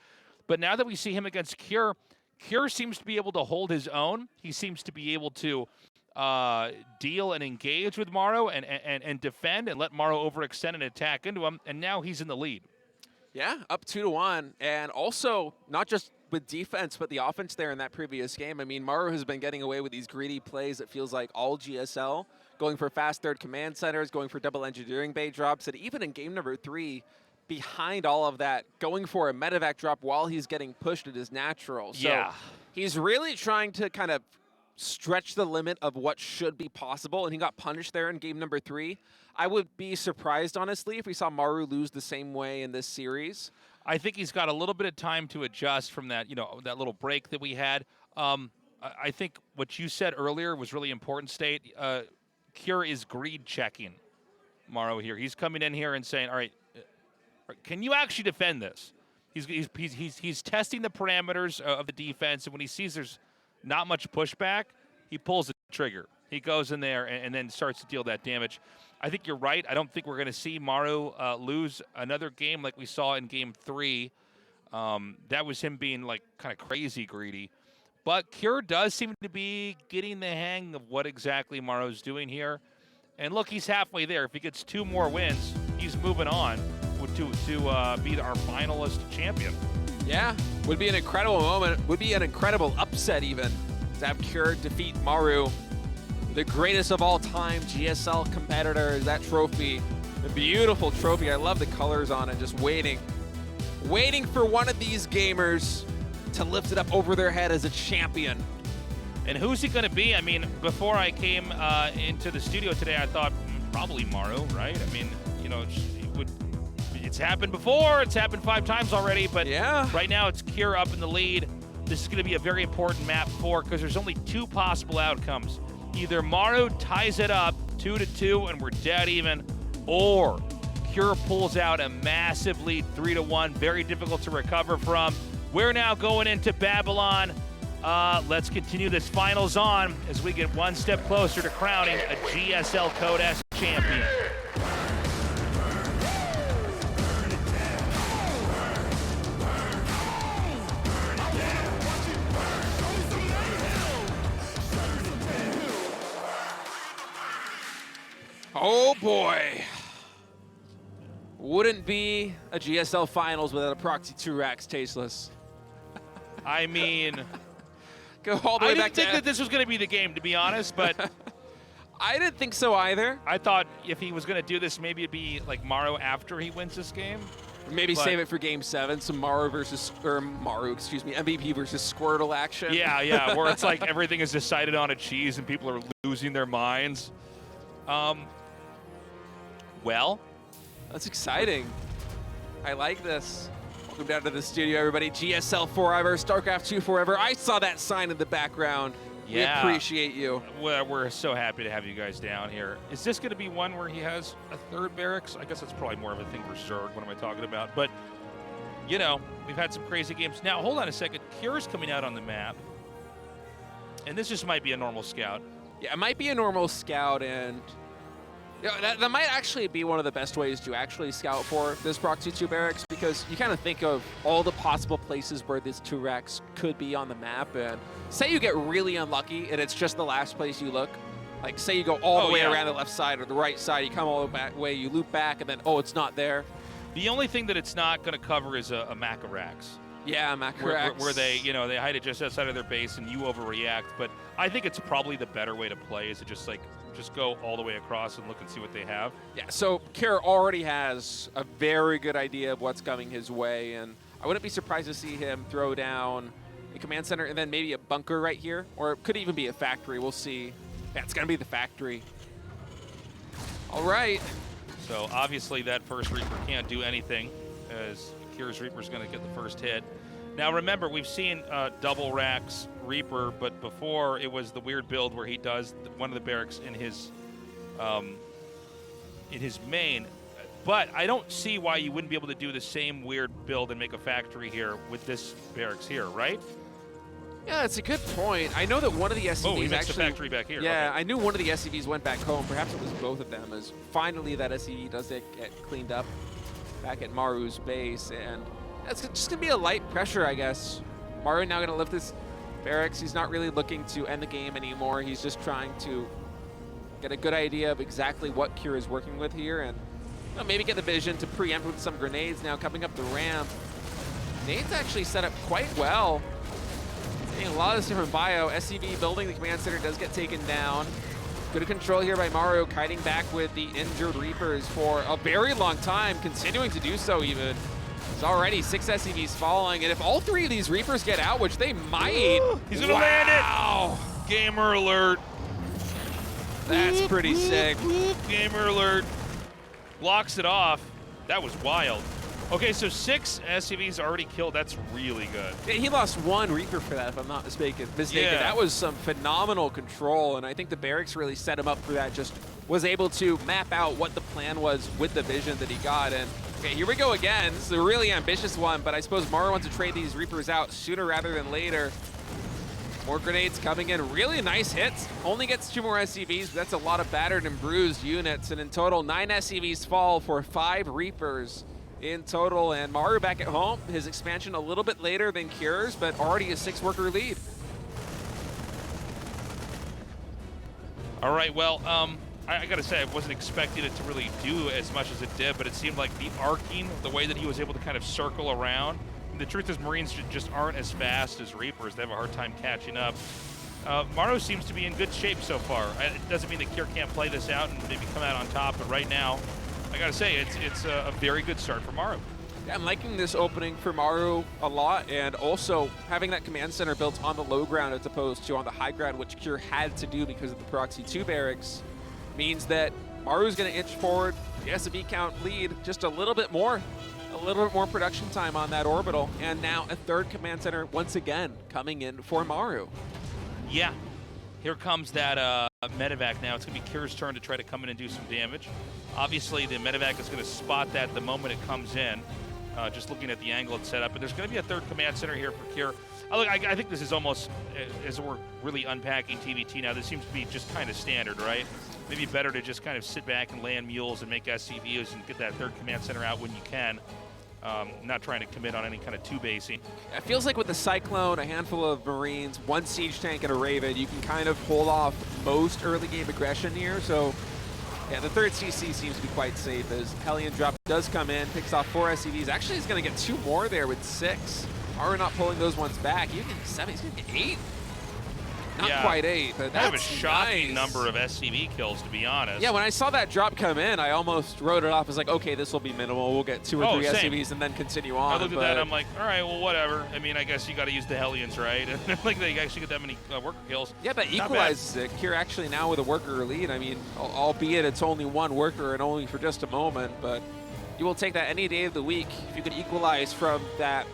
But now that we see him against Cure, Cure seems to be able to hold his own. He seems to be able to deal and engage with Maru and defend and let Maru overextend and attack into him, and now he's in the lead. Yeah, up 2-1, and also not just with defense, but the offense there in that previous game. I mean, Maru has been getting away with these greedy plays, it feels like all GSL, going for fast third command centers, going for double engineering bay drops, and even in game number 3, behind all of that, going for a medevac drop while he's getting pushed at his natural. So yeah. He's really trying to kind of stretch the limit of what should be possible, and he got punished there in game number 3. I would be surprised, honestly, if we saw Maru lose the same way in this series. I think he's got a little bit of time to adjust from that, you know, that little break that we had. I think what you said earlier was really important, State. Cure is greed checking Maru here. He's coming in here and saying, all right, can you actually defend this? He's testing the parameters of the defense, and when he sees there's not much pushback, he pulls the trigger. He goes in there and then starts to deal that damage. I think you're right. I don't think we're going to see Maru lose another game like we saw in game 3. That was him being like kind of crazy greedy. But Cure does seem to be getting the hang of what exactly Maru's doing here. And look, he's halfway there. If he gets 2 more wins, he's moving on to be our finalist champion. Yeah, would be an incredible moment. Would be an incredible upset even to have Cure defeat Maru, the greatest of all time GSL competitor. That trophy, a beautiful trophy. I love the colors on it, just waiting for one of these gamers to lift it up over their head as a champion. And who's he going to be? I mean, before I came into the studio today, I thought probably Maru, right? I mean, you know, it's happened before. It's happened 5 times already. But yeah, right now it's Cure up in the lead. This is going to be a very important map because there's only 2 possible outcomes. Either Maru ties it up 2-2 and we're dead even, or Cure pulls out a massive lead 3-1, very difficult to recover from. We're now going into Babylon. Let's continue this finals on as we get one step closer to crowning a GSL Code S champion. boy. Wouldn't be a GSL finals without a proxy 2 racks tasteless. I mean, go all the way back I didn't think that this was going to be the game, to be honest, but I didn't think so either. I thought if he was going to do this, maybe it'd be like Maru after he wins this game. Maybe save it for Game 7, some MVP versus Squirtle action. Yeah, where it's like everything is decided on a cheese and people are losing their minds. Well, that's exciting. I like this. Welcome down to the studio, everybody. GSL forever, StarCraft 2 forever. I saw that sign in the background. Yeah. We appreciate you. We're so happy to have you guys down here. Is this going to be one where he has a third barracks? I guess that's probably more of a thing for Zerg. What am I talking about? But, you know, we've had some crazy games. Now, hold on a second. Kira's coming out on the map. And this just might be a normal scout. Yeah, it might be a normal scout, and that might actually be one of the best ways to actually scout for this Proxy 2 barracks, because you kind of think of all the possible places where these 2 racks could be on the map, and say you get really unlucky and it's just the last place you look. Like, say you go all the way around the left side or the right side, you come all the way, you loop back, and then, oh, it's not there. The only thing that it's not going to cover is a Macarax. Yeah, Macarax. Where they, you know, they hide it just outside of their base and you overreact. But I think it's probably the better way to play is to just go all the way across and look and see what they have. Yeah, so Kira already has a very good idea of what's coming his way, and I wouldn't be surprised to see him throw down a command center and then maybe a bunker right here, or it could even be a factory. We'll see. Yeah, it's going to be the factory. All right. So obviously that first Reaper can't do anything, as Kira's Reaper's going to get the first hit. Now remember, we've seen double racks Reaper, but before it was the weird build where he does one of the barracks in his main. But I don't see why you wouldn't be able to do the same weird build and make a factory here with this barracks here, right? Yeah, that's a good point. I know that one of the SCVs he makes actually... the factory back here. Yeah, okay. I knew one of the SCVs went back home. Perhaps it was both of them, as finally that SCV does get cleaned up back at Maru's base, and it's just going to be a light pressure, I guess. Maru now going to lift this barracks. He's not really looking to end the game anymore. He's just trying to get a good idea of exactly what Kira is working with here, and maybe get the vision to preempt with some grenades now coming up the ramp. Nade's actually set up quite well. Seeing a lot of this different bio. SCV building the command center does get taken down. Good control here by Maru, kiting back with the injured Reapers for a very long time, continuing to do so even. It's already 6 SCVs falling, and if all 3 of these Reapers get out, which they might. He's gonna land it! Gamer alert. That's pretty sick. Gamer alert. Blocks it off. That was wild. Okay, so 6 SCVs already killed. That's really good. Yeah, he lost 1 Reaper for that, if I'm not mistaken. Yeah. That was some phenomenal control, and I think the barracks really set him up for that. Just was able to map out what the plan was with the vision that he got. And okay, here we go again. This is a really ambitious one, but I suppose Maru wants to trade these Reapers out sooner rather than later. More grenades coming in. Really nice hits. Only gets 2 more SCVs, but that's a lot of battered and bruised units. And in total, 9 SCVs fall for 5 Reapers in total. And Maru back at home. His expansion a little bit later than Kira's, but already a 6-worker lead. All right, well, I gotta say, I wasn't expecting it to really do as much as it did, but it seemed like the arcing, the way that he was able to kind of circle around. The truth is, Marines just aren't as fast as Reapers. They have a hard time catching up. Maru seems to be in good shape so far. It doesn't mean that Kira can't play this out and maybe come out on top, but right now, I gotta say, it's a very good start for Maru. Yeah, I'm liking this opening for Maru a lot, and also having that command center built on the low ground as opposed to on the high ground, which Kira had to do because of the Proxy 2 barracks, means that Maru's gonna inch forward, the SCV count lead just a little bit more production time on that orbital, and now a 3rd command center once again coming in for Maru. Yeah, here comes that medevac now. It's gonna be Kira's turn to try to come in and do some damage. Obviously, the medevac is gonna spot that the moment it comes in, just looking at the angle it's set up, and there's gonna be a 3rd command center here for Kira. I think this is almost, as we're really unpacking TVT now, this seems to be just kind of standard, right? Maybe better to just kind of sit back and land mules and make SCVs and get that 3rd command center out when you can. Not trying to commit on any kind of 2-basing. It feels like with the Cyclone, a handful of Marines, 1 siege tank and a Raven, you can kind of hold off most early game aggression here. So Yeah, the third CC seems to be quite safe as Hellion drop does come in, picks off 4 SCVs. Actually, he's going to get 2 more there with 6. Maru not pulling those ones back. Even 7, he's going to get 8. Not quite 8, but that's kind of a shocking nice. number of SCV kills, to be honest. Yeah, when I saw that drop come in, I almost wrote it off as like, okay, this will be minimal. We'll get 2 or 3 same. SCVs and then continue on. I looked at that and I'm like, all right, well, whatever. I mean, I guess you got to use the Hellions, right? And like they actually get that many worker kills. Yeah, that Not equalizes it. Here actually now with a worker lead. I mean, albeit it's only 1 worker and only for just a moment, but you will take that any day of the week if you can equalize from that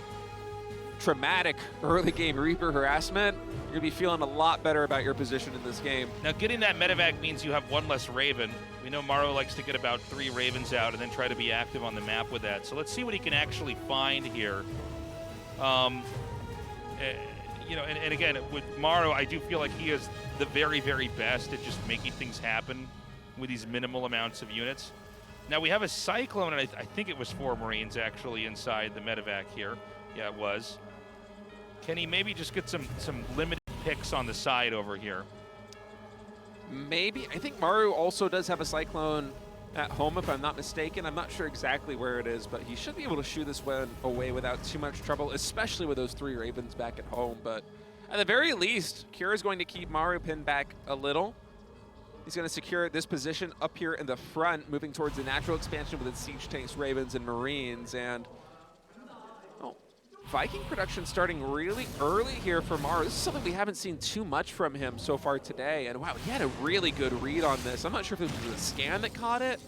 traumatic early game Reaper harassment. You're going to be feeling a lot better about your position in this game. Now, getting that medevac means you have 1 less Raven. We know Maru likes to get about 3 Ravens out and then try to be active on the map with that. So let's see what he can actually find here. You know, and again, with Maru, I do feel like he is the very, very best at just making things happen with these minimal amounts of units. Now, we have a Cyclone, and I think it was 4 Marines actually inside the medevac here. Yeah, it was. Can he maybe just get some limited picks on the side over here? Maybe. I think Maru also does have a Cyclone at home, if I'm not mistaken. I'm not sure exactly where it is, but he should be able to shoo this one away without too much trouble, especially with those 3 Ravens back at home. But at the very least, Kira is going to keep Maru pinned back a little. He's going to secure this position up here in the front, moving towards the natural expansion with its siege tanks, Ravens, and Marines. And Viking production starting really early here for Maru. This is something we haven't seen too much from him so far today. And wow, he had a really good read on this. I'm not sure if it was the scan that caught it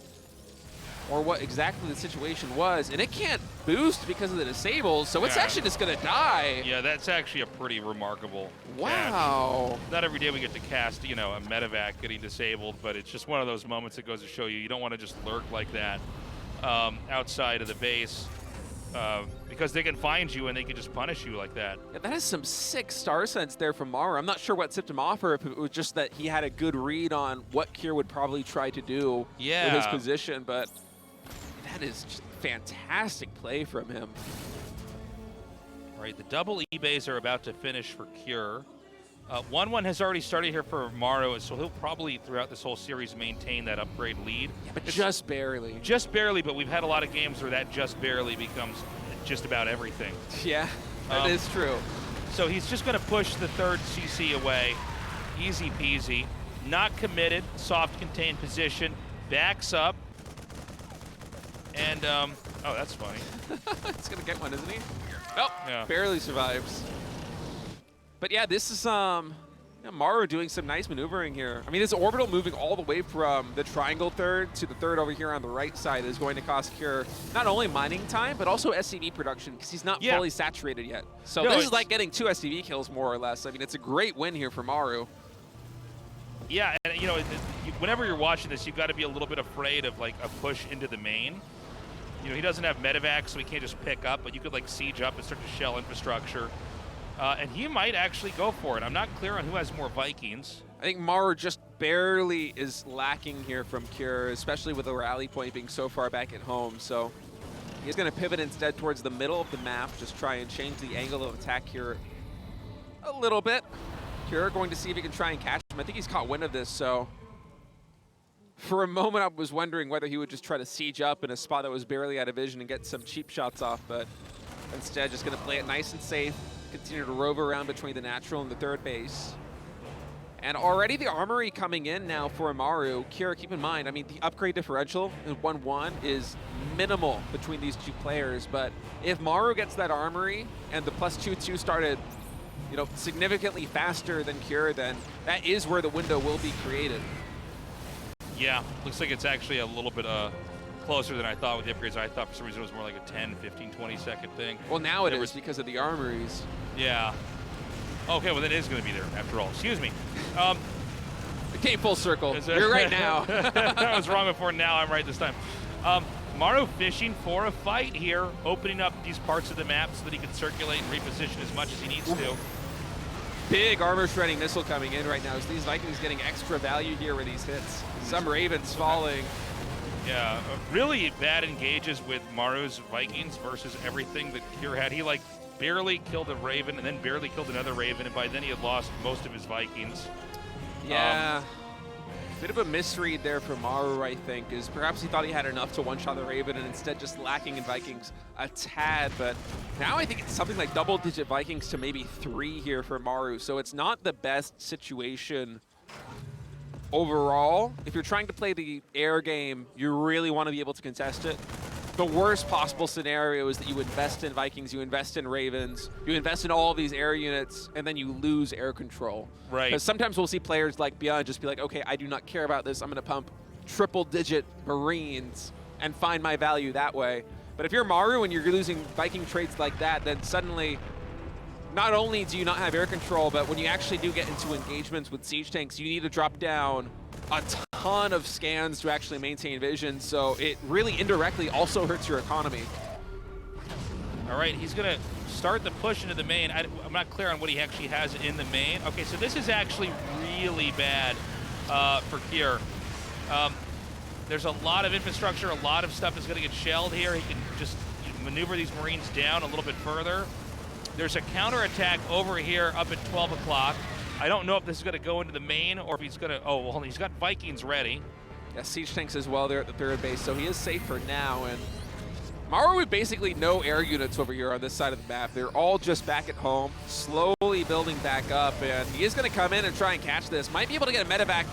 or what exactly the situation was. And it can't boost because of the disables, so it's actually just going to die. Yeah, that's actually a pretty remarkable Wow. catch. Not every day we get to cast, you know, a medevac getting disabled, but it's just one of those moments that goes to show you don't want to just lurk like that outside of the base. Because they can find you and they can just punish you like that. Yeah, that is some sick star sense there from Maru. I'm not sure what tipped him off, or if it was just that he had a good read on what Kier would probably try to do with his position, but that is just fantastic play from him. All right, the double eBays are about to finish for Cure. 1-1 has already started here for Maru, so he'll probably, throughout this whole series, maintain that upgrade lead. Yeah, but just barely. Just barely, but we've had a lot of games where that just barely becomes just about everything. Yeah, that is true. So he's just going to push the 3rd CC away. Easy peasy. Not committed. Soft contained position. Backs up. And, oh, that's funny. He's going to get one, isn't he? Nope, Yeah. barely survives. But yeah, this is Maru doing some nice maneuvering here. I mean, this orbital moving all the way from the triangle 3rd to the 3rd over here on the right side is going to cost Cure not only mining time, but also SCV production, because he's not fully saturated yet. So this is like getting 2 SCV kills, more or less. I mean, it's a great win here for Maru. Yeah, and you know, whenever you're watching this, you've got to be a little bit afraid of like a push into the main. You know, he doesn't have medevac, so he can't just pick up, but you could like siege up and start to shell infrastructure. And he might actually go for it. I'm not clear on who has more Vikings. I think Maru just barely is lacking here from Cure, especially with the rally point being so far back at home. So he's going to pivot instead towards the middle of the map, just try and change the angle of attack here a little bit. Cure going to see if he can try and catch him. I think he's caught wind of this, so for a moment I was wondering whether he would just try to siege up in a spot that was barely out of vision and get some cheap shots off, but instead just going to play it nice and safe. Continue to rove around between the natural and the 3rd base. And already the armory coming in now for Maru. Kira, keep in mind, I mean, the upgrade differential in 1-1 is minimal between these 2 players, but if Maru gets that armory and the +2/2 started, you know, significantly faster than Kira, then that is where the window will be created. Yeah, looks like it's actually a little bit closer than I thought with the upgrades. I thought for some reason it was more like a 10, 15, 20-second thing. Well, now it is because of the armories. Yeah. Okay, well, that is going to be there after all. Excuse me. It came full circle. You're right now. I was wrong before, now I'm right this time. Maru fishing for a fight here, opening up these parts of the map so that he can circulate and reposition as much as he needs to. Big armor shredding missile coming in right now. So these Vikings getting extra value here with these hits. Some Ravens falling. Yeah, really bad engages with Maru's Vikings versus everything that Kier had. He like barely killed a Raven and then barely killed another Raven, and by then he had lost most of his Vikings. Yeah. Bit of a misread there for Maru, I think, is perhaps he thought he had enough to one-shot the Raven and instead just lacking in Vikings a tad, but now I think it's something like double-digit Vikings to maybe 3 here for Maru, so it's not the best situation overall. If you're trying to play the air game, you really want to be able to contest it. The worst possible scenario is that you invest in Vikings, you invest in Ravens, you invest in all of these air units, and then you lose air control. Right. Because sometimes we'll see players like ByuN just be like, okay, I do not care about this. I'm going to pump triple-digit Marines and find my value that way. But if you're Maru and you're losing Viking trades like that, then suddenly not only do you not have air control, but when you actually do get into engagements with siege tanks, you need to drop down a ton of scans to actually maintain vision, so it really indirectly also hurts your economy. All right, he's going to start the push into the main. I'm not clear on what he actually has in the main. Okay, so this is actually really bad for Kier. There's a lot of infrastructure, a lot of stuff is going to get shelled here. He can just maneuver these Marines down a little bit further. There's a counterattack over here up at 12 o'clock. I don't know if this is going to go into the main or if he's going to... Oh, well, he's got Vikings ready. Yeah, siege tanks as well there at the third base, so he is safe for now. And Maru with basically no air units over here on this side of the map. They're all just back at home, slowly building back up, and he is going to come in and try and catch this. Might be able to get a medevac.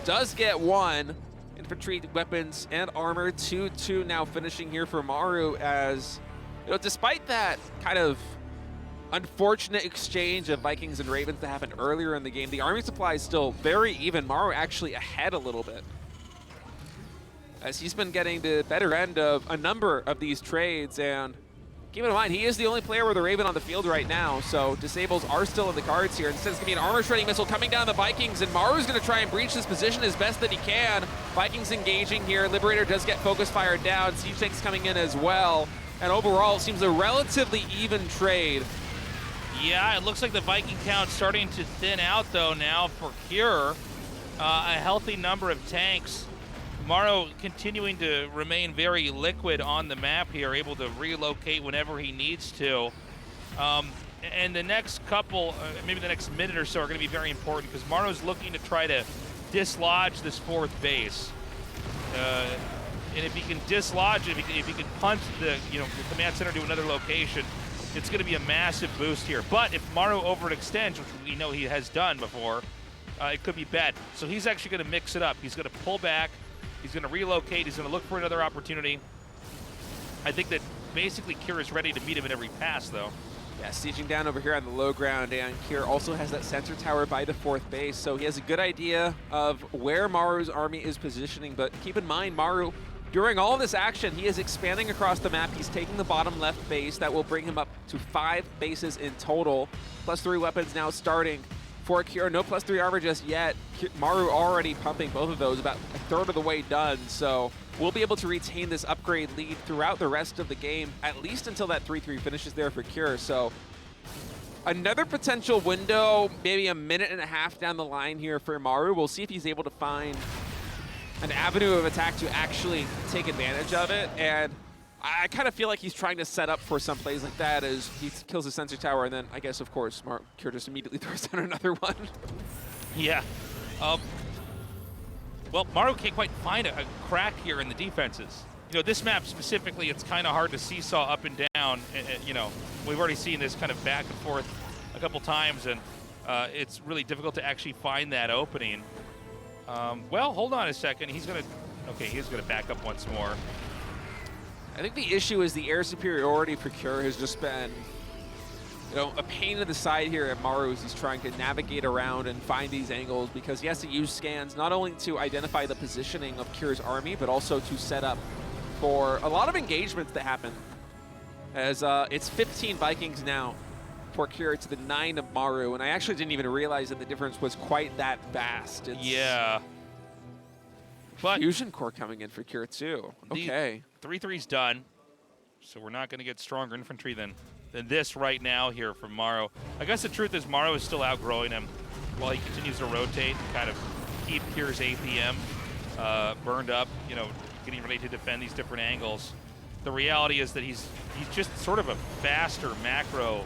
Does get one. Infantry, weapons, and armor. 2-2 now finishing here for Maru as, you know, despite that kind of unfortunate exchange of Vikings and Ravens that happened earlier in the game, the army supply is still very even. Maru actually ahead a little bit, as he's been getting the better end of a number of these trades. And keep in mind, he is the only player with a Raven on the field right now, so disables are still in the cards here. Instead, it's going to be an armor-shredding missile coming down the Vikings, and Maru's going to try and breach this position as best that he can. Vikings engaging here. Liberator does get focus fire down. Siege tanks coming in as well. And overall, it seems a relatively even trade. Yeah, it looks like the Viking count starting to thin out, though, now for Kier. A healthy number of tanks. Maru continuing to remain very liquid on the map here, able to relocate whenever he needs to. And the next couple, maybe the next minute or so, are going to be very important because Maru's looking to try to dislodge this fourth base. And if he can dislodge it, if he can punt the command center to another location, it's going to be a massive boost here. But if Maru overextends, which we know he has done before, it could be bad. So he's actually going to mix it up. He's going to pull back. He's going to relocate. He's going to look for another opportunity. I think that basically Kier is ready to meet him in every pass, though. Yeah, sieging down over here on the low ground, and Kier also has that sensor tower by the fourth base, so he has a good idea of where Maru's army is positioning. But keep in mind, Maru, during all of this action, he is expanding across the map. He's taking the bottom left base. That will bring him up to 5 bases in total. +3 weapons now starting for Kier. No +3 armor just yet. Maru already pumping both of those, about a third of the way done. So we'll be able to retain this upgrade lead throughout the rest of the game, at least until that 3-3 finishes there for Kier. So another potential window, maybe a minute and a half down the line here for Maru. We'll see if he's able to find an avenue of attack to actually take advantage of it. And I kind of feel like he's trying to set up for some plays like that as he kills the sensor tower, and then I guess, of course, Kier just immediately throws down another one. Yeah. Well, Maru can't quite find a crack here in the defenses. You know, this map specifically, it's kind of hard to seesaw up and down. You know, we've already seen this kind of back and forth a couple times, and it's really difficult to actually find that opening. Well, hold on a second. He's going to back up once more. I think the issue is the air superiority for Kier has just been, you know, a pain in the side here at Maru as he's trying to navigate around and find these angles, because he has to use scans not only to identify the positioning of Kier's army, but also to set up for a lot of engagements that happen. As it's 15 Vikings now for Kier to the 9 of Maru, and I actually didn't even realize that the difference was quite that vast. Yeah. But Fusion Core coming in for Kier too. Okay. 3-3's done, so we're not going to get stronger infantry than this right now here from Maru. I guess the truth is Maru is still outgrowing him while he continues to rotate and kind of keep Kier's APM burned up, you know, getting ready to defend these different angles. The reality is that he's just sort of a faster macro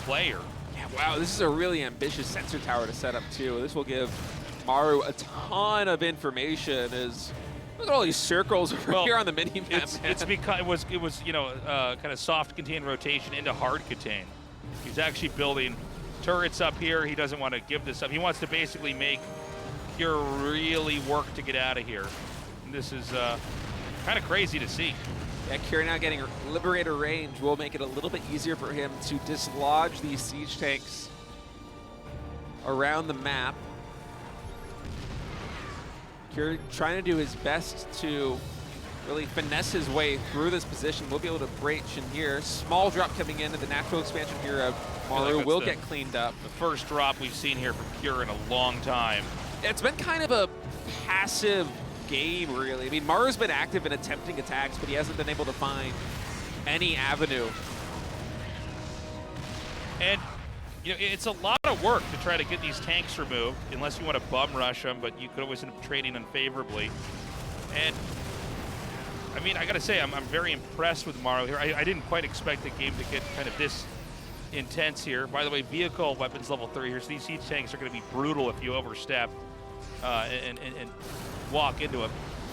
player. Yeah, wow, this is a really ambitious sensor tower to set up too. This will give Maru a ton of information. Is look at all these circles over here on the mini map. It's because it was you know kind of soft contain rotation into hard contain. He's actually building turrets up here. He doesn't want to give this up. He wants to basically make Cure really work to get out of here. And this is kind of crazy to see. Yeah, Cure now getting Liberator range will make it a little bit easier for him to dislodge these siege tanks around the map. Cure trying to do his best to really finesse his way through this position. We'll be able to breach in here. Small drop coming in, and the natural expansion here of Maru will get cleaned up. The first drop we've seen here from Cure in a long time. It's been kind of a passive game, really. I mean, Maru's been active in attempting attacks, but he hasn't been able to find any avenue. And you know, it's a lot of work to try to get these tanks removed, unless you want to bum rush them, but you could always end up trading unfavorably. And I mean, I gotta say, I'm very impressed with Maru here. I didn't quite expect the game to get kind of this intense here. By the way, vehicle weapons level 3 here, so these siege tanks are gonna be brutal if you overstep and walk into them.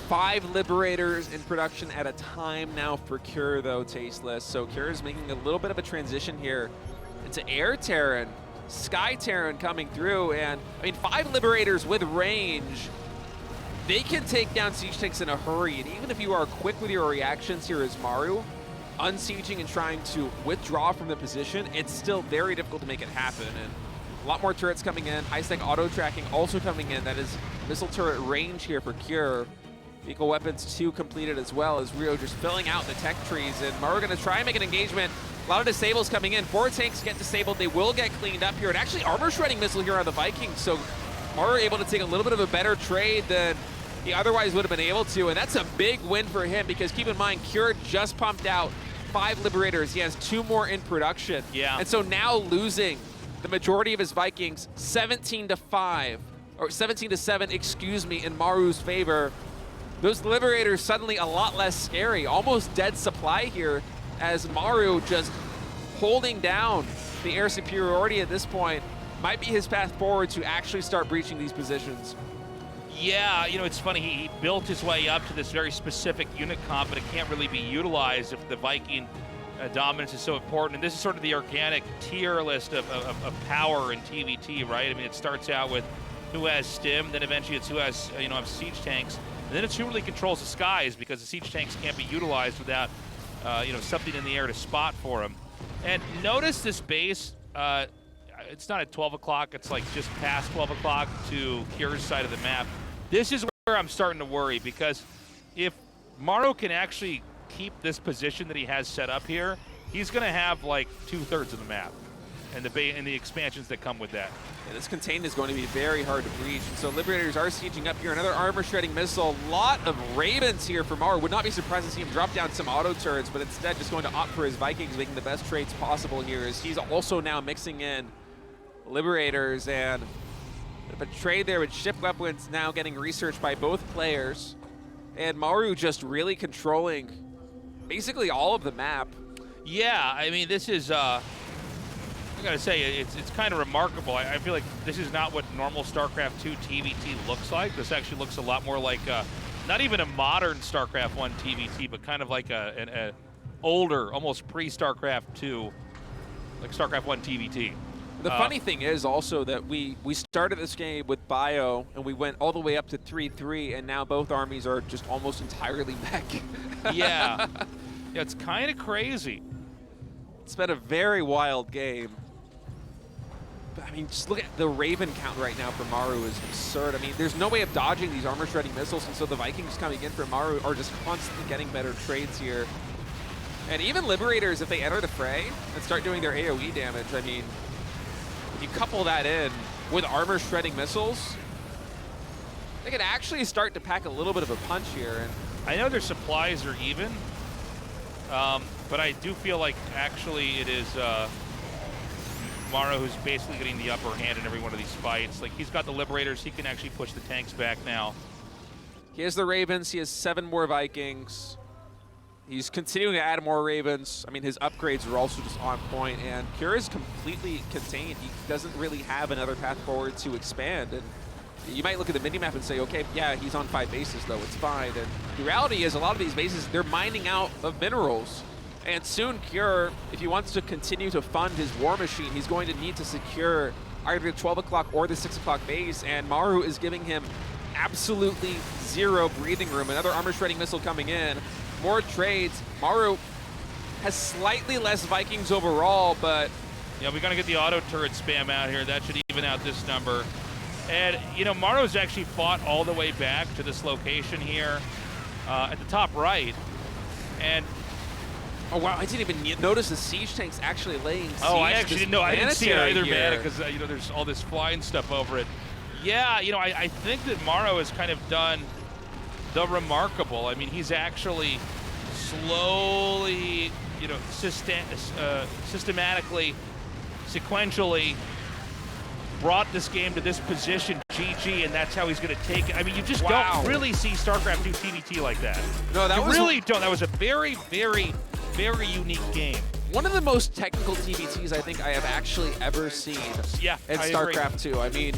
5 Liberators in production at a time now for Cure, though, Tasteless. So Cure is making a little bit of a transition here into Air Terran, Sky Terran coming through, and I mean, 5 Liberators with range, they can take down siege tanks in a hurry, and even if you are quick with your reactions here as Maru, unsieging and trying to withdraw from the position, it's still very difficult to make it happen. And a lot more turrets coming in, high-stack auto-tracking also coming in. That is missile turret range here for Cure. Vehicle weapons 2 completed as well, as Rio just filling out the tech trees, and Maru gonna try and make an engagement. A lot of disables coming in. 4 tanks get disabled. They will get cleaned up here. And actually, armor shredding missile here on the Vikings. So Maru able to take a little bit of a better trade than he otherwise would have been able to. And that's a big win for him, because keep in mind, Cure just pumped out 5 Liberators. He has 2 more in production. Yeah. And so now losing the majority of his Vikings 17-5, or 17-7, excuse me, in Maru's favor. Those Liberators suddenly a lot less scary. Almost dead supply here, as Maru just holding down the air superiority at this point might be his path forward to actually start breaching these positions. Yeah, you know, it's funny, he built his way up to this very specific unit comp, but it can't really be utilized if the Viking dominance is so important. And this is sort of the organic tier list of power in TVT, right? I mean, it starts out with who has stim, then eventually it's who has, you know, siege tanks, and then it's who really controls the skies, because the siege tanks can't be utilized without you know, something in the air to spot for him. And notice this base, it's not at 12 o'clock, it's like just past 12 o'clock to Cure's side of the map. This is where I'm starting to worry, because if Maru can actually keep this position that he has set up here, he's gonna have like 2/3 of the map and the expansions that come with that. Yeah, this contained is going to be very hard to breach. And so Liberators are sieging up here. Another armor shredding missile. A lot of Ravens here for Maru. Would not be surprised to see him drop down some auto turrets, but instead just going to opt for his Vikings, making the best trades possible here, as he's also now mixing in Liberators, and a bit of a trade there with ship weapons now getting researched by both players. And Maru just really controlling basically all of the map. Yeah, I mean, this is I gotta say, it's kind of remarkable. I feel like this is not what normal StarCraft 2 TVT looks like. This actually looks a lot more like not even a modern StarCraft 1 TVT, but kind of like an older, almost pre-StarCraft 2, like StarCraft 1 TVT. The funny thing is also that we started this game with ByuN, and we went all the way up to 3-3, and now both armies are just almost entirely mech. Yeah. Yeah, it's kind of crazy. It's been a very wild game. But, I mean, just look at the Raven count right now for Maru is absurd. I mean, there's no way of dodging these armor shredding missiles, and so the Vikings coming in for Maru are just constantly getting better trades here. And even Liberators, if they enter the fray and start doing their AoE damage, I mean, if you couple that in with armor shredding missiles, they could actually start to pack a little bit of a punch here. And I know their supplies are even, but I do feel like actually it is Maru who's basically getting the upper hand in every one of these fights. Like, he's got the Liberators, he can actually push the tanks back now. He has the Ravens, he has 7 more Vikings. He's continuing to add more Ravens. I mean, his upgrades are also just on point, and Cure is completely contained. He doesn't really have another path forward to expand. And you might look at the mini-map and say, okay, yeah, he's on 5 bases, though. It's fine. And the reality is a lot of these bases, they're mining out of minerals. And soon Cure, if he wants to continue to fund his war machine, he's going to need to secure either the 12 o'clock or the 6 o'clock base. And Maru is giving him absolutely zero breathing room. Another armor shredding missile coming in. More trades. Maru has slightly less Vikings overall, but... Yeah, we got to get the auto turret spam out here. That should even out this number. And, you know, Maru's actually fought all the way back to this location here at the top right. And... Oh, wow, I didn't even notice the siege tanks actually laying siege. Oh, I actually didn't know. I didn't see it either, man, because, here. you know, there's all this flying stuff over it. Yeah, you know, I think that Maru has kind of done the remarkable. I mean, he's actually slowly, you know, systematically, sequentially brought this game to this position, GG, and that's how he's going to take it. I mean, you just don't really see StarCraft do TVT like that. No, that you was really don't. That was a very, very, very unique game. One of the most technical TVTs I think I have actually ever seen in StarCraft 2. I mean,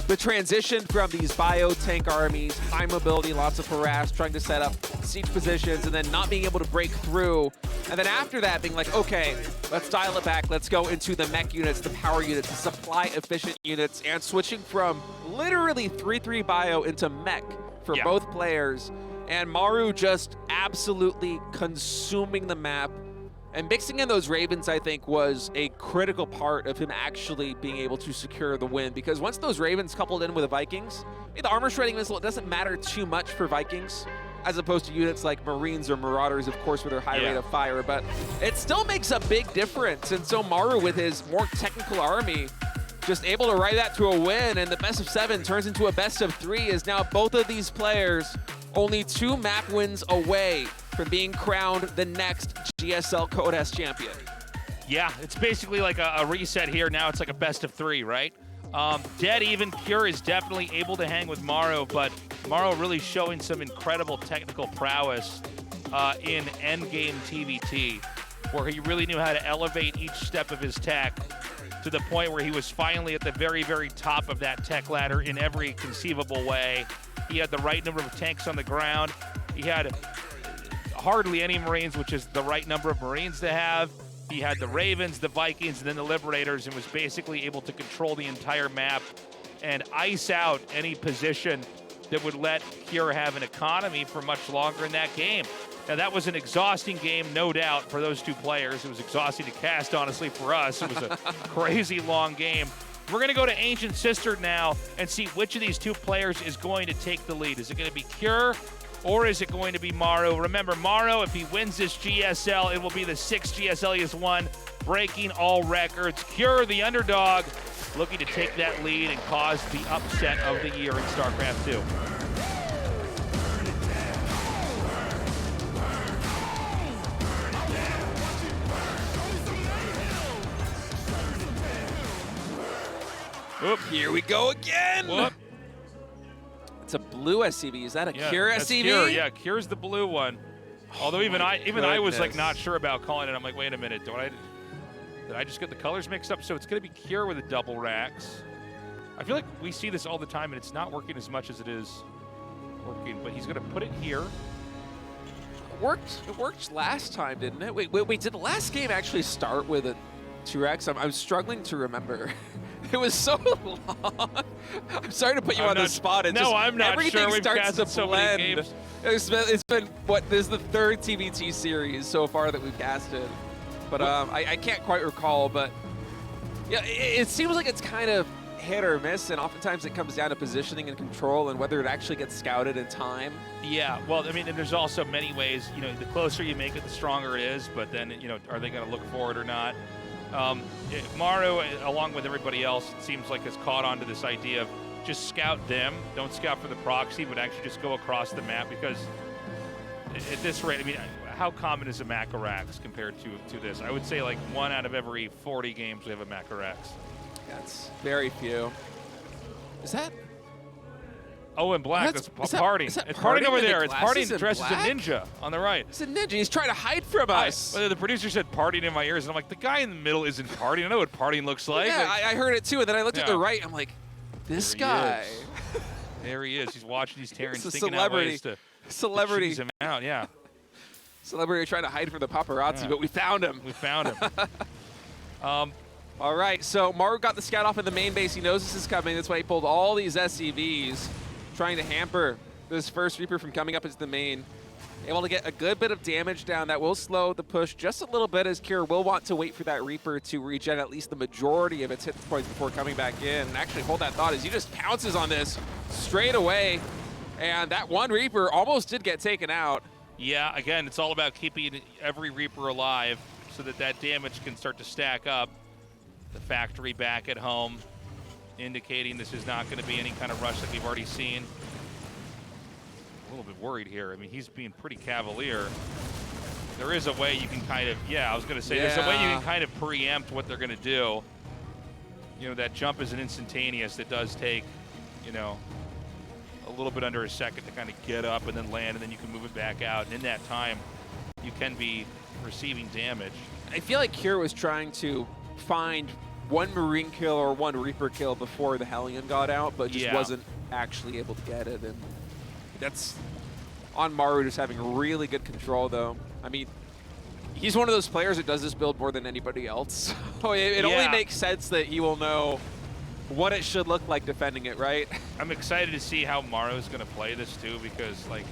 the transition from these bio-tank armies, high mobility, lots of harass, trying to set up siege positions, and then not being able to break through. And then after that, being like, okay, let's dial it back. Let's go into the mech units, the power units, the supply-efficient units, and switching from literally 3-3 bio into mech for both players. And Maru just absolutely consuming the map. And mixing in those Ravens, I think, was a critical part of him actually being able to secure the win. Because once those Ravens coupled in with the Vikings, the armor shredding missile, it doesn't matter too much for Vikings, as opposed to units like Marines or Marauders, of course, with their high rate of fire. But it still makes a big difference. And so Maru, with his more technical army, just able to ride that to a win. And the best of 7 turns into a best of 3, as now both of these players only 2 map wins away from being crowned the next GSL Code S champion. Yeah, it's basically like a reset here. Now it's like a best of 3, right? Dead even. Cure is definitely able to hang with Maru, but Maru really showing some incredible technical prowess in endgame TVT, where he really knew how to elevate each step of his tech to the point where he was finally at the very, very top of that tech ladder in every conceivable way. He had the right number of tanks on the ground. He had hardly any Marines, which is the right number of Marines to have. He had the Ravens, the Vikings, and then the Liberators, and was basically able to control the entire map and ice out any position that would let Cure have an economy for much longer in that game. Now, that was an exhausting game, no doubt, for those 2 players. It was exhausting to cast, honestly, for us. It was a crazy long game. We're going to go to Ancient Sister now and see which of these 2 players is going to take the lead. Is it going to be Cure, or is it going to be Maru? Remember, Maru, if he wins this GSL, it will be the 6th GSL he has won, breaking all records. Cure, the underdog, looking to take that lead and cause the upset of the year in StarCraft 2. Oop, here we go again. Whoop. It's a blue SCV. Is that a Cure SCV? Cure. Yeah, Cure's the blue one. Although even I was like not sure about calling it. I'm like, wait a minute, did I just get the colors mixed up? So it's going to be Cure with the double racks. I feel like we see this all the time, and it's not working as much as it is working. But he's going to put it here. It worked last time, didn't it? Wait, did the last game actually start with a 2X? I'm struggling to remember. It was so long. I'm sorry to put you on the spot. I'm not everything sure. We've starts to so blend. many games. It's been what? This is the 3rd TVT series so far that we've casted, but I can't quite recall. But yeah, it seems like it's kind of hit or miss, and oftentimes it comes down to positioning and control and whether it actually gets scouted in time. Yeah, well, I mean, and there's also many ways. You know, the closer you make it, the stronger it is. But then, you know, are they going to look for it or not? Maru, along with everybody else, it seems like has caught on to this idea of just scout them. Don't scout for the proxy, but actually just go across the map, because at this rate, I mean, how common is a Macarax compared to this? I would say like 1 out of every 40 games we have a Macarax. That's very few. Is that? Oh, in black. That's partying. It's partying over there. It's partying dressed as a ninja on the right. It's a ninja. He's trying to hide from us. The producer said partying in my ears, and I'm like, the guy in the middle isn't partying. I know what partying looks like. Yeah, I heard it too, and then I looked at the right. I'm like, This There he guy. is. There he is. He's watching these Terrans, It's a thinking out ways celebrity. to cheese him out. Yeah. Celebrity trying to hide from the paparazzi, Yeah. but we found him. We found him. All right, so Maru got the scout off in the main base. He knows this is coming. That's why he pulled all these SCVs, trying to hamper this first Reaper from coming up into the main. Able to get a good bit of damage down. That will slow the push just a little bit, as Kira will want to wait for that Reaper to regen at least the majority of its hit points before coming back in. And actually hold that thought as he just pounces on this straight away. And that one Reaper almost did get taken out. Yeah, again, it's all about keeping every Reaper alive so that that damage can start to stack up. The factory back at home, indicating this is not going to be any kind of rush that we've already seen. A little bit worried here. I mean, he's being pretty cavalier. There is a way you can kind of, I was going to say, there's a way you can kind of preempt what they're going to do. You know, that jump isn't instantaneous. It does take, you know, a little bit under a second to kind of get up and then land, and then you can move it back out. And in that time, you can be receiving damage. I feel like Kira was trying to find one Marine kill or one Reaper kill before the Hellion got out, but just wasn't actually able to get it. And that's on Maru just having really good control, though. I mean, he's one of those players that does this build more than anybody else. So it only makes sense that he will know what it should look like defending it, right? I'm excited to see how Maru's going to play this, too, because, like,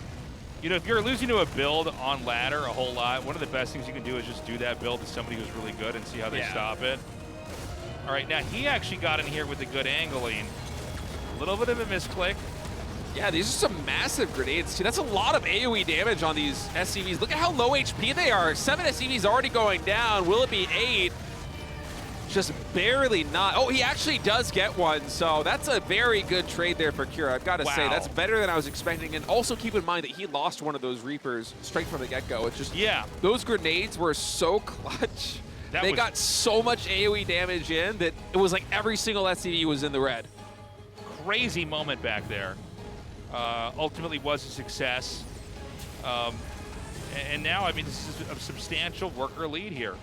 you know, if you're losing to a build on ladder a whole lot, one of the best things you can do is just do that build to somebody who's really good and see how they stop it. All right, now he actually got in here with a good angling. A little bit of a misclick. Yeah, these are some massive grenades, too. That's a lot of AoE damage on these SCVs. Look at how low HP they are. 7 SCVs already going down. Will it be 8? Just barely not. Oh, he actually does get one, so that's a very good trade there for Kira. I've got to say, that's better than I was expecting. And also keep in mind that he lost one of those Reapers straight from the get-go. It's just, those grenades were so clutch. They got so much AoE damage in that it was like every single SCV was in the red. Crazy moment back there. Ultimately was a success. And now, I mean, this is a substantial worker lead here.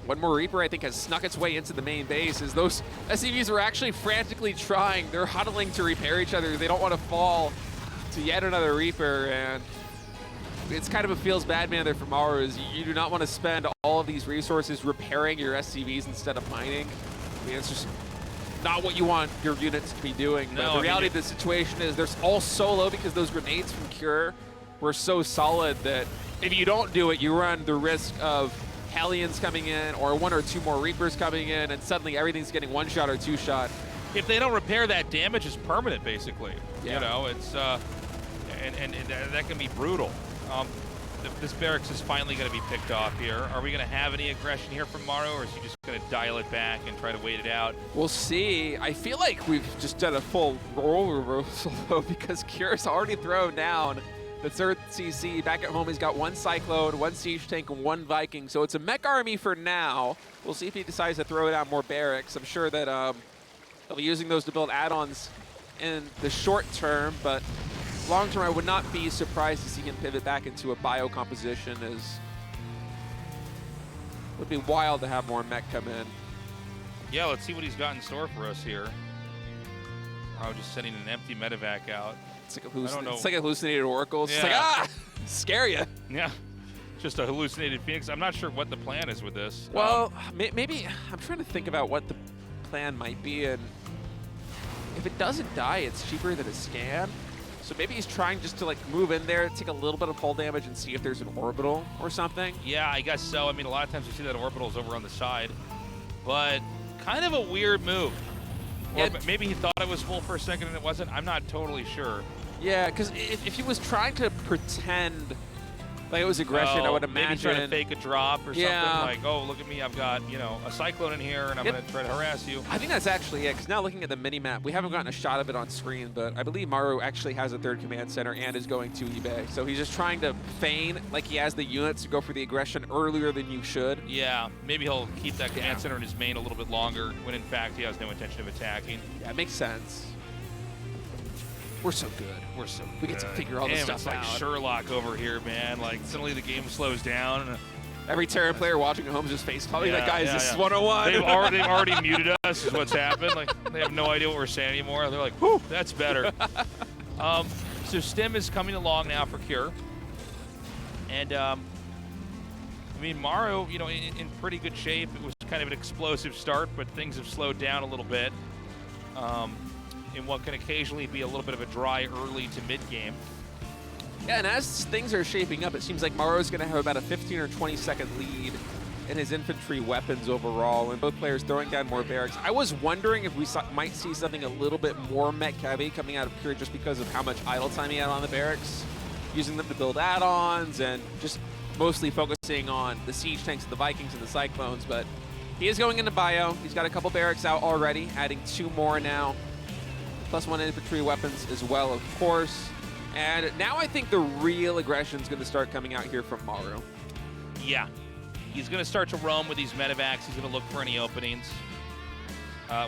One more Reaper, I think, has snuck its way into the main base as those SCVs are actually frantically trying. They're huddling to repair each other. They don't want to fall to yet another Reaper, and it's kind of a feels bad man there for Maru. Is you do not want to spend all of these resources repairing your SCVs instead of mining. I mean, it's just not what you want your units to be doing. But the reality of the situation is they're all so low because those grenades from Cure were so solid that if you don't do it, you run the risk of Hellions coming in or 1 or 2 more Reapers coming in, and suddenly everything's getting 1-shot or 2-shot. If they don't repair, that damage is permanent, basically. You know, it's and that can be brutal. This barracks is finally going to be picked off here. Are we going to have any aggression here from Maru, or is he just going to dial it back and try to wait it out? We'll see. I feel like we've just done a full role reversal, though, because Kira's already thrown down the 3rd CC. Back at home, he's got 1 Cyclone, 1 Siege Tank, and 1 Viking. So it's a mech army for now. We'll see if he decides to throw down more barracks. I'm sure that they'll be using those to build add-ons in the short term, but long term, I would not be surprised to see him pivot back into a bio composition, as it would be wild to have more mech come in. Yeah, let's see what he's got in store for us here. Oh, just sending an empty medevac out. It's like a hallucinated oracle. It's just like, scare you. Yeah, just a hallucinated phoenix. I'm not sure what the plan is with this. Well, maybe I'm trying to think about what the plan might be, and if it doesn't die, it's cheaper than a scan. So maybe he's trying just to like move in there, take a little bit of hull damage, and see if there's an orbital or something. Yeah, I guess so. I mean, a lot of times we see that orbital's over on the side, but kind of a weird move. Or maybe he thought it was full for a second and it wasn't. I'm not totally sure. Yeah, because if he was trying to pretend like it was aggression, I would imagine. Maybe trying to fake a drop or something like, oh, look at me, I've got, you know, a Cyclone in here and I'm going to try to harass you. I think that's actually it, because now looking at the mini-map, we haven't gotten a shot of it on screen, but I believe Maru actually has a 3rd command center and is going to eBay. So he's just trying to feign like he has the units to go for the aggression earlier than you should. Yeah, maybe he'll keep that command center in his main a little bit longer when in fact he has no intention of attacking. Yeah, it makes sense. We're so good. We're so good. We get to figure all this stuff it's out. Like Sherlock over here, man. Like, suddenly the game slows down. And Every Terran player watching at home is just face palming. That guy is just 101. They've already muted us. Is what's happened. Like they have no idea what we're saying anymore. They're like, "Whew, that's better." So Stim is coming along now for Cure, and I mean Maru, you know, in pretty good shape. It was kind of an explosive start, but things have slowed down a little bit in what can occasionally be a little bit of a dry early to mid game. Yeah, and as things are shaping up, it seems like Maru is going to have about a 15 or 20 second lead in his infantry weapons overall, and both players throwing down more barracks. I was wondering if we might see something a little bit more mech heavy coming out of Cure just because of how much idle time he had on the barracks, using them to build add-ons and just mostly focusing on the siege tanks, the Vikings, and the Cyclones. But he is going into ByuN. He's got a couple barracks out already, adding 2 more now, +1 infantry weapons as well, of course. And now I think the real aggression is going to start coming out here from Maru. Yeah. He's going to start to roam with these medevacs. He's going to look for any openings.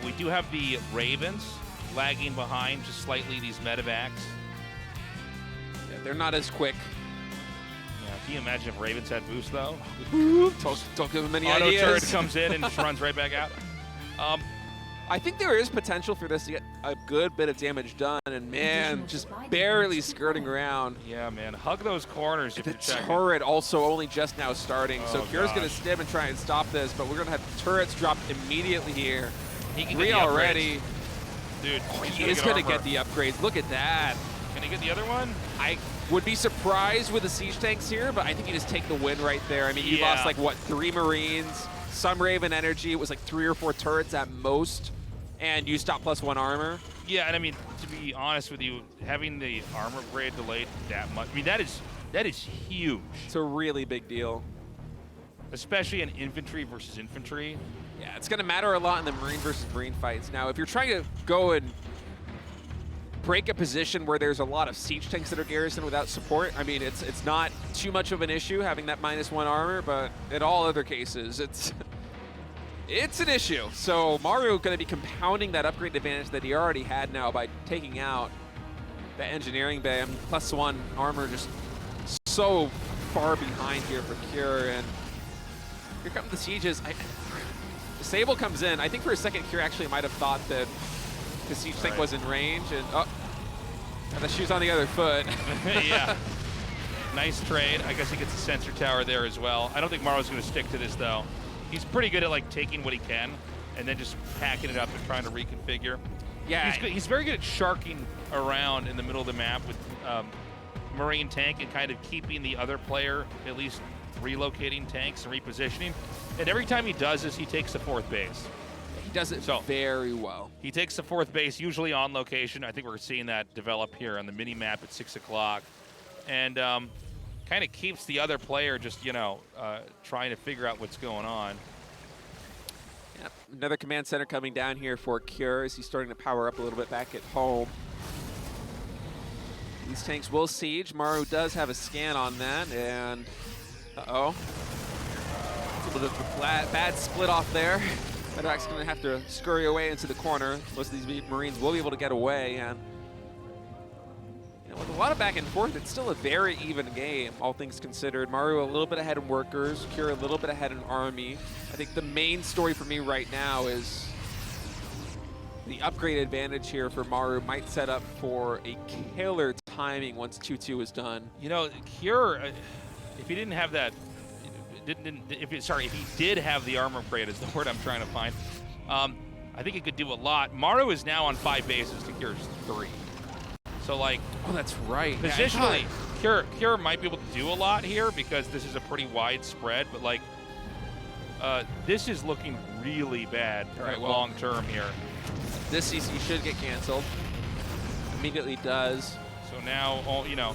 We do have the Ravens lagging behind just slightly, these medevacs. Yeah, they're not as quick. Yeah, can you imagine if Ravens had boost, though? Don't give them any Auto ideas. turret comes in and just runs right back out. I think there is potential for this to get a good bit of damage done, and man, just barely skirting around. Yeah, man, hug those corners if The you're checking. turret also only just now starting, so Oh, Cure's going to gosh. stim and try and stop this, but we're going to have turrets dropped immediately here. He can 3 get the already. upgrades. Dude, He is going to get the upgrades. Look at that. Can he get the other one? I would be surprised with the siege tanks here, but I think you just take the win right there. I mean, you lost like, what, 3 Marines, some Raven energy. It was like 3 or 4 turrets at most, and you stop +1 armor. Yeah, and I mean, to be honest with you, having the armor upgrade delayed that much, I mean, that is huge. It's a really big deal. Especially in infantry versus infantry. Yeah, it's going to matter a lot in the Marine versus Marine fights. Now, if you're trying to go and break a position where there's a lot of siege tanks that are garrisoned without support, I mean, it's not too much of an issue having that -1 armor, but in all other cases, it's an issue. So Maru going to be compounding that upgrade advantage that he already had now by taking out the engineering bay. I mean, +1 armor just so far behind here for Cure, and here come the sieges. Sable comes in. I think for a second, Cure actually might have thought that the siege tank was in range, and and the shoe's on the other foot. Yeah. Nice trade. I guess he gets a sensor tower there as well. I don't think Maru's going to stick to this, though. He's pretty good at like taking what he can and then just packing it up and trying to reconfigure. Yeah, he's very good at sharking around in the middle of the map with Marine tank and kind of keeping the other player at least relocating tanks and repositioning. And every time he does this, he takes the 4th base. He does it very well. He takes the 4th base, usually on location. I think we're seeing that develop here on the mini map at 6 o'clock, and kind of keeps the other player just, you know, trying to figure out what's going on. Yep. Another command center coming down here for Cure as he's starting to power up a little bit back at home. These tanks will siege. Maru does have a scan on that, and uh-oh. It's a little bit of a bad split off there. Medvac's going to have to scurry away into the corner. Most of these Marines will be able to get away, and you know, with a lot of back and forth, it's still a very even game, all things considered. Maru a little bit ahead in workers, Cure a little bit ahead in army. I think the main story for me right now is the upgrade advantage here for Maru might set up for a killer timing once 2-2 is done. You know, Cure, if he didn't have that, if he did have the armor upgrade is the word I'm trying to find, I think he could do a lot. Maru is now on 5 bases to Cure's 3. So like, oh, that's right. Positionally, Cure might be able to do a lot here because this is a pretty wide spread, but like, this is looking really bad long term here. This CC should get canceled. Immediately does. So now, you know,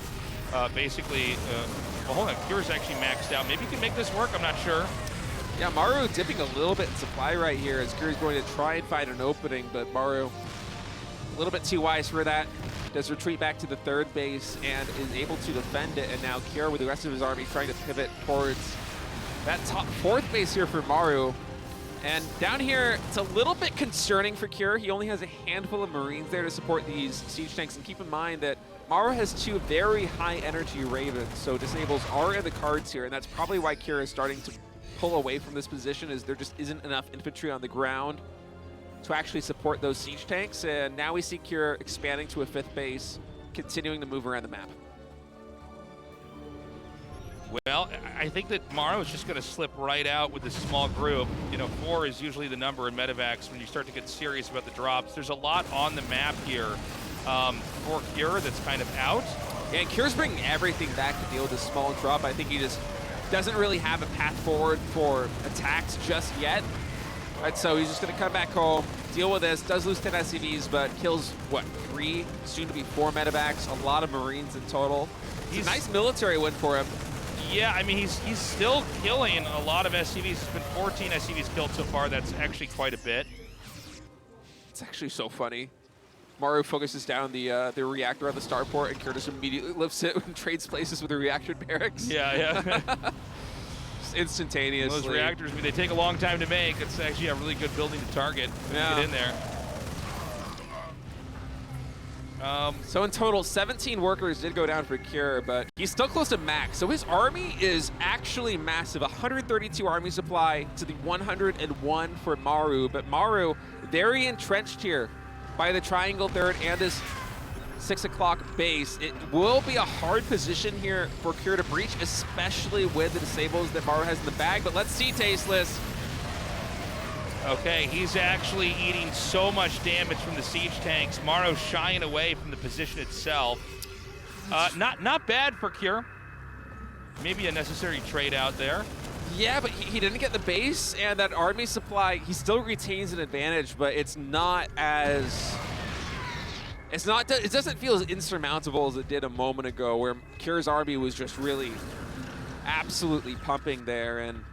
basically, well, hold on, Cure's actually maxed out. Maybe he can make this work, I'm not sure. Yeah, Maru dipping a little bit in supply right here as Cure's going to try and find an opening, but Maru a little bit too wise for that. Does retreat back to the 3rd base and is able to defend it, and now Cure with the rest of his army trying to pivot towards that top 4th base here for Maru. And down here, it's a little bit concerning for Cure. He only has a handful of Marines there to support these siege tanks, and keep in mind that Maru has two very high energy Ravens, so disables are in the cards here, and that's probably why Kira is starting to pull away from this position, is there just isn't enough infantry on the ground to actually support those siege tanks. And now we see Kira expanding to a 5th base, continuing to move around the map. Well, I think that Maru is just going to slip right out with this small group. You know, 4 is usually the number in medevacs when you start to get serious about the drops. There's a lot on the map here for Cure that's kind of out. Yeah, and Cure's bringing everything back to deal with this small drop. I think he just doesn't really have a path forward for attacks just yet. Right, so he's just going to come back home, deal with this, does lose 10 SCVs, but kills, what, 3, soon to be 4 medevacs, a lot of Marines in total. It's a nice military win for him. Yeah, I mean, he's still killing a lot of SCVs. It's been 14 SCVs killed so far. That's actually quite a bit. It's actually so funny. Maru focuses down the reactor on the starport, and Curtis immediately lifts it and trades places with the reaction barracks. Yeah. Just instantaneously. Those reactors, I mean, they take a long time to make. It's actually a really good building to target when you get in there. So in total, 17 workers did go down for Cure, but he's still close to max. So his army is actually massive. 132 army supply to the 101 for Maru, but Maru very entrenched here by the triangle third and this 6 o'clock base. It will be a hard position here for Cure to breach, especially with the disables that Maru has in the bag, but let's see Tasteless. Okay, he's actually eating so much damage from the siege tanks. Maru shying away from the position itself. Not bad for Cure. Maybe a necessary trade out there. Yeah, but he didn't get the base, and that army supply, he still retains an advantage, but it's not as... it doesn't feel as insurmountable as it did a moment ago, where Cure's army was just really absolutely pumping there. And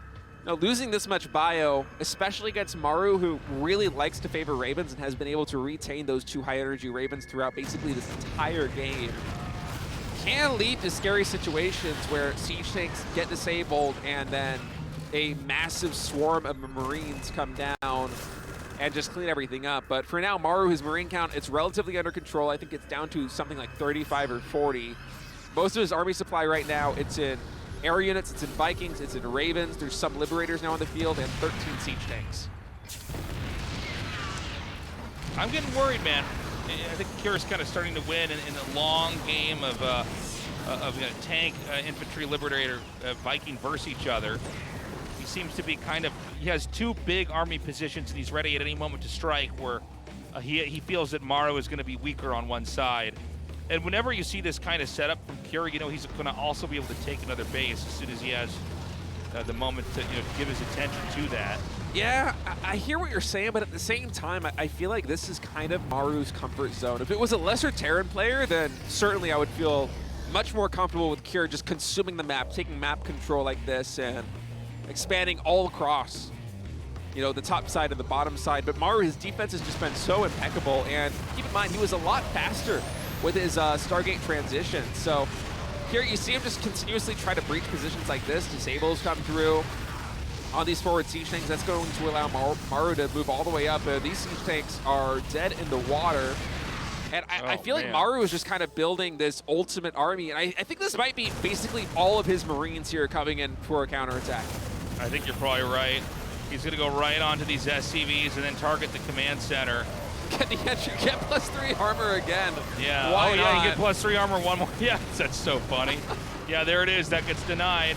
now, losing this much bio, especially against Maru, who really likes to favor Ravens and has been able to retain those 2 high-energy Ravens throughout basically this entire game, can lead to scary situations where siege tanks get disabled and then a massive swarm of Marines come down and just clean everything up. But for now, Maru, his Marine count, it's relatively under control. I think it's down to something like 35 or 40. Most of his army supply right now, it's in air units, it's in Vikings, it's in Ravens. There's some Liberators now on the field, and 13 siege tanks. I'm getting worried, man. I think Cure's kind of starting to win in a long game of tank, infantry, Liberator, Viking versus each other. He seems to be he has 2 big army positions, and he's ready at any moment to strike, where he feels that Maru is going to be weaker on one side. And whenever you see this kind of setup from Cure, you know he's going to also be able to take another base as soon as he has the moment to give his attention to that. Yeah, I hear what you're saying, but at the same time, I feel like this is kind of Maru's comfort zone. If it was a lesser Terran player, then certainly I would feel much more comfortable with Cure just consuming the map, taking map control like this, and expanding all across, the top side and the bottom side. But Maru, his defense has just been so impeccable, and keep in mind, he was a lot faster with his Stargate transition. So here you see him just continuously try to breach positions like this. Disables come through on these forward siege tanks. That's going to allow Maru to move all the way up. These siege tanks are dead in the water. And I feel like Maru is just kind of building this ultimate army. And I think this might be basically all of his Marines here coming in for a counterattack. I think you're probably right. He's going to go right onto these SCVs and then target the command center. Get the entry, get +3 armor again. Yeah, Why not? You get +3 armor, 1 more. Yeah, that's so funny. Yeah, there it is. That gets denied.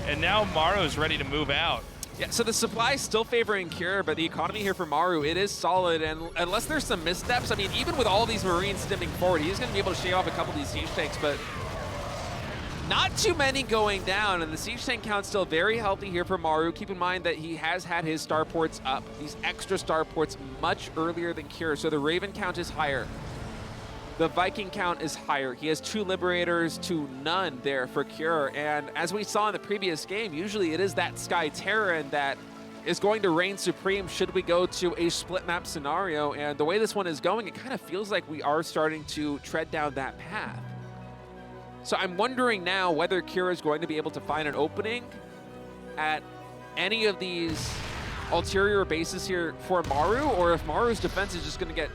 And now Maru's ready to move out. Yeah, so the supply is still favoring Cure, but the economy here for Maru, it is solid. And unless there's some missteps, I mean, even with all these Marines stimming forward, he's going to be able to shave off a couple of these siege tanks, but not too many going down. And the siege tank count's still very healthy here for Maru. Keep in mind that he has had his starports up, these extra starports, much earlier than Cure. So the Raven count is higher. The Viking count is higher. He has 2 Liberators to none there for Cure. And as we saw in the previous game, usually it is that Sky Terran that is going to reign supreme should we go to a split map scenario. And the way this one is going, it kind of feels like we are starting to tread down that path. So I'm wondering now whether Cure is going to be able to find an opening at any of these ulterior bases here for Maru, or if Maru's defense is just going to get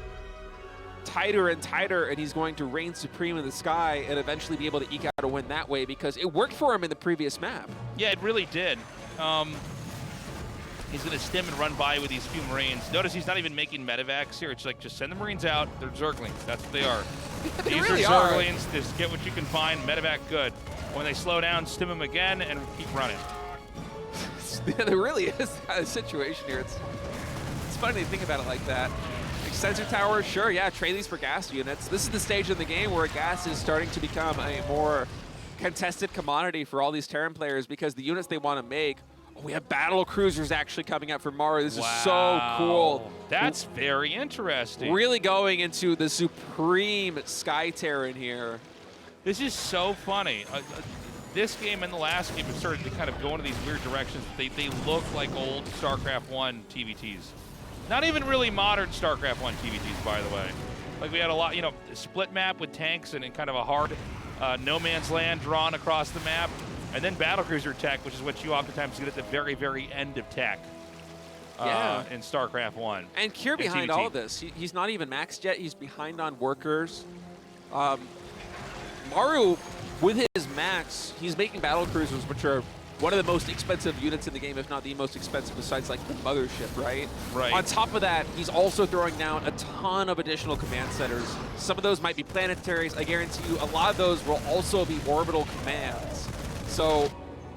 tighter and tighter, and he's going to reign supreme in the sky and eventually be able to eke out a win that way because it worked for him in the previous map. Yeah, it really did. He's going to stim and run by with these few Marines. Notice he's not even making medevacs here. It's like, just send the Marines out. They're Zerglings. That's what they are. They These really are are. Zerglings. Just get what you can find. Medevac, good. When they slow down, stim them again and keep running. There really is a situation here. It's funny to think about it like that. Like sensor tower, sure, yeah, trade these for gas units. This is the stage in the game where gas is starting to become a more contested commodity for all these Terran players because the units they want to make. Oh, we have battle cruisers actually coming up for Maru. This is so cool. That's very interesting. Really going into the supreme Sky Terran here. This is so funny. This game and the last game have started to kind of go into these weird directions. They look like old StarCraft 1 TVTs. Not even really modern StarCraft 1 TVTs, by the way. Like we had a lot, you know, split map with tanks and kind of a hard no man's land drawn across the map. And then battlecruiser tech, which is what you oftentimes get at the very, very end of tech in StarCraft 1. And Kier behind all of this. He's not even maxed yet. He's behind on workers. Maru, with his max, he's making battlecruisers, which are one of the most expensive units in the game, if not the most expensive, besides like the mothership, right? Right. On top of that, he's also throwing down a ton of additional command centers. Some of those might be planetaries. I guarantee you a lot of those will also be orbital commands. So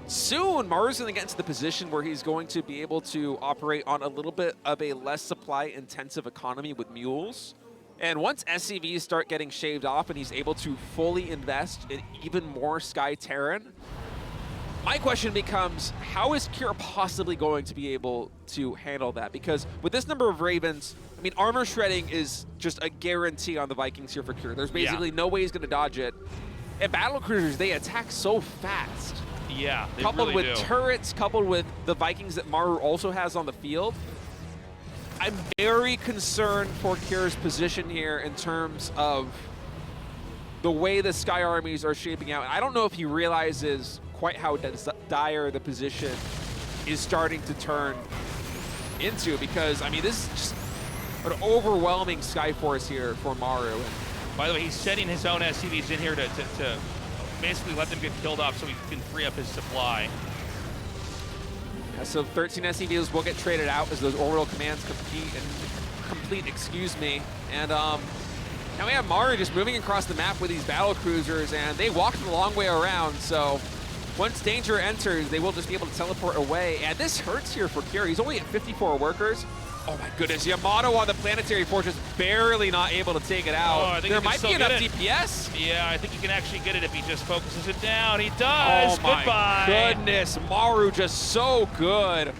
soon, Maru's going to get into the position where he's going to be able to operate on a little bit of a less supply-intensive economy with mules. And once SCVs start getting shaved off and he's able to fully invest in even more Sky Terran, my question becomes, how is Kier possibly going to be able to handle that? Because with this number of Ravens, I mean, armor shredding is just a guarantee on the Vikings here for Kier. There's basically no way he's going to dodge it. And battlecruisers, they attack so fast. Yeah, they coupled really with do. turrets, coupled with the Vikings that Maru also has on the field. I'm very concerned for Kier's position here in terms of the way the Sky armies are shaping out. I don't know if he realizes quite how dire the position is starting to turn into, because, I mean, this is just an overwhelming Sky force here for Maru. By the way, he's sending his own SCVs in here to basically let them get killed off so he can free up his supply. Yeah, so 13 SCVs will get traded out as those orbital commands complete, excuse me. And now we have Maru just moving across the map with these battle cruisers, and they walked a long way around, so once danger enters, they will just be able to teleport away. And this hurts here for Kier. He's only at 54 workers. Oh my goodness, Yamato on the planetary fortress, barely not able to take it out. Oh, I think there might be enough DPS. Yeah, I think he can actually get it if he just focuses it down. He does. Oh my Goodbye. goodness, Maru just so good.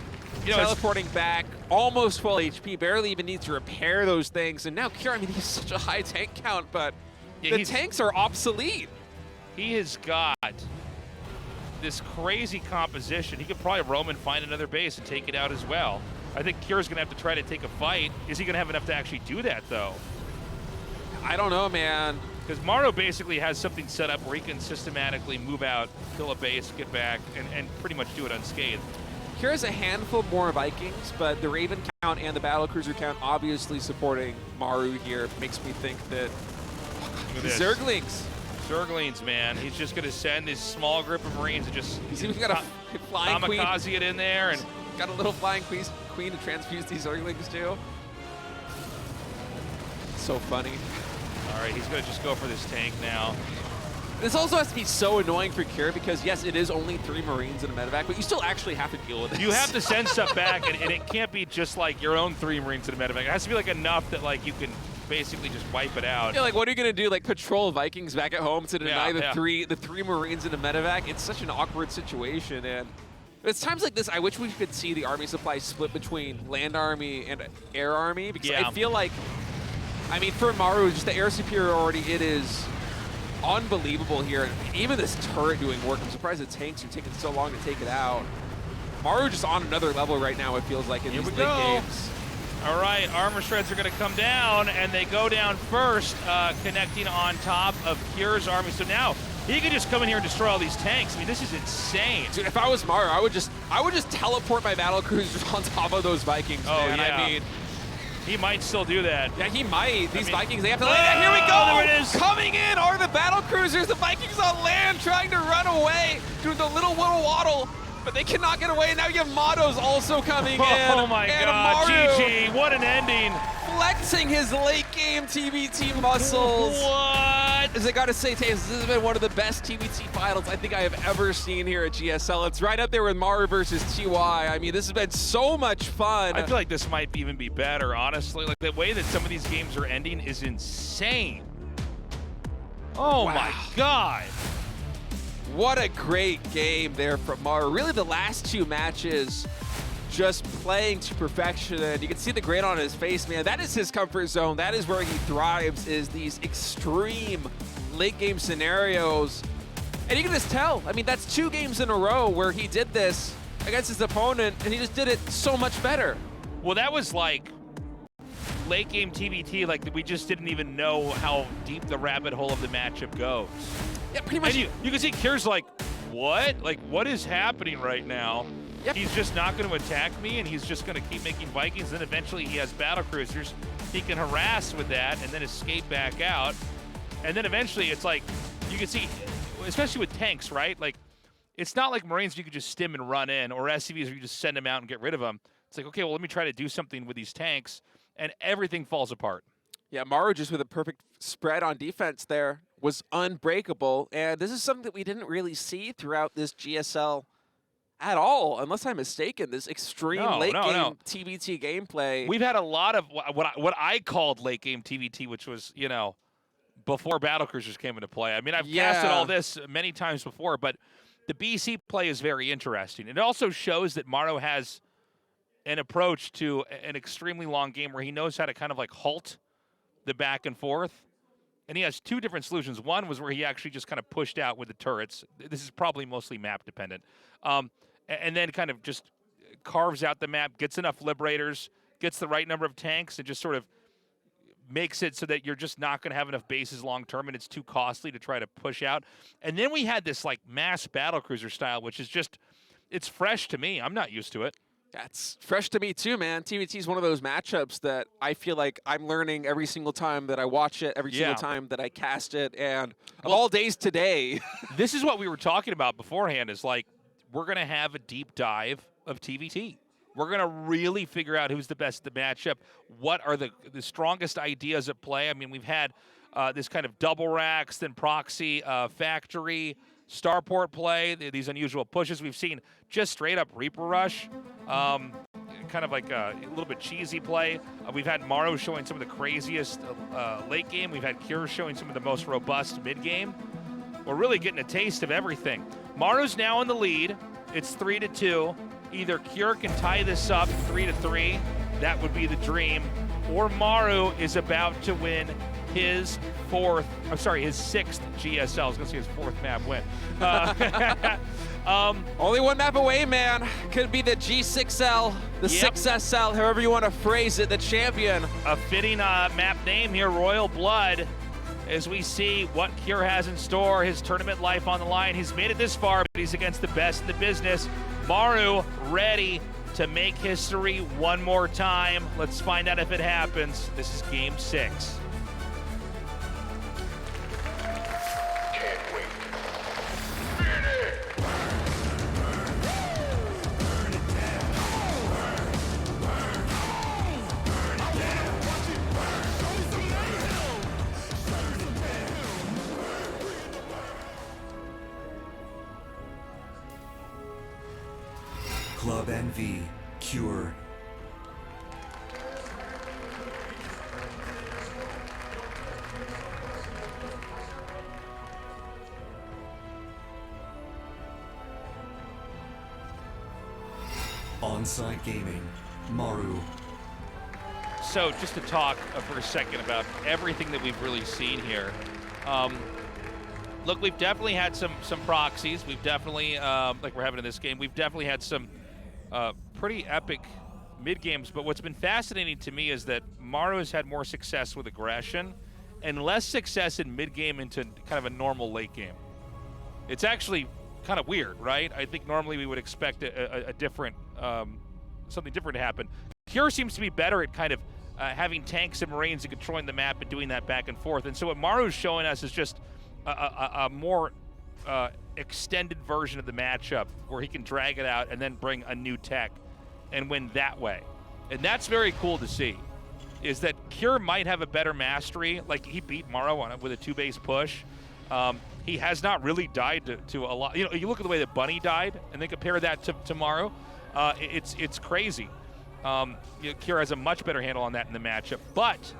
You know, teleporting back, almost full HP, barely even needs to repair those things. And now Kier, I mean, he's such a high tank count, but the tanks are obsolete. He has got this crazy composition. He could probably roam and find another base and take it out as well. I think Kier's going to have to try to take a fight. Is he going to have enough to actually do that, though? I don't know, man. Because Maru basically has something set up where he can systematically move out, kill a base, get back, and pretty much do it unscathed. Kier has a handful more Vikings, but the Raven count and the battlecruiser count obviously supporting Maru here makes me think that Zerglings. Zerglings, man. He's just going to send this small group of Marines and just he's even got a flying queen. Kamikaze it in there. And got a little flying queen to transfuse these Zerglings too. So funny. All right, he's going to just go for this tank now. This also has to be so annoying for Kier because, yes, it is only 3 Marines in a medevac, but you still actually have to deal with it. You have to send stuff back, and it can't be just like your own 3 Marines in a medevac. It has to be like enough that like you can basically just wipe it out. Yeah, like what are you gonna do? Like patrol Vikings back at home to deny the three Marines in a medevac? It's such an awkward situation, and it's times like this I wish we could see the army supply split between land army and air army, because I feel like, I mean, for Maru, just the air superiority, it is unbelievable here. Even this turret doing work. I'm surprised the tanks are taking so long to take it out. Maru just on another level right now, it feels like, in these late games. All right, armor shreds are going to come down, and they go down first, connecting on top of Kier's army. So now he can just come in here and destroy all these tanks. I mean, this is insane. Dude, if I was Maru, I would just teleport my battle cruisers on top of those Vikings, man. Yeah. I mean, He might still do that. Yeah, he might. These Vikings, they have to land. Here we go. There it is. Coming in are the battle cruisers. The Vikings on land trying to run away, doing the little waddle, but they cannot get away. Now you have Matos also coming in. Oh my and God, Maru GG, what an ending. flexing his late game TBT muscles. What? As I gotta say, Taze, this has been one of the best TBT finals I think I have ever seen here at GSL. It's right up there with Maru versus TY. I mean, this has been so much fun. I feel like this might even be better, honestly. Like, the way that some of these games are ending is insane. Oh my God. What a great game there from Maru. Really, the last two matches just playing to perfection, and you can see the grin on his face, man. That is his comfort zone. That is where he thrives, is these extreme late game scenarios. And you can just tell, I mean, that's 2 games in a row where he did this against his opponent, and he just did it so much better. Well, that was like late game TBT, like we just didn't even know how deep the rabbit hole of the matchup goes. Yeah, pretty much. And you can see Kier's like, what? Like, what is happening right now? Yep. He's just not going to attack me, and he's just going to keep making Vikings. Then eventually he has battle cruisers. He can harass with that and then escape back out. And then eventually it's like, you can see, especially with tanks, right? Like, it's not like Marines you can just stim and run in, or SCVs where you just send them out and get rid of them. It's like, okay, well, let me try to do something with these tanks, and everything falls apart. Yeah, Maru just with a perfect spread on defense there was unbreakable, and this is something that we didn't really see throughout this GSL at all, unless I'm mistaken. This extreme late game TBT gameplay. We've had a lot of what I called late game TBT, which was, you know, before battle cruisers came into play. I mean, I've casted all this many times before, but the BC play is very interesting. It also shows that Maru has an approach to an extremely long game where he knows how to kind of like halt the back and forth. And he has 2 different solutions. One was where he actually just kind of pushed out with the turrets. This is probably mostly map dependent. And then kind of just carves out the map, gets enough liberators, gets the right number of tanks, and just sort of makes it so that you're just not going to have enough bases long term, and it's too costly to try to push out. And then we had this like mass battlecruiser style, which is just, it's fresh to me. I'm not used to it. That's fresh to me too, man. TBT is one of those matchups that I feel like I'm learning every single time that I watch it, every single time that I cast it, and of all days today. This is what we were talking about beforehand, is like, we're going to have a deep dive of TBT. We're going to really figure out who's the best at the matchup, what are the strongest ideas at play. I mean, we've had this kind of double racks, then proxy, factory, starport play, these unusual pushes. We've seen just straight up Reaper Rush, kind of like a little bit cheesy play. We've had Maru showing some of the craziest late game. We've had Kier showing some of the most robust mid game. We're really getting a taste of everything. Maru's now in the lead. It's 3-2. Either Kier can tie this up 3-3. That would be the dream. Or Maru is about to win his his 6th GSL. I was going to say his 4th map win. Only one map away, man. Could be the G6L, the 6SL, however you want to phrase it, the champion. A fitting map name here, Royal Blood, as we see what Kier has in store, his tournament life on the line. He's made it this far, but he's against the best in the business. Maru ready to make history one more time. Let's find out if it happens. This is game 6. Club NV, Cure. Onside Gaming, Maru. So just to talk for a second about everything that we've really seen here. Look, we've definitely had some proxies. We've definitely, like we're having in this game, we've definitely had some pretty epic mid games. But what's been fascinating to me is that Maru has had more success with aggression and less success in mid game into kind of a normal late game. It's actually kind of weird, right? I think normally we would expect a different, something different to happen. Cure seems to be better at kind of having tanks and Marines and controlling the map and doing that back and forth. And so what Maru's showing us is just a more extended version of the matchup where he can drag it out and then bring a new tech and win that way. And that's very cool to see, is that Cure might have a better mastery. Like, he beat Maru on it with a 2-base push. He has not really died to a lot. You know, you look at the way that Bunny died and then compare that to Maru. It's crazy. Cure has a much better handle on that in the matchup. But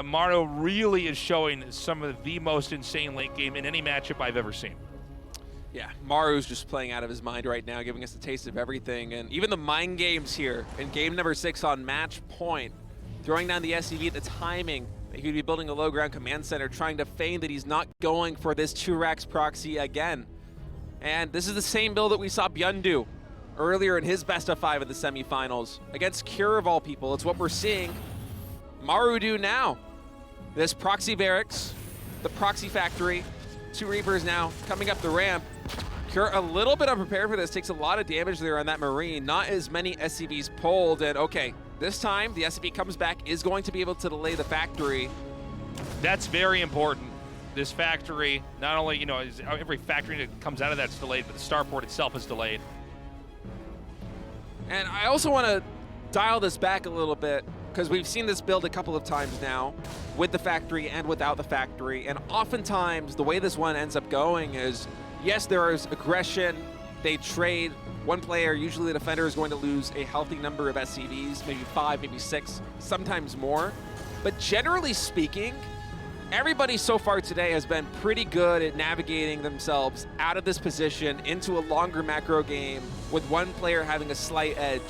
Maru really is showing some of the most insane late game in any matchup I've ever seen. Yeah, Maru's just playing out of his mind right now, giving us a taste of everything. And even the mind games here in game number 6 on match point, throwing down the SCV, the timing, that he'd be building a low ground command center, trying to feign that he's not going for this 2-Rax proxy again. And this is the same build that we saw ByuN do earlier in his best of 5 in the semifinals against Cure of all people. It's what we're seeing Maru do now. This proxy barracks, the proxy factory, 2 Reapers now coming up the ramp. Cure a little bit unprepared for this, takes a lot of damage there on that Marine. Not as many SCVs pulled, and okay, this time the SCV comes back, is going to be able to delay the factory. That's very important. This factory, not only, you know, every factory that comes out of that's delayed, but the starport itself is delayed. And I also want to dial this back a little bit, because we've seen this build a couple of times now with the factory and without the factory. And oftentimes the way this one ends up going is, yes, there is aggression, they trade. One player, usually the defender, is going to lose a healthy number of SCVs, maybe 5, maybe 6, sometimes more. But generally speaking, everybody so far today has been pretty good at navigating themselves out of this position into a longer macro game with one player having a slight edge.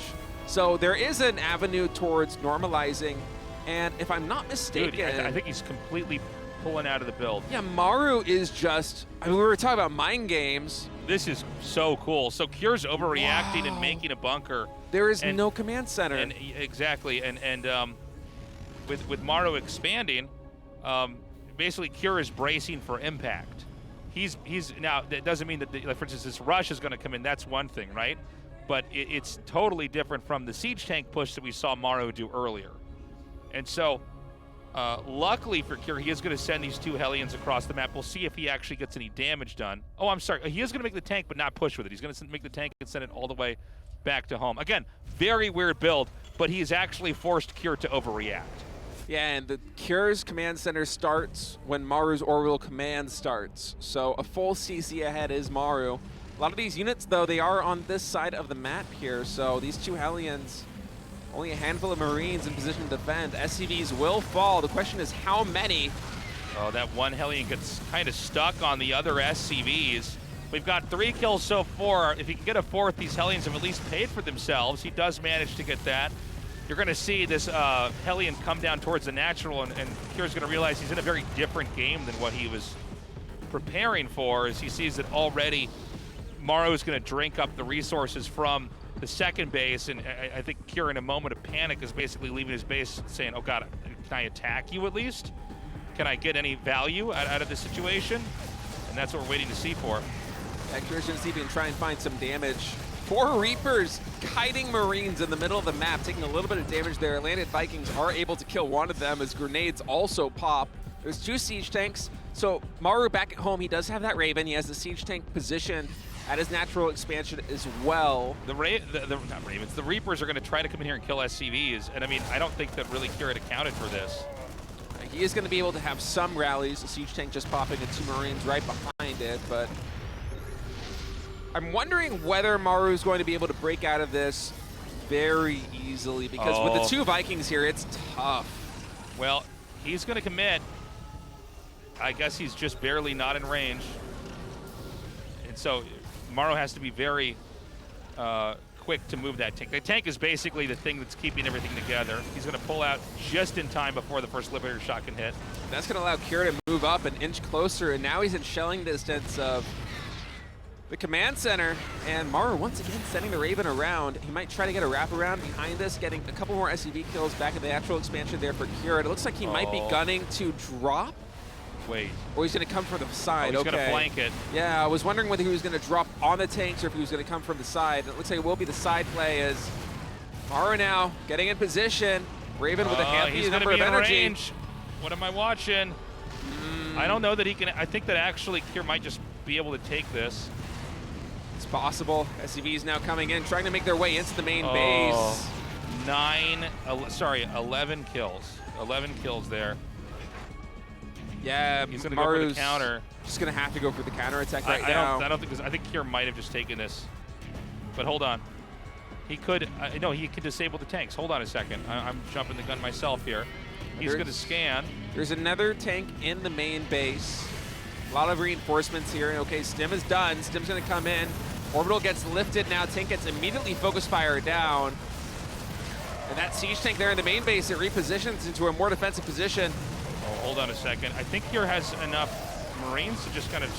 So there is an avenue towards normalizing, and if I'm not mistaken... Dude, I think he's completely pulling out of the build. Yeah, Maru is just... I mean, we were talking about mind games. This is so cool. So Cure's overreacting and making a bunker. There is no command center. And exactly, and with Maru expanding, basically Cure is bracing for impact. He's now, that doesn't mean that, like, for instance, this rush is going to come in. That's one thing, right? But it's totally different from the siege tank push that we saw Maru do earlier. And so, luckily for Cure, he is going to send these 2 Hellions across the map. We'll see if he actually gets any damage done. Oh, I'm sorry. He is going to make the tank, but not push with it. He's going to make the tank and send it all the way back to home. Again, very weird build, but he's actually forced Cure to overreact. Yeah, and the Cure's command center starts when Maru's orbital command starts. So a full CC ahead is Maru. A lot of these units, though, they are on this side of the map here. So these 2 Hellions, only a handful of Marines in position to defend. SCVs will fall. The question is how many? Oh, that one Hellion gets kind of stuck on the other SCVs. We've got 3 kills so far. If he can get a 4th, these Hellions have at least paid for themselves. He does manage to get that. You're going to see this Hellion come down towards the natural, and Cure's going to realize he's in a very different game than what he was preparing for, as he sees that already Maru is going to drink up the resources from the second base, and I think Cure, in a moment of panic, is basically leaving his base saying, oh god, can I attack you at least? Can I get any value out of this situation? And that's what we're waiting to see for. Yeah, Cure's going to see if he can try and find some damage. 4 Reapers kiting Marines in the middle of the map, taking a little bit of damage there. Landed Vikings are able to kill one of them as grenades also pop. There's 2 siege tanks. So Maru back at home, he does have that Raven. He has the siege tank positioned at his natural expansion as well. Not Ravens, the Reapers are going to try to come in here and kill SCVs, and I mean, I don't think that really Cure had accounted for this. He is going to be able to have some rallies. The siege tank just popping and 2 Marines right behind it, but I'm wondering whether Maru is going to be able to break out of this very easily, because with the 2 Vikings here, it's tough. Well, he's going to commit. I guess he's just barely not in range. And so Maru has to be very quick to move that tank. The tank is basically the thing that's keeping everything together. He's going to pull out just in time before the first Liberator shot can hit. That's going to allow Cure to move up an inch closer, and now he's in shelling distance of the command center, and Maru once again sending the Raven around. He might try to get a wraparound behind this, getting a couple more SCV kills back in the natural expansion there for Cure. It looks like he might be gunning to drop. Wait. Or he's going to come from the side. He's going to flank it. Yeah, I was wondering whether he was going to drop on the tanks or if he was going to come from the side. It looks like it will be the side play as Maru now getting in position. Raven with a he's hefty gonna number be of in energy. range. What am I watching? I don't know that he can. I think that actually Kier might just be able to take this. It's possible. SCV's now coming in, trying to make their way into the main base. 11 kills. 11 kills there. Yeah, he's gonna go for the counter. Just gonna have to go for the counter attack right now. I don't think. I think Kier might have just taken this. But hold on. He could. No, he could disable the tanks. Hold on a second. I'm jumping the gun myself here. He's going to scan. There's another tank in the main base. A lot of reinforcements here. Okay, Stim is done. Stim's going to come in. Orbital gets lifted now. Tank gets immediately focus fire down. And that siege tank there in the main base, it repositions into a more defensive position. Oh, hold on a second. I think Kier has enough Marines to just kind of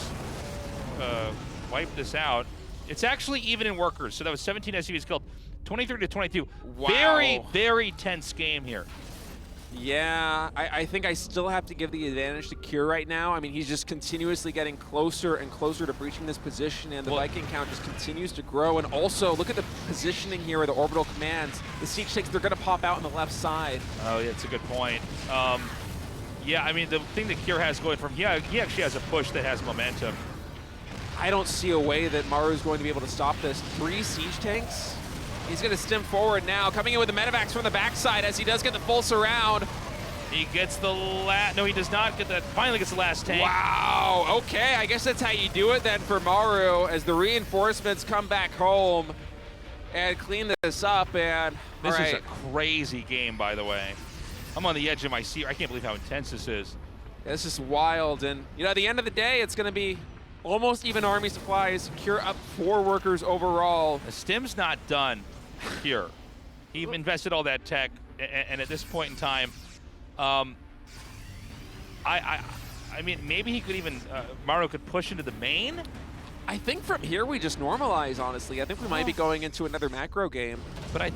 wipe this out. It's actually even in workers. So that was 17 SCVs killed. 23 to 22. Wow. Very, very tense game here. Yeah, I think I still have to give the advantage to Kier right now. I mean, he's just continuously getting closer and closer to breaching this position, and the Viking count just continues to grow. And also, look at the positioning here of the orbital commands. The siege tanks, they're going to pop out on the left side. Oh, yeah, that's a good point. Yeah, I mean, the thing that Kier has going from, he actually has a push that has momentum. I don't see a way that Maru's going to be able to stop this. 3 siege tanks. He's going to stim forward now, coming in with the medevacs from the backside as he does get the full surround. He gets the last, no, he does not get that, finally gets the last tank. Wow, okay, I guess that's how you do it then for Maru as the reinforcements come back home and clean this up. And this is a crazy game, by the way. I'm on the edge of my seat. I can't believe how intense this is. This is wild, and you know, at the end of the day, it's going to be almost even army supplies. Kier up 4 workers overall. The Stim's not done for Kier. He invested all that tech, and at this point in time, I mean, maybe he could even, Maru could push into the main? I think from here we just normalize, honestly. I think we might be going into another macro game. But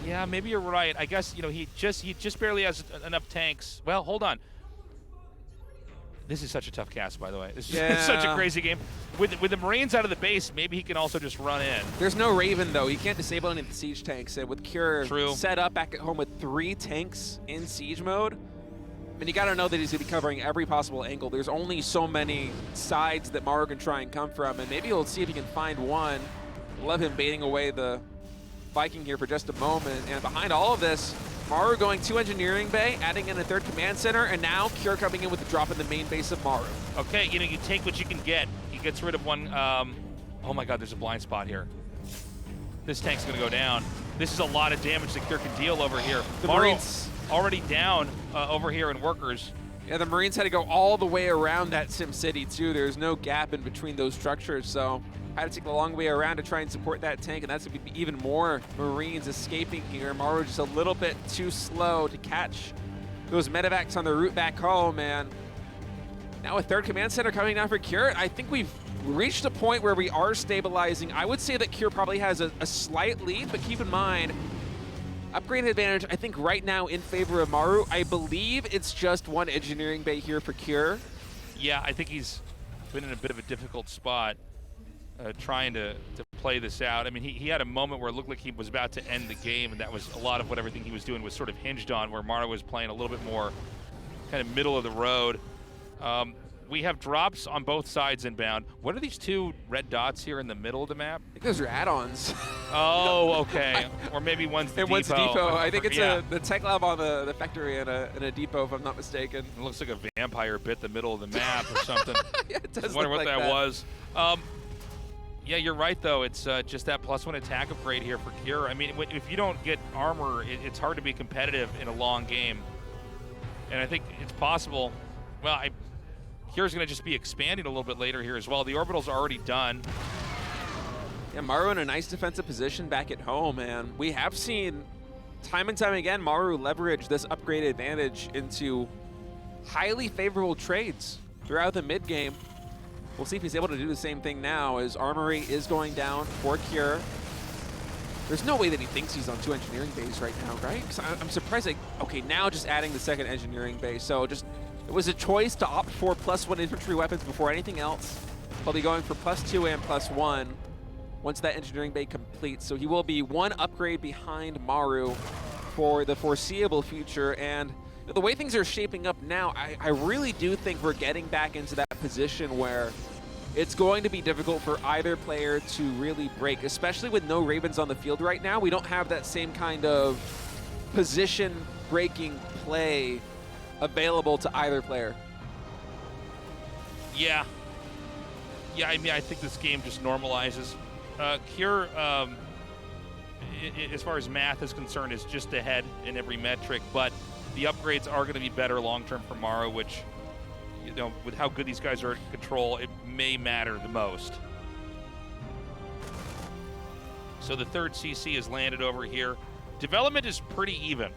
yeah, maybe you're right. I guess, you know, he just barely has enough tanks. Well, hold on. This is such a tough cast, by the way. This is such a crazy game. With the Marines out of the base, maybe he can also just run in. There's no Raven, though. He can't disable any of the siege tanks. And with Kier set up back at home with 3 tanks in siege mode, I mean, you got to know that he's going to be covering every possible angle. There's only so many sides that Maru can try and come from, and maybe he'll see if he can find one. Love him baiting away the Viking here for just a moment. And behind all of this, Maru going to engineering bay, adding in a 3rd command center, and now Kier coming in with the drop in the main base of Maru. Okay, you know, you take what you can get. He gets rid of one. Oh my God, there's a blind spot here. This tank's gonna go down. This is a lot of damage that Kier can deal over here. The Maru Marines already down over here in workers. Yeah, the Marines had to go all the way around that Sim City too. There's no gap in between those structures, so had to take the long way around to try and support that tank, and that's going to be even more Marines escaping here. Maru just a little bit too slow to catch those medevacs on the route back home, and now a 3rd command center coming down for Kier. I think we've reached a point where we are stabilizing. I would say that Kier probably has a slight lead, but keep in mind, upgrade advantage, I think right now in favor of Maru. I believe it's just 1 engineering bay here for Kier. Yeah, I think he's been in a bit of a difficult spot. Trying to play this out. I mean, he had a moment where it looked like he was about to end the game, and that was a lot of what everything he was doing was sort of hinged on, where Maru was playing a little bit more kind of middle of the road. We have drops on both sides inbound. What are these 2 red dots here in the middle of the map? I think those are add-ons. Oh, okay. Or maybe one's the depot. One's the depot. I think it's the tech lab on the factory and a depot, if I'm not mistaken. It looks like a vampire bit the middle of the map or something. Yeah, it does I wonder look what like that was. Yeah, you're right, though. It's just that +1 attack upgrade here for Kier. I mean, if you don't get armor, it's hard to be competitive in a long game. And I think it's possible. Well, Kier's going to just be expanding a little bit later here as well. The orbital's already done. Yeah, Maru in a nice defensive position back at home, and we have seen time and time again Maru leverage this upgrade advantage into highly favorable trades throughout the mid game. We'll see if he's able to do the same thing now as Armory is going down for Kier. There's no way that he thinks he's on 2 engineering bays right now, right? Because I'm surprised, like, okay, now just adding the 2nd engineering base. So just, it was a choice to opt for +1 infantry weapons before anything else. He'll be going for +2 and +1 once that engineering bay completes. So he will be 1 upgrade behind Maru for the foreseeable future. And the way things are shaping up now, I really do think we're getting back into that position where it's going to be difficult for either player to really break, especially with no Ravens on the field right now. We don't have that same kind of position-breaking play available to either player. Yeah. Yeah, I mean, I think this game just normalizes. Cure, as far as math is concerned, is just ahead in every metric, but the upgrades are going to be better long-term for Maru, which, you know, with how good these guys are at control, it may matter the most. So the third CC is landed over here. Development is pretty even.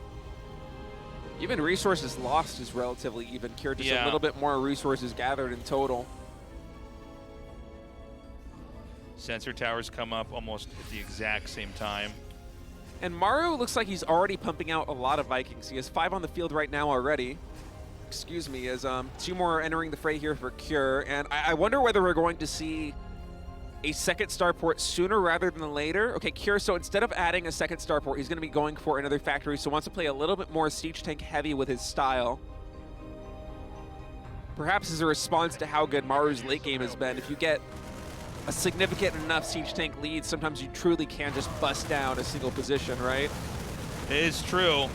Even resources lost is relatively even. Cure just a little bit more resources gathered in total. Sensor towers come up almost at the exact same time. And Maru looks like he's already pumping out a lot of Vikings. He has 5 on the field right now already. Excuse me, as 2 more entering the fray here for Cure. And I wonder whether we're going to see a second starport sooner rather than later. Okay, Cure, so instead of adding a second starport, he's going to be going for another factory, so wants to play a little bit more siege tank heavy with his style. Perhaps as a response to how good Maru's late game has been, if you get a significant enough siege tank lead, sometimes you truly can just bust down a single position, right? It is true.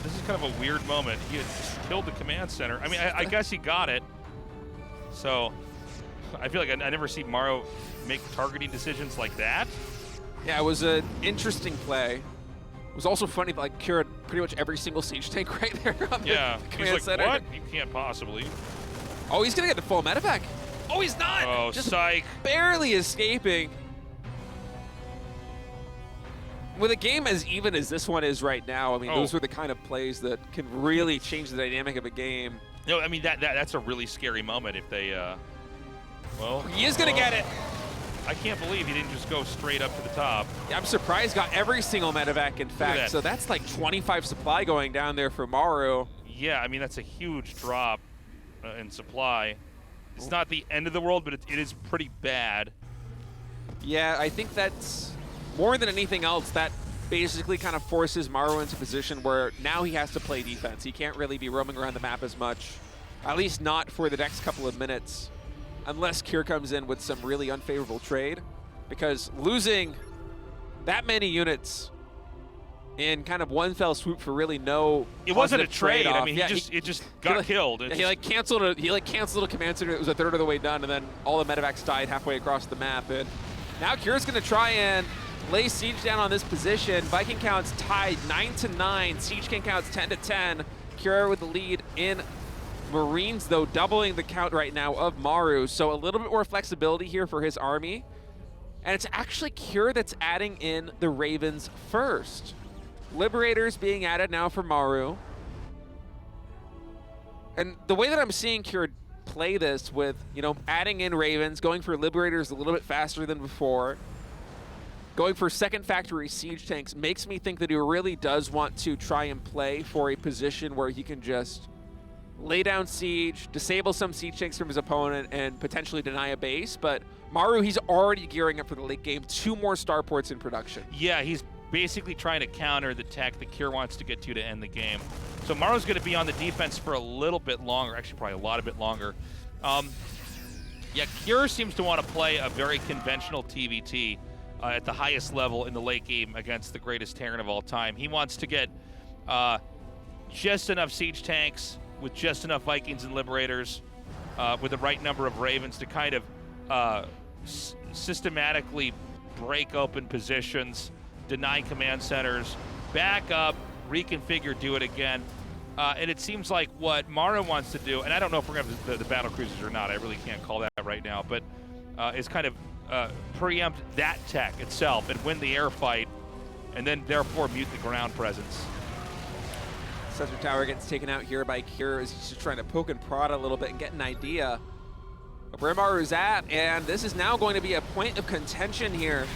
This is kind of a weird moment. He had just killed the command center. I mean, I guess he got it. So I feel like I never see Maru make targeting decisions like that. Yeah, it was an interesting play. It was also funny, like, Cure had pretty much every single siege tank right there on the command he's like, center. what? You can't possibly. Oh, he's going to get the full medevac. Oh, he's not! Oh, just psych. Barely escaping. With a game as even as this one is right now, I mean, those are the kind of plays that can really change the dynamic of a game. No, I mean, that's a really scary moment if they, well. He is going to get it. I can't believe he didn't just go straight up to the top. Yeah, I'm surprised got every single medevac, in fact. So that's like 25 supply going down there for Maru. Yeah, I mean, that's a huge drop in supply. It's not the end of the world, but it is pretty bad. Yeah, I think that's more than anything else, that basically kind of forces Maru into a position where now he has to play defense. He can't really be roaming around the map as much, at least not for the next couple of minutes, unless Cure comes in with some really unfavorable trade, because losing that many units in kind of one fell swoop for really no. It wasn't a trade. trade-off. I mean, it just got killed. He canceled a command center. It was a third of the way done, and then all the medevacs died halfway across the map. And now Cure's going to try and lay siege down on this position. Viking counts tied 9-9. Siege King counts 10-10. Cure with the lead in Marines, though, doubling the count right now of Maru. So a little bit more flexibility here for his army. And it's actually Cure that's adding in the Ravens first. Liberators being added now for Maru. And the way that I'm seeing Cure play this with, you know, adding in Ravens, going for Liberators a little bit faster than before, going for second factory siege tanks, makes me think that he really does want to try and play for a position where he can just lay down siege, disable some siege tanks from his opponent, and potentially deny a base. But Maru, he's already gearing up for the late game. 2 more starports in production. Yeah, he's basically trying to counter the tech that Cure wants to get to end the game. So Maru's going to be on the defense for a little bit longer, actually probably a lot bit longer. Yeah, Cure seems to want to play a very conventional TVT at the highest level in the late game against the greatest Terran of all time. He wants to get just enough siege tanks with just enough Vikings and Liberators with the right number of Ravens to kind of systematically break open positions, deny command centers, back up, reconfigure, do it again. And it seems like what Maru wants to do, and I don't know if we're going to have the battle cruisers or not, I really can't call that right now, but is kind of preempt that tech itself and win the air fight, and then therefore mute the ground presence. Sensor tower gets taken out here by Cure as he's just trying to poke and prod a little bit and get an idea of where Maru's at, and this is now going to be a point of contention here.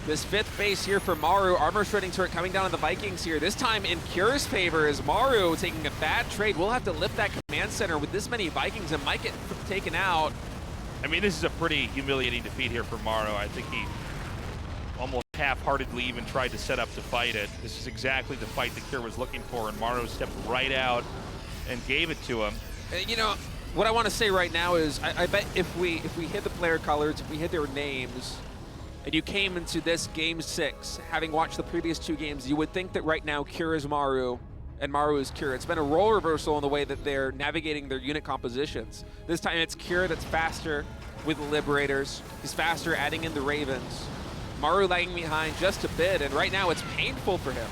This 5th base here for Maru, armor shredding turret coming down on the Vikings here. This time in Cure's favor is Maru taking a bad trade. We'll have to lift that command center with this many Vikings and might get taken out. I mean, this is a pretty humiliating defeat here for Maru. I think he almost half-heartedly even tried to set up to fight it. This is exactly the fight that Kure was looking for, and Maru stepped right out and gave it to him. You know, what I want to say right now is I bet if we hit the player colors, if we hit their names, and you came into this Game 6, having watched the previous 2 games, you would think that right now Kure is Maru, and Maru is Kure. It's been a role reversal in the way that they're navigating their unit compositions. This time it's Kure that's faster with the Liberators. He's faster adding in the Ravens. Maru lagging behind just a bit, and right now it's painful for him.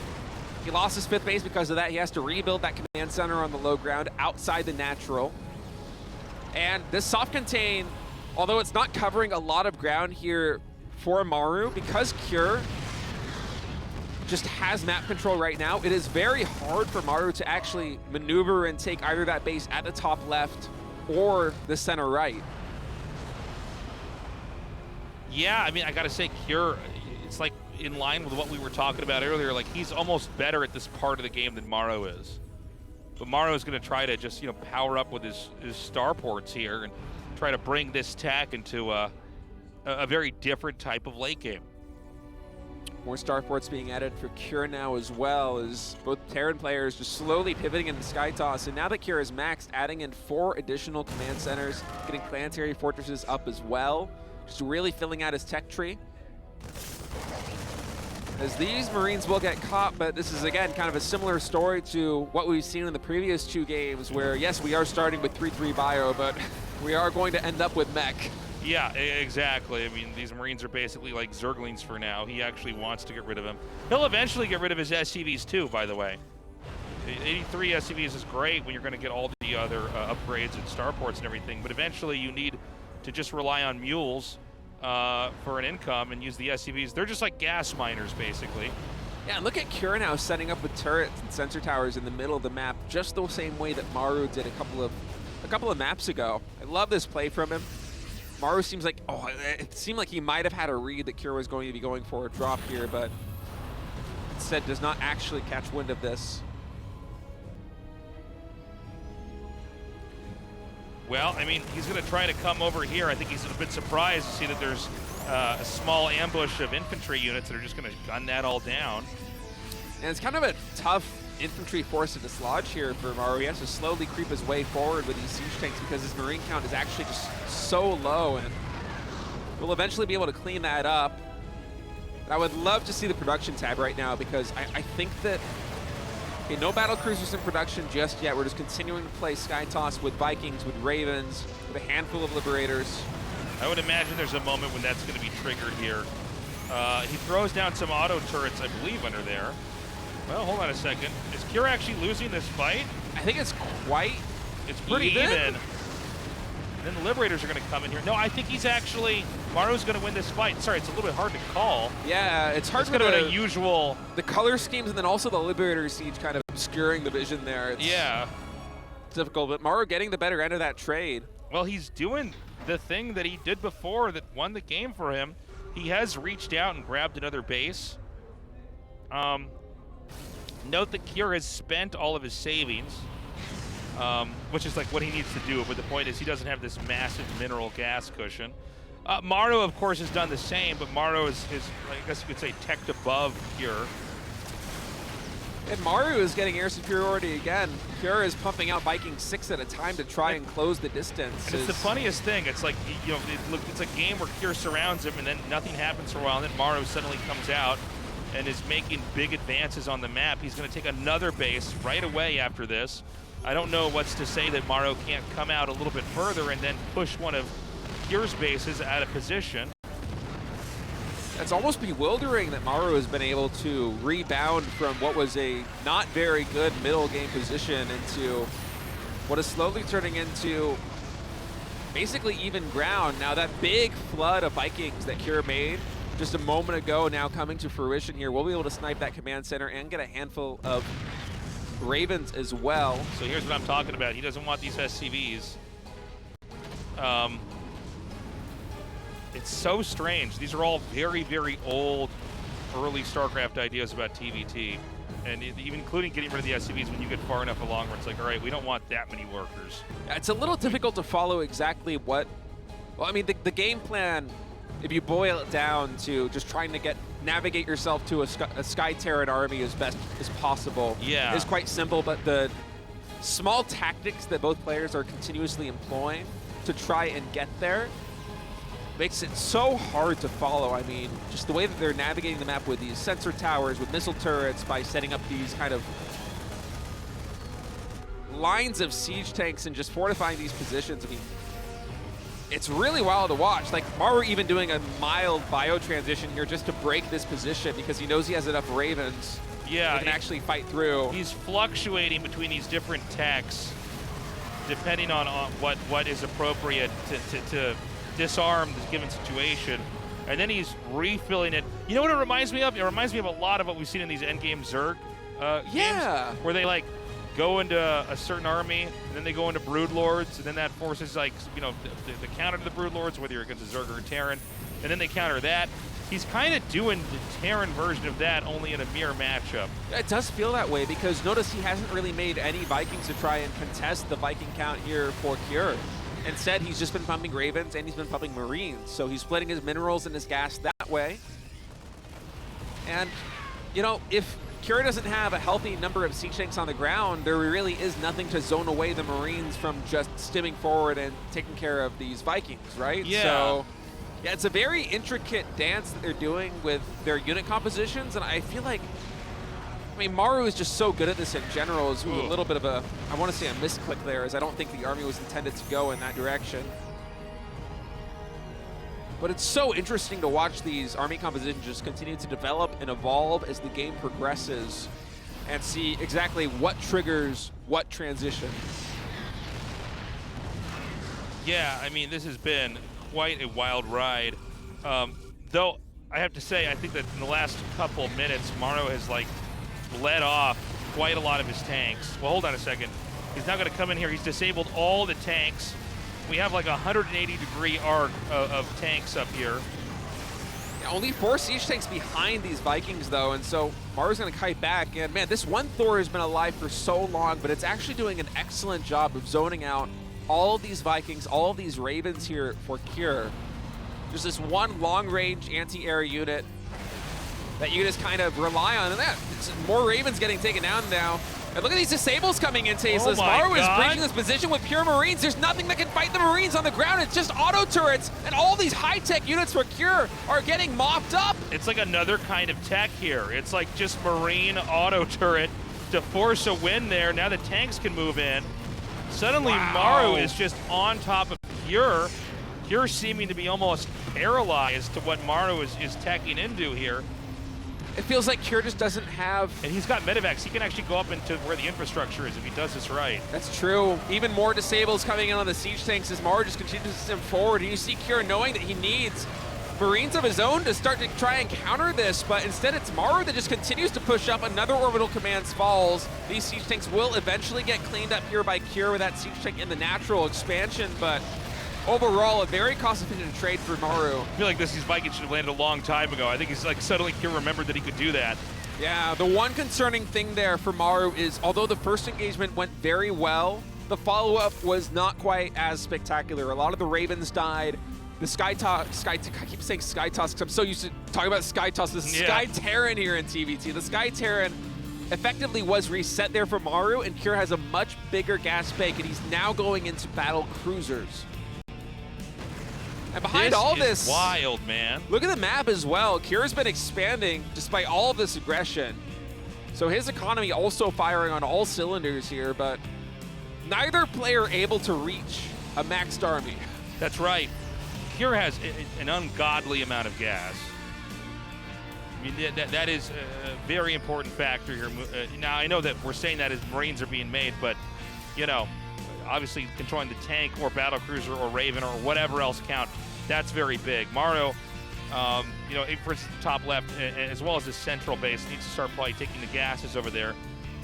He lost his 5th base because of that. He has to rebuild that command center on the low ground outside the natural. And this soft contain, although it's not covering a lot of ground here for Maru, because Kure just has map control right now, it is very hard for Maru to actually maneuver and take either that base at the top left or the center right. Yeah, I mean, I gotta say, Kure, it's like in line with what we were talking about earlier. Like, he's almost better at this part of the game than Maru is. But Maru is gonna try to just, you know, power up with his starports here and try to bring this tack into a very different type of late game. More starports being added for Kure now as well, as both Terran players just slowly pivoting into Sky Toss. And now that Kure is maxed, adding in 4 additional command centers, getting planetary fortresses up as well, just really filling out his tech tree. As these Marines will get caught, but this is, again, kind of a similar story to what we've seen in the previous 2 games, where, yes, we are starting with 3-3 bio, but we are going to end up with mech. Yeah, exactly. I mean, these Marines are basically like Zerglings for now. He actually wants to get rid of them. He'll eventually get rid of his SCVs too, by the way. 83 SCVs is great when you're going to get all the other upgrades and starports and everything, but eventually you need to just rely on mules for an income and use the SCVs. They're just like gas miners, basically. Yeah, and look at Kure now setting up with turrets and sensor towers in the middle of the map, just the same way that Maru did a couple of maps ago. I love this play from him. Maru seems like, it seemed like he might have had a read that Kure was going to be going for a drop here, but instead does not actually catch wind of this. Well, I mean, he's going to try to come over here. I think he's a bit surprised to see that there's a small ambush of infantry units that are just going to gun that all down. And it's kind of a tough infantry force to dislodge here for Maru. He has to slowly creep his way forward with these siege tanks because his Marine count is actually just so low, and we'll eventually be able to clean that up. But I would love to see the production tab right now, because I think that, okay, no battle cruisers in production just yet. We're just continuing to play Sky Toss with Vikings, with Ravens, with a handful of Liberators. I would imagine there's a moment when that's going to be triggered here. He throws down some auto turrets, I believe, under there. Well, hold on a second. Is Kure actually losing this fight? I think it's pretty even. And then the Liberators are going to come in here. No, I think he's actually, Maru's going to win this fight. Sorry, it's a little bit hard to call. Yeah, it's hard to an unusual. The color schemes and then also the Liberator siege kind of obscuring the vision there. It's difficult, but Maru getting the better end of that trade. Well, he's doing the thing that he did before that won the game for him. He has reached out and grabbed another base. Note that Kure has spent all of his savings, which is like what he needs to do, but the point is he doesn't have this massive mineral gas cushion. Maru, of course, has done the same, but Maru is I guess you could say, teched above Kure. And Maru is getting air superiority again. Kure is pumping out Vikings 6 at a time to try and close the distance. And it's the funniest thing. It's like, you know, it's a game where Kure surrounds him and then nothing happens for a while, and then Maru suddenly comes out and is making big advances on the map. He's going to take another base right away after this. I don't know what's to say that Maru can't come out a little bit further and then push one of Kure's bases out of position. It's almost bewildering that Maru has been able to rebound from what was a not very good middle game position into what is slowly turning into basically even ground. Now that big flood of Vikings that Kure made just a moment ago now coming to fruition here, we'll be able to snipe that command center and get a handful of Ravens as well. So here's what I'm talking about. He doesn't want these SCVs. It's so strange. These are all very, very old, early StarCraft ideas about TVT. And even including getting rid of the SCVs when you get far enough along where it's like, all right, we don't want that many workers. It's a little difficult to follow exactly what, well, I mean, the game plan if you boil it down to just trying to navigate yourself to a Sky Terran army as best as possible, is quite simple, but the small tactics that both players are continuously employing to try and get there makes it so hard to follow. I mean, just the way that they're navigating the map with these sensor towers, with missile turrets, by setting up these kind of lines of siege tanks and just fortifying these positions. I mean, it's really wild to watch. Like, Maru even doing a mild bio transition here just to break this position because he knows he has enough Ravens. Yeah, he can actually fight through. He's fluctuating between these different techs depending on what is appropriate to disarm this given situation. And then he's refilling it. You know what it reminds me of? It reminds me of a lot of what we've seen in these endgame Zerg games, where they like go into a certain army, and then they go into Broodlords, and then that forces, like, you know, the counter to the Broodlords, whether you're against a Zerg or a Terran, and then they counter that. He's kind of doing the Terran version of that, only in a mirror matchup. It does feel that way, because notice he hasn't really made any Vikings to try and contest the Viking count here for Cure. Instead, he's just been pumping Ravens and he's been pumping Marines. So he's splitting his minerals and his gas that way. And, you know, if Cure doesn't have a healthy number of siege tanks on the ground, there really is nothing to zone away the Marines from just stimming forward and taking care of these Vikings, right? Yeah. So, yeah, it's a very intricate dance that they're doing with their unit compositions, and I feel like, I mean, Maru is just so good at this in general. Is a little bit of a, I want to say a misclick there, as I don't think the army was intended to go in that direction. But it's so interesting to watch these army compositions just continue to develop and evolve as the game progresses and see exactly what triggers what transition. Yeah, I mean, this has been quite a wild ride. Though, I have to say, I think that in the last couple of minutes, Maru has, like, led off quite a lot of his tanks. Well, hold on a second. He's now going to come in here. He's disabled all the tanks. We have like a 180-degree arc of tanks up here. Yeah, only 4 siege tanks behind these Vikings, though, and so Maru's going to kite back. And, man, this one Thor has been alive for so long, but it's actually doing an excellent job of zoning out all of these Vikings, all of these Ravens here for Cure. There's this one long-range anti-air unit that you just kind of rely on, and that more Ravens getting taken down now. And look at these disables coming in, Tasteless. Maru is breaching this position with pure Marines. There's nothing that can fight the Marines on the ground. It's just auto turrets, and all these high-tech units for Cure are getting mopped up. It's like another kind of tech here. It's like just Marine auto turret to force a win there. Now the tanks can move in. Suddenly, Maru is just on top of Cure. Cure seeming to be almost paralyzed to what Maru is teching into here. It feels like Cure just doesn't have... And he's got medevacs. He can actually go up into where the infrastructure is if he does this right. That's true. Even more disables coming in on the siege tanks as Maru just continues to stem forward. And you see Cure knowing that he needs Marines of his own to start to try and counter this, but instead it's Maru that just continues to push up. Another orbital commands falls. These siege tanks will eventually get cleaned up here by Cure with that siege tank in the natural expansion, but overall, a very cost-efficient trade for Maru. I feel like these Vikings should have landed a long time ago. I think he's like suddenly Cure remembered that he could do that. Yeah, the one concerning thing there for Maru is, although the first engagement went very well, the follow-up was not quite as spectacular. A lot of the Ravens died. The I keep saying Sky Toss because I'm so used to talking about Sky Toss. This is Sky Terran here in TVT. The Sky Terran effectively was reset there for Maru, and Cure has a much bigger gas bank, and he's now going into battle cruisers. And behind all this, wild, man. Look at the map as well. Cure's been expanding despite all of this aggression. So his economy also firing on all cylinders here, but neither player able to reach a maxed army. That's right. Cure has an ungodly amount of gas. I mean, that is a very important factor here. Now, I know that we're saying that as Marines are being made, but, you know, obviously controlling the tank or battlecruiser or Raven or whatever else count, that's very big. Maru, you know, for instance, top left, as well as the central base, needs to start probably taking the gases over there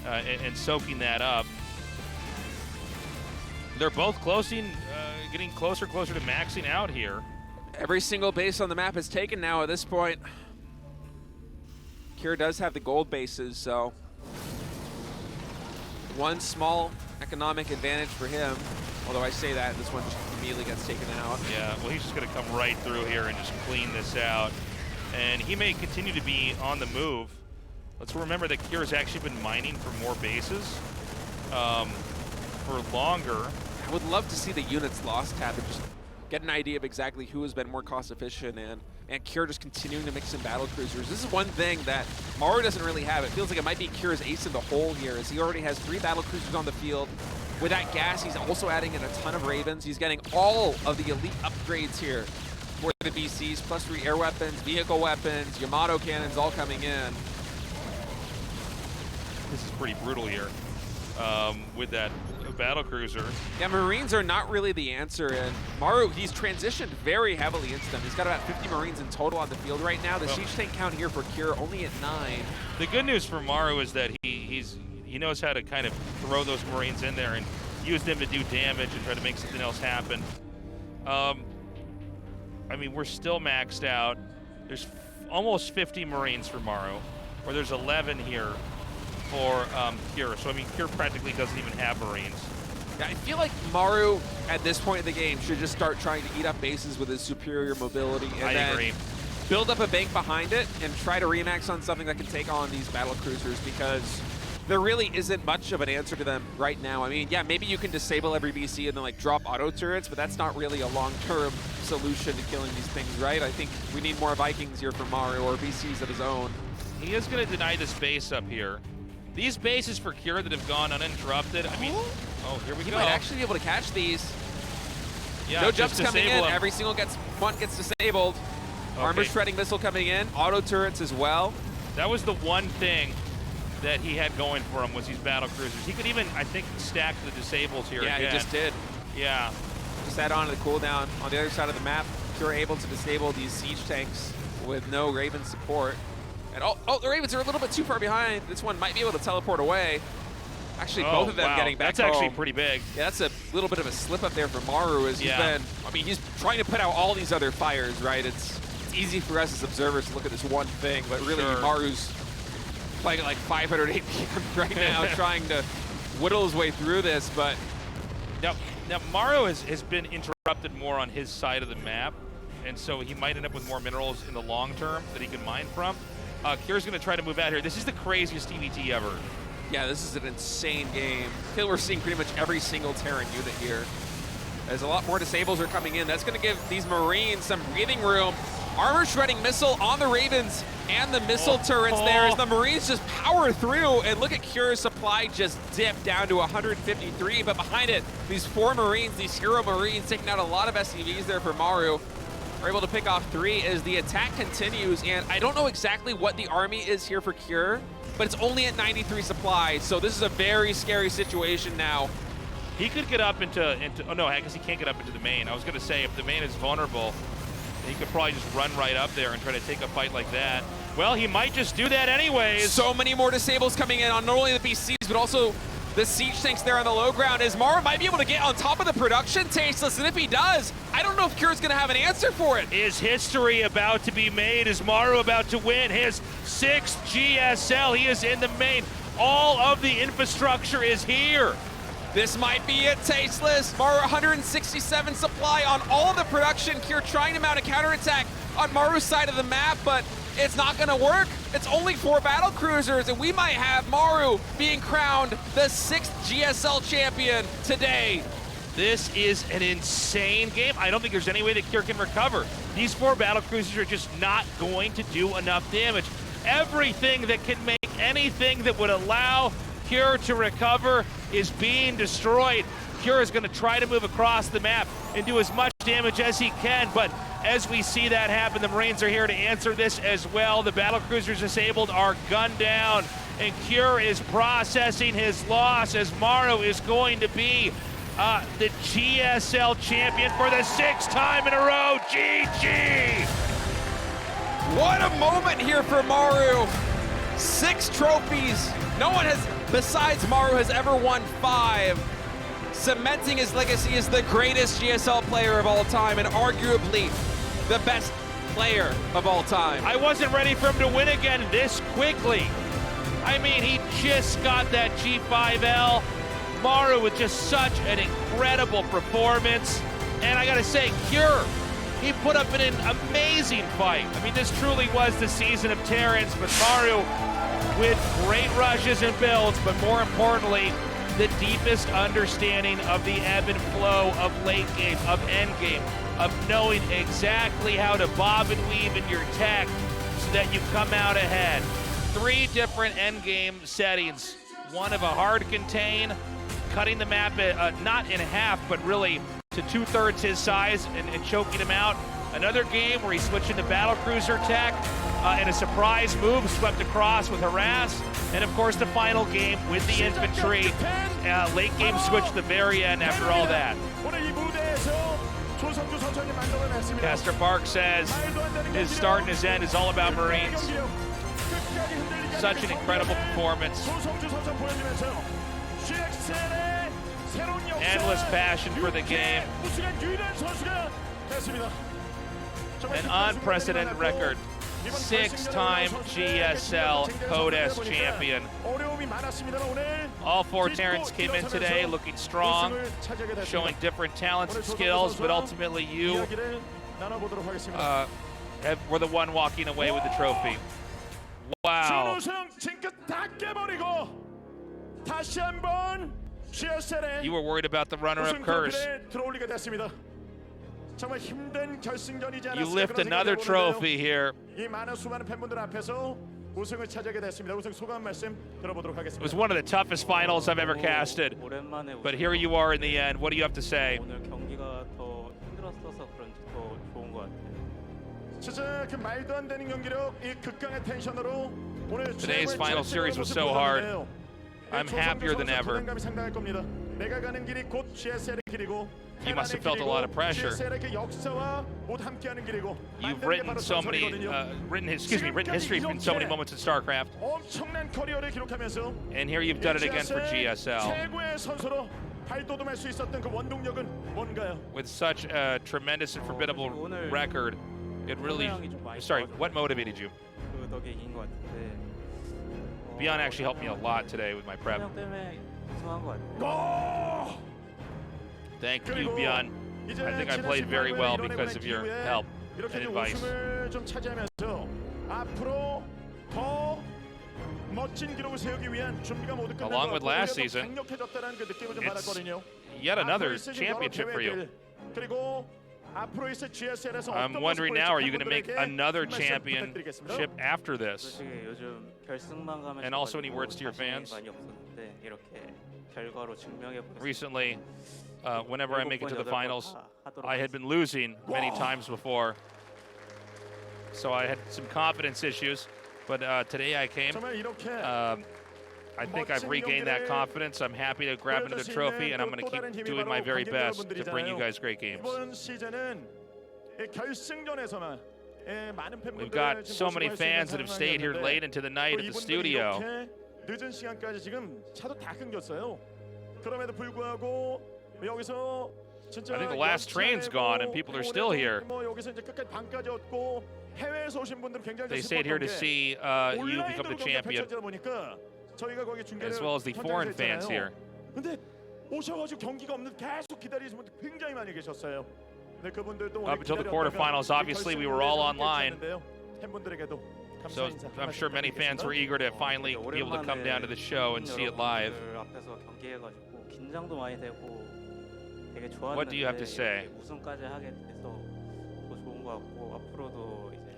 and soaking that up. They're both getting closer to maxing out here. Every single base on the map is taken now at this point. Cure does have the gold bases, so one small economic advantage for him. Although I say that, this one just immediately gets taken out. Yeah, well, he's just going to come right through here and just clean this out. And he may continue to be on the move. Let's remember that Cure has actually been mining for more bases for longer. I would love to see the units lost tab and just get an idea of exactly who has been more cost efficient, and Cure just continuing to mix in battle cruisers. This is one thing that Maru doesn't really have. It feels like it might be Cure's ace in the hole here, as he already has 3 battle cruisers on the field. With that gas, he's also adding in a ton of Ravens. He's getting all of the elite upgrades here for the BCs, plus 3 air weapons, vehicle weapons, Yamato cannons all coming in. This is pretty brutal here with that battle cruiser. Yeah, Marines are not really the answer, and Maru, he's transitioned very heavily into them. He's got about 50 Marines in total on the field right now. The siege tank count here for Cure only at 9. The good news for Maru is that he knows how to kind of throw those Marines in there and use them to do damage and try to make something else happen. I mean, we're still maxed out. There's almost 50 Marines for Maru, or there's 11 here for Cure. So, I mean, Cure practically doesn't even have Marines. Yeah, I feel like Maru, at this point in the game, should just start trying to eat up bases with his superior mobility. And I agree. Build up a bank behind it and try to remax on something that can take on these battle cruisers, because there really isn't much of an answer to them right now. I mean, yeah, maybe you can disable every BC and then like drop auto turrets, but that's not really a long-term solution to killing these things, right? I think we need more Vikings here for Maru, or BCs of his own. He is going to deny this base up here. These bases for Cure that have gone uninterrupted, I mean, oh, here we go. He might actually be able to catch these. Yeah, no jumps just coming in. disable 'em. Every single one gets disabled. Armor shredding missile coming in. Auto turrets as well. That was the one thing that he had going for him, was these battle cruisers. He could even, I think, stack the disables here Yeah, again. he just did. Yeah. Just add on to the cooldown. On the other side of the map, Cure able to disable these siege tanks with no Raven support. And oh, the Ravens are a little bit too far behind. This one might be able to teleport away. Actually, both of them getting back That's actually home. pretty big. Yeah, that's a little bit of a slip up there for Maru, as he's been, I mean, he's trying to put out all these other fires, right? It's easy for us as observers to look at this one thing, but really Maru's playing at like 500 APM right now, trying to whittle his way through this, but... Now Maru has been interrupted more on his side of the map, and so he might end up with more minerals in the long term that he can mine from. Cure's going to try to move out here. This is the craziest TVT ever. Yeah, this is an insane game. I feel we're seeing pretty much every single Terran unit here. As a lot more disables are coming in. That's going to give these Marines some breathing room. Armor shredding missile on the Ravens and the missile turrets there, as the Marines just power through, and look at Cure's supply just dip down to 153, but behind it, these 4 Marines, these hero Marines, taking out a lot of SCVs there for Maru. Are able to pick off 3 as the attack continues, and I don't know exactly what the army is here for Cure, but it's only at 93 supply, so this is a very scary situation now. He could get up into oh no, I guess he can't get up into the main. I was going to say, if the main is vulnerable, he could probably just run right up there and try to take a fight like that. Well, he might just do that anyways. So many more disables coming in on not only the BCs, but also the siege tanks there on the low ground, as Maru might be able to get on top of the production, Tasteless, and if he does, I don't know if Cure's gonna have an answer for it. Is history about to be made? Is Maru about to win his 6th GSL? He is in the main. All of the infrastructure is here. This might be it, Tasteless. Maru 167 supply on all of the production. Cure trying to mount a counterattack on Maru's side of the map, but it's not gonna work. It's only 4 battle cruisers, and we might have Maru being crowned the 6th GSL champion today. This is an insane game. I don't think there's any way that Cure can recover. These 4 battle cruisers are just not going to do enough damage. Everything that can make anything that would allow Cure to recover is being destroyed. Cure is going to try to move across the map and do as much damage as he can, but as we see that happen, the Marines are here to answer this as well. The battle cruisers disabled are gunned down, and Cure is processing his loss, as Maru is going to be the GSL champion for the 6th time in a row. GG! What a moment here for Maru. 6 trophies. No one has, besides Maru, has ever won 5. Cementing his legacy as the greatest GSL player of all time, and arguably the best player of all time. I wasn't ready for him to win again this quickly. I mean, he just got that G5L. Maru with just such an incredible performance. And I gotta say, Cure, he put up an amazing fight. I mean, this truly was the season of Terrence, but Maru with great rushes and builds, but more importantly, the deepest understanding of the ebb and flow of late game, of end game, of knowing exactly how to bob and weave in your tech so that you come out ahead. 3 different end game settings. One of a hard contain, cutting the map not in half, but really to 2/3 his size and choking him out. Another game where he switched into battlecruiser tech and a surprise move swept across with harass. And of course the final game with the infantry. Late game switch at the very end after all that. Pastor Park says his start and his end is all about Marines. Such an incredible performance. Endless passion for the game. An unprecedented record. 6-time GSL Code S champion. All 4 Terrans came in today looking strong, showing different talents and skills, but ultimately you were the one walking away with the trophy. Wow. You were worried about the runner-up curse. You lift another trophy here. It was one of the toughest finals I've ever casted. But here you are in the end. What do you have to say? Today's final series was so hard. I'm happier than ever. You must have felt a lot of pressure. You've written so many, written history in so many moments in StarCraft. And here you've done it again for GSL. With such a tremendous and formidable record, it really, sorry, what motivated you? ByuN actually helped me a lot today with my prep. Thank you, ByuN. I think I played very well because of your help and advice. Along with last season, it's yet another championship for you. I'm wondering now, are you going to make another championship after this? And also, any words to your fans? Recently, whenever I make it to the finals, I had been losing many times before. So I had some confidence issues, but today I came. I think I've regained that confidence. I'm happy to grab another trophy, and I'm going to keep doing my very best to bring you guys great games. We've got so many fans that have stayed here late into the night at the studio. I think the last train's gone and people are still here. They stayed here to see you become the champion, as well as the foreign fans here. Up until the quarterfinals, obviously we were all online. So I'm sure many fans were eager to finally be able to come down to the show and see it live. What do you have to say?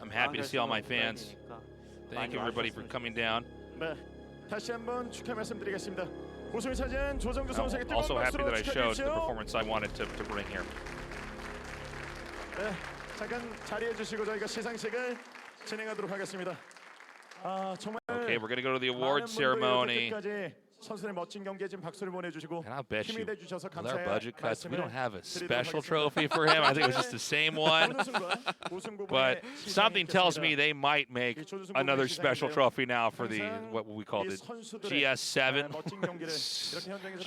I'm happy to see all my fans. Thank you everybody for coming down. I'm also happy that I showed the performance I wanted to bring here. Okay, we're going to go to the award ceremony. And I'll bet you, with our budget cuts, we don't have a special trophy for him. I think it was just the same one. But something tells me they might make another special trophy now for the, what we call the GS7.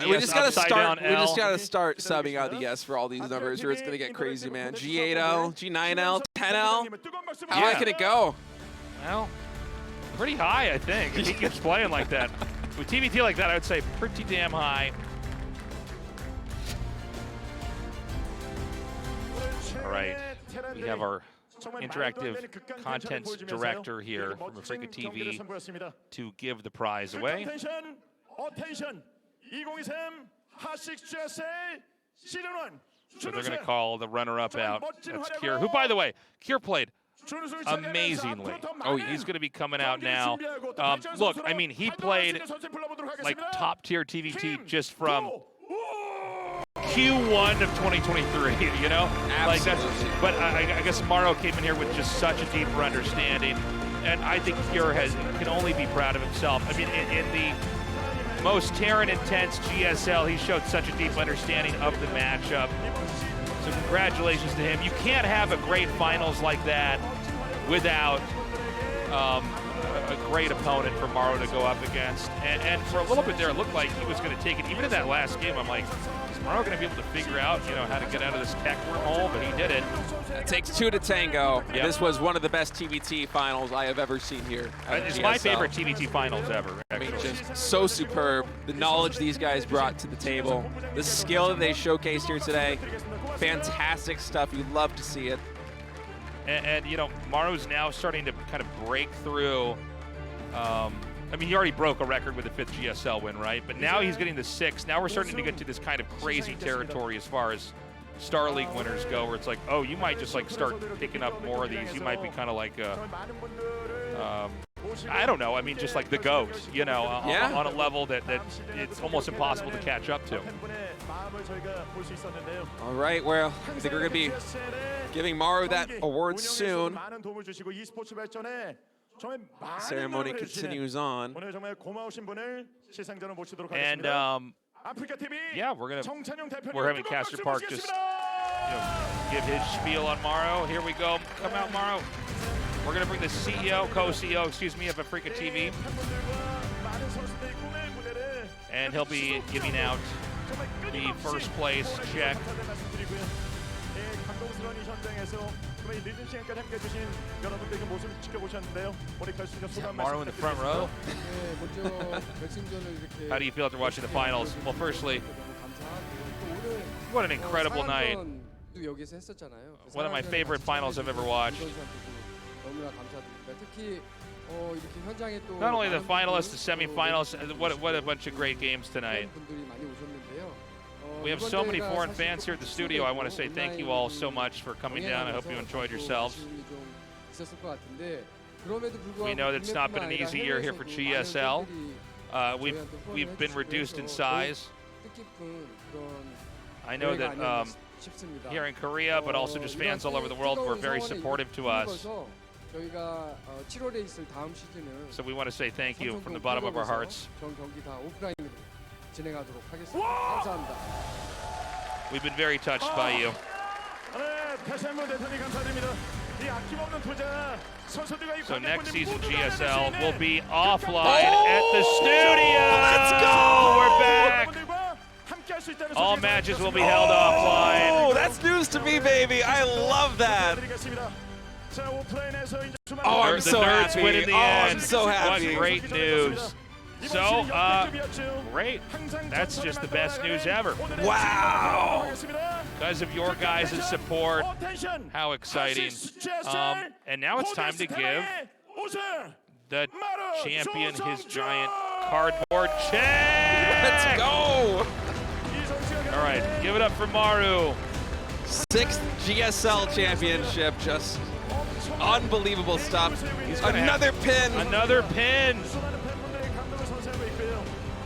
We just gotta start subbing out the S for all these numbers, or it's gonna get crazy, man. G8L, G9L, 10L. How high can it go? Well, pretty high, I think. If he keeps playing like that. With TVT like that, I would say pretty damn high. right. We have our interactive content director here from Africa TV to give the prize away. So they're going to call the runner-up out. That's Cure, who, by the way, Cure played amazingly. Oh, he's going to be coming out now. Look, I mean, he played like top-tier TVT just from Q1 of 2023, you know? Like that's, but I guess Maru came in here with just such a deeper understanding, and I think Cure can only be proud of himself. I mean, in the most Terran intense GSL, he showed such a deep understanding of the matchup. So congratulations to him. You can't have a great finals like that without a great opponent for Maru to go up against. And for a little bit there, it looked like he was going to take it. Even in that last game, I'm like, is Maru going to be able to figure out, you know, how to get out of this tech wormhole? But he did it. It takes two to tango. Yep. This was one of the best TVT finals I have ever seen here. It's my favorite TVT finals ever. Actually. I mean, just so superb. The knowledge these guys brought to the table, the skill that they showcased here today. Fantastic stuff. You love to see it. And you know, Maru's now starting to kind of break through. I mean, he already broke a record with the 5th GSL win, right? But now he's getting the 6th. Now we're starting to get to this kind of crazy territory as far as Star League winners go, where it's like, oh, you might just like start picking up more of these. You might be kind of like I don't know. I mean, just like the GOAT, you know, on a level that it's almost impossible to catch up to. All right, well, I think we're going to be giving Maru that award soon. Ceremony continues on. And yeah, we're having Caster Park just give his spiel on Maru. Here we go. Come out, Maru. We're going to bring the CEO, co-CEO, excuse me, of Africa TV. And he'll be giving out the first place check. Maru in the front row. How do you feel after watching the finals? Well, firstly, what an incredible night. One of my favorite finals I've ever watched. Not only the finalists, the semifinals, what a bunch of great games tonight. We have so many foreign fans here at the studio. I want to say thank you all so much for coming down. I hope you enjoyed yourselves. We know that it's not been an easy year here for GSL. We've been reduced in size. I know that here in Korea, but also just fans all over the world were very supportive to us. So we want to say thank you from the bottom of our hearts. We've been very touched by you. So next season GSL will be offline at the studio. Let's go! We're back. All matches will be held offline. Oh, that's news to me, baby. I love that. Oh, I'm so happy. Win in the end. I'm so happy. What great news. So, great. That's just the best news ever. Wow. Because of your guys' support. How exciting. And now it's time to give the champion his giant cardboard check. Let's go. All right, give it up for Maru. 6th GSL championship, just unbelievable stuff. Another pin. Another pin.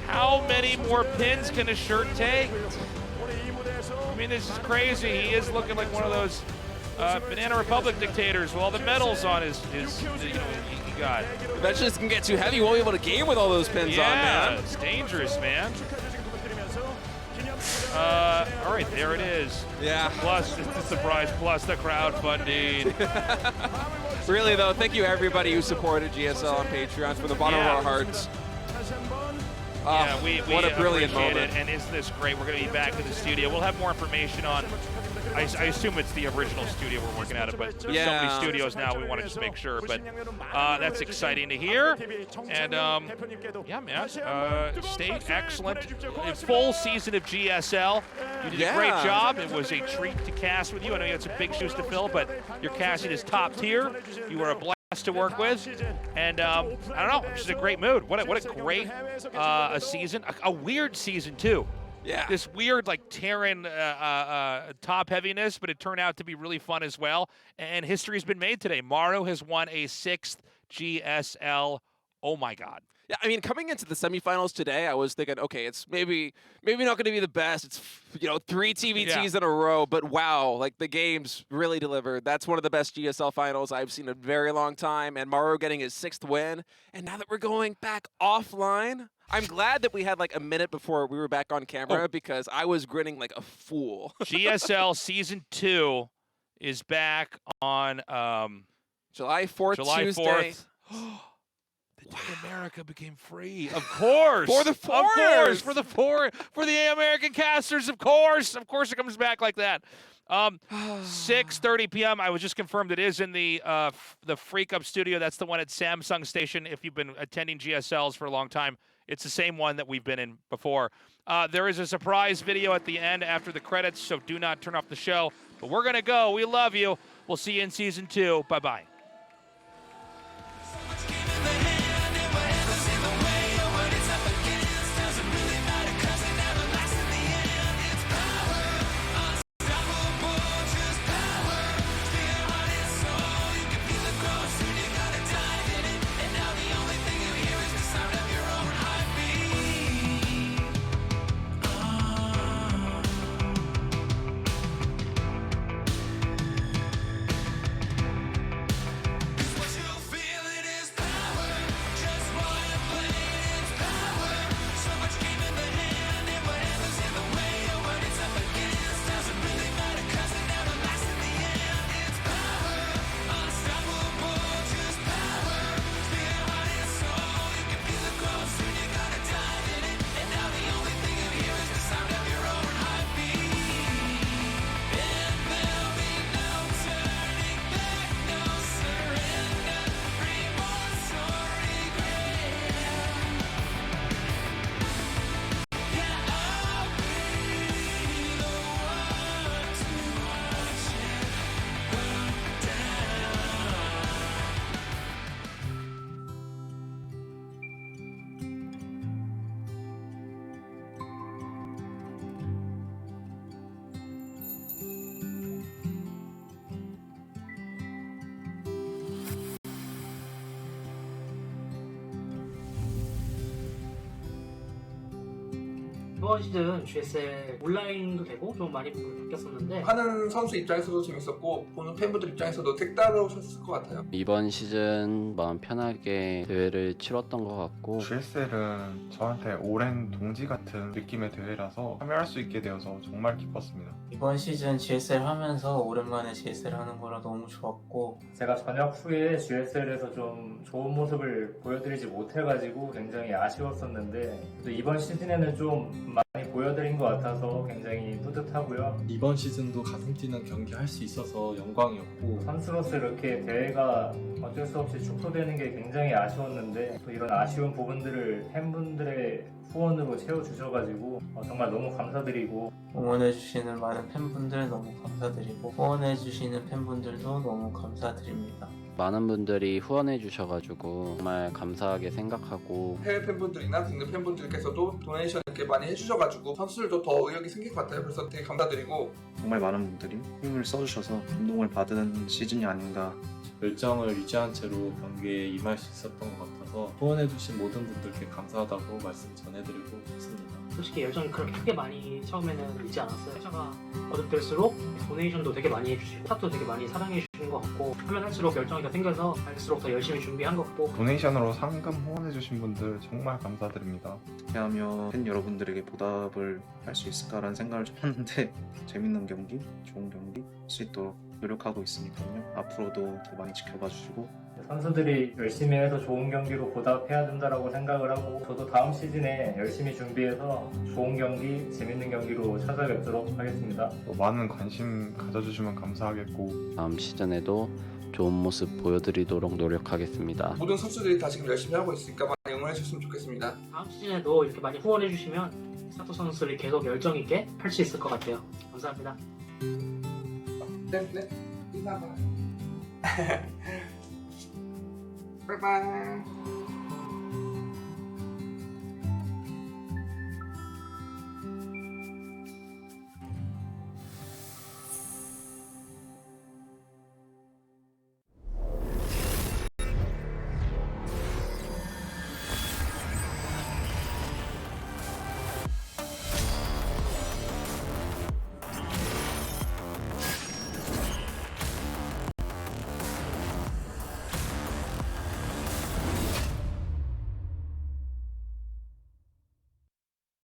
How many more pins can a shirt take? I mean, this is crazy. He is looking like one of those Banana Republic dictators with all the medals on his you know, he got. Eventually this can get too heavy. You won't be able to game with all those pins on, man. It's dangerous, man. All right, there it is. Yeah. Plus, it's the surprise, plus the crowdfunding. Really, though, thank you everybody who supported GSL on Patreon from the bottom of our hearts. Yeah, what a brilliant appreciate moment. it, and isn't this great? We're going to be back in the studio. We'll have more information on, I assume it's the original studio we're working out of, but there's so many studios now, we want to just make sure. But that's exciting to hear. And yeah, man, stay excellent. A full season of GSL. You did a great job. It was a treat to cast with you. I know you had some big shoes to fill, but your casting is top tier. You were a blast to work with, and I don't know, I'm just in a great mood. What a great a season, a weird season too. Yeah. This weird like Terran top heaviness, but it turned out to be really fun as well. And history has been made today. Maru has won a 6th GSL. Oh my God. Yeah, I mean, coming into the semifinals today, I was thinking, okay, it's maybe not going to be the best. It's 3 TVTs in a row, but wow, like the game's really delivered. That's one of the best GSL finals I've seen in a very long time, and Maru getting his 6th win. And now that we're going back offline, I'm glad that we had like a minute before we were back on camera because I was grinning like a fool. GSL Season 2 is back on July 4th, Tuesday. 4th. The day America became free. Of course. For the foreigners. For the American casters, of course. Of course it comes back like that. 6:30 p.m. I was just confirmed it is in the Freak Up studio. That's the one at Samsung Station. If you've been attending GSLs for a long time, it's the same one that we've been in before. There is a surprise video at the end after the credits, so do not turn off the show. But we're going to go. We love you. We'll see you in Season 2. Bye-bye. 이번 시즌 GSL 온라인도 되고 좀 많이 바뀌었었는데 하는 선수 입장에서도 재밌었고 보는 팬분들 입장에서도 색다르셨을 것 같아요. 이번 시즌 마음 편하게 대회를 치렀던 것 같고 GSL은 저한테 오랜 동지 같은 느낌의 대회라서 참여할 수 있게 되어서 정말 기뻤습니다. 이번 시즌 GSL 하면서 오랜만에 GSL 하는 거라 너무 좋았고 제가 전역 후에 GSL에서 좀 좋은 모습을 보여드리지 못해가지고 굉장히 아쉬웠었는데 또 이번 시즌에는 좀 많이 보여드린 것 같아서 굉장히 뿌듯하고요. 이번 시즌도 가슴 뛰는 경기 할 수 있어서 영광이었고 선수로서 이렇게 대회가 어쩔 수 없이 축소되는 게 굉장히 아쉬웠는데 또 이런 아쉬운 부분들을 팬분들의 후원으로 채워주셔가지고 정말 너무 감사드리고 응원해주시는 많은 팬분들 너무 감사드리고 후원해주시는 팬분들도 너무 감사드립니다. 많은 분들이 후원해 주셔가지고 정말 감사하게 생각하고 해외 팬분들이나 국내 팬분들께서도 도네이션 이렇게 많이 해주셔가지고 선수들도 더 의욕이 생길 것 같아요. 그래서 되게 감사드리고 정말 많은 분들이 힘을 써주셔서 감동을 받은 시즌이 아닌가. 열정을 유지한 채로 경기에 임할 수 있었던 것 같아서 후원해주신 모든 분들께 감사하다고 말씀 전해드리고 싶습니다. 솔직히 열정이 그렇게 크게 많이 처음에는 있지 않았어요. 회사가 거듭될수록 도네이션도 되게 많이 해주시고 스타도 되게 많이 사랑해주시는 것 같고 하면 할수록 열정이 더 생겨서 할수록 더 열심히 준비한 것 같고 도네이션으로 상금 후원해주신 분들 정말 감사드립니다. 하며 팬 여러분들에게 보답을 할 수 있을까라는 생각을 좀 하는데 재밌는 경기, 좋은 경기 할 수 있도록 노력하고 있으니까요. 앞으로도 더 많이 지켜봐 주시고 선수들이 열심히 해서 좋은 경기로 보답해야 된다고 생각을 하고 저도 다음 시즌에 열심히 준비해서 좋은 경기, 재밌는 경기로 찾아뵙도록 하겠습니다. 많은 관심 가져주시면 감사하겠고 다음 시즌에도 좋은 모습 보여드리도록 노력하겠습니다. 모든 선수들이 다 지금 열심히 하고 있으니까 많이 응원해 주셨으면 좋겠습니다. 다음 시즌에도 이렇게 많이 후원해 주시면 사토 선수를 계속 열정 있게 할 수 있을 것 같아요. 감사합니다. 네. 인사 한번 하죠. 바이바이.